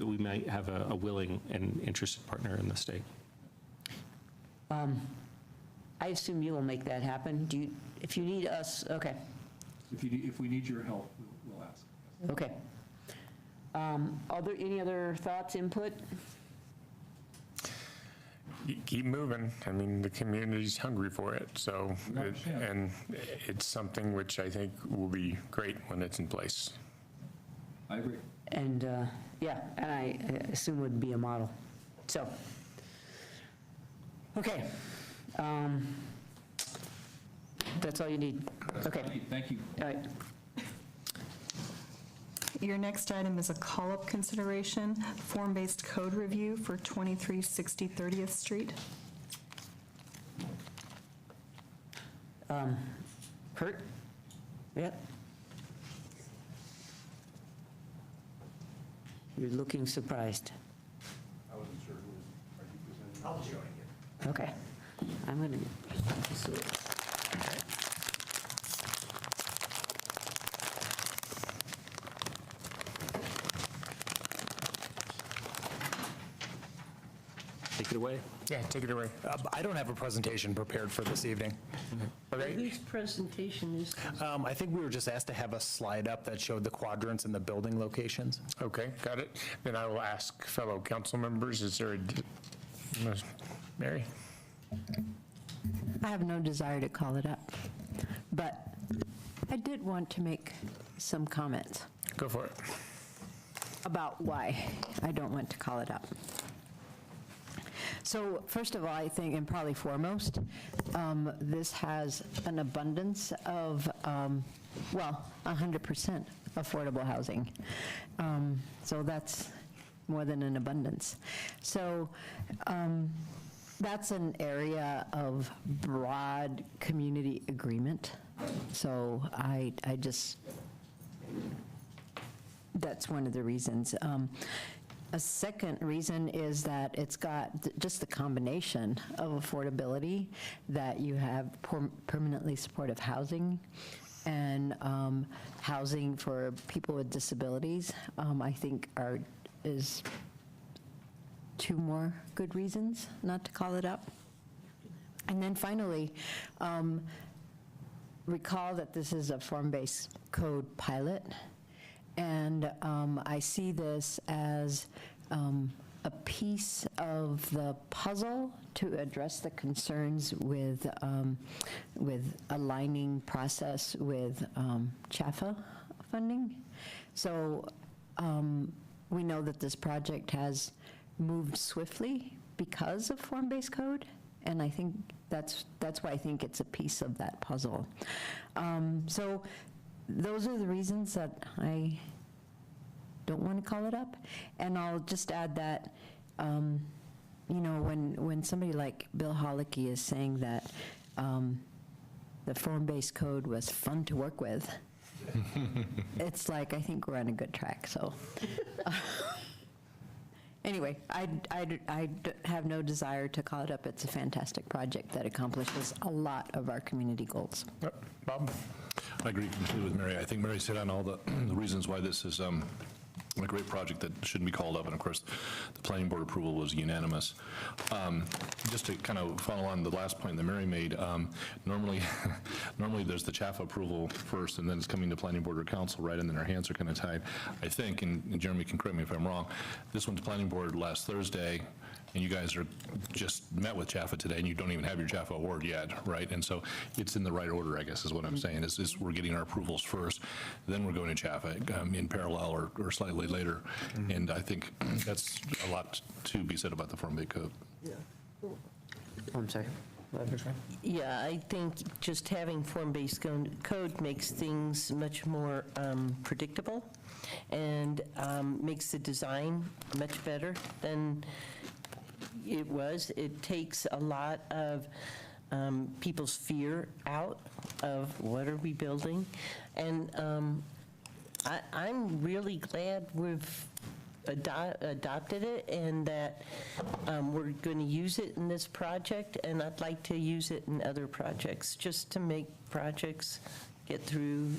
we might have a willing and interested partner in the state. I assume you will make that happen. If you need us, okay. If we need your help, we'll ask. Okay. Are there any other thoughts, input? Keep moving. I mean, the community's hungry for it. So, and it's something which I think will be great when it's in place. I agree. And yeah, and I assume would be a model. So, okay. That's all you need. Okay. Thank you. All right. Your next item is a call-up consideration, form-based code review for 2360 30th Street. Kurt? Yep. You're looking surprised. I wasn't sure who was, I'll join you. Okay. I'm going to... Take it away. Yeah, take it away. I don't have a presentation prepared for this evening. Okay. Whose presentation is this? I think we were just asked to have a slide up that showed the quadrants and the building locations. Okay, got it. Then I will ask fellow council members, is there Mary? I have no desire to call it up, but I did want to make some comments. Go for it. About why I don't want to call it up. So first of all, I think, and probably foremost, this has an abundance of, 100% affordable housing. So that's more than an abundance. So that's an area of broad community agreement. So I just, that's one of the reasons. A second reason is that it's got just the combination of affordability, that you have permanently supportive housing and housing for people with disabilities, I think is two more good reasons not to call it up. And then finally, recall that this is a form-based code pilot, And I see this as a piece of the puzzle to address the concerns with aligning process with CHAFA funding. So we know that this project has moved swiftly because of form-based code, and I think that's why I think it's a piece of that puzzle. So those are the reasons that I don't want to call it up. And I'll just add that, you know, when somebody like Bill Holicky is saying that the form-based code was fun to work with, it's like, I think we're on a good track, so. Anyway, I have no desire to call it up. It's a fantastic project that accomplishes a lot of our community goals. Bob? I agree completely with Mary. I think Mary said on all the reasons why this is a great project that shouldn't be called up, and of course, the planning board approval was unanimous. Just to kind of follow on the last point that Mary made, normally there's the CHAFA approval first, and then it's coming to planning board or council, right, and then our hands are kind of tied. I think, and Jeremy can correct me if I'm wrong, this went to planning board last Thursday, and you guys are just met with CHAFA today, and you don't even have your CHAFA award yet, right? And so it's in the right order, I guess, is what I'm saying, is we're getting our approvals first, then we're going to CHAFA in parallel or slightly later. And I think that's a lot to be said about the form-based code. Yeah. I'm sorry. Yeah, I think just having form-based code makes things much more predictable and makes the design much better than it was. It takes a lot of people's fear out of what are we building. And I'm really glad we've adopted it and that we're going to use it in this project, and I'd like to use it in other projects just to make projects get through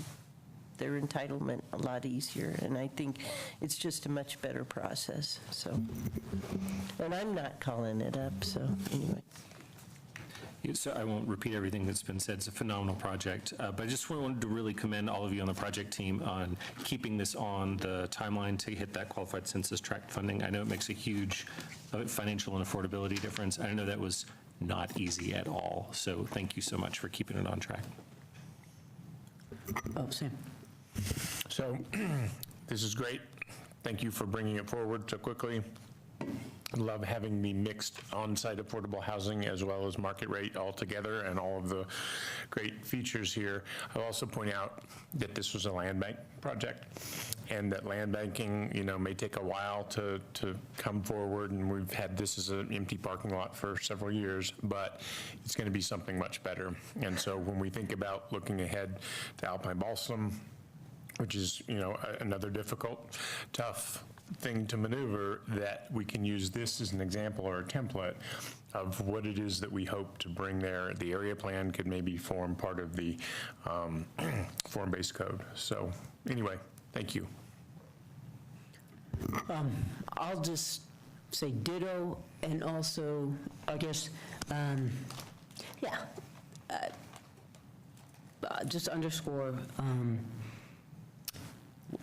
their entitlement a lot easier, and I think it's just a much better process, so. And I'm not calling it up, so anyway. So I won't repeat everything that's been said. It's a phenomenal project, but I just wanted to really commend all of you on the project team on keeping this on the timeline to hit that qualified census tract funding. I know it makes a huge financial and affordability difference. I know that was not easy at all, so thank you so much for keeping it on track. Oh, Sam. So this is great. Thank you for bringing it forward so quickly. I love having the mixed on-site affordable housing as well as market rate all together and all of the great features here. I'll also point out that this was a land bank project and that land banking, you know, may take a while to come forward, and we've had this as an empty parking lot for several years, but it's going to be something much better. And so when we think about looking ahead to Alpine Balsam, which is, you know, another difficult, tough thing to maneuver, that we can use this as an example or a template of what it is that we hope to bring there. The area plan could maybe form part of the form-based code. So anyway, thank you. I'll just say ditto, and also, I guess, just underscore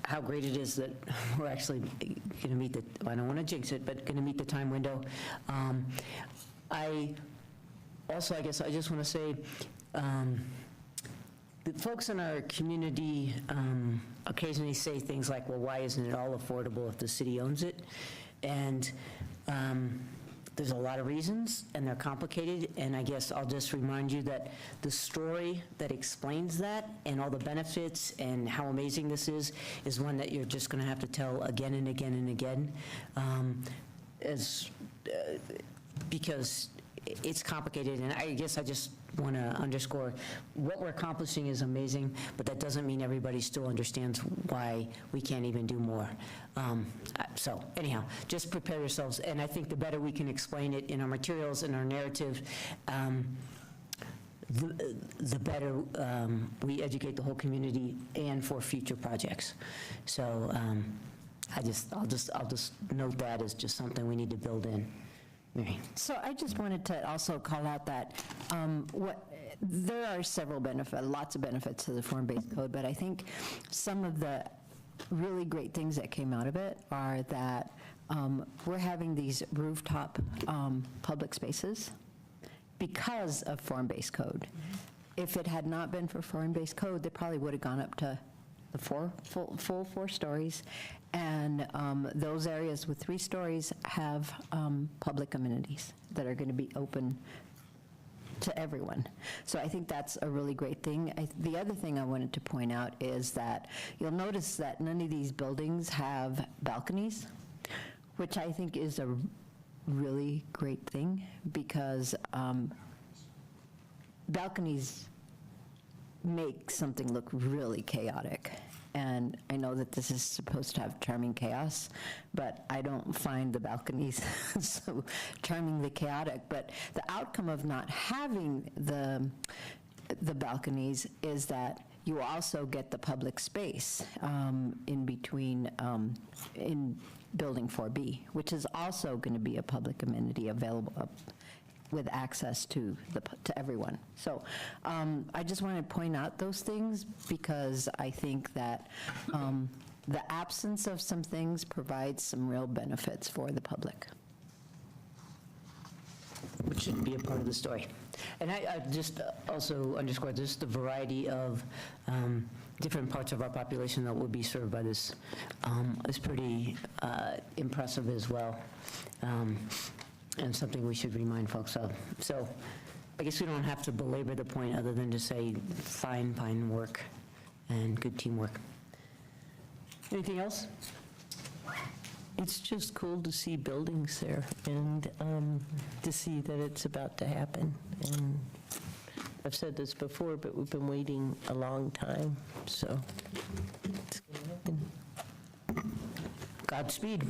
how great it is that we're actually going to meet the, I don't want to jinx it, but going to meet the time window. I guess I just want to say, the folks in our community occasionally say things like, well, why isn't it all affordable if the city owns it? And there's a lot of reasons, and they're complicated, and I guess I'll just remind you that the story that explains that and all the benefits and how amazing this is one that you're just going to have to tell again and again and again, because it's complicated. And I guess I just want to underscore what we're accomplishing is amazing, but that doesn't mean everybody still understands why we can't even do more. So anyhow, just prepare yourselves, and I think the better we can explain it in our materials and our narrative, the better we educate the whole community and for future projects. So I'll just note that as just something we need to build in. Mary. So I just wanted to also call out that there are several benefits, lots of benefits to the form-based code, but I think some of the really great things that came out of it are that we're having these rooftop public spaces because of form-based code. If it had not been for form-based code, they probably would have gone up to the full 4 stories. And those areas with 3 stories have public amenities that are going to be open to everyone. So I think that's a really great thing. The other thing I wanted to point out is that you'll notice that none of these buildings have balconies, which I think is a really great thing, because balconies make something look really chaotic. And I know that this is supposed to have charming chaos, but I don't find the balconies so charmingly chaotic. But the outcome of not having the balconies is that you also get the public space in between, in Building 4B, which is also going to be a public amenity available with access to everyone. So I just want to point out those things, because I think that the absence of some things provides some real benefits for the public. Which should be a part of the story. And I just also underscore just the variety of different parts of our population that will be served by this is pretty impressive as well. And something we should remind folks of. So I guess we don't have to belabor the point other than to say fine work and good teamwork. Anything else? It's just cool to see buildings there and to see that it's about to happen. And I've said this before, but we've been waiting a long time, so it's going to happen. Godspeed.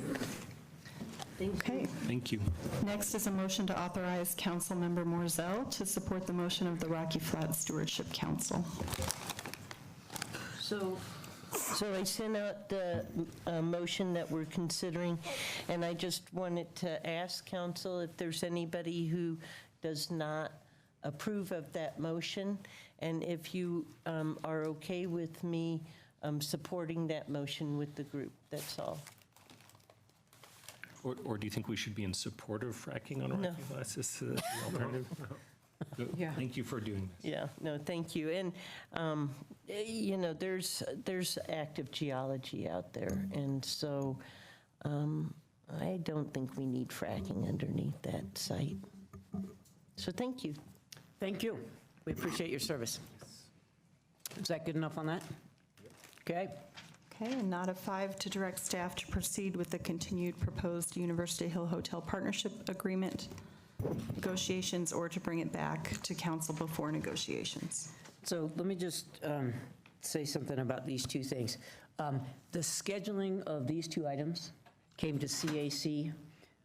Okay. Thank you. Next is a motion to authorize Councilmember Morzell to support the motion of the Rocky Flats Stewardship Council. So I sent out the motion that we're considering, and I just wanted to ask council if there's anybody who does not approve of that motion, and if you are okay with me supporting that motion with the group. That's all. Or do you think we should be in support of fracking on Rocky Flats? Is the alternative? Yeah. Thank you for doing this. Yeah, no, thank you. And, you know, there's active geology out there, and so I don't think we need fracking underneath that site. So thank you. Thank you. We appreciate your service. Is that good enough on that? Okay. Okay, and not a 5 to direct staff to proceed with the continued proposed University Hill Hotel Partnership Agreement negotiations, or to bring it back to council before negotiations. So let me just say something about these 2 things. The scheduling of these 2 items came to CAC.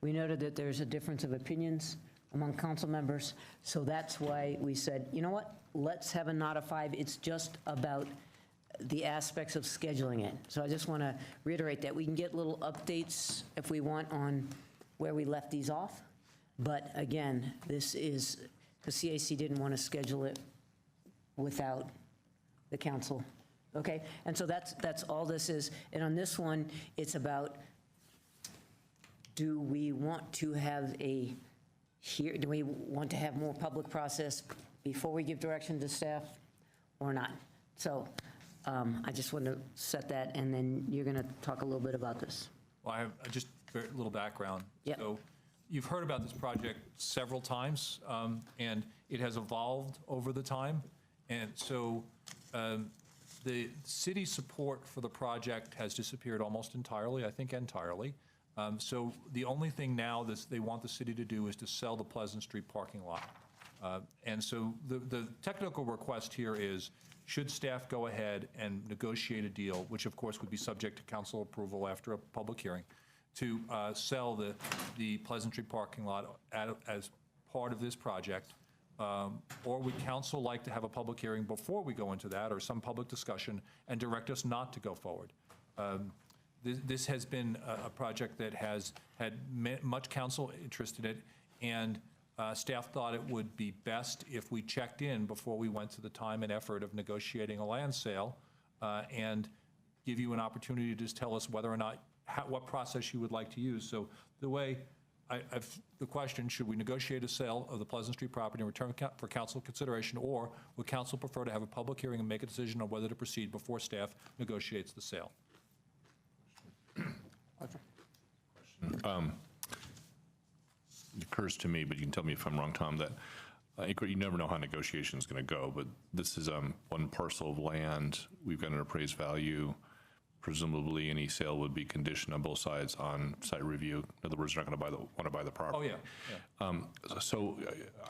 We noted that there's a difference of opinions among council members, so that's why we said, you know what, let's have a not a 5. It's just about the aspects of scheduling it. So I just want to reiterate that we can get little updates if we want on where we left these off. But again, this is, because CAC didn't want to schedule it without the council. Okay? And so that's all this is. And on this one, it's about, do we want to have do we want to have more public process before we give direction to staff or not? So I just want to set that, and then you're going to talk a little bit about this. Well, I have just a little background. Yep. So you've heard about this project several times, and it has evolved over the time. And so the city's support for the project has disappeared almost entirely, I think entirely. So the only thing now that they want the city to do is to sell the Pleasant Street parking lot. And so the technical request here is, should staff go ahead and negotiate a deal, which of course would be subject to council approval after a public hearing, to sell the Pleasant Street parking lot as part of this project? Or would council like to have a public hearing before we go into that, or some public discussion, and direct us not to go forward? This has been a project that has had much council interest in it, and staff thought it would be best if we checked in before we went to the time and effort of negotiating a land sale, and give you an opportunity to just tell us whether or not, what process you would like to use. So the way, the question, should we negotiate a sale of the Pleasant Street property and return for council consideration, or would council prefer to have a public hearing and make a decision on whether to proceed before staff negotiates the sale? It occurs to me, but you can tell me if I'm wrong, Tom, that you never know how negotiation is going to go, but this is one parcel of land. We've got an appraised value. Presumably, any sale would be conditioned on both sides on site review. In other words, they're not going to want to buy the property. Oh, yeah. So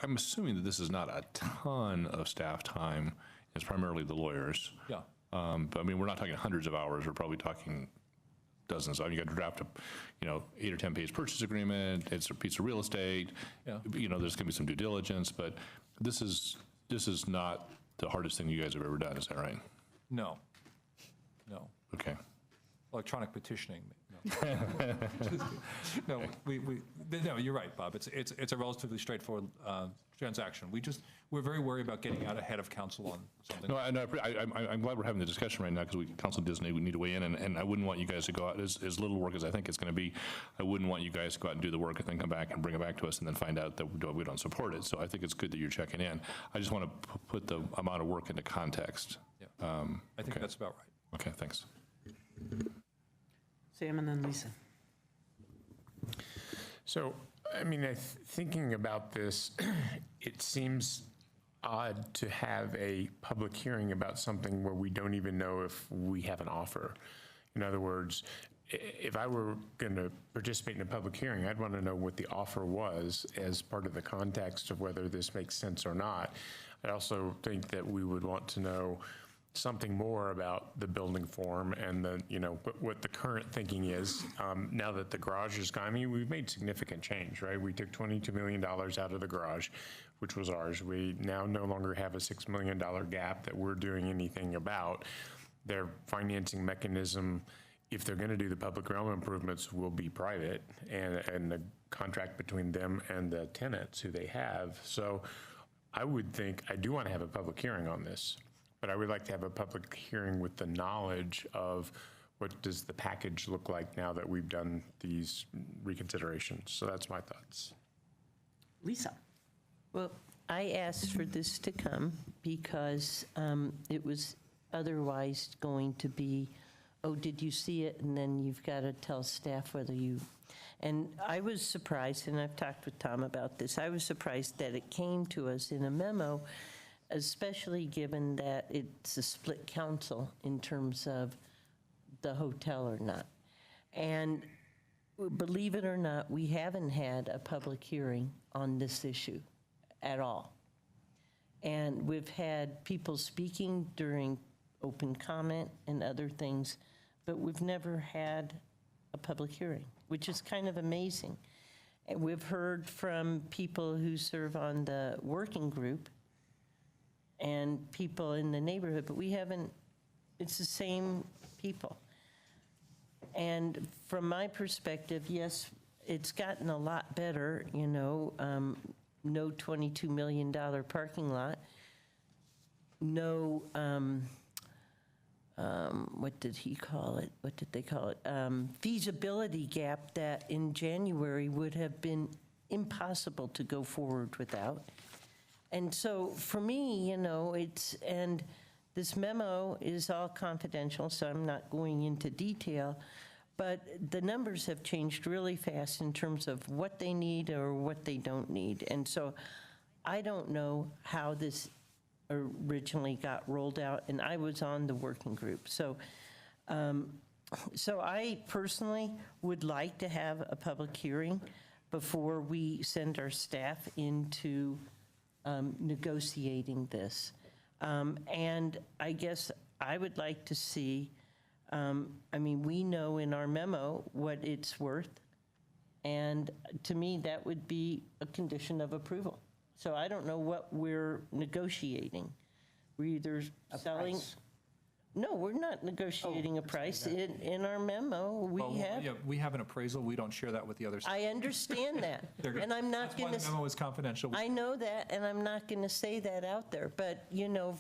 I'm assuming that this is not a ton of staff time. It's primarily the lawyers. Yeah. But I mean, we're not talking hundreds of hours. We're probably talking dozens. I mean, you got to draft a, 8 or 10 page purchase agreement. It's a piece of real estate. Yeah. There's going to be some due diligence, but this is not the hardest thing you guys have ever done. Is that right? No. No. Okay. Electronic petitioning. No, no, you're right, Bob. It's a relatively straightforward transaction. We're very worried about getting out ahead of council on something. No, I'm glad we're having the discussion right now because council does need to weigh in, and I wouldn't want you guys to go out as little work as I think it's going to be. I wouldn't want you guys to go out and do the work and then come back and bring it back to us and then find out that we don't support it. So I think it's good that you're checking in. I just want to put the amount of work into context. Yeah. I think that's about right. Okay, thanks. Sam and then Lisa. So, I mean, thinking about this, it seems odd to have a public hearing about something where we don't even know if we have an offer. In other words, if I were going to participate in a public hearing, I'd want to know what the offer was as part of the context of whether this makes sense or not. I also think that we would want to know something more about the building form and what the current thinking is now that the garage is gone. I mean, we've made significant change, right? We took $22 million out of the garage, which was ours. We now no longer have a $6 million gap that we're doing anything about. Their financing mechanism, if they're going to do the public realm improvements, will be private, and the contract between them and the tenants who they have. So I would think, I do want to have a public hearing on this, but I would like to have a public hearing with the knowledge of what does the package look like now that we've done these reconsiderations. So that's my thoughts. Lisa. Well, I asked for this to come because it was otherwise going to be, oh, did you see it? And then you've got to tell staff whether you, and I was surprised, and I've talked with Tom about this, I was surprised that it came to us in a memo, especially given that it's a split council in terms of the hotel or not. And believe it or not, we haven't had a public hearing on this issue at all. And we've had people speaking during open comment and other things, but we've never had a public hearing, which is kind of amazing. And we've heard from people who serve on the working group and people in the neighborhood, but we haven't, it's the same people. And from my perspective, yes, it's gotten a lot better, no $22 million parking lot, no, what did he call it? What did they call it? Feasibility gap that in January would have been impossible to go forward without. And so for me, and this memo is all confidential, so I'm not going into detail, but the numbers have changed really fast in terms of what they need or what they don't need. And so I don't know how this originally got rolled out, and I was on the working group. So I personally would like to have a public hearing before we send our staff into negotiating this. And I guess I would like to see, we know in our memo what it's worth, and to me, that would be a condition of approval. So I don't know what we're negotiating. We're either selling. Price. No, we're not negotiating a price. In our memo, we have. Yeah, we have an appraisal. We don't share that with the other side. I understand that. And I'm not going to. That's why the memo is confidential. I know that, and I'm not going to say that out there. But,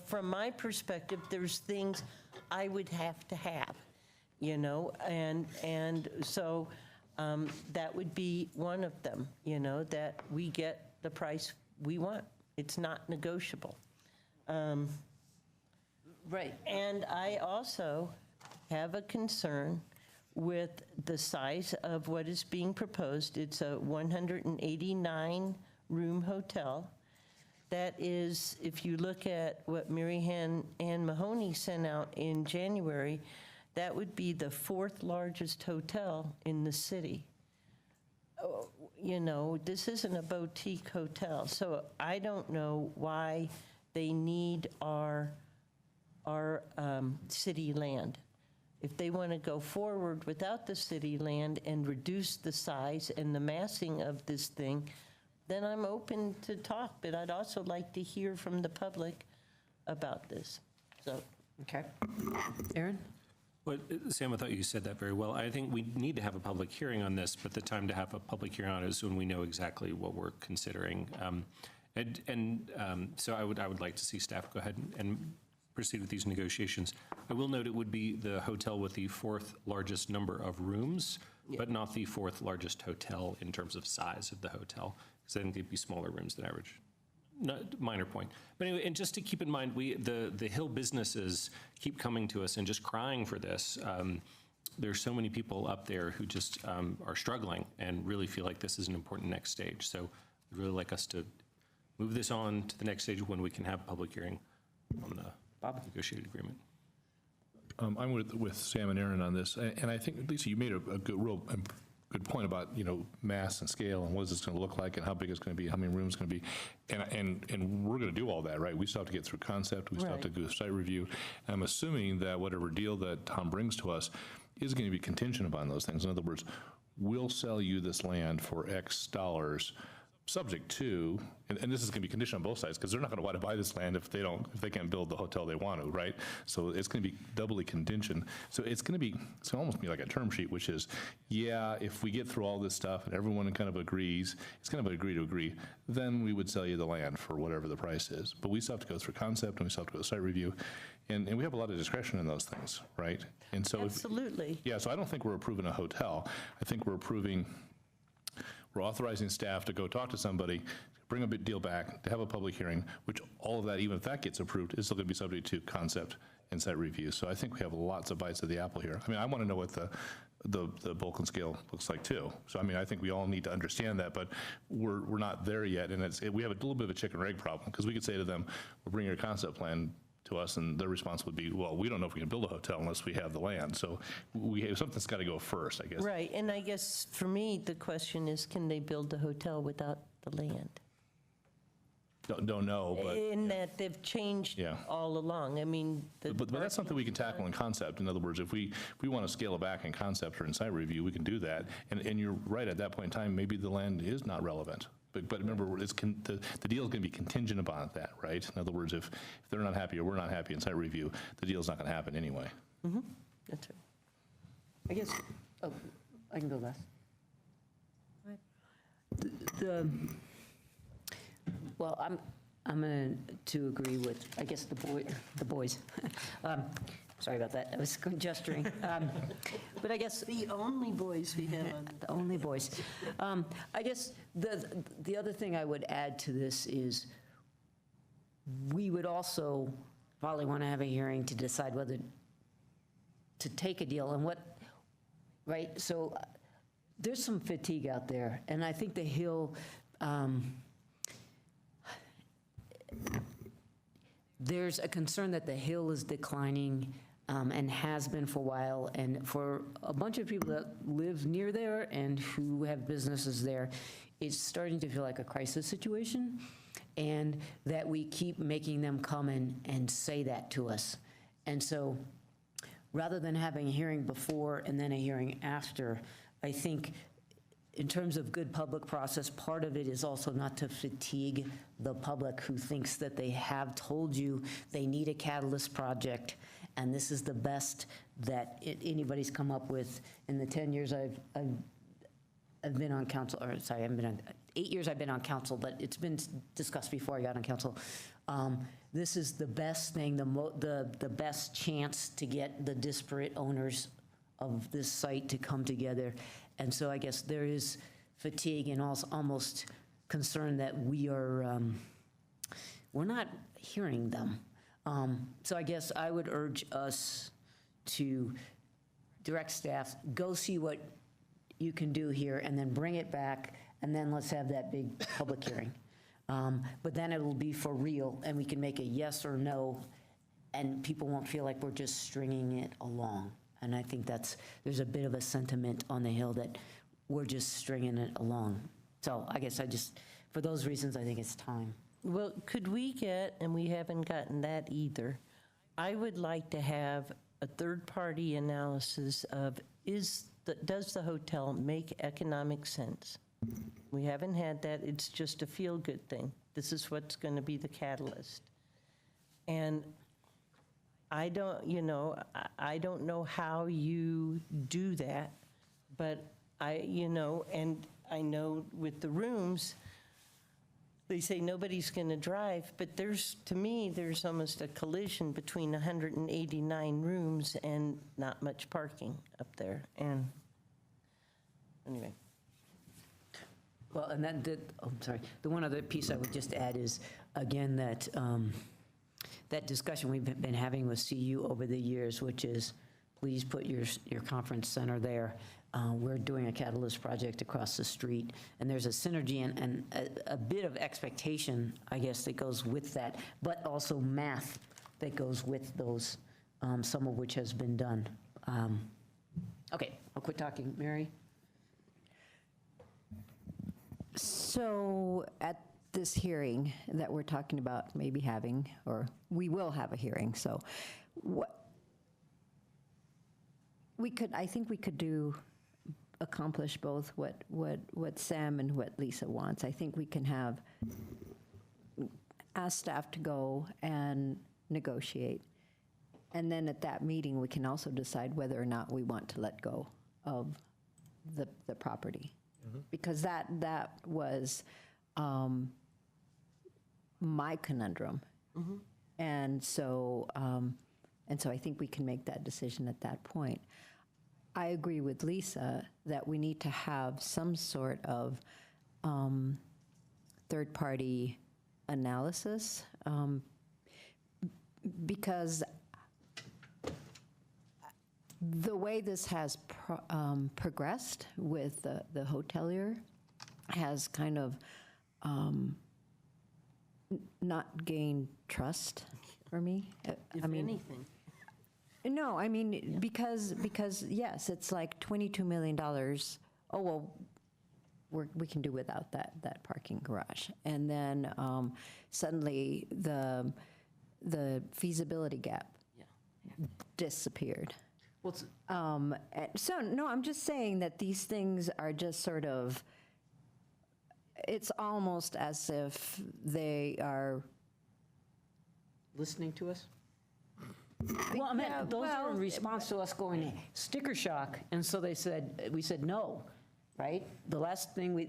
from my perspective, there's things I would have to have. and so that would be one of them, that we get the price we want. It's not negotiable. Right, and I also have a concern with the size of what is being proposed. It's a 189-room hotel. That is, if you look at what Mary Ann Mahoney sent out in January, that would be the 4th largest hotel in the city. Oh, this isn't a boutique hotel, so I don't know why they need our city land. If they want to go forward without the city land and reduce the size and the massing of this thing, then I'm open to talk, but I'd also like to hear from the public about this. So, okay. Aaron? Well, Sam, I thought you said that very well. I think we need to have a public hearing on this, but the time to have a public hearing on it is when we know exactly what we're considering. So I would like to see staff go ahead and proceed with these negotiations. I will note it would be the hotel with the 4th largest number of rooms, but not the 4th largest hotel in terms of size of the hotel, because I think they'd be smaller rooms than average. Minor point. But anyway, and just to keep in mind, the Hill businesses keep coming to us and just crying for this. There's so many people up there who just are struggling and really feel like this is an important next stage. So I'd really like us to move this on to the next stage when we can have a public hearing on the negotiated agreement. I'm with Sam and Aaron on this, and I think, Lisa, you made a good point about, mass and scale and what is this going to look like and how big it's going to be, how many rooms it's going to be, and we're going to do all that, right? We still have to get through concept, we still have to do a site review, and I'm assuming that whatever deal that Tom brings to us is going to be contingent upon those things. In other words, we'll sell you this land for X dollars, subject to, and this is going to be conditional on both sides, because they're not going to want to buy this land if they can't build the hotel they want to, right? So it's going to be doubly contingent. So it's going to almost be like a term sheet, which is, if we get through all this stuff and everyone kind of agrees, it's kind of agree to agree, then we would sell you the land for whatever the price is. But we still have to go through concept and we still have to go to site review, and we have a lot of discretion in those things, right? And so absolutely. So I don't think we're approving a hotel. I think we're authorizing staff to go talk to somebody, bring a deal back, to have a public hearing, which all of that, even if that gets approved, is still going to be subject to concept and site review. So I think we have lots of bites of the apple here. I mean, I want to know what the bulk and scale looks like too. So I mean, I think we all need to understand that, but we're not there yet, and we have a little bit of a chicken or egg problem, because we could say to them, we'll bring your concept plan to us, and their response would be, well, we don't know if we can build a hotel unless we have the land. So something's got to go first, I guess. Right, and I guess for me, the question is, can they build the hotel without the land? Don't know, but in that they've changed all along. I mean, but that's something we can tackle in concept. In other words, if we want to scale it back in concept or in site review, we can do that. And you're right, at that point in time, maybe the land is not relevant. But remember, the deal is going to be contingent upon that, right? In other words, if they're not happy or we're not happy in site review, the deal's not going to happen anyway. Mm-hmm. That's right. I guess, I can go last. Well, I'm going to agree with, I guess, the boys. Sorry about that. I was gesturing. But I guess the only boys we have on the only boys. I guess the other thing I would add to this is we would also probably want to have a hearing to decide whether to take a deal and what, right? So there's some fatigue out there, and I think the Hill, there's a concern that the Hill is declining and has been for a while, and for a bunch of people that live near there and who have businesses there, it's starting to feel like a crisis situation, and that we keep making them come and say that to us. And so rather than having a hearing before and then a hearing after, I think in terms of good public process, part of it is also not to fatigue the public who thinks that they have told you they need a catalyst project, and this is the best that anybody's come up with in the 10 years I've been on council, or sorry, I haven't been on, 8 years I've been on council, but it's been discussed before I got on council. This is the best thing, the best chance to get the disparate owners of this site to come together. And so I guess there is fatigue and also almost concern that we're not hearing them. So I guess I would urge us to direct staff, go see what you can do here, and then bring it back, and then let's have that big public hearing. But then it will be for real, and we can make a yes or no, and people won't feel like we're just stringing it along. And I think there's a bit of a sentiment on the Hill that we're just stringing it along. So I guess for those reasons, I think it's time. Well, could we get, and we haven't gotten that either, I would like to have a third-party analysis of does the hotel make economic sense? We haven't had that. It's just a feel-good thing. This is what's going to be the catalyst. And I don't know how you do that, but and I know with the rooms, they say nobody's going to drive, but to me, there's almost a collision between 189 rooms and not much parking up there. And anyway. Well, and I'm sorry. The one other piece I would just add is, again, that discussion we've been having with CU over the years, which is, please put your conference center there. We're doing a Catalyst project across the street, and there's a synergy and a bit of expectation, I guess, that goes with that, but also math that goes with those, some of which has been done. Okay, I'll quit talking. Mary? So at this hearing that we're talking about maybe having, or we will have a hearing, so I think we could accomplish both what Sam and what Lisa wants. I think we can ask staff to go and negotiate. And then at that meeting, we can also decide whether or not we want to let go of the property. Mm-hmm. Because that was my conundrum. Mm-hmm. And so I think we can make that decision at that point. I agree with Lisa that we need to have some sort of third-party analysis because the way this has progressed with the hotelier has kind of not gained trust for me. Anything. No, I mean, because yes, it's like $22 million. Oh, well, we can do without that parking garage. And then suddenly the feasibility gap disappeared. So, no, I'm just saying that these things are just sort of, it's almost as if they are listening to us? Well, I mean, those are in response to us going sticker shock, and so we said no, right? The last thing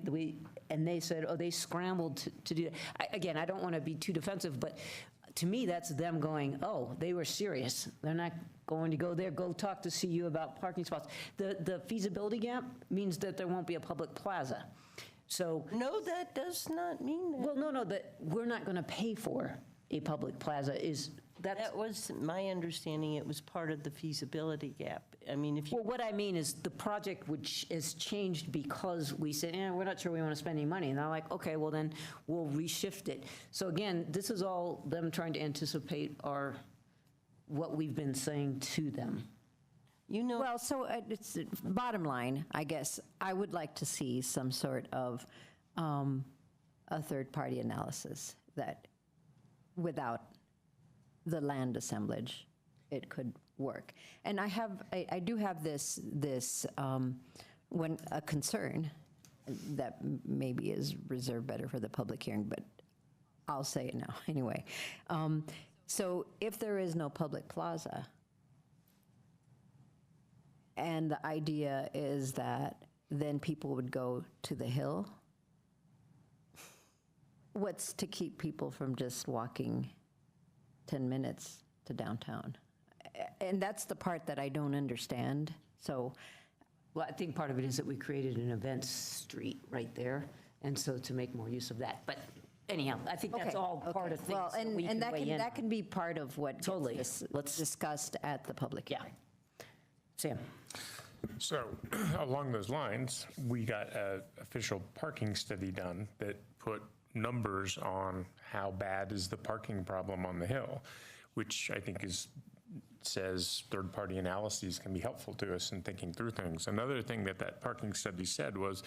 and they said, they scrambled to do that. Again, I don't want to be too defensive, but to me, that's them going, they were serious. They're not going to go there, go talk to CU about parking spots. The feasibility gap means that there won't be a public plaza. So no, that does not mean that. Well, no, that we're not going to pay for a public plaza that was my understanding. It was part of the feasibility gap. I mean, well, what I mean is the project which is changed because we said, we're not sure we want to spend any money. And they're like, okay, well then we'll reshift it. So again, this is all them trying to anticipate what we've been saying to them. Well, so it's bottom line, I guess, I would like to see some sort of a third-party analysis that without the land assemblage, it could work. And I do have this a concern that maybe is reserved better for the public hearing, but I'll say it now anyway. So if there is no public plaza, and the idea is that then people would go to the Hill, what's to keep people from just walking 10 minutes to downtown? and that's the part that I don't understand. So, Well, I think part of it is that we created an event street right there, and so to make more use of that. But anyhow, I think that's okay, all part of things well, that we and can weigh in that on. can be part of what Totally. gets discussed at the public hearing. Sam? So, along those lines, we got an official parking study done that put numbers on how bad is the parking problem on the Hill, which I think says third-party analyses can be helpful to us in thinking through things. Another thing that parking study said was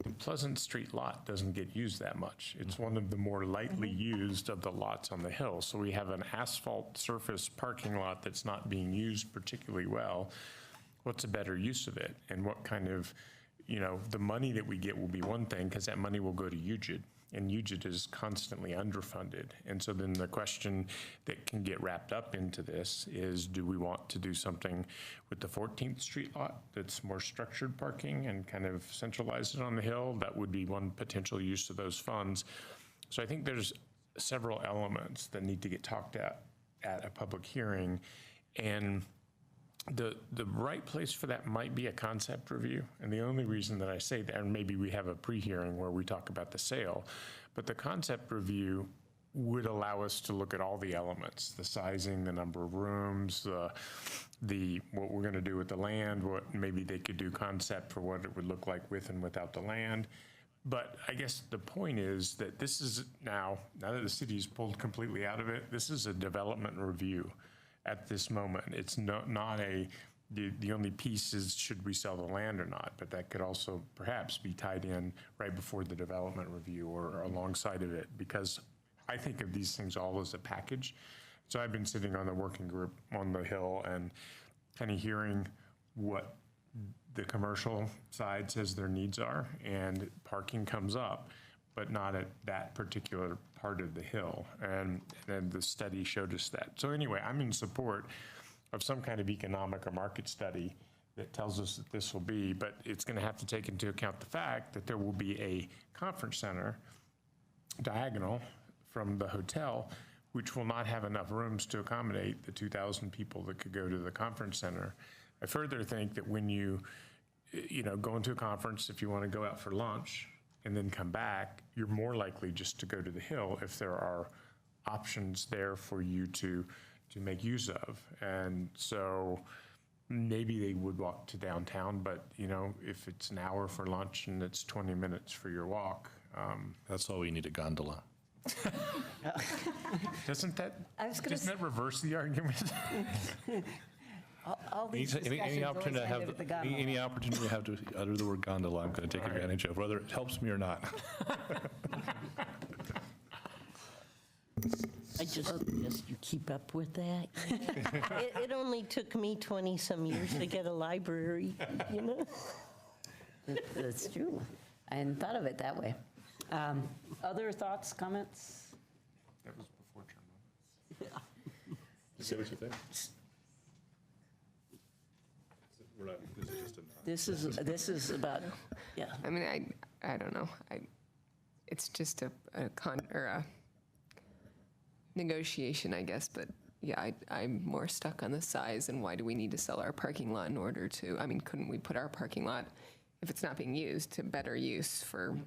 the Pleasant Street lot doesn't get used that much. It's one of the more lightly used of the lots on the Hill. So we have an asphalt surface parking lot that's not being used particularly well. What's a better use of it? And what kind of, the money that we get will be one thing, because that money will go to UGID, and UGID is constantly underfunded. And so then the question that can get wrapped up into this is, do we want to do something with the 14th Street lot that's more structured parking and kind of centralize it on the Hill? That would be one potential use of those funds. So I think there's several elements that need to get talked at a public hearing. And the right place for that might be a concept review. And the only reason that I say that, and maybe we have a pre-hearing where we talk about the sale, but the concept review would allow us to look at all the elements, the sizing, the number of rooms, the what we're going to do with the land, what maybe they could do concept for what it would look like with and without the land. But I guess the point is that this is now that the city's pulled completely out of it, this is a development review. At this moment, it's not the only piece is should we sell the land or not, but that could also perhaps be tied in right before the development review or alongside of it, because I think of these things all as a package. So I've been sitting on the working group on the Hill and kind of hearing what the commercial side says their needs are, and parking comes up, but not at that particular part of the Hill. And the study showed us that. So anyway, I'm in support of some kind of economic or market study that tells us that this will be, but it's going to have to take into account the fact that there will be a conference center diagonal from the hotel, which will not have enough rooms to accommodate the 2,000 people that could go to the conference center. I further think that when you go into a conference, if you want to go out for lunch, and then come back, you're more likely just to go to the Hill if there are options there for you to make use of. And so maybe they would walk to downtown, but if it's an hour for lunch and it's 20 minutes for your walk. That's why we need a gondola. Doesn't that reverse the argument? All these discussions Any always opportunity end with the gondola. any opportunity to have to utter the word gondola, I'm going to take advantage of, whether it helps me or not. I just suggest you keep up with that. It only took me 20-some years to get a library, That's true. I hadn't thought of it that way. Other thoughts, comments? That was before term limits. Say what you think. This is about, yeah. I mean, I don't know. It's just a negotiation, I guess, but yeah, I'm more stuck on the size and why do we need to sell our parking lot in order to, couldn't we put our parking lot, if it's not being used, to better use for,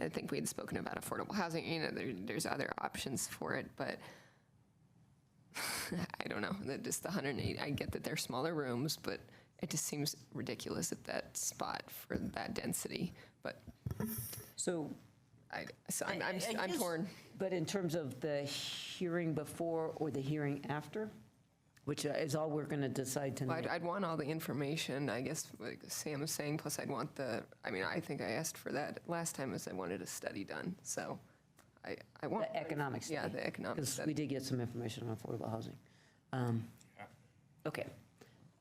I think we had spoken about affordable housing, there's other options for it, but I don't know, just the 108, I get that they're smaller rooms, but it just seems ridiculous at that spot for that density, but. So I'm torn. But in terms of the hearing before or the hearing after, which is all we're going to decide tonight. I'd want all the information, I guess, like Sam was saying, plus I'd want I think I asked for that last time, as I wanted a study done, so I want. The economic study. Yeah, the economic Because study. we did get some information on affordable housing. Okay,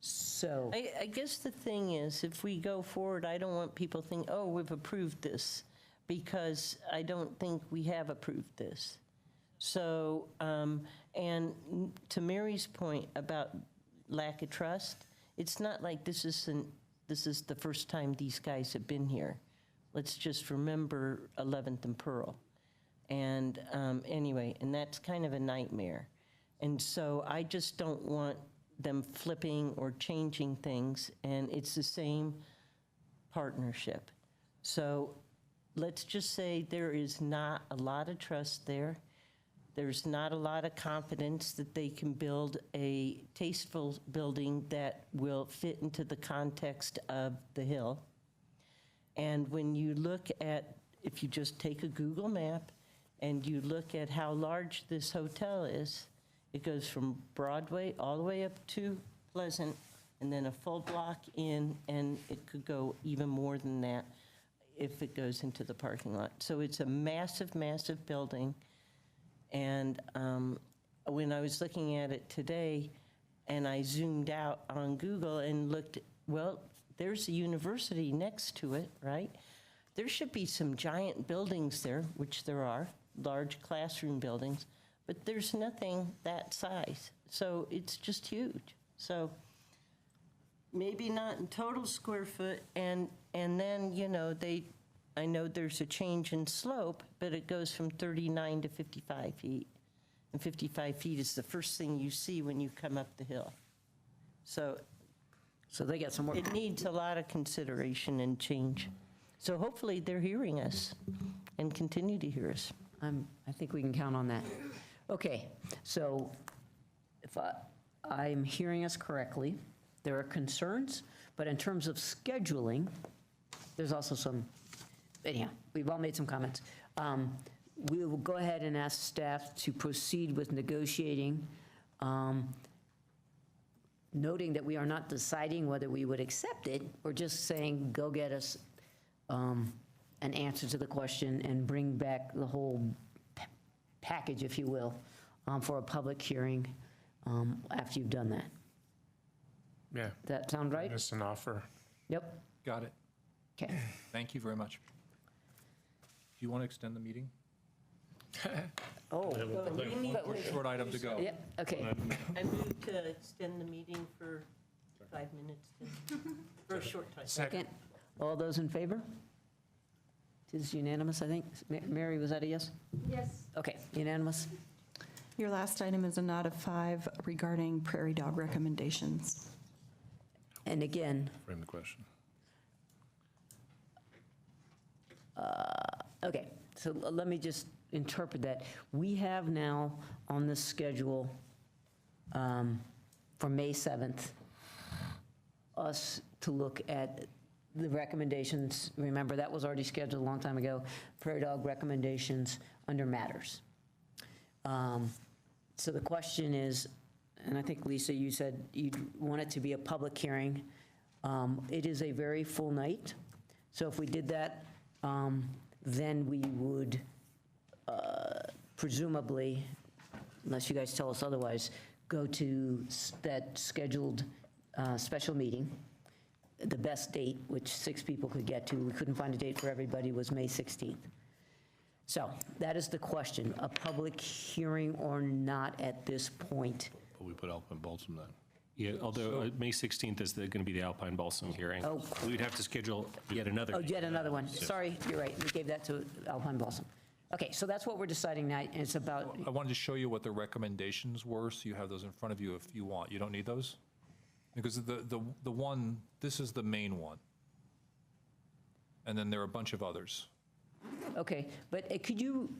so. I guess the thing is, if we go forward, I don't want people to think, oh, we've approved this, because I don't think we have approved this. So, and to Mary's point about lack of trust, it's not like this is the first time these guys have been here. Let's just remember 11th and Pearl. And anyway, and that's kind of a nightmare. And so I just don't want them flipping or changing things, and it's the same partnership. So let's just say there is not a lot of trust there. There's not a lot of confidence that they can build a tasteful building that will fit into the context of the Hill. And when you look at, if you just take a Google map and you look at how large this hotel is, it goes from Broadway all the way up to Pleasant, and then a full block in, and it could go even more than that if it goes into the parking lot. So it's a massive, massive building. And when I was looking at it today, and I zoomed out on Google and looked, well, there's a university next to it, right? There should be some giant buildings there, which there are, large classroom buildings, but there's nothing that size. So it's just huge. So maybe not in total square foot, and then, you know, I know there's a change in slope, but it goes from 39 to 55 feet. And 55 feet is the first thing you see when you come up the hill. So they got some work. It needs a lot of consideration and change. So hopefully they're hearing us and continue to hear us. I think we can count on that. Okay, so if I'm hearing us correctly, there are concerns, but in terms of scheduling, there's also some, anyhow, we've all made some comments. We will go ahead and ask staff to proceed with negotiating, noting that we are not deciding whether we would accept it. We're just saying, go get us an answer to the question and bring back the whole package, if you will, for a public hearing after you've done that. Yeah. Does that sound right? It's an offer. Yep. Got it. Okay. Thank you very much. Do you want to extend the meeting? Oh. We need a short item to go. Yep, okay. I move to extend the meeting for 5 minutes, for a short time. Second. All those in favor? It is unanimous, I think. Mary, was that a yes? Yes. Okay, unanimous. Your last item is a nod of 5 regarding prairie dog recommendations. And again, Frame the question. okay, so let me just interpret that. We have now on the schedule for May 7th, us to look at the recommendations. Remember, that was already scheduled a long time ago, prairie dog recommendations under matters. So the question is, and I think, Lisa, you said you want it to be a public hearing. It is a very full night. So if we did that, then we would presumably, unless you guys tell us otherwise, go to that scheduled special meeting. The best date, which 6 people could get to, we couldn't find a date for everybody, was May 16th. So that is the question, a public hearing or not at this point. But we put Alpine Balsam then. Yeah, although May 16th is going to be the Alpine Balsam hearing. Oh. We'd have to schedule yet another. Oh, yet another one. Sorry, you're right. We gave that to Alpine Balsam. Okay, so that's what we're deciding tonight, and it's about, I wanted to show you what the recommendations were, so you have those in front of you if you want. You don't need those? Because the one, this is the main one. And then there are a bunch of others. okay, but could you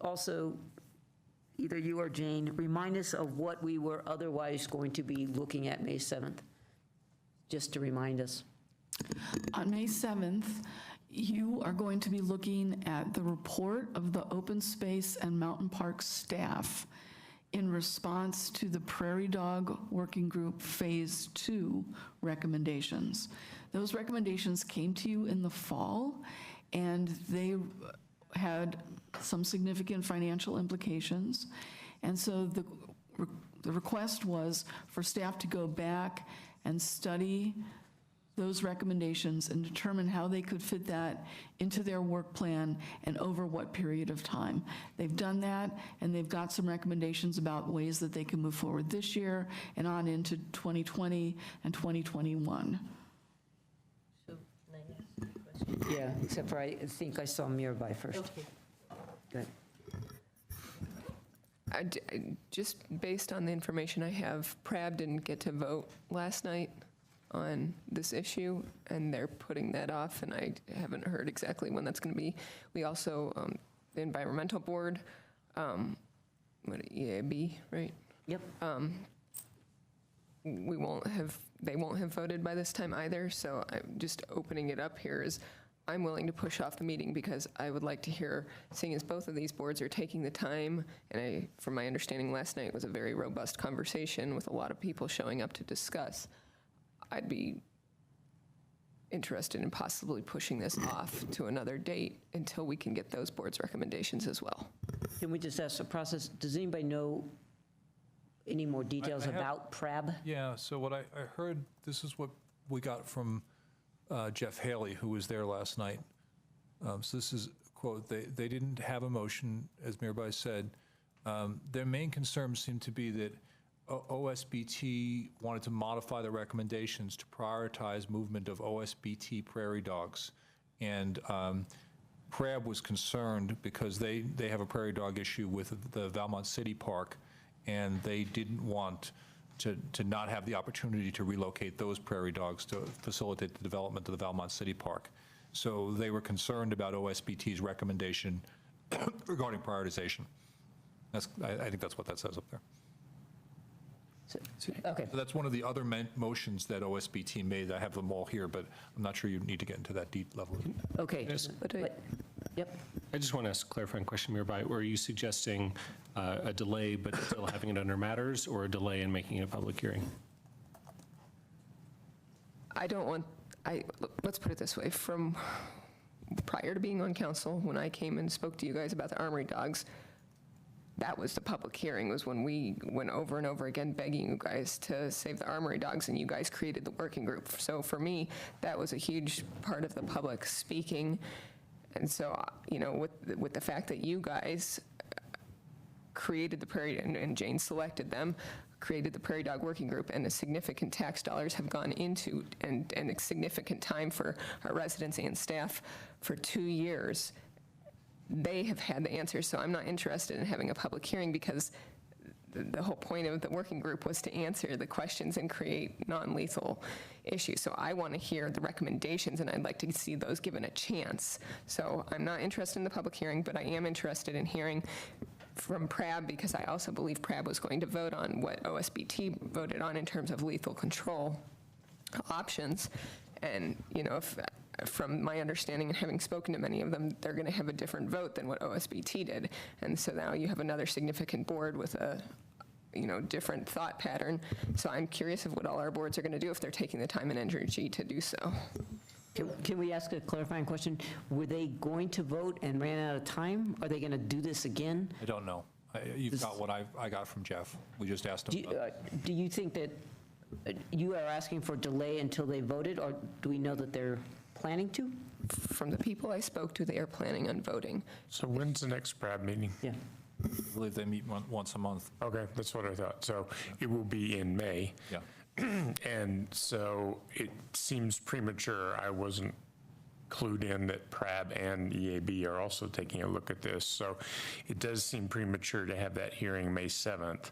also, either you or Jane, remind us of what we were otherwise going to be looking at May 7th? Just to remind us. On May 7th, you are going to be looking at the report of the Open Space and Mountain Park staff in response to the Prairie Dog Working Group Phase 2 recommendations. Those recommendations came to you in the fall, and they had some significant financial implications. And so the request was for staff to go back and study those recommendations and determine how they could fit that into their work plan and over what period of time. They've done that, and they've got some recommendations about ways that they can move forward this year and on into 2020 and 2021. So, can I ask a question? Yeah, except for I think I saw Mirabai first. Okay. Good. Just based on the information I have, PRAB didn't get to vote last night on this issue, and they're putting that off, and I haven't heard exactly when that's going to be. We also, the Environmental Board, EAB, right? Yep. They won't have voted by this time either, so I'm just opening it up here is I'm willing to push off the meeting because I would like to hear, seeing as both of these boards are taking the time, and from my understanding last night was a very robust conversation with a lot of people showing up to discuss, I'd be interested in possibly pushing this off to another date until we can get those boards' recommendations as well. Can we just ask the process, does anybody know any more details about PRAB? Yeah, so what I heard, this is what we got from Jeff Haley, who was there last night. So this is, quote, they didn't have a motion, as Mirabai said. Their main concerns seemed to be that OSBT wanted to modify the recommendations to prioritize movement of OSBT prairie dogs. And PRAB was concerned because they have a prairie dog issue with the Valmont City Park, and they didn't want to not have the opportunity to relocate those prairie dogs to facilitate the development of the Valmont City Park. So they were concerned about OSBT's recommendation regarding prioritization. I think that's what that says up there. Okay. So that's one of the other motions that OSBT made. I have them all here, but I'm not sure you need to get into that deep level. Okay. Yep. I just want to ask a clarifying question, Mirabai. Were you suggesting a delay but still having it under matters, or a delay in making it a public hearing? Let's put it this way. From prior to being on council, when I came and spoke to you guys about the armory dogs, that was the public hearing, was when we went over and over again begging you guys to save the armory dogs, and you guys created the working group. So for me, that was a huge part of the public speaking. And so, with the fact that you guys created the prairie, and Jane selected them, created the Prairie Dog Working Group, and the significant tax dollars have gone into, and a significant time for our residents and staff for 2 years, they have had the answers. So I'm not interested in having a public hearing because the whole point of the working group was to answer the questions and create non-lethal issues. So I want to hear the recommendations, and I'd like to see those given a chance. So I'm not interested in the public hearing, but I am interested in hearing from PRAB, because I also believe PRAB was going to vote on what OSBT voted on in terms of lethal control options. And, if from my understanding and having spoken to many of them, they're going to have a different vote than what OSBT did. And so now you have another significant board with a different thought pattern. So I'm curious of what all our boards are going to do if they're taking the time and energy to do so. Can we ask a clarifying question? Were they going to vote and ran out of time? Are they going to do this again? I don't know. You've got what I got from Jeff. We just asked him. Do you think that you are asking for delay until they voted, or do we know that they're planning to? From the people I spoke to, they are planning on voting. So when's the next PRAB meeting? Yeah. I believe they meet once a month. Okay, that's what I thought. So it will be in May. Yeah. And so it seems premature. I wasn't clued in that PRAB and EAB are also taking a look at this. So it does seem premature to have that hearing May 7th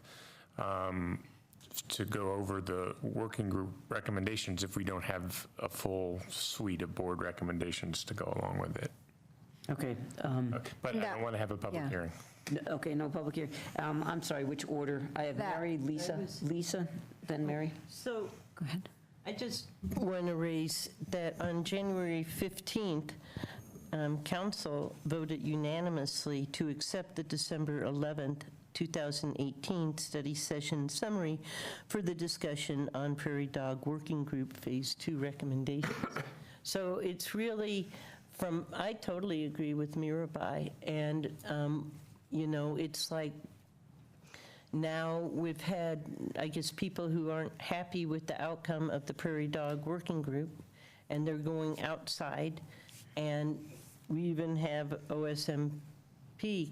to go over the working group recommendations if we don't have a full suite of board recommendations to go along with it. Okay. But I don't want to have a public hearing. Okay, no public hearing. I'm sorry, which order? I have Mary, Lisa, then Mary. So, go ahead. I just want to raise that on January 15th, Council voted unanimously to accept the December 11th, 2018 study session summary for the discussion on Prairie Dog Working Group Phase 2 recommendations. So it's really I totally agree with Mirabai, and it's like now we've had, I guess, people who aren't happy with the outcome of the Prairie Dog Working Group, and they're going outside, and we even have OSMP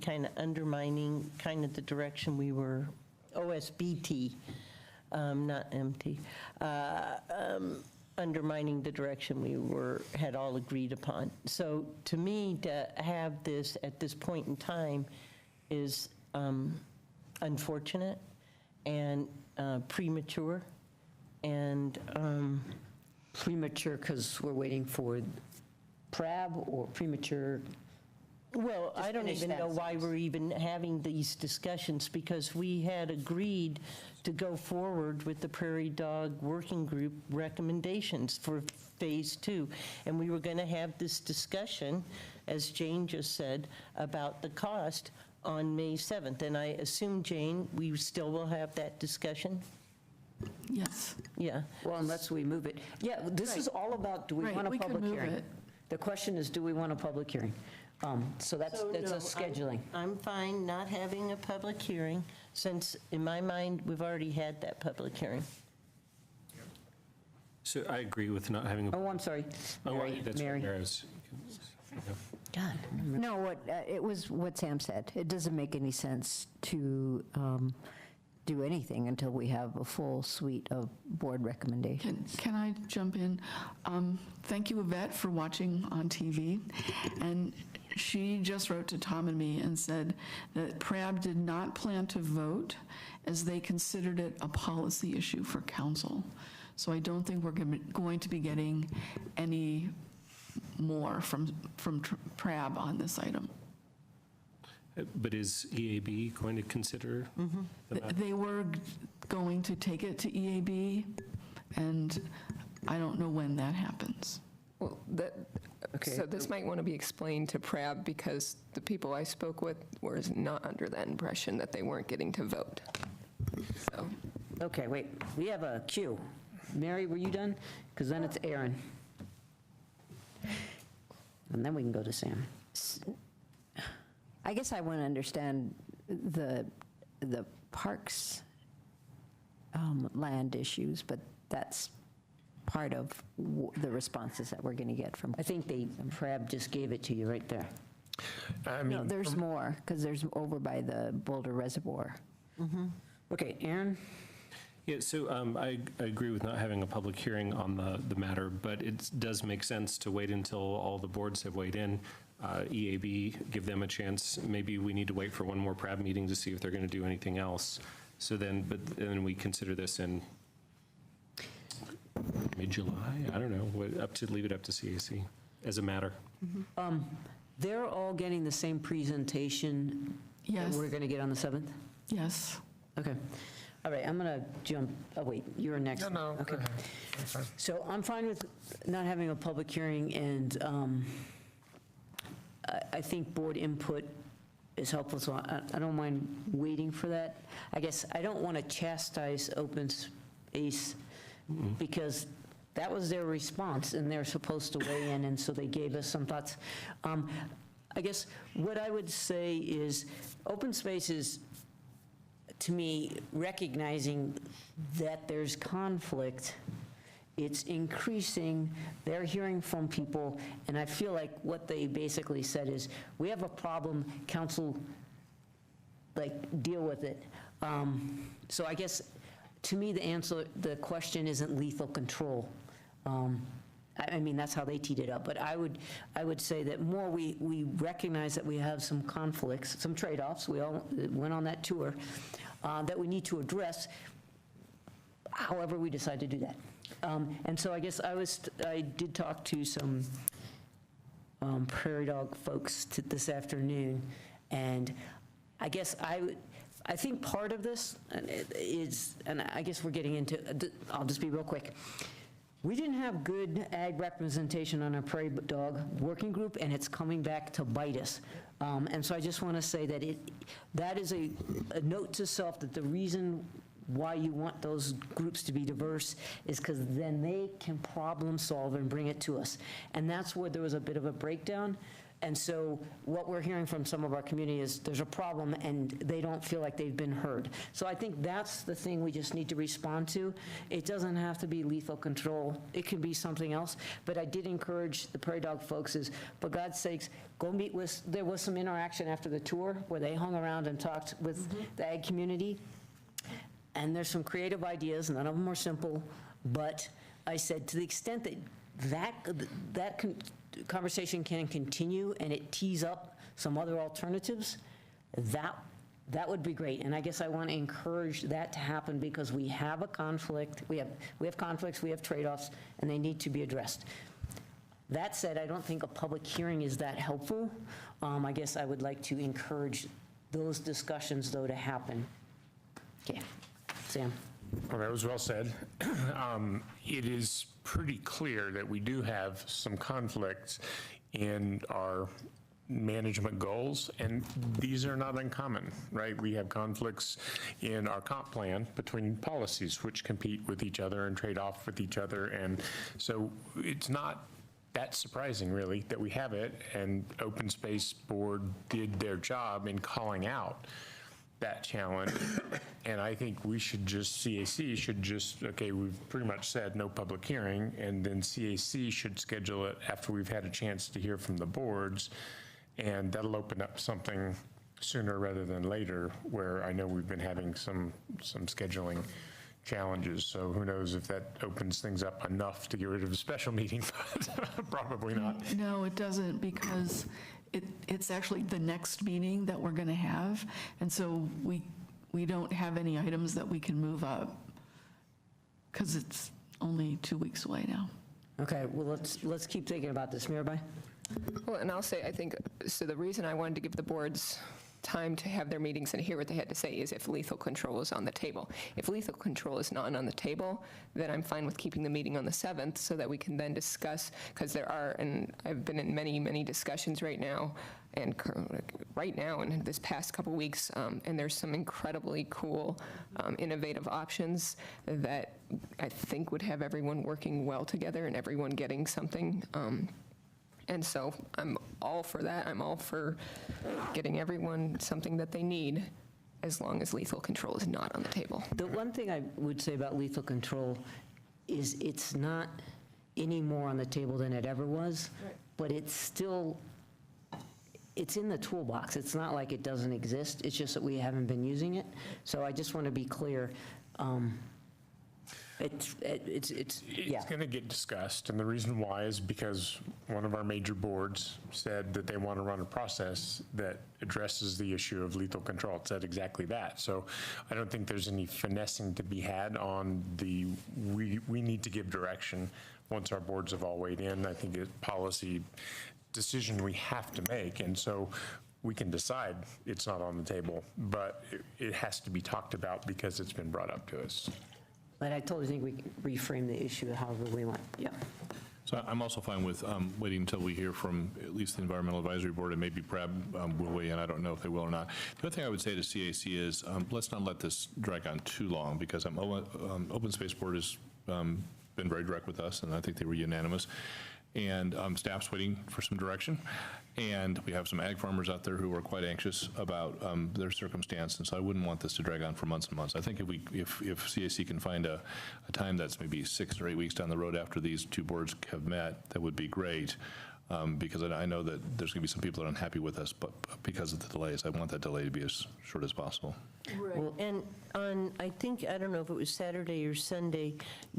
kind of undermining kind of the direction we were, OSBT, not MT, undermining the direction we had all agreed upon. So to me, to have this at this point in time is unfortunate and premature. And Premature because we're waiting for PRAB, or premature? well, I don't finish even that know why sentence. we're even having these discussions, because we had agreed to go forward with the Prairie Dog Working Group recommendations for Phase 2. And we were going to have this discussion, as Jane just said, about the cost on May 7th. And I assume, Jane, we still will have that discussion? Yes. Yeah. Well, unless we move it. Yeah, this is all about, do we Right, want a we could public move hearing? it. The question is, do we want a public hearing? So that's So, a no, scheduling. I'm fine not having a public hearing, since in my mind, we've already had that public hearing. So I agree with not having a. Oh, I'm sorry. Oh, Mary, that's Mary. where I was. God. No, it was what Sam said. It doesn't make any sense to do anything until we have a full suite of board recommendations. Can I jump in? Thank you, Yvette, for watching on TV. And she just wrote to Tom and me and said that PRAB did not plan to vote, as they considered it a policy issue for council. So I don't think we're going to be getting any more from PRAB on this item. But is EAB going to consider? the matter? They were going to take it to EAB, and I don't know when that happens. Well, so this might want to be explained to PRAB, because the people I spoke with were not under that impression that they weren't getting to vote. So, Okay, wait, we have a queue. Mary, were you done? Because then it's Aaron. And then we can go to Sam. I guess I want to understand the parks land issues, but that's part of the responses that we're going to get from. I think PRAB just gave it to you right there. I No, there's more, because there's over by the Boulder Reservoir. Okay, Aaron? Yeah, so I agree with not having a public hearing on the matter, but it does make sense to wait until all the boards have weighed in. EAB, give them a chance. Maybe we need to wait for one more PRAB meeting to see if they're going to do anything else. So then, but then we consider this in mid-July? I don't know, leave it up to CAC as a matter. They're all getting the same presentation that Yes. we're going to get on the 7th? Yes. Okay. All right, I'm going to jump, oh, wait, you're next. No, Okay. go ahead. That's fine. So I'm fine with not having a public hearing, and I think board input is helpful, so I don't mind waiting for that. I guess I don't want to chastise open space, because that was their response, and they're supposed to weigh in, and so they gave us some thoughts. I guess what I would say is, open space is, to me, recognizing that there's conflict. It's increasing, they're hearing from people, and I feel like what they basically said is, we have a problem, council, deal with it. So I guess, to me, the question isn't lethal control. I mean, that's how they teed it up, but I would say that more we recognize that we have some conflicts, some trade-offs, we all went on that tour, that we need to address, however we decide to do that. And so I guess I did talk to some Prairie Dog folks this afternoon, and I guess I think part of this is, and I guess we're getting into, I'll just be real quick. We didn't have good ag representation on our Prairie Dog Working Group, and it's coming back to bite us. And so I just want to say that that is a note to self, that the reason why you want those groups to be diverse is because then they can problem solve and bring it to us. And that's where there was a bit of a breakdown. And so what we're hearing from some of our community is there's a problem and they don't feel like they've been heard. So I think that's the thing we just need to respond to. It doesn't have to be lethal control. It can be something else. But I did encourage the Prairie Dog folks is, for God's sakes, go meet with, there was some interaction after the tour where they hung around and talked with the ag community. And there's some creative ideas, none of them are simple, but I said to the extent that conversation can continue and it tees up some other alternatives, that that would be great. And I guess I want to encourage that to happen because we have a conflict. We have conflicts, we have trade-offs, and they need to be addressed. That said, I don't think a public hearing is that helpful. I guess I would like to encourage those discussions, though, to happen. Okay, Sam. Well, that was well said. It is pretty clear that we do have some conflicts in our management goals, and these are not uncommon, right? We have conflicts in our comp plan between policies which compete with each other and trade off with each other, and so it's not that surprising, really, that we have it, and Open Space Board did their job in calling out that challenge. And I think we should just, CAC should just, okay, we've pretty much said no public hearing, and then CAC should schedule it after we've had a chance to hear from the boards, and that'll open up something sooner rather than later, where I know we've been having some scheduling challenges, so who knows if that opens things up enough to get rid of a special meeting, but probably not. No, it doesn't, because it's actually the next meeting that we're going to have, and so we don't have any items that we can move up, because it's only 2 weeks away now. Okay, well, let's keep thinking about this. Mirabai? Well, and I'll say, I think, so the reason I wanted to give the boards time to have their meetings and hear what they had to say is if lethal control is on the table. If lethal control is not on the table, then I'm fine with keeping the meeting on the 7th so that we can then discuss, because there are, and I've been in many, many discussions right now, and in this past couple weeks, and there's some incredibly cool, innovative options that I think would have everyone working well together and everyone getting something. And so I'm all for that. I'm all for getting everyone something that they need, as long as lethal control is not on the table. The one thing I would say about lethal control is it's not any more on the table than it ever was, but it's still, it's in the toolbox. It's not like it doesn't exist. It's just that we haven't been using it. So I just want to be clear. It's going to get discussed, and the reason why is because one of our major boards said that they want to run a process that addresses the issue of lethal control. It said exactly that. So I don't think there's any finessing to be had on the, we need to give direction once our boards have all weighed in. I think it's a policy decision we have to make, and so we can decide it's not on the table, but it has to be talked about because it's been brought up to us. But I totally think we can reframe the issue however we want. Yeah. So I'm also fine with waiting until we hear from at least the Environmental Advisory Board, and maybe PRAB will weigh in. I don't know if they will or not. The other thing I would say to CAC is let's not let this drag on too long, because Open Space Board has been very direct with us, and I think they were unanimous. And staff's waiting for some direction. And we have some ag farmers out there who are quite anxious about their circumstance, and so I wouldn't want this to drag on for months and months. I think if CAC can find a time that's maybe 6 or 8 weeks down the road after these two boards have met, that would be great, because I know that there's going to be some people that are unhappy with us, but because of the delays, I want that delay to be as short as possible. Right. And on, I don't know if it was Saturday or Sunday,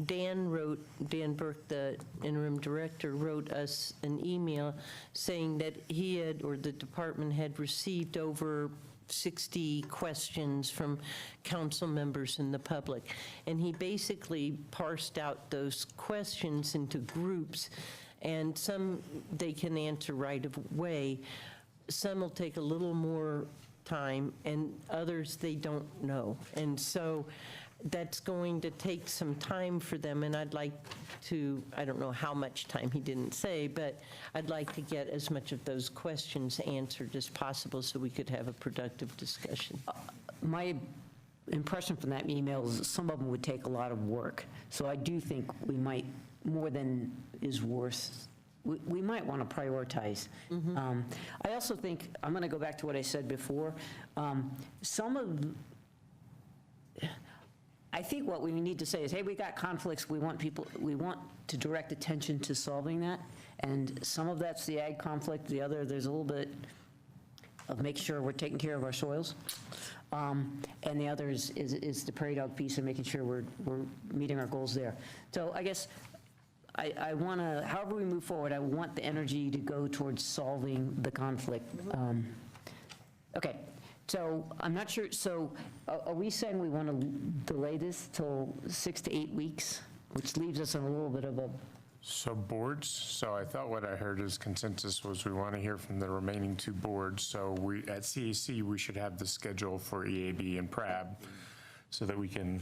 Dan Burke, the interim director, wrote us an email saying that he had, or the department had received over 60 questions from council members and the public. And he basically parsed out those questions into groups, and some they can answer right away. Some will take a little more time, and others they don't know. And so that's going to take some time for them, and I'd like to, I don't know how much time he didn't say, but I'd like to get as much of those questions answered as possible so we could have a productive discussion. My impression from that email is that some of them would take a lot of work. So I do think we might, more than is worth, we might want to prioritize. I also think, I'm going to go back to what I said before. I think what we need to say is, hey, we got conflicts, we want to direct attention to solving that, and some of that's the ag conflict, the other, there's a little bit of make sure we're taking care of our soils, and the other is the prairie dog piece and making sure we're meeting our goals there. So I guess I want to, however we move forward, I want the energy to go towards solving the conflict. Okay, So I'm not sure, so are we saying we want to delay this till 6 to 8 weeks, which leaves us in a little bit of a, So boards, so I thought what I heard as consensus was we want to hear from the remaining two boards. So we, at CAC, we should have the schedule for EAB and PRAB so that we can,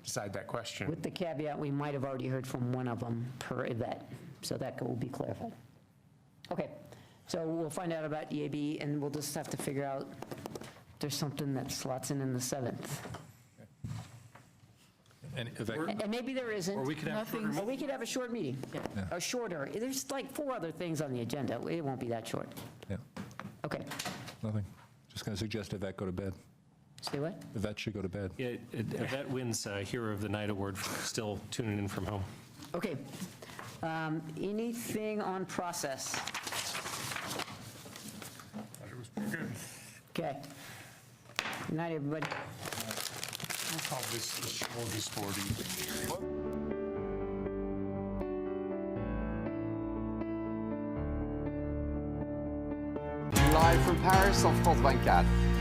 decide that question. with the caveat, we might have already heard from one of them per event, so that will be clarified. Okay, so we'll find out about EAB, and we'll just have to figure out if there's something that slots in the 7th. And Yvette, And maybe there isn't. Or we could have Or we could have a short meeting, or shorter. There's like 4 other things on the agenda. It won't be that short. yeah, Okay, nothing. Just going to suggest Yvette go to bed. say what? Yvette should go to bed. Yeah, Yvette wins Hero of the Night award for still tuning in from home. Okay. Anything on process? It was pretty good. Okay. Good night, everybody. We'll call this the smorgasbord evening. Live from Paris, on France 24.